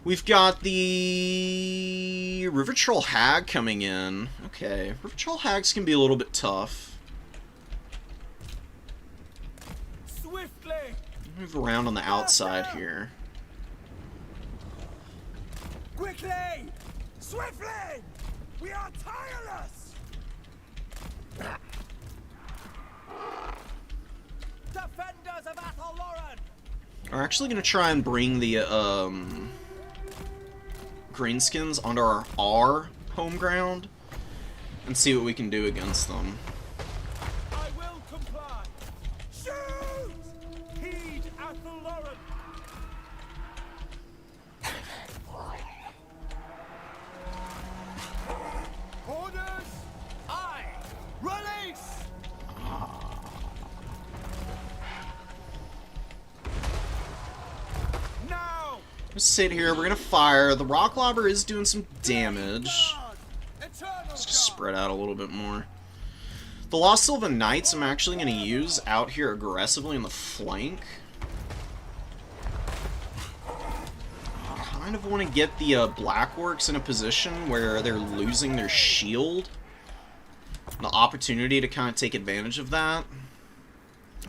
We've got the River Troll Hag coming in. Okay, River Troll Hags can be a little bit tough. Swiftly. Move around on the outside here. Quickly! Swiftly! We are tireless! Defenders of Athalloran! We're actually going to try and bring the greenskins onto our home ground and see what we can do against them. I will comply. Shoot! Heed Athalloran! Orders! I release! Now! Just sit here. We're gonna fire. The rock lobber is doing some damage. Let's just spread out a little bit more. The Lost Sylvan Knights I'm actually gonna use out here aggressively on the flank. I kind of want to get the Black Orcs in a position where they're losing their shield. The opportunity to kind of take advantage of that.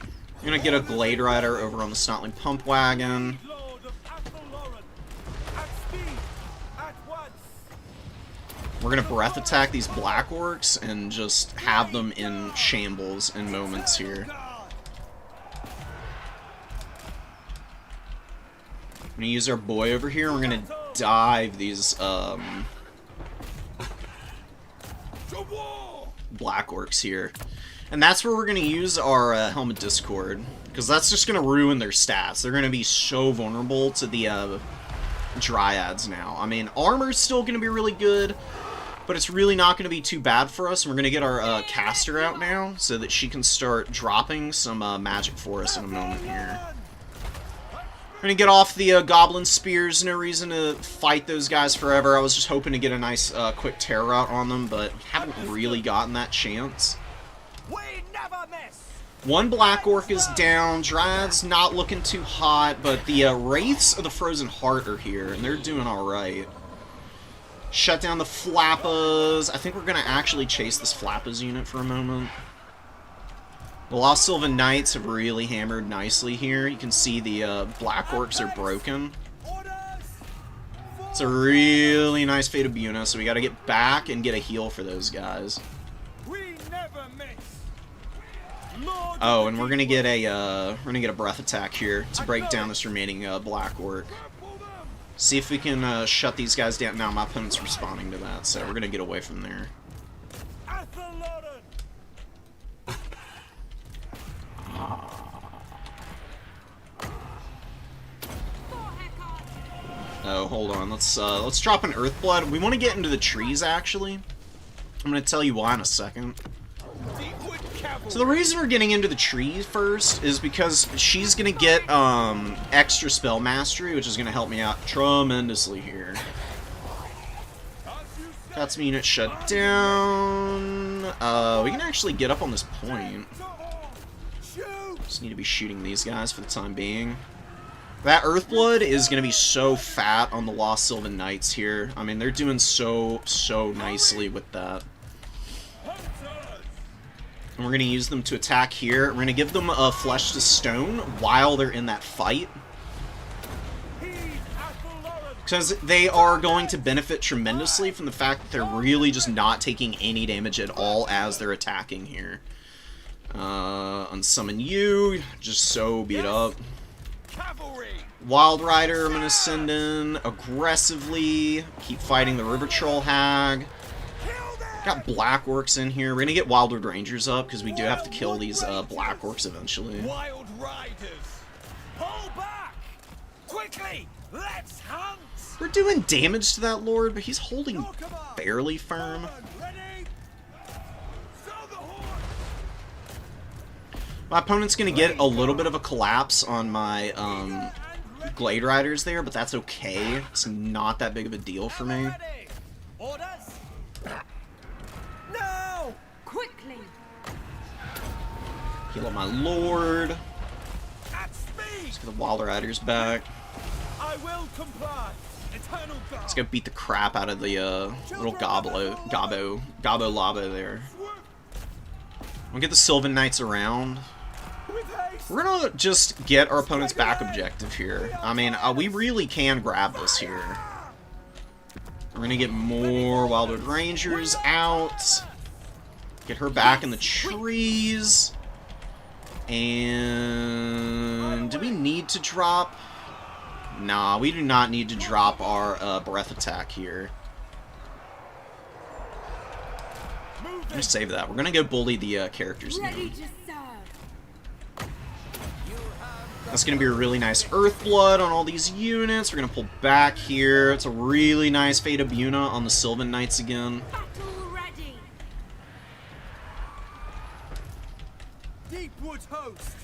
I'm gonna get a Glade Rider over on the Snotling Pump Wagon. We're gonna breath attack these Black Orcs and just have them in shambles in moments here. I'm gonna use our boy over here, and we're gonna dive these Black Orcs here. And that's where we're gonna use our Helm of Discord, because that's just gonna ruin their stats. They're gonna be so vulnerable to the Dryads now. I mean, armor's still gonna be really good, but it's really not going to be too bad for us. And we're going to get our caster out now so that she can start dropping some magic for us in a moment here. We're going to get off the goblin spears. No reason to fight those guys forever. I was just hoping to get a nice quick terror out on them, but haven't really gotten that chance. One Black Orc is down. Dryad's not looking too hot, but the Wraiths of the Frozen Heart are here, and they're doing alright. Shut down the Flappas. I think we're going to actually chase this Flappas unit for a moment. The Lost Sylvan Knights have really hammered nicely here. You can see the Black Orcs are broken. It's a really nice Fate of Buna, so we got to get back and get a heal for those guys. Oh, and we're gonna get a breath attack here to break down this remaining Black Orc. See if we can shut these guys down. Now my opponent's responding to that, so we're going to get away from there. Oh, hold on. Let's drop an Earthblood. We want to get into the trees, actually. I'm going to tell you why in a second. So the reason we're getting into the trees first is because she's going to get extra spell mastery, which is going to help me out tremendously here. That's me unit shut down. We can actually get up on this point. Just need to be shooting these guys for the time being. That Earthblood is going to be so fat on the Lost Sylvan Knights here. I mean, they're doing so nicely with that. And we're going to use them to attack here. We're going to give them a Flesh to Stone while they're in that fight. Because they are going to benefit tremendously from the fact that they're really just not taking any damage at all as they're attacking here. Unsummon you. Just so beat up. Wild Rider I'm going to send in aggressively. Keep fighting the River Troll Hag. Got Black Orcs in here. We're gonna get Wildwood Rangers up because we do have to kill these Black Orcs eventually. Wild Riders, pull back! Quickly, let's hunt! We're doing damage to that Lord, but he's holding fairly firm. My opponent's gonna get a little bit of a collapse on my Glade Riders there, but that's okay. It's not that big of a deal for me. Orders? Quickly. Heal up my Lord. Let's get the Wild Riders back. I will comply. Eternal God. Let's go beat the crap out of the little Gobbo Labo there. We'll get the Sylvan Knights around. We're gonna just get our opponent's back objective here. I mean, we really can grab this here. We're gonna get more Wildwood Rangers out. Get her back in the trees. And do we need to drop? Nah, we do not need to drop our breath attack here. I'm gonna save that. We're gonna go bully the characters now. That's gonna be a really nice Earthblood on all these units. We're gonna pull back here. It's a really nice Fate of Buna on the Sylvan Knights again. Host.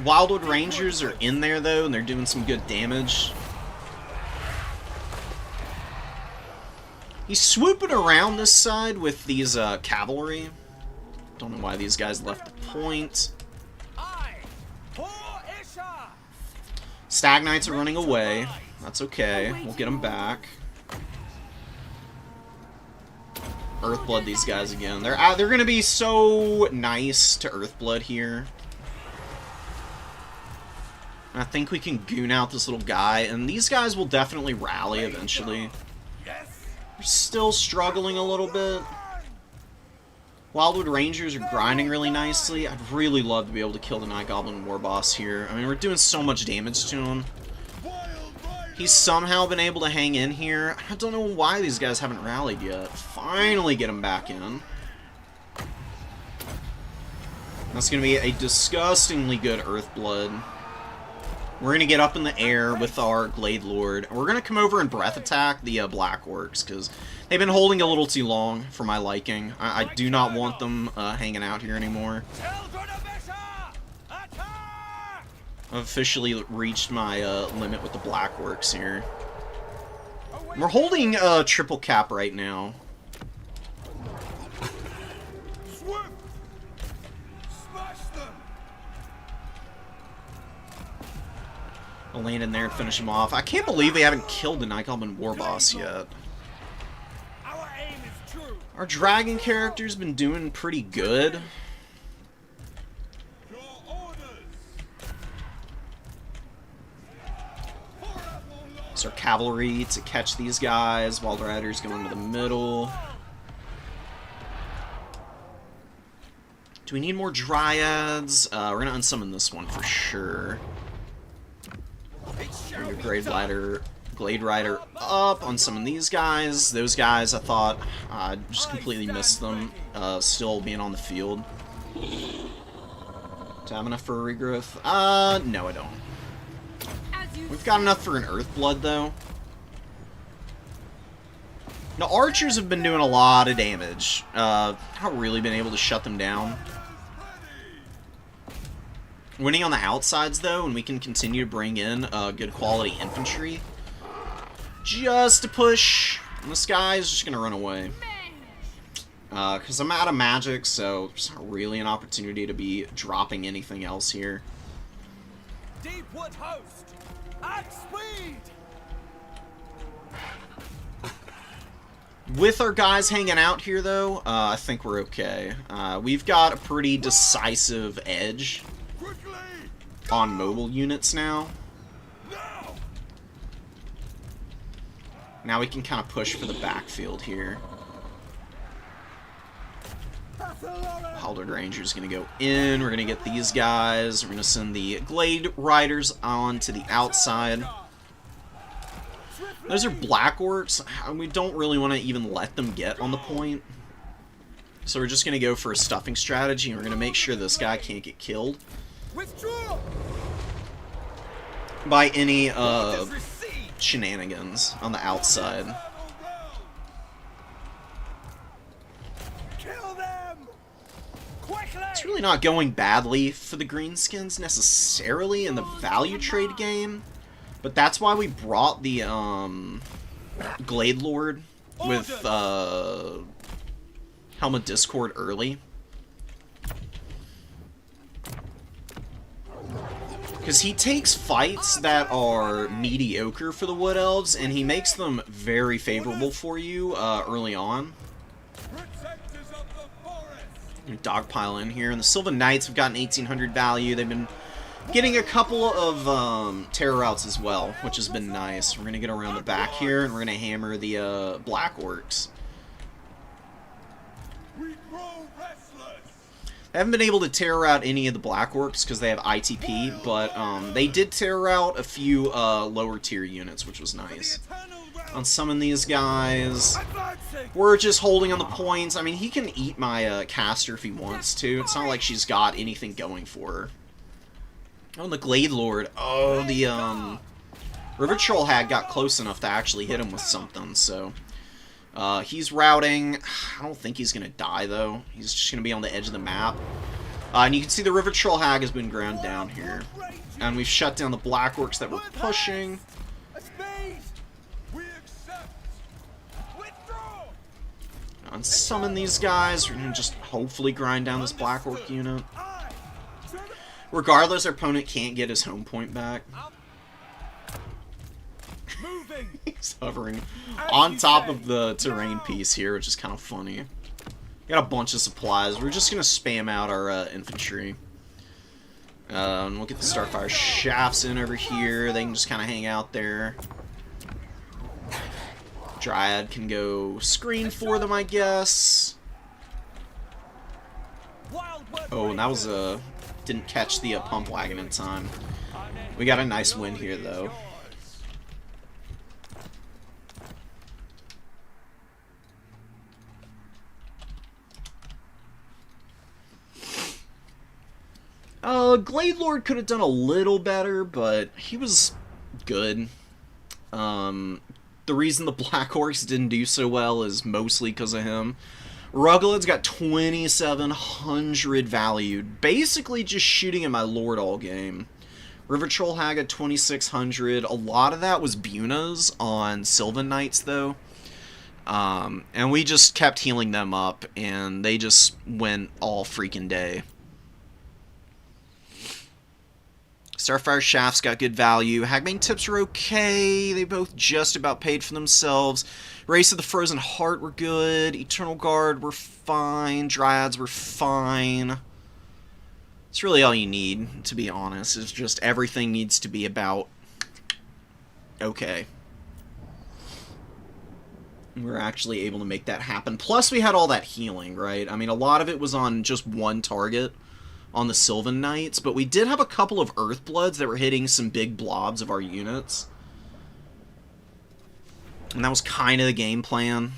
Wildwood Rangers are in there though, and they're doing some good damage. He's swooping around this side with these cavalry. Don't know why these guys left the point. Stag Knights are running away. That's okay. We'll get them back. Earthblood these guys again. They're gonna be so nice to Earthblood here. I think we can goon out this little guy, and these guys will definitely rally eventually. They're still struggling a little bit. Wildwood Rangers are grinding really nicely. I'd really love to be able to kill the Night Goblin War Boss here. I mean, we're doing so much damage to him. He's somehow been able to hang in here. I don't know why these guys haven't rallied yet. Finally get him back in. That's going to be a disgustingly good Earthblood. We're going to get up in the air with our Glade Lord. We're going to come over and breath attack the Black Orcs, because they've been holding a little too long for my liking. I do not want them hanging out here anymore. I've officially reached my limit with the Black Orcs here. We're holding triple cap right now. I'll land in there and finish him off. I can't believe they haven't killed the Night Goblin War Boss yet. Our dragon character's been doing pretty good. It's our cavalry to catch these guys. Wild Riders go into the middle. Do we need more Dryads? We're gonna unsummon this one for sure. Glade Rider up on some of these guys. Those guys, I thought, just completely missed them, still being on the field. Do I have enough for a regrowth? No, I don't. We've got enough for an Earthblood, though. Now, archers have been doing a lot of damage. Haven't really been able to shut them down. Winning on the outsides, though, and we can continue to bring in good quality infantry. Just to push. And this guy is just going to run away. Because I'm out of magic, so there's not really an opportunity to be dropping anything else here. Deepwood host at speed. With our guys hanging out here, though, I think we're okay. We've got a pretty decisive edge on mobile units now. Now we can kind of push for the backfield here. Haldred Ranger's going to go in. We're going to get these guys. We're going to send the Glade Riders on to the outside. Those are Black Orcs. We don't really want to even let them get on the point. So we're just going to go for a stuffing strategy, and we're going to make sure this guy can't get killed by any shenanigans on the outside. It's really not going badly for the Greenskins necessarily in the value trade game, but that's why we brought the Glade Lord with Helm of Discord early. Because he takes fights that are mediocre for the Wood Elves, and he makes them very favorable for you early on. Dogpile in here, and the Sylvan Knights have gotten 1800 value. They've been getting a couple of terror routes as well, which has been nice. We're going to get around the back here, and we're going to hammer the Black Orcs. They haven't been able to terror out any of the Black Orcs because they have ITP, but they did terror out a few lower tier units, which was nice. Unsummon these guys. We're just holding on the points. I mean, he can eat my caster if he wants to. It's not like she's got anything going for her. Oh, and the Glade Lord. Oh, the River Troll Hag got close enough to actually hit him with something, so... he's routing. I don't think he's going to die, though. He's just going to be on the edge of the map. And you can see the River Troll Hag has been ground down here. And we've shut down the Black Orcs that were pushing. Unsummon these guys. We're gonna just hopefully grind down this Black Orc unit. Regardless, our opponent can't get his home point back. Moving. He's hovering on top of the terrain piece here, which is kind of funny. Got a bunch of supplies. We're just gonna spam out our infantry. And we'll get the Starfire shafts in over here. They can just kind of hang out there. Dryad can go screen for them, I guess. Oh, and that was didn't catch the pump wagon in time. We got a nice win here, though. Glade Lord could have done a little better, but he was good. The reason the Black Orcs didn't do so well is mostly because of him. Ruggled's got 2,700 valued, basically just shooting at my Lord all game. River Troll Hag at 2,600. A lot of that was Bunas on Sylvan Knights, though. And we just kept healing them up, and they just went all freaking day. Starfire Shafts got good value. Hagbane Tips are okay. They both just about paid for themselves. Race of the Frozen Heart were good. Eternal Guard were fine. Dryads were fine. It's really all you need, to be honest. It's just everything needs to be about okay. We're actually able to make that happen. Plus, we had all that healing, right? I mean, a lot of it was on just one target on the Sylvan Knights, but we did have a couple of Earthbloods that were hitting some big blobs of our units. And that was kind of the game plan.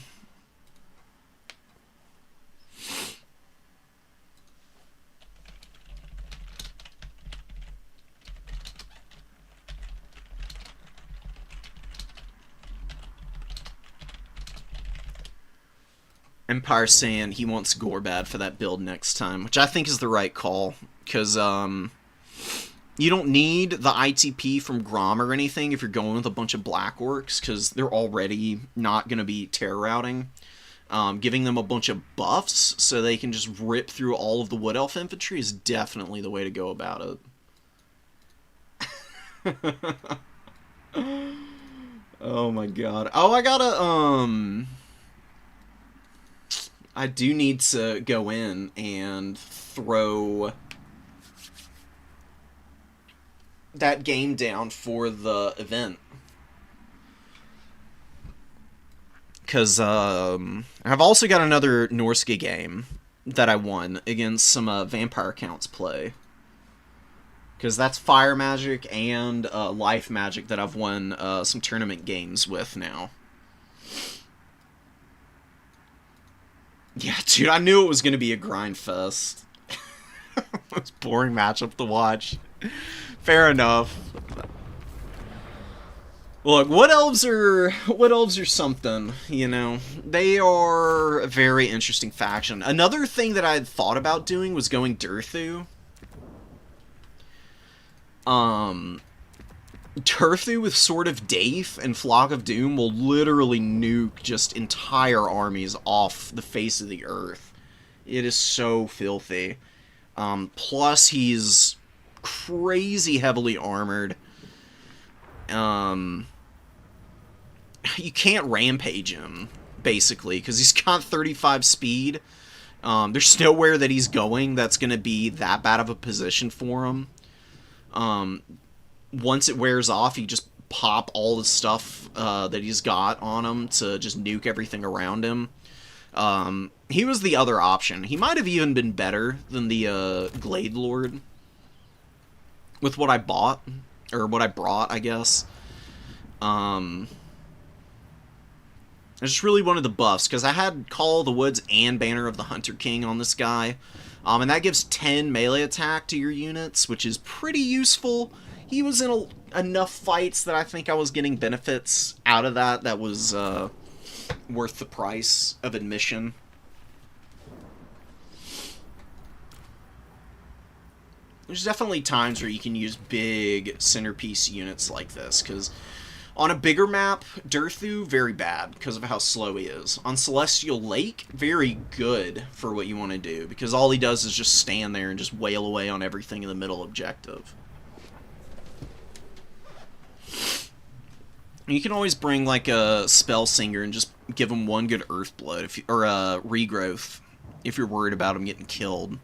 Empire saying he wants Gorbad for that build next time, which I think is the right call, because you don't need the ITP from Grom or anything if you're going with a bunch of Black Orcs, because they're already not going to be terror routing. Giving them a bunch of buffs so they can just rip through all of the Wood Elf infantry is definitely the way to go about it. Oh my god. Oh, I gotta, I do need to go in and throw that game down for the event. Because I've also got another Norska game that I won against some Vampire Counts play. Because that's Fire Magic and Life Magic that I've won some tournament games with now. Yeah, dude, I knew it was going to be a grind fest. It was a boring matchup to watch. Fair enough. Look, Wood Elves are something, you know. They are a very interesting faction. Another thing that I had thought about doing was going Durthu. Durthu with Sword of Daith and Flock of Doom will literally nuke just entire armies off the face of the earth. It is so filthy. Plus, he's crazy heavily armored. You can't rampage him, basically, because he's got 35 speed. There's nowhere that he's going that's going to be that bad of a position for him. Once it wears off, you just pop all the stuff that he's got on him to just nuke everything around him. He was the other option. He might have even been better than the Glade Lord with what I bought, or what I brought, I guess. I just really wanted the buffs, because I had Call of the Woods and Banner of the Hunter King on this guy. And that gives 10 melee attack to your units, which is pretty useful. He was in enough fights that I think I was getting benefits out of that was worth the price of admission. There's definitely times where you can use big centerpiece units like this, because On a bigger map, Durthu, very bad because of how slow he is. On Celestial Lake, very good for what you want to do, because all he does is just stand there and just wail away on everything in the middle objective. You can always bring like a Spell Singer and just give him one good Earth Blood, or a Regrowth, if you're worried about him getting killed.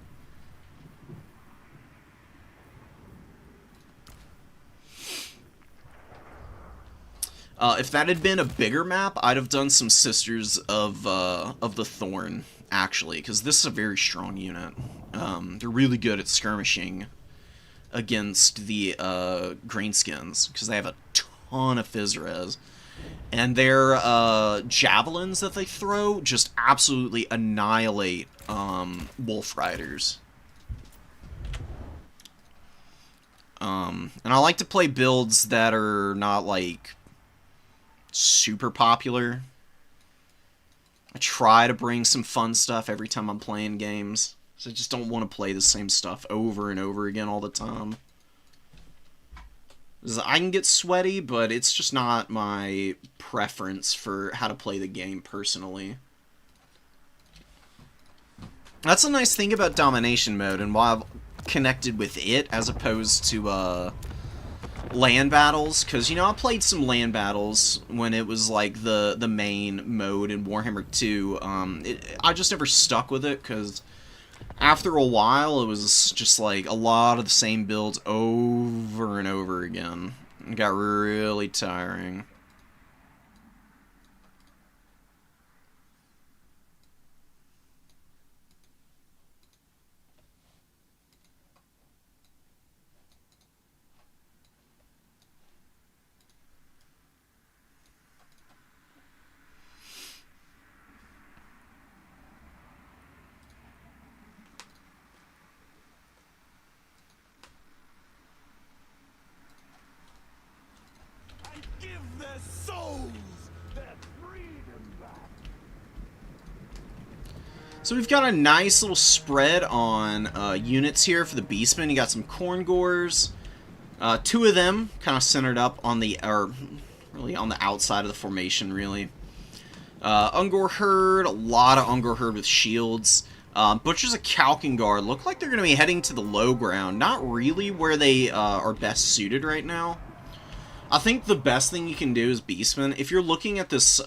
If that had been a bigger map, I'd have done some Sisters of the Thorn, actually, because this is a very strong unit. They're really good at skirmishing against the Greenskins, because they have a ton of Fizz Res. And their javelins that they throw just absolutely annihilate Wolf Riders. And I like to play builds that are not, like, super popular. I try to bring some fun stuff every time I'm playing games, so I just don't want to play the same stuff over and over again all the time. I can get sweaty, but it's just not my preference for how to play the game personally. That's a nice thing about Domination Mode, and why I've connected with it as opposed to land battles, because, you know, I played some land battles when it was like the main mode in Warhammer 2. I just never stuck with it, because after a while it was just like a lot of the same builds over and over again. It got really tiring. So we've got a nice little spread on units here for the Beastmen. You got some Corngors. Two of them kind of centered up on the, or really on the outside of the formation, really. Ungor Herd, a lot of Ungor Herd with shields. Butchers of Kalkengard look like they're going to be heading to the low ground. Not really where they are best suited right now. I think the best thing you can do is Beastmen. If you're looking at this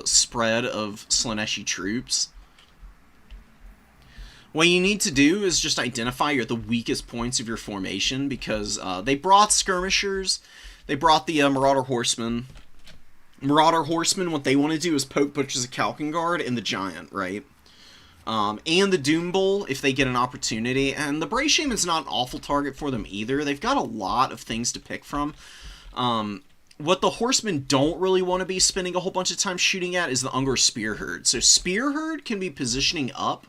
spread of Slaaneshi troops, what you need to do is just identify the weakest points of your formation, because they brought Skirmishers, they brought the Marauder Horsemen. Marauder Horsemen, what they want to do is poke Butchers of Kalkengard and the Giant, right? And the Doom Bull, if they get an opportunity. And the Bray Shaman's not an awful target for them either. They've got a lot of things to pick from. What the Horsemen don't really want to be spending a whole bunch of time shooting at is the Ungor Spear Herd. So Spear Herd can be positioning up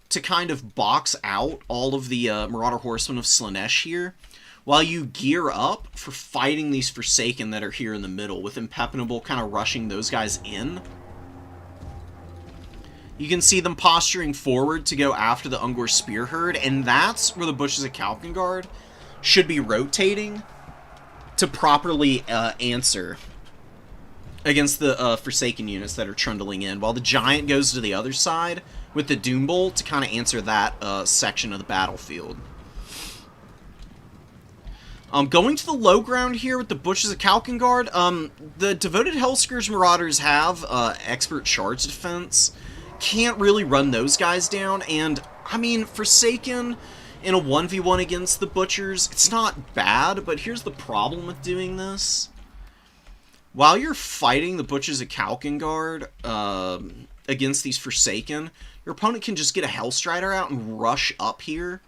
to kind of box out all of the Marauder Horsemen of Slaanesh here, while you gear up for fighting these Forsaken that are here in the middle, with Impenetrable kind of rushing those guys in. You can see them posturing forward to go after the Ungor Spear Herd, and that's where the Butchers of Kalkengard should be rotating to properly answer against the Forsaken units that are trundling in, while the Giant goes to the other side with the Doom Bull to kind of answer that section of the battlefield. Going to the low ground here with the Butchers of Kalkengard, the Devoted Hellscourge Marauders have expert charge defense. Can't really run those guys down, and, I mean, Forsaken in a 1v1 against the Butchers, it's not bad, but here's the problem with doing this. While you're fighting the Butchers of Kalkengard against these Forsaken, your opponent can just get a Hellstrider out and rush up here.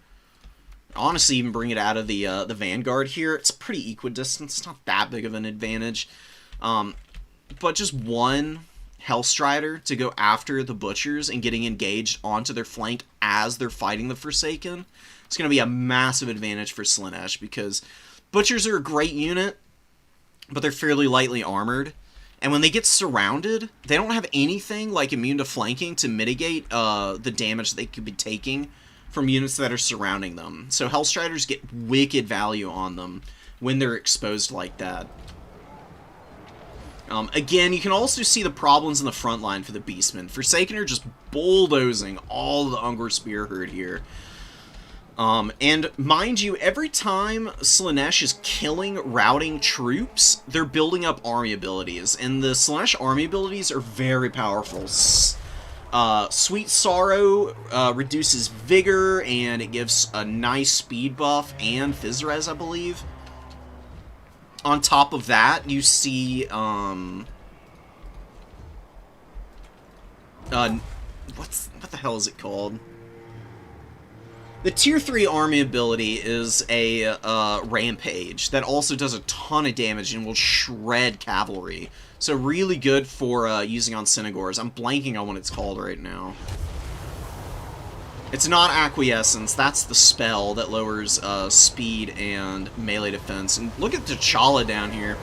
Honestly, even bring it out of the Vanguard here. It's pretty equidistant. It's not that big of an advantage. But just one Hellstrider to go after the Butchers and getting engaged onto their flank as they're fighting the Forsaken, it's going to be a massive advantage for Slaanesh, because Butchers are a great unit, but they're fairly lightly armored. And when they get surrounded, they don't have anything like immune to flanking to mitigate the damage they could be taking from units that are surrounding them. So Hellstriders get wicked value on them when they're exposed like that. Again, you can also see the problems in the front line for the Beastmen. Forsaken are just bulldozing all the Ungor Spear Herd here. And mind you, every time Slaanesh is killing routing troops, they're building up army abilities. And the Slaanesh army abilities are very powerful. Sweet Sorrow reduces vigor, and it gives a nice speed buff and Phys Res, I believe. On top of that, you see, what the hell is it called? The Tier 3 army ability is a Rampage that also does a ton of damage and will shred cavalry. So really good for using on Synagors. I'm blanking on what it's called right now. It's not Acquiescence, that's the spell that lowers speed and melee defense. And look at T'Challa down here,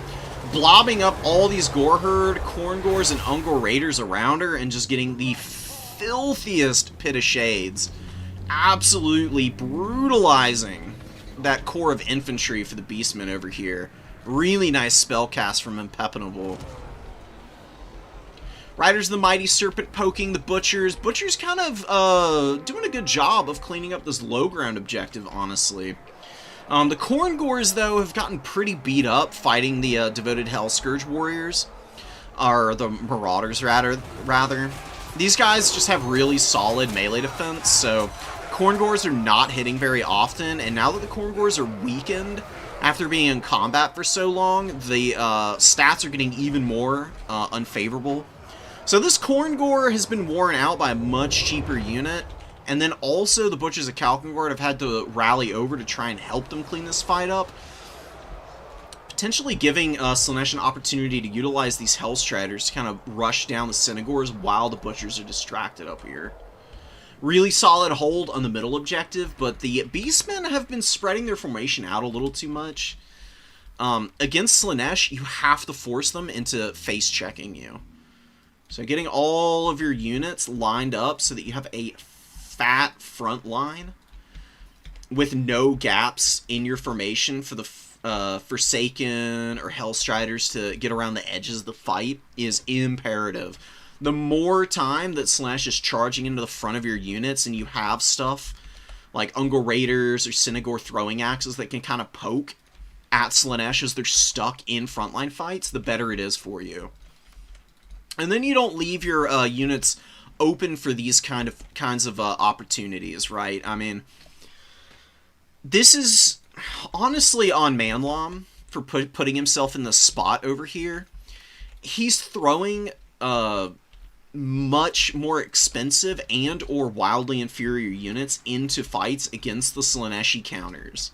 blobbing up all these Gore Herd, Khorne Gors, and Ungor Raiders around her and just getting the filthiest Pit of Shades. Absolutely brutalizing that core of infantry for the Beastmen over here. Really nice spell cast from Impenetrable. Riders of the Mighty Serpent poking the Butchers. Butchers kind of doing a good job of cleaning up this low ground objective, honestly. The Khorne Gors, though, have gotten pretty beat up fighting the Devoted Hell Scourge Warriors. Or the Marauders, rather. These guys just have really solid melee defense, so Khorne Gors are not hitting very often, and now that the Khorne Gors are weakened after being in combat for so long, the stats are getting even more unfavorable. So this Khorne Gor has been worn out by a much cheaper unit, and then also the Butchers of Kalkengard have had to rally over to try and help them clean this fight up, potentially giving Slaanesh an opportunity to utilize these Hellstriders to kind of rush down the Synagors while the Butchers are distracted up here. Really solid hold on the middle objective, but the Beastmen have been spreading their formation out a little too much. Against Slaanesh, you have to force them into face-checking you. So getting all of your units lined up so that you have a fat front line with no gaps in your formation for the Forsaken or Hellstriders to get around the edges of the fight is imperative. The more time that Slaanesh is charging into the front of your units and you have stuff like Ungor Raiders or Synagor throwing axes that can kind of poke at Slaanesh as they're stuck in frontline fights, the better it is for you. And then you don't leave your units open for these kinds of opportunities, right? I mean, this is honestly on Manlom for putting himself in the spot over here. He's throwing much more expensive and or wildly inferior units into fights against the Slaaneshi counters.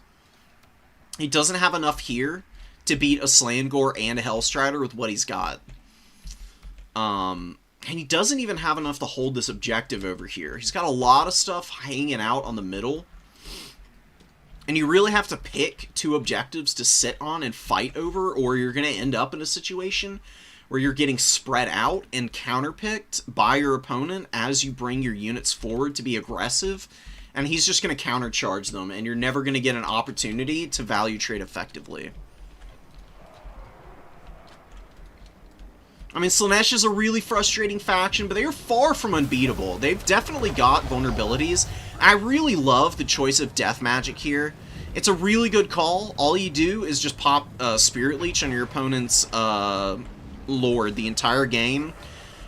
He doesn't have enough here to beat a Slangor and a Hellstrider with what he's got. And he doesn't even have enough to hold this objective over here. He's got a lot of stuff hanging out on the middle. And you really have to pick two objectives to sit on and fight over, or you're going to end up in a situation where you're getting spread out and counterpicked by your opponent as you bring your units forward to be aggressive, and he's just going to countercharge them, and you're never going to get an opportunity to value trade effectively. I mean, Slaanesh is a really frustrating faction, but they are far from unbeatable. They've definitely got vulnerabilities. I really love the choice of Death Magic here. It's a really good call. All you do is just pop Spirit Leech on your opponent's Lord the entire game.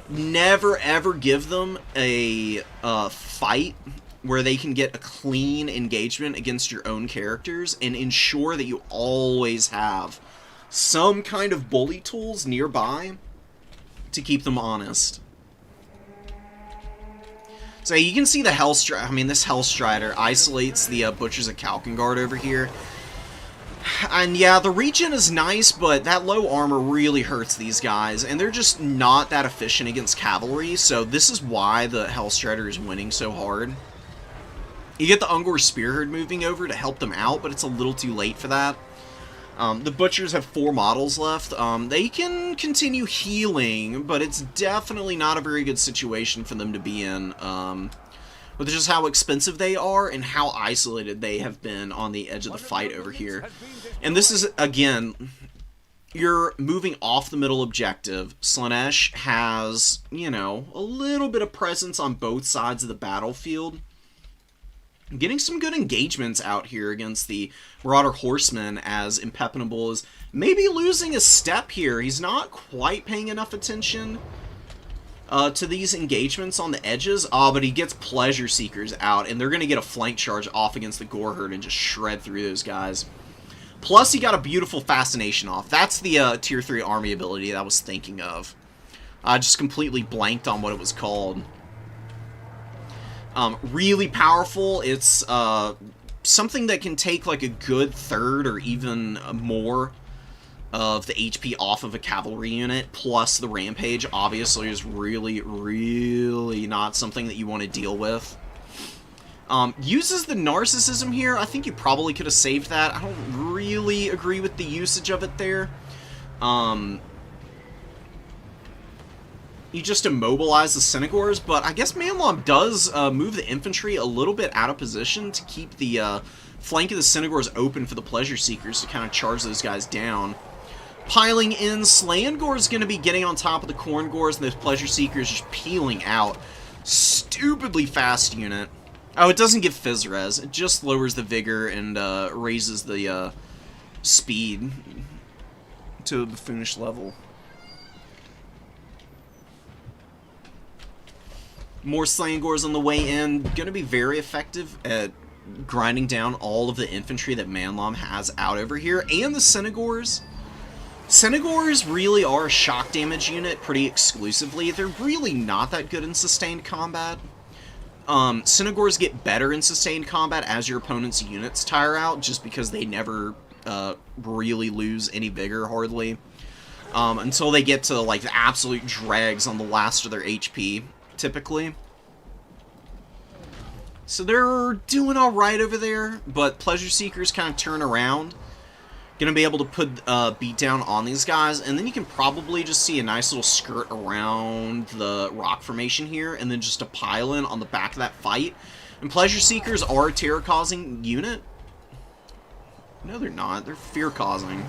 Never ever give them a fight where they can get a clean engagement against your own characters, and ensure that you always have some kind of bully tools nearby to keep them honest. So you can see the Hellstrider. I mean, this Hellstrider isolates the Butchers of Kalkengard over here. And yeah, the regen is nice, but that low armor really hurts these guys, and they're just not that efficient against cavalry, so this is why the Hellstrider is winning so hard. You get the Ungor Spearherd moving over to help them out, but it's a little too late for that. The Butchers have 4 models left. They can continue healing, but it's definitely not a very good situation for them to be in, with just how expensive they are and how isolated they have been on the edge of the fight over here. And this is, again, you're moving off the middle objective. Slaanesh has, you know, a little bit of presence on both sides of the battlefield. Getting some good engagements out here against the Marauder Horseman, as Impenetrable is maybe losing a step here. He's not quite paying enough attention to these engagements on the edges. But he gets Pleasure Seekers out, and they're going to get a flank charge off against the Gore Herd and just shred through those guys. Plus, he got a beautiful Fascination off. That's the Tier 3 army ability that I was thinking of. I just completely blanked on what it was called. Really powerful. It's something that can take like a good third or even more of the HP off of a cavalry unit, plus the Rampage obviously is really, really not something that you want to deal with. Uses the Narcissism here. I think you probably could have saved that. I don't really agree with the usage of it there. You just immobilize the Cynagors, but I guess Manlom does move the infantry a little bit out of position to keep the flank of the Cynagors open for the Pleasure Seekers to kind of charge those guys down. Piling in, Slayangor is going to be getting on top of the Corn Gores, and those Pleasure Seekers just peeling out. Stupidly fast unit. Oh, it doesn't give Fizz Res. It just lowers the vigor and raises the speed to a buffoonish level. More Slayangors on the way in. Going to be very effective at grinding down all of the infantry that Manlom has out over here. And the Cynagors. Cynagors really are a shock damage unit pretty exclusively. They're really not that good in sustained combat. Cynagors get better in sustained combat as your opponent's units tire out, just because they never really lose any vigor, hardly. Until they get to like the absolute dregs on the last of their HP, typically. So they're doing alright over there, but Pleasure Seekers kind of turn around. Gonna be able to put beat down on these guys, and then you can probably just see a nice little skirt around the rock formation here, and then just a pile in on the back of that fight. And Pleasure Seekers are a terror-causing unit. No, they're not. They're fear-causing.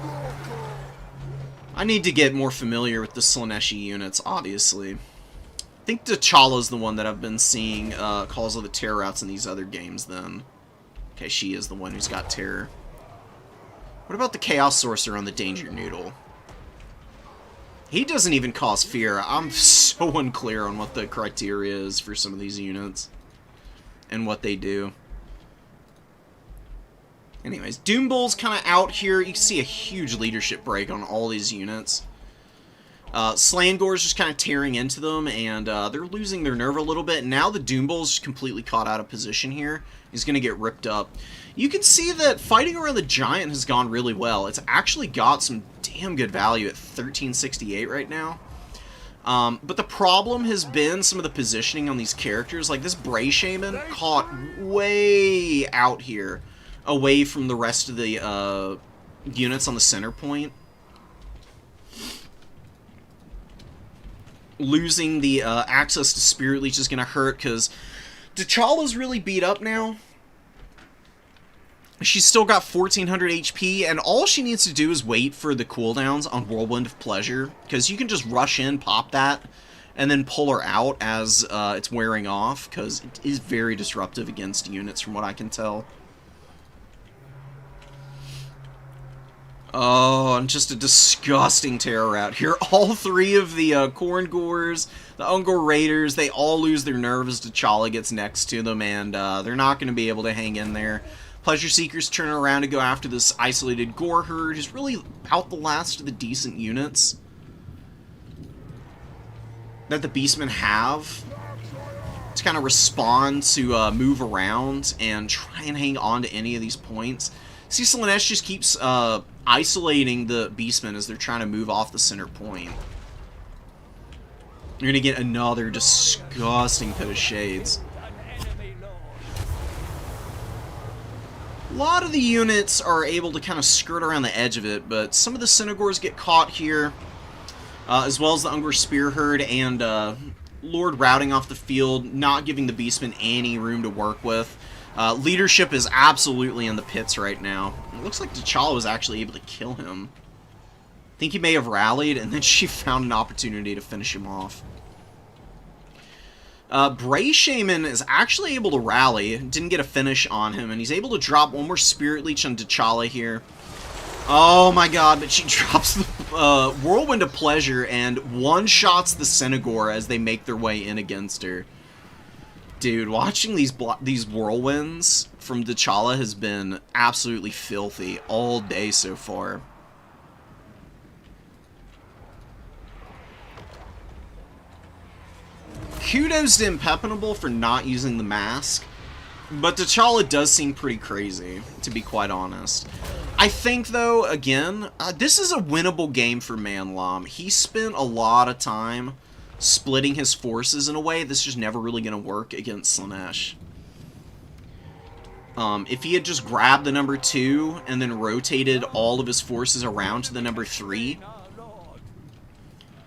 I need to get more familiar with the Slaaneshi units, obviously. I think T'Challa's the one that I've been seeing calls all the terror routes in these other games, then. Okay, she is the one who's got terror. What about the Chaos Sorcerer on the Danger Noodle? He doesn't even cause fear. I'm so unclear on what the criteria is for some of these units. And what they do. Anyways, Doom Bull's kind of out here. You can see a huge leadership break on all these units. Slayangor's just kind of tearing into them, and they're losing their nerve a little bit. Now the Doom Bull's just completely caught out of position here. He's going to get ripped up. You can see that fighting around the Giant has gone really well. It's actually got some damn good value at 1368 right now. But the problem has been some of the positioning on these characters. Like this Bray Shaman caught way out here, away from the rest of the units on the center point. Losing the access to Spirit Leech is going to hurt, because T'Challa's really beat up now. She's still got 1400 HP, and all she needs to do is wait for the cooldowns on Whirlwind of Pleasure, because you can just rush in, pop that, and then pull her out as it's wearing off, because it is very disruptive against units from what I can tell. Oh, and just a disgusting terror out here. All three of the Corn Gores, the Ungor Raiders, they all lose their nerve as T'Challa gets next to them, and they're not going to be able to hang in there. Pleasure Seekers turn around to go after this isolated Gore Herd, who's really about the last of the decent units that the Beastmen have to kind of respond to move around and try and hang on to any of these points. See, Slaanesh just keeps isolating the Beastmen as they're trying to move off the center point. You're going to get another disgusting pit of shades. A lot of the units are able to kind of skirt around the edge of it, but some of the Cynagors get caught here, as well as the Ungor Spear Herd, and Lord routing off the field, not giving the Beastmen any room to work with. Leadership is absolutely in the pits right now. It looks like T'Challa was actually able to kill him. I think he may have rallied, and then she found an opportunity to finish him off. Bray Shaman is actually able to rally, didn't get a finish on him, and he's able to drop one more Spirit Leech on T'Challa here. Oh my god, but she drops the Whirlwind of Pleasure and one-shots the Cynagor as they make their way in against her. Dude, watching these Whirlwinds from T'Challa has been absolutely filthy all day so far. Kudos to Impenetrable for not using the mask, but T'Challa does seem pretty crazy, to be quite honest. I think, though, again, this is a winnable game for Manlam. He spent a lot of time splitting his forces in a way that's just never really going to work against Slaanesh. If he had just grabbed the number 2 and then rotated all of his forces around to the number 3,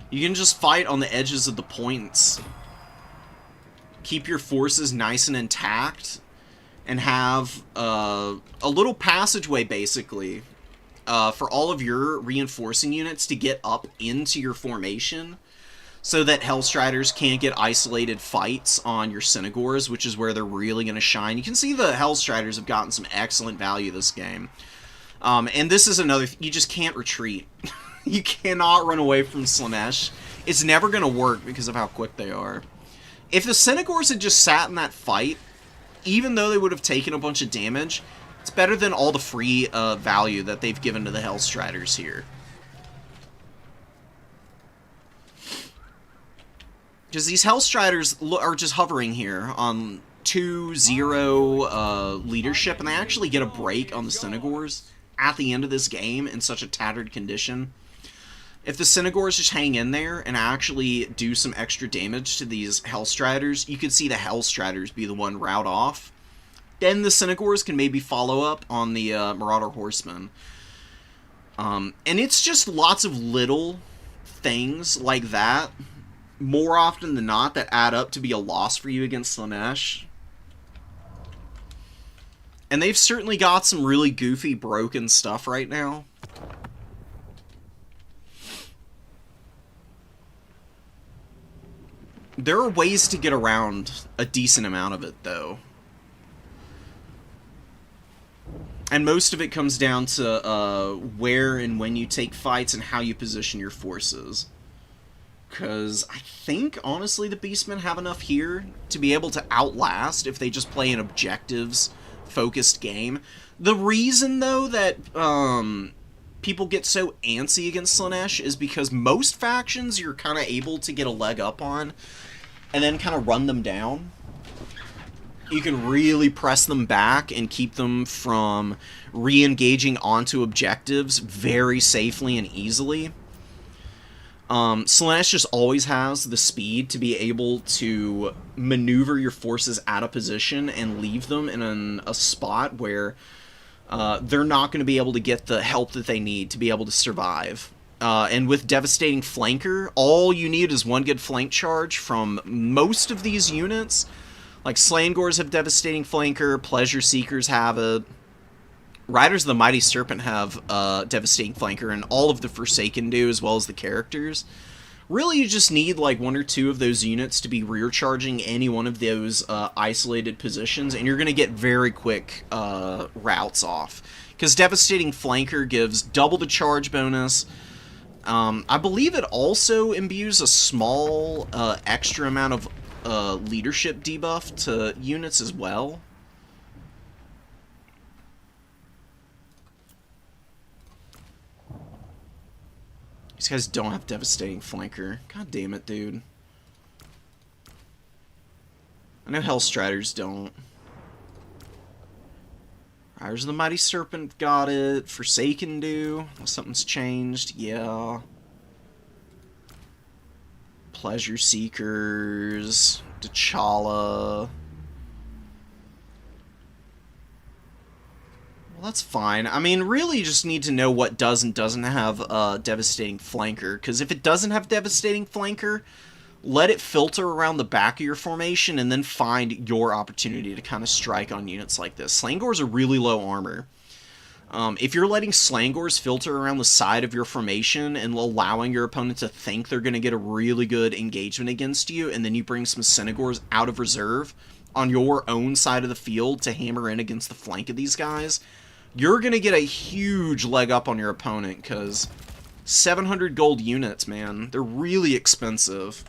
you can just fight on the edges of the points. Keep your forces nice and intact, and have a little passageway, basically, for all of your reinforcing units to get up into your formation, so that Hellstriders can't get isolated fights on your Cynagors, which is where they're really going to shine. You can see the Hellstriders have gotten some excellent value this game. And this is another... You just can't retreat. You cannot run away from Slaanesh. It's never going to work because of how quick they are. If the Cynagors had just sat in that fight, even though they would have taken a bunch of damage, it's better than all the free value that they've given to the Hellstriders here. Because these Hellstriders are just hovering here on 2-0 leadership, and they actually get a break on the Cynagors at the end of this game in such a tattered condition. If the Cynagors just hang in there and actually do some extra damage to these Hellstriders, you could see the Hellstriders be the one rout off. Then the Cynagors can maybe follow up on the Marauder Horsemen. And it's just lots of little things like that, more often than not, that add up to be a loss for you against Slaanesh. And they've certainly got some really goofy, broken stuff right now. There are ways to get around a decent amount of it, though. And most of it comes down to where and when you take fights and how you position your forces. Because I think, honestly, the Beastmen have enough here to be able to outlast if they just play an objectives-focused game. The reason, though, that people get so antsy against Slaanesh is because most factions you're kind of able to get a leg up on and then kind of run them down. You can really press them back and keep them from re-engaging onto objectives very safely and easily. Slaanesh just always has the speed to be able to maneuver your forces out of position and leave them in a spot where they're not going to be able to get the help that they need to be able to survive. And with Devastating Flanker, all you need is one good flank charge from most of these units. Like, Slangors have Devastating Flanker, Pleasure Seekers have it, Riders of the Mighty Serpent have Devastating Flanker, and all of the Forsaken do, as well as the characters. Really, you just need, like, one or two of those units to be rear charging any one of those isolated positions, and you're going to get very quick routes off. Because Devastating Flanker gives double the charge bonus. I believe it also imbues a small extra amount of leadership debuff to units as well. These guys don't have Devastating Flanker. God damn it, dude. I know Hellstriders don't. Riders of the Mighty Serpent got it. Forsaken do. Something's changed. Yeah. Pleasure Seekers. T'Challa. Well, that's fine. I mean, really you just need to know what does and doesn't have Devastating Flanker. Because if it doesn't have Devastating Flanker, let it filter around the back of your formation and then find your opportunity to kind of strike on units like this. Slangors are really low armor. If you're letting Slangors filter around the side of your formation and allowing your opponent to think they're going to get a really good engagement against you, and then you bring some Synagors out of reserve on your own side of the field to hammer in against the flank of these guys, you're going to get a huge leg up on your opponent, because 700 gold units, man, they're really expensive.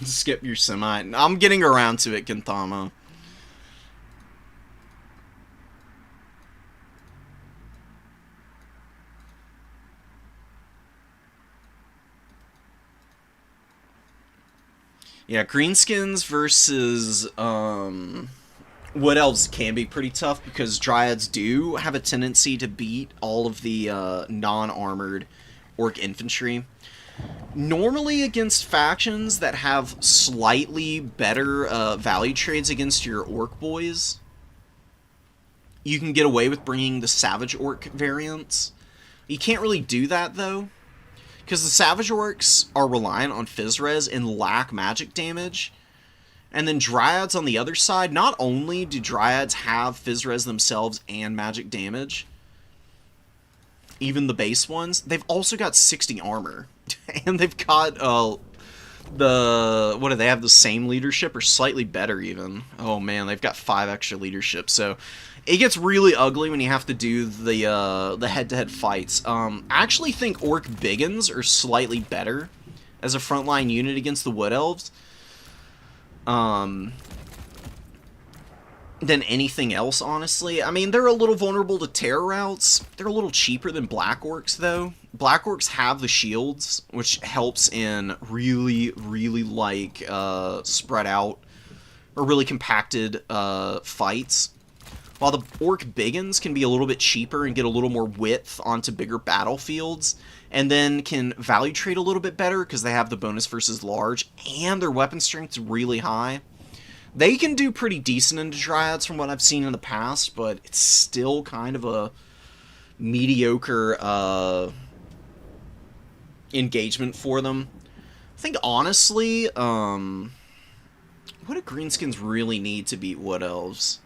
Skip your semi. I'm getting around to it, Kenthama. Yeah, greenskins versus Wood Elves can be pretty tough, because Dryads do have a tendency to beat all of the non-armored Orc infantry. Normally against factions that have slightly better value trades against your Orc boys, you can get away with bringing the Savage Orc variants. You can't really do that, though, because the Savage Orcs are reliant on Physres and lack magic damage. And then Dryads on the other side, not only do Dryads have Physres themselves and magic damage, even the base ones, they've also got 60 armor. And they've got, what do they have, the same leadership, or slightly better even? Oh man, they've got 5 extra leadership, so it gets really ugly when you have to do the head-to-head fights. I actually think Orc Biggins are slightly better as a frontline unit against the Wood Elves than anything else, honestly. I mean, they're a little vulnerable to terror routes. They're a little cheaper than Black Orcs, though. Black Orcs have the shields, which helps in really, really, like, spread out, or really compacted fights. While the Orc Biggins can be a little bit cheaper and get a little more width onto bigger battlefields, and then can value trade a little bit better because they have the bonus versus large, and their weapon strength's really high. They can do pretty decent into Dryads from what I've seen in the past, but it's still kind of a mediocre engagement for them. I think, honestly, what do greenskins really need to beat Wood Elves?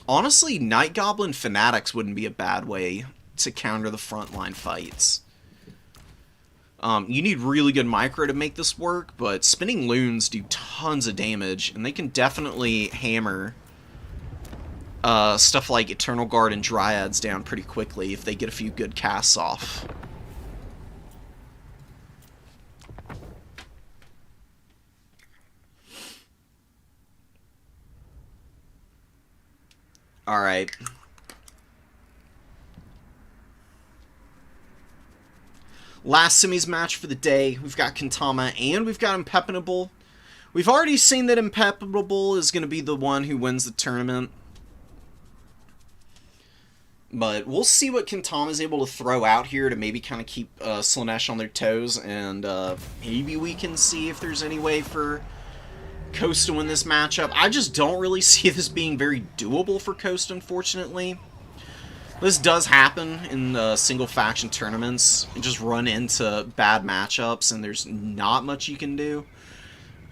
Honestly, Night Goblin Fanatics wouldn't be a bad way to counter the frontline fights. You need really good micro to make this work, but Spinning Loons do tons of damage, and they can definitely hammer stuff like Eternal Guard and Dryads down pretty quickly if they get a few good casts off. Alright. Last semis match for the day. We've got Kenthama and we've got Impenetrable. We've already seen that Impenetrable is going to be the one who wins the tournament. But we'll see what Kenthama is able to throw out here to maybe kind of keep Slaanesh on their toes. And maybe we can see if there's any way for Coast to win this matchup. I just don't really see this being very doable for Coast, unfortunately. This does happen in single faction tournaments. You just run into bad matchups and there's not much you can do.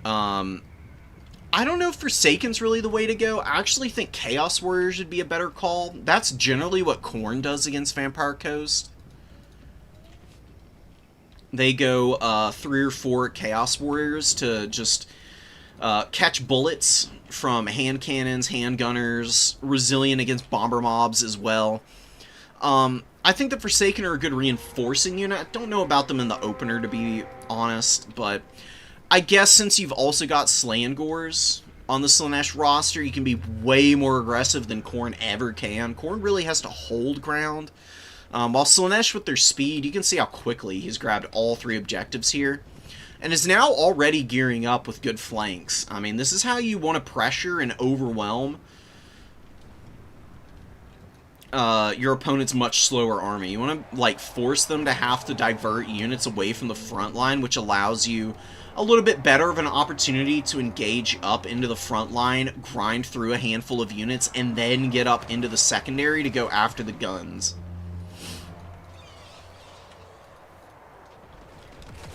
I don't know if Forsaken's really the way to go. I actually think Chaos Warriors would be a better call. That's generally what Khorne does against Vampire Coast. They go 3 or 4 Chaos Warriors to just catch bullets from hand cannons, handgunners, resilient against bomber mobs as well. I think the Forsaken are a good reinforcing unit. I don't know about them in the opener, to be honest, but I guess since you've also got Slangors on the Slaanesh roster, you can be way more aggressive than Khorne ever can. Khorne really has to hold ground. While Slaanesh, with their speed, you can see how quickly he's grabbed all 3 objectives here, and is now already gearing up with good flanks. I mean, this is how you want to pressure and overwhelm your opponent's much slower army. You want to, like, force them to have to divert units away from the front line, which allows you a little bit better of an opportunity to engage up into the front line, grind through a handful of units, and then get up into the secondary to go after the guns.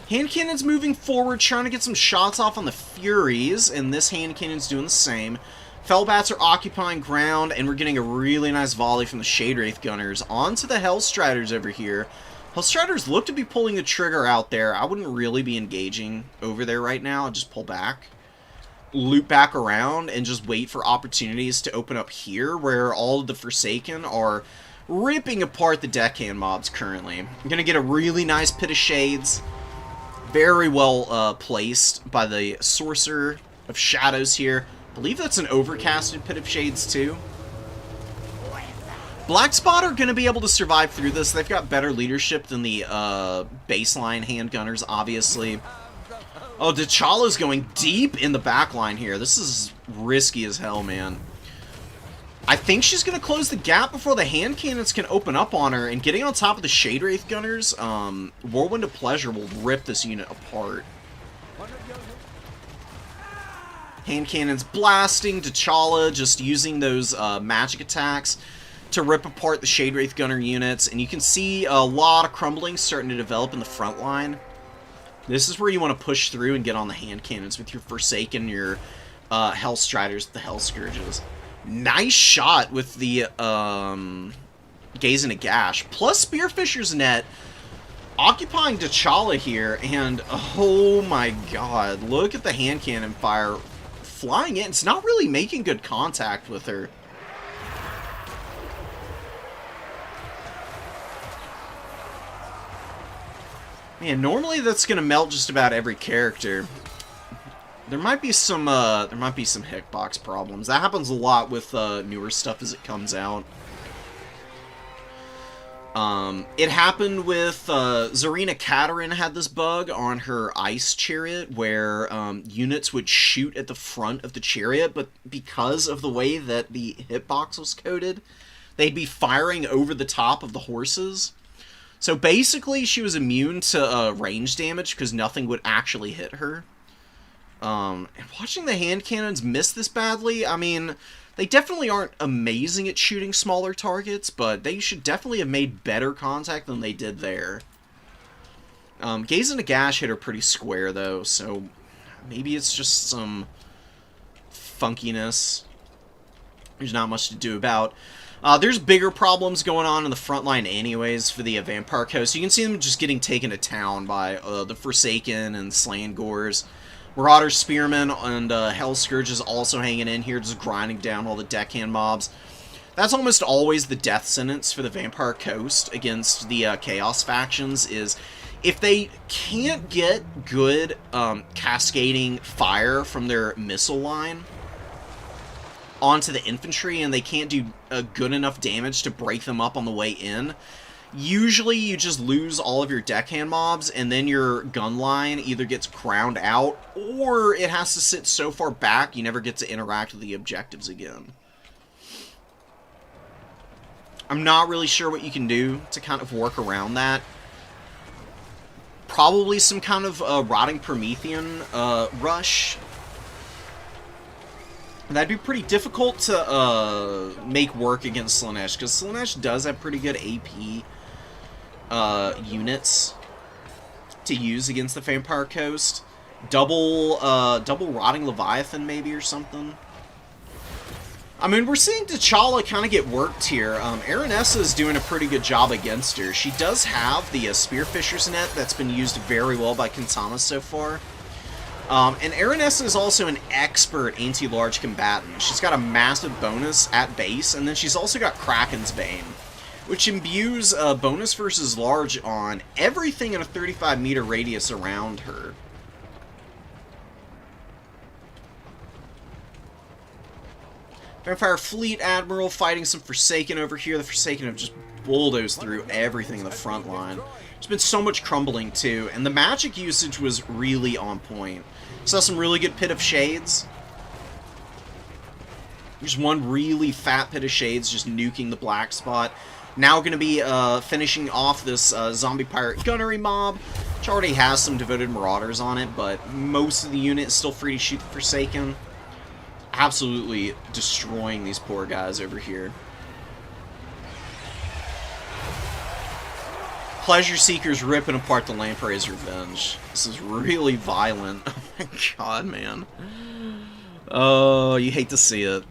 Hand cannon's moving forward, trying to get some shots off on the Furies, and this hand cannon's doing the same. Fellbats are occupying ground, and we're getting a really nice volley from the Shade Wraith Gunners onto the Hellstriders over here. Hellstriders look to be pulling the trigger out there. I wouldn't really be engaging over there right now. I'd just pull back, loop back around, and just wait for opportunities to open up here, where all of the Forsaken are ripping apart the deckhand mobs currently. I'm going to get a really nice Pit of Shades. Very well placed by the Sorcerer of Shadows here. I believe that's an overcasted Pit of Shades too. Black Spot are going to be able to survive through this. They've got better leadership than the baseline handgunners, obviously. Oh, T'Challa's going deep in the backline here. This is risky as hell, man. I think she's going to close the gap before the hand cannons can open up on her, and getting on top of the Shade Wraith Gunners, Whirlwind of Pleasure will rip this unit apart. Hand cannons blasting, T'Challa just using those magic attacks to rip apart the Shade Wraith Gunner units, and you can see a lot of crumbling starting to develop in the front line. This is where you want to push through and get on the hand cannons with your Forsaken, your Hellstriders, the Hell Scourges. Nice shot with the Gaze and a Gash, plus Spearfisher's Net, occupying T'Challa here, and oh my god, look at the hand cannon fire flying in. It's not really making good contact with her. Man, normally that's gonna melt just about every character. There might be some hitbox problems. That happens a lot with newer stuff as it comes out. It happened with Zarina Kataryn had this bug on her Ice Chariot where units would shoot at the front of the chariot, but because of the way that the hitbox was coded, they'd be firing over the top of the horses. So basically, she was immune to range damage because nothing would actually hit her. And watching the hand cannons miss this badly, I mean, they definitely aren't amazing at shooting smaller targets, but they should definitely have made better contact than they did there. Gaze and a Gash hit her pretty square, though, so maybe it's just some funkiness there's not much to do about. There's bigger problems going on in the front line anyways for the Vampire Coast. You can see them just getting taken to town by the Forsaken and Slain Gores. Marauder Spearmen and Hell Scourges also hanging in here, just grinding down all the deckhand mobs. That's almost always the death sentence for the Vampire Coast against the Chaos factions, is if they can't get good cascading fire from their missile line onto the infantry, and they can't do good enough damage to break them up on the way in, usually you just lose all of your deckhand mobs, and then your gun line either gets ground out, or it has to sit so far back you never get to interact with the objectives again. I'm not really sure what you can do to kind of work around that. Probably some kind of Rotting Promethean rush. That'd be pretty difficult to make work against Slaanesh, because Slaanesh does have pretty good AP units to use against the Vampire Coast. Double Rotting Leviathan, maybe, or something. I mean, we're seeing T'Challa kind of get worked here. Aranessa is doing a pretty good job against her. She does have the Spearfisher's Net that's been used very well by Quintana so far. And Aranessa is also an expert anti-large combatant. She's got a massive bonus at base, and then she's also got Kraken's Bane, which imbues a bonus versus large on everything in a 35-meter radius around her. Vampire Fleet Admiral fighting some Forsaken over here. The Forsaken have just bulldozed through everything in the front line. There's been so much crumbling, too, and the magic usage was really on point. Saw some really good Pit of Shades. There's one really fat pit of shades just nuking the black spot. Now going to be finishing off this zombie pirate gunnery mob, which already has some devoted marauders on it, but most of the unit is still free to shoot the Forsaken. Absolutely destroying these poor guys over here. Pleasure Seekers ripping apart the Lamprey's Revenge. This is really violent. Oh my god, man. Oh, you hate to see it.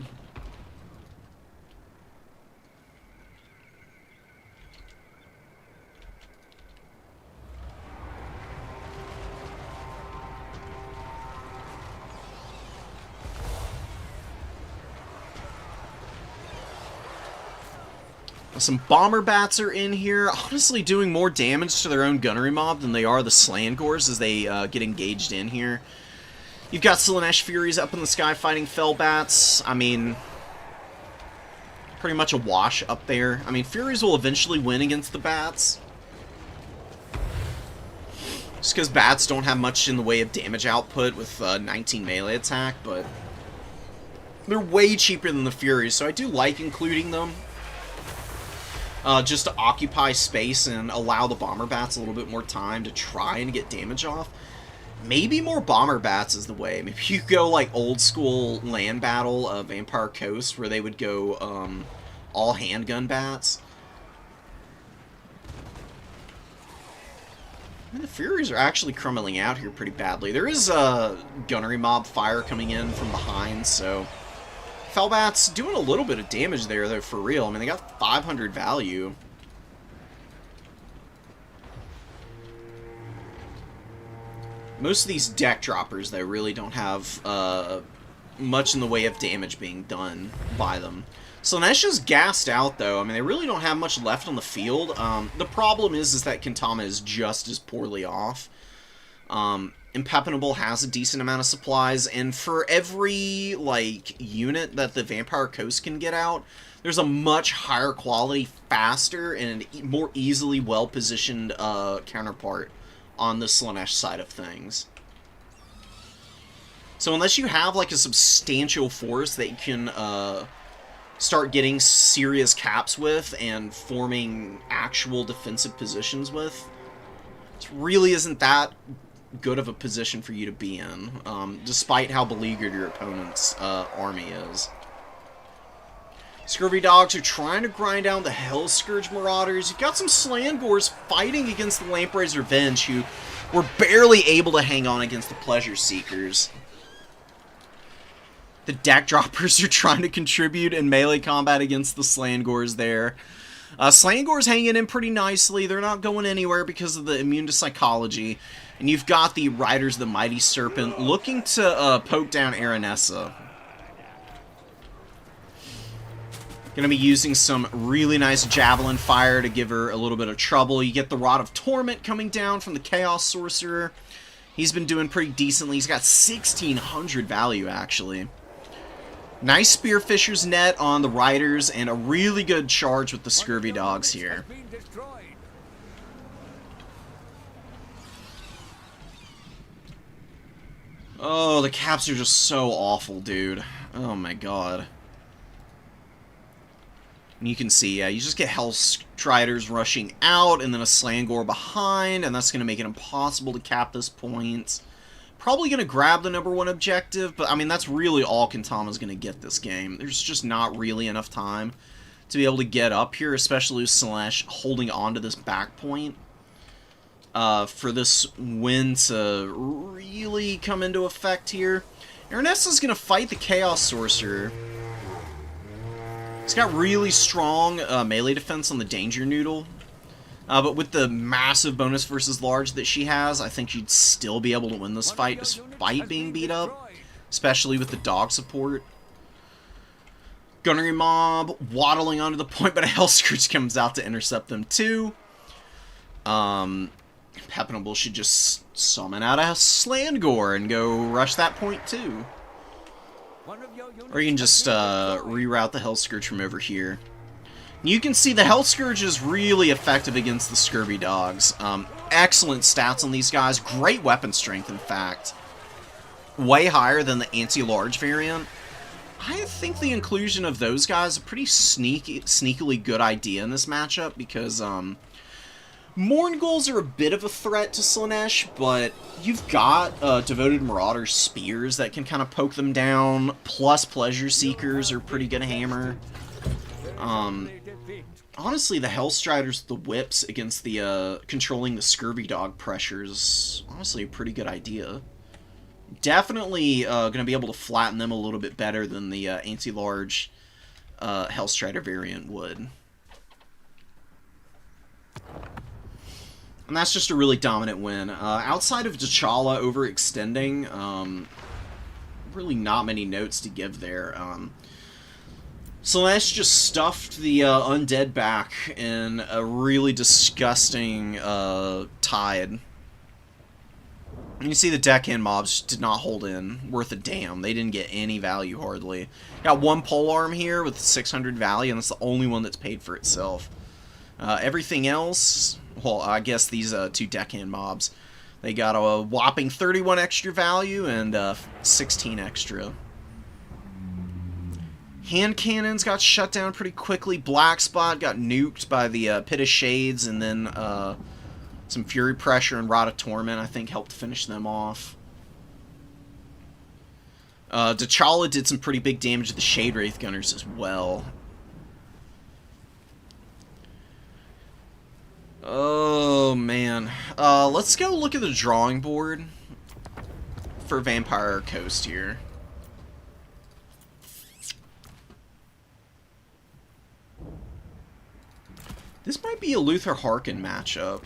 Some bomber bats are in here, honestly doing more damage to their own gunnery mob than they are the Slangors as they get engaged in here. You've got Slaanesh Furies up in the sky fighting fell bats. I mean, pretty much a wash up there. I mean, Furies will eventually win against the bats. Just because bats don't have much in the way of damage output with 19 melee attack, but they're way cheaper than the Furies, so I do like including them. Just to occupy space and allow the bomber bats a little bit more time to try and get damage off. Maybe more bomber bats is the way. Maybe you go like old school land battle of Vampire Coast where they would go all handgun bats. I mean, the Furies are actually crumbling out here pretty badly. There is a gunnery mob fire coming in from behind, so Fellbats doing a little bit of damage there, though, for real. I mean, they got 500 value. Most of these deck droppers, though, really don't have much in the way of damage being done by them. Slaanesh is gassed out, though. I mean, they really don't have much left on the field. The problem is that Kintama is just as poorly off. Impenetrable has a decent amount of supplies, and for every, like, unit that the Vampire Coast can get out, there's a much higher quality, faster, and more easily well-positioned counterpart on the Slaanesh side of things. So unless you have, like, a substantial force that you can start getting serious caps with and forming actual defensive positions with, it really isn't that good of a position for you to be in, despite how beleaguered your opponent's army is. Scurvy Dogs are trying to grind down the Hellscourge Marauders. You've got some Slangors fighting against the Lamprey's Revenge, who were barely able to hang on against the Pleasure Seekers. The deck droppers are trying to contribute in melee combat against the Slangors there. Slangors hanging in pretty nicely. They're not going anywhere because of the immune to psychology. And you've got the Riders of the Mighty Serpent looking to poke down Aranessa. Going to be using some really nice Javelin fire to give her a little bit of trouble. You get the Rod of Torment coming down from the Chaos Sorcerer. He's been doing pretty decently. He's got 1,600 value, actually. Nice Spearfisher's Net on the Riders, and a really good charge with the Scurvy Dogs here. Oh, the caps are just so awful, dude. Oh my god. And you can see, yeah, you just get Hellstriders rushing out, and then a Slangor behind, and that's going to make it impossible to cap this point. Probably going to grab the #1 objective, but, I mean, that's really all Kintama's going to get this game. There's just not really enough time to be able to get up here, especially with Slaanesh holding on to this back point. For this win to really come into effect here. Aranessa's going to fight the Chaos Sorcerer. He's got really strong melee defense on the Danger Noodle. But with the massive bonus versus large that she has, I think she'd still be able to win this fight despite being beat up. Especially with the dog support. Gunnery Mob waddling onto the point, but a Hellscourge comes out to intercept them too. Impenetrable should just summon out a Slangor and go rush that point too. Or you can just reroute the Hellscourge from over here. You can see the Hellscourge is really effective against the Scurvy Dogs. Excellent stats on these guys. Great weapon strength, in fact. Way higher than the anti-large variant. I think the inclusion of those guys is a pretty sneakily good idea in this matchup because, Mournguls are a bit of a threat to Slaanesh, but you've got Devoted Marauder Spears that can kind of poke them down, plus Pleasure Seekers are pretty good hammer. Honestly, the Hellstriders, the whips against the controlling the Scurvy Dog pressures, honestly a pretty good idea. Definitely going to be able to flatten them a little bit better than the anti-large Hellstrider variant would. And that's just a really dominant win. Outside of T'Challa overextending, really not many notes to give there. Slaanesh just stuffed the undead back in a really disgusting tide. And you see the deckhand mobs did not hold in worth a damn. They didn't get any value hardly. Got one polearm here with 600 value, and that's the only one that's paid for itself. Everything else, well, I guess these two deckhand mobs, they got a whopping 31 extra value and 16 extra. Hand cannons got shut down pretty quickly. Black Spot got nuked by the Pit of Shades, and then some Fury Pressure and Rod of Torment, I think, helped finish them off. T'Challa did some pretty big damage to the Shade Wraith Gunners as well. Oh, man. Let's go look at the drawing board for Vampire Coast here. This might be a Luther Harkin matchup.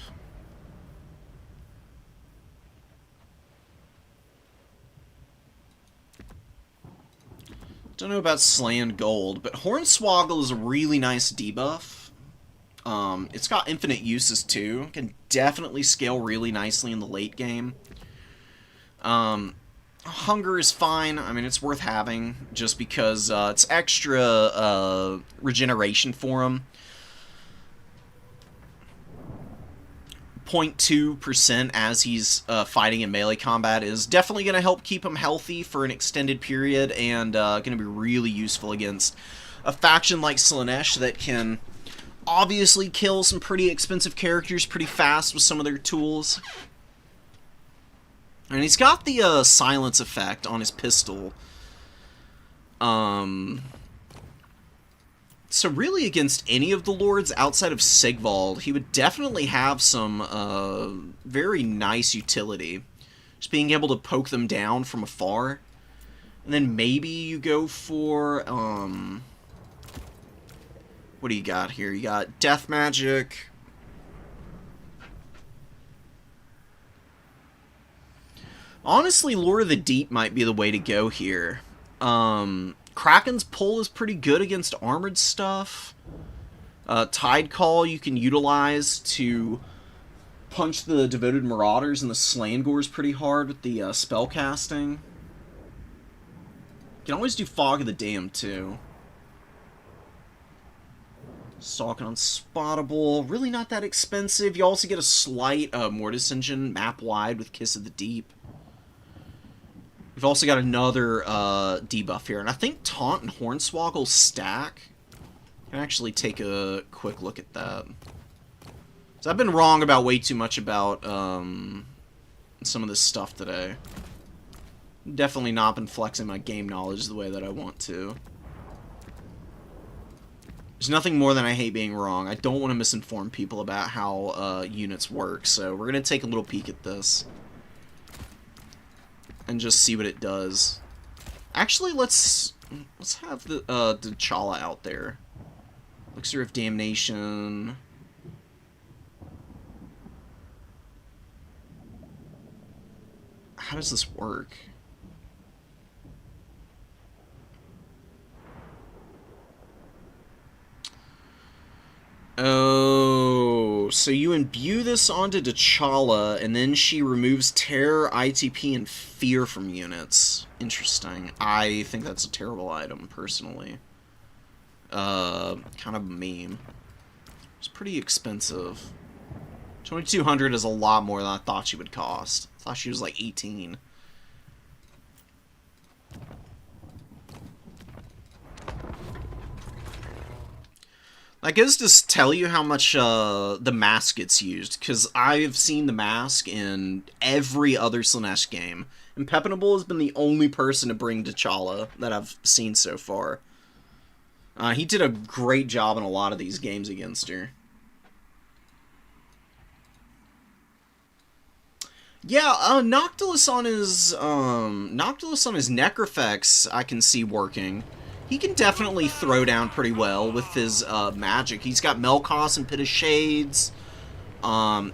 Don't know about Sland Gold, but Hornswoggle is a really nice debuff. It's got infinite uses too. Can definitely scale really nicely in the late game. Hunger is fine. I mean, it's worth having just because it's extra regeneration for him. 0.2% as he's fighting in melee combat is definitely going to help keep him healthy for an extended period, and going to be really useful against a faction like Slaanesh that can obviously kill some pretty expensive characters pretty fast with some of their tools. And he's got the silence effect on his pistol. So really, against any of the lords outside of Sigvald, he would definitely have some very nice utility. Just being able to poke them down from afar. And then maybe you go for, what do you got here? You got Death Magic. Honestly, Lure of the Deep might be the way to go here. Kraken's Pull is pretty good against armored stuff. Tide Call you can utilize to punch the Devoted Marauders and the Slangors pretty hard with the spell casting. You can always do Fog of the Damned too. Stalking Unspottable, really not that expensive. You also get a slight Mortis Engine map-wide with Kiss of the Deep. We've also got another debuff here, and I think Taunt and Hornswoggle stack. I can actually take a quick look at that. So I've been wrong about way too much about some of this stuff today. Definitely not been flexing my game knowledge the way that I want to. There's nothing more than I hate being wrong. I don't want to misinform people about how units work, so we're going to take a little peek at this. And just see what it does. Actually, let's have the T'Challa out there. Elixir of Damnation. How does this work? Oh, so you imbue this onto T'Challa, and then she removes Terror, ITP, and Fear from units. Interesting. I think that's a terrible item, personally. Kind of a meme. It's pretty expensive. 2,200 is a lot more than I thought she would cost. I thought she was like 18. That goes to tell you how much the mask gets used, because I've seen the mask in every other Slaanesh game, and Pepinable has been the only person to bring T'Challa that I've seen so far. He did a great job in a lot of these games against her. Yeah, Noctilus on his Necrofex I can see working. He can definitely throw down pretty well with his magic. He's got Melkos and Pit of Shades.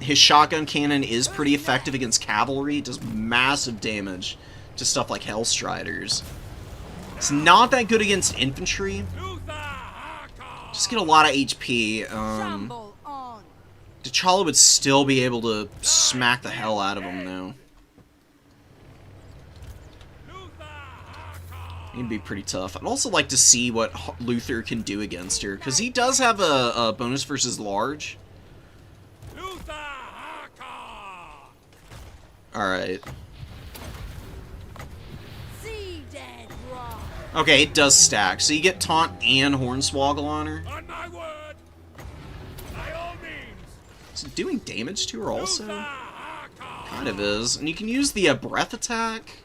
His shotgun cannon is pretty effective against cavalry. It does massive damage to stuff like Hellstriders. It's not that good against infantry. Just get a lot of HP. T'Challa would still be able to smack the hell out of him, though. He'd be pretty tough. I'd also like to see what Luther can do against her, because he does have a bonus versus large. Alright. Okay, it does stack. So you get Taunt and Hornswoggle on her. On my word. By all means. Is it doing damage to her also? Kind of is. And you can use the breath attack.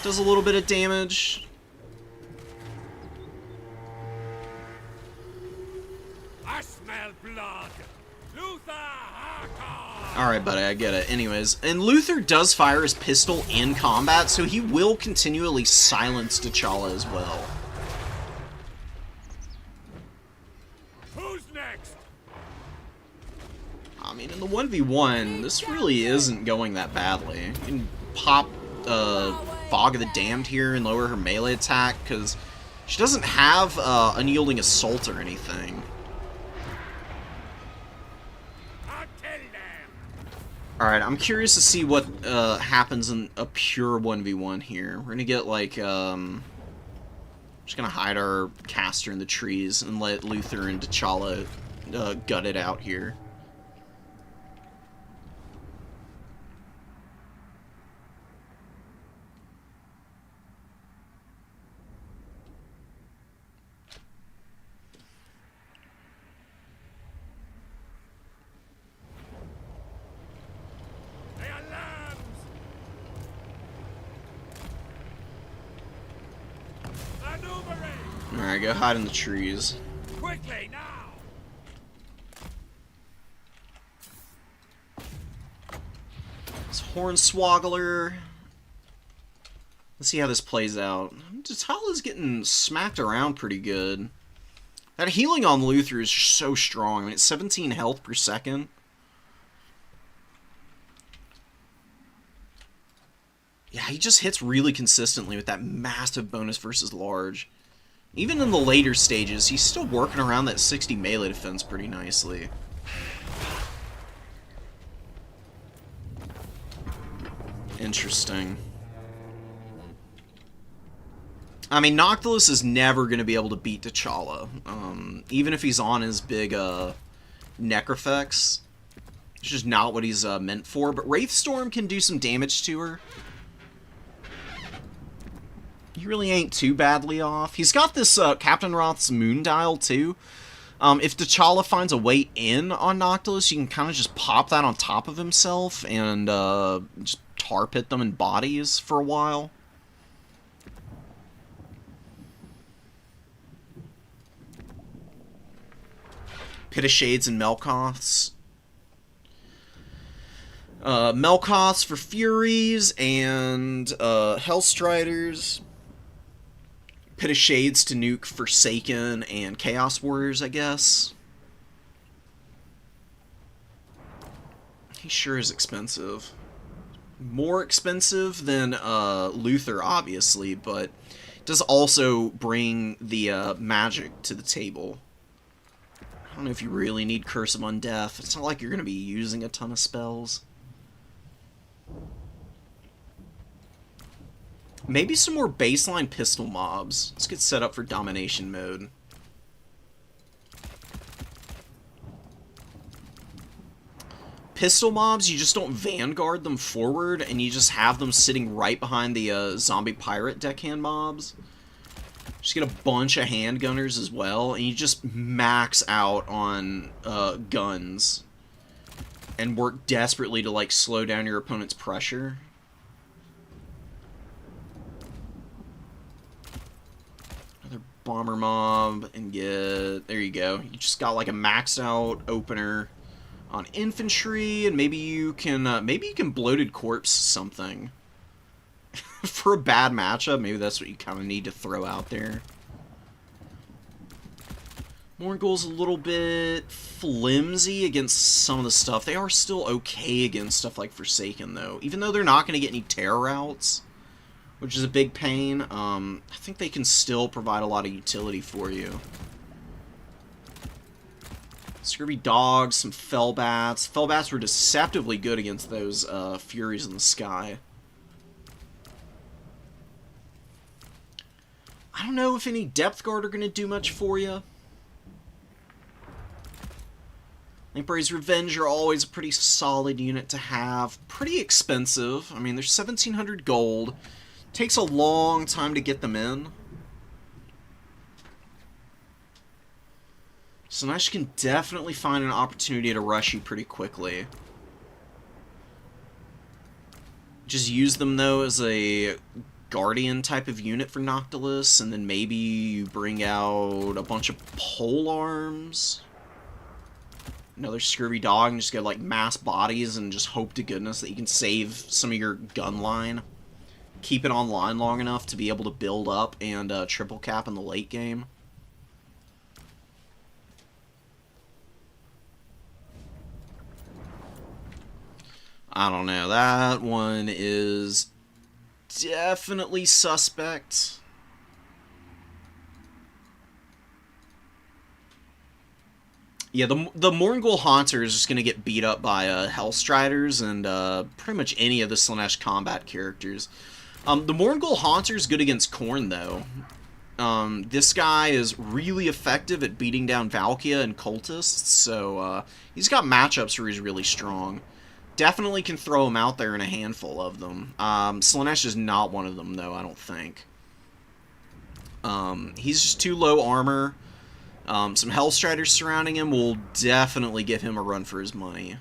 Does a little bit of damage. I smell blood. Luther Harkon. Alright, buddy, I get it. Anyways, and Luther does fire his pistol in combat, so he will continually silence T'Challa as well. Who's next? I mean, in the 1v1, this really isn't going that badly. You can pop Fog of the Damned here and lower her melee attack, because she doesn't have Unyielding Assault or anything. Alright, I'm curious to see what happens in a pure 1v1 here. We're gonna get, like, just gonna hide our caster in the trees and let Luther and T'Challa gut it out here. Alright, go hide in the trees. Quickly now. It's Hornswoggler. Let's see how this plays out. T'Challa's getting smacked around pretty good. That healing on Luther is so strong. I mean, it's 17 health per second. Yeah, he just hits really consistently with that massive bonus versus large. Even in the later stages, he's still working around that 60 melee defense pretty nicely. Interesting. I mean, Noctilus is never going to be able to beat T'Challa. Even if he's on his big Necrofex. It's just not what he's meant for. But Wraithstorm can do some damage to her. He really ain't too badly off. He's got this Captain Roth's Moon Dial, too. If T'Challa finds a way in on Noctilus, you can kind of just pop that on top of himself and just tar pit them in bodies for a while. Pit of Shades and Melkoths. Melkoths for Furies and Hellstriders. Pit of Shades to nuke Forsaken and Chaos Warriors, I guess. He sure is expensive. More expensive than Luther, obviously, but does also bring the magic to the table. I don't know if you really need Curse of Undeath. It's not like you're going to be using a ton of spells. Maybe some more baseline pistol mobs. Let's get set up for domination mode. Pistol mobs, you just don't vanguard them forward, and you just have them sitting right behind the zombie pirate deckhand mobs. Just get a bunch of handgunners as well, and you just max out on guns and work desperately to, like, slow down your opponent's pressure. Another bomber mob, and get... There you go. You just got, like, a maxed out opener on infantry, and maybe you can bloated corpse something. For a bad matchup, maybe that's what you kind of need to throw out there. Morgul's a little bit flimsy against some of the stuff. They are still okay against stuff like Forsaken, though. Even though they're not going to get any terror routes, which is a big pain, I think they can still provide a lot of utility for you. Scurvy Dogs, some Fellbats. Fellbats were deceptively good against those Furies in the Sky. I don't know if any Depth Guard are going to do much for you. Lamprey's Revenge are always a pretty solid unit to have. Pretty expensive. I mean, they're 1,700 gold. Takes a long time to get them in. Slaanesh can definitely find an opportunity to rush you pretty quickly. Just use them, though, as a Guardian type of unit for Noctilus, and then maybe you bring out a bunch of pole arms. Another Scurvy Dog, and just get, like, mass bodies and just hope to goodness that you can save some of your gun line. Keep it online long enough to be able to build up and triple cap in the late game. I don't know. That one is definitely suspect. Yeah, the Morgul Haunter is just going to get beat up by Hellstriders and pretty much any of the Slaanesh combat characters. The Morgul Haunter is good against Khorne, though. This guy is really effective at beating down Valkia and Cultists, so he's got matchups where he's really strong. Definitely can throw him out there in a handful of them. Slaanesh is not one of them, though, I don't think. He's just too low armor. Some Hellstriders surrounding him will definitely give him a run for his money.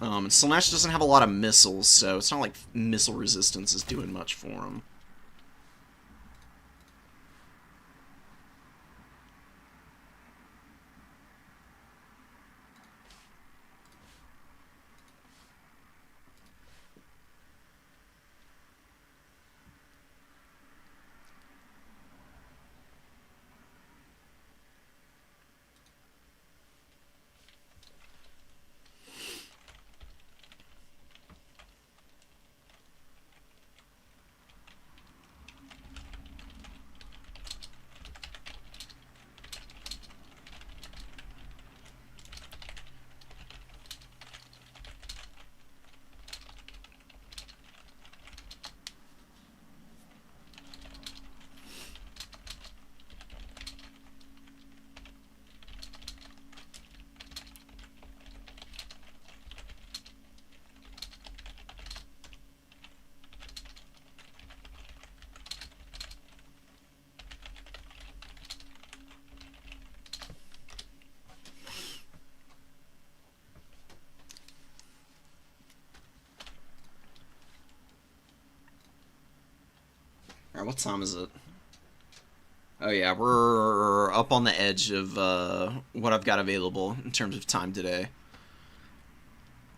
And Slaanesh doesn't have a lot of missiles, so it's not like missile resistance is doing much for him. Alright, what time is it? Oh yeah, we're up on the edge of what I've got available in terms of time today.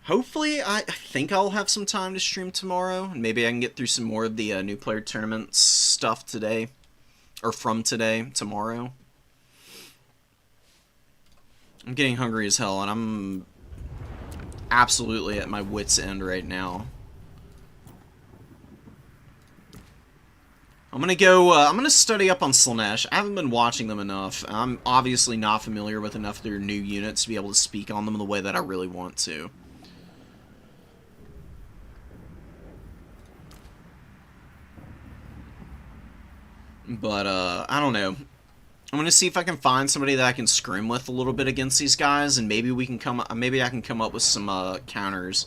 Hopefully, I think I'll have some time to stream tomorrow, and maybe I can get through some more of the new player tournament stuff today, or from today, tomorrow. I'm getting hungry as hell, and I'm absolutely at my wit's end right now. I'm gonna study up on Slaanesh. I haven't been watching them enough. I'm obviously not familiar with enough of their new units to be able to speak on them in the way that I really want to. But, I don't know. I'm gonna see if I can find somebody that I can scrim with a little bit against these guys, and maybe maybe I can come up with some, counters,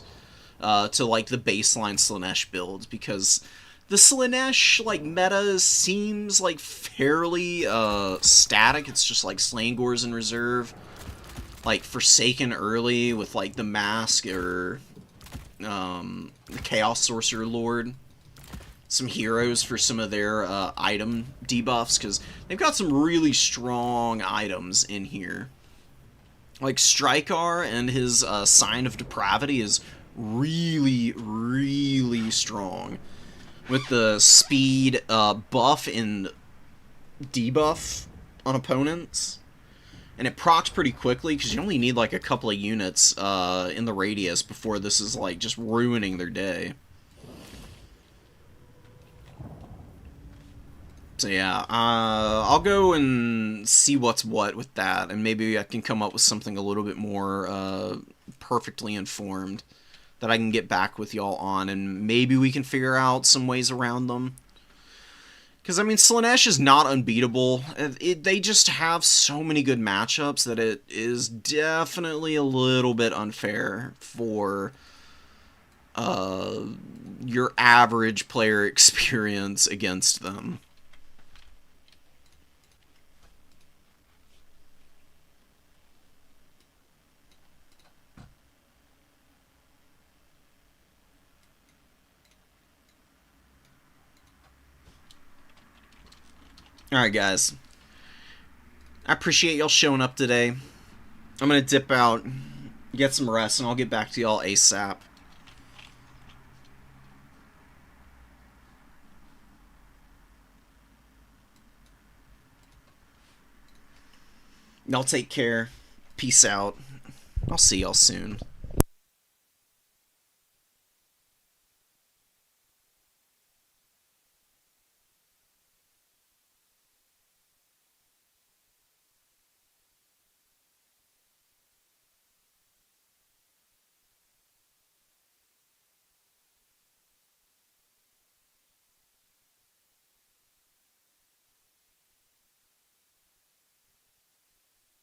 to, like, the baseline Slaanesh builds, because The Slanesh, like, meta seems, like, fairly, static. It's just, like, Slangors in reserve. Like, Forsaken early with, like, the Mask or, the Chaos Sorcerer Lord. Some heroes for some of their, item debuffs, because they've got some really strong items in here. Like, Strykar and his, Sign of Depravity is really, really strong. With the speed buff and debuff on opponents. And it procs pretty quickly, because you only need like a couple of units in the radius before this is like just ruining their day. So yeah, I'll go and see what's what with that, and maybe I can come up with something a little bit more perfectly informed that I can get back with y'all on, and maybe we can figure out some ways around them. Because, I mean, Slanesh is not unbeatable. They just have so many good matchups that it is definitely a little bit unfair for your average player experience against them. Alright, guys. I appreciate y'all showing up today. I'm gonna dip out, get some rest, and I'll get back to y'all ASAP. Y'all take care. Peace out. I'll see y'all soon.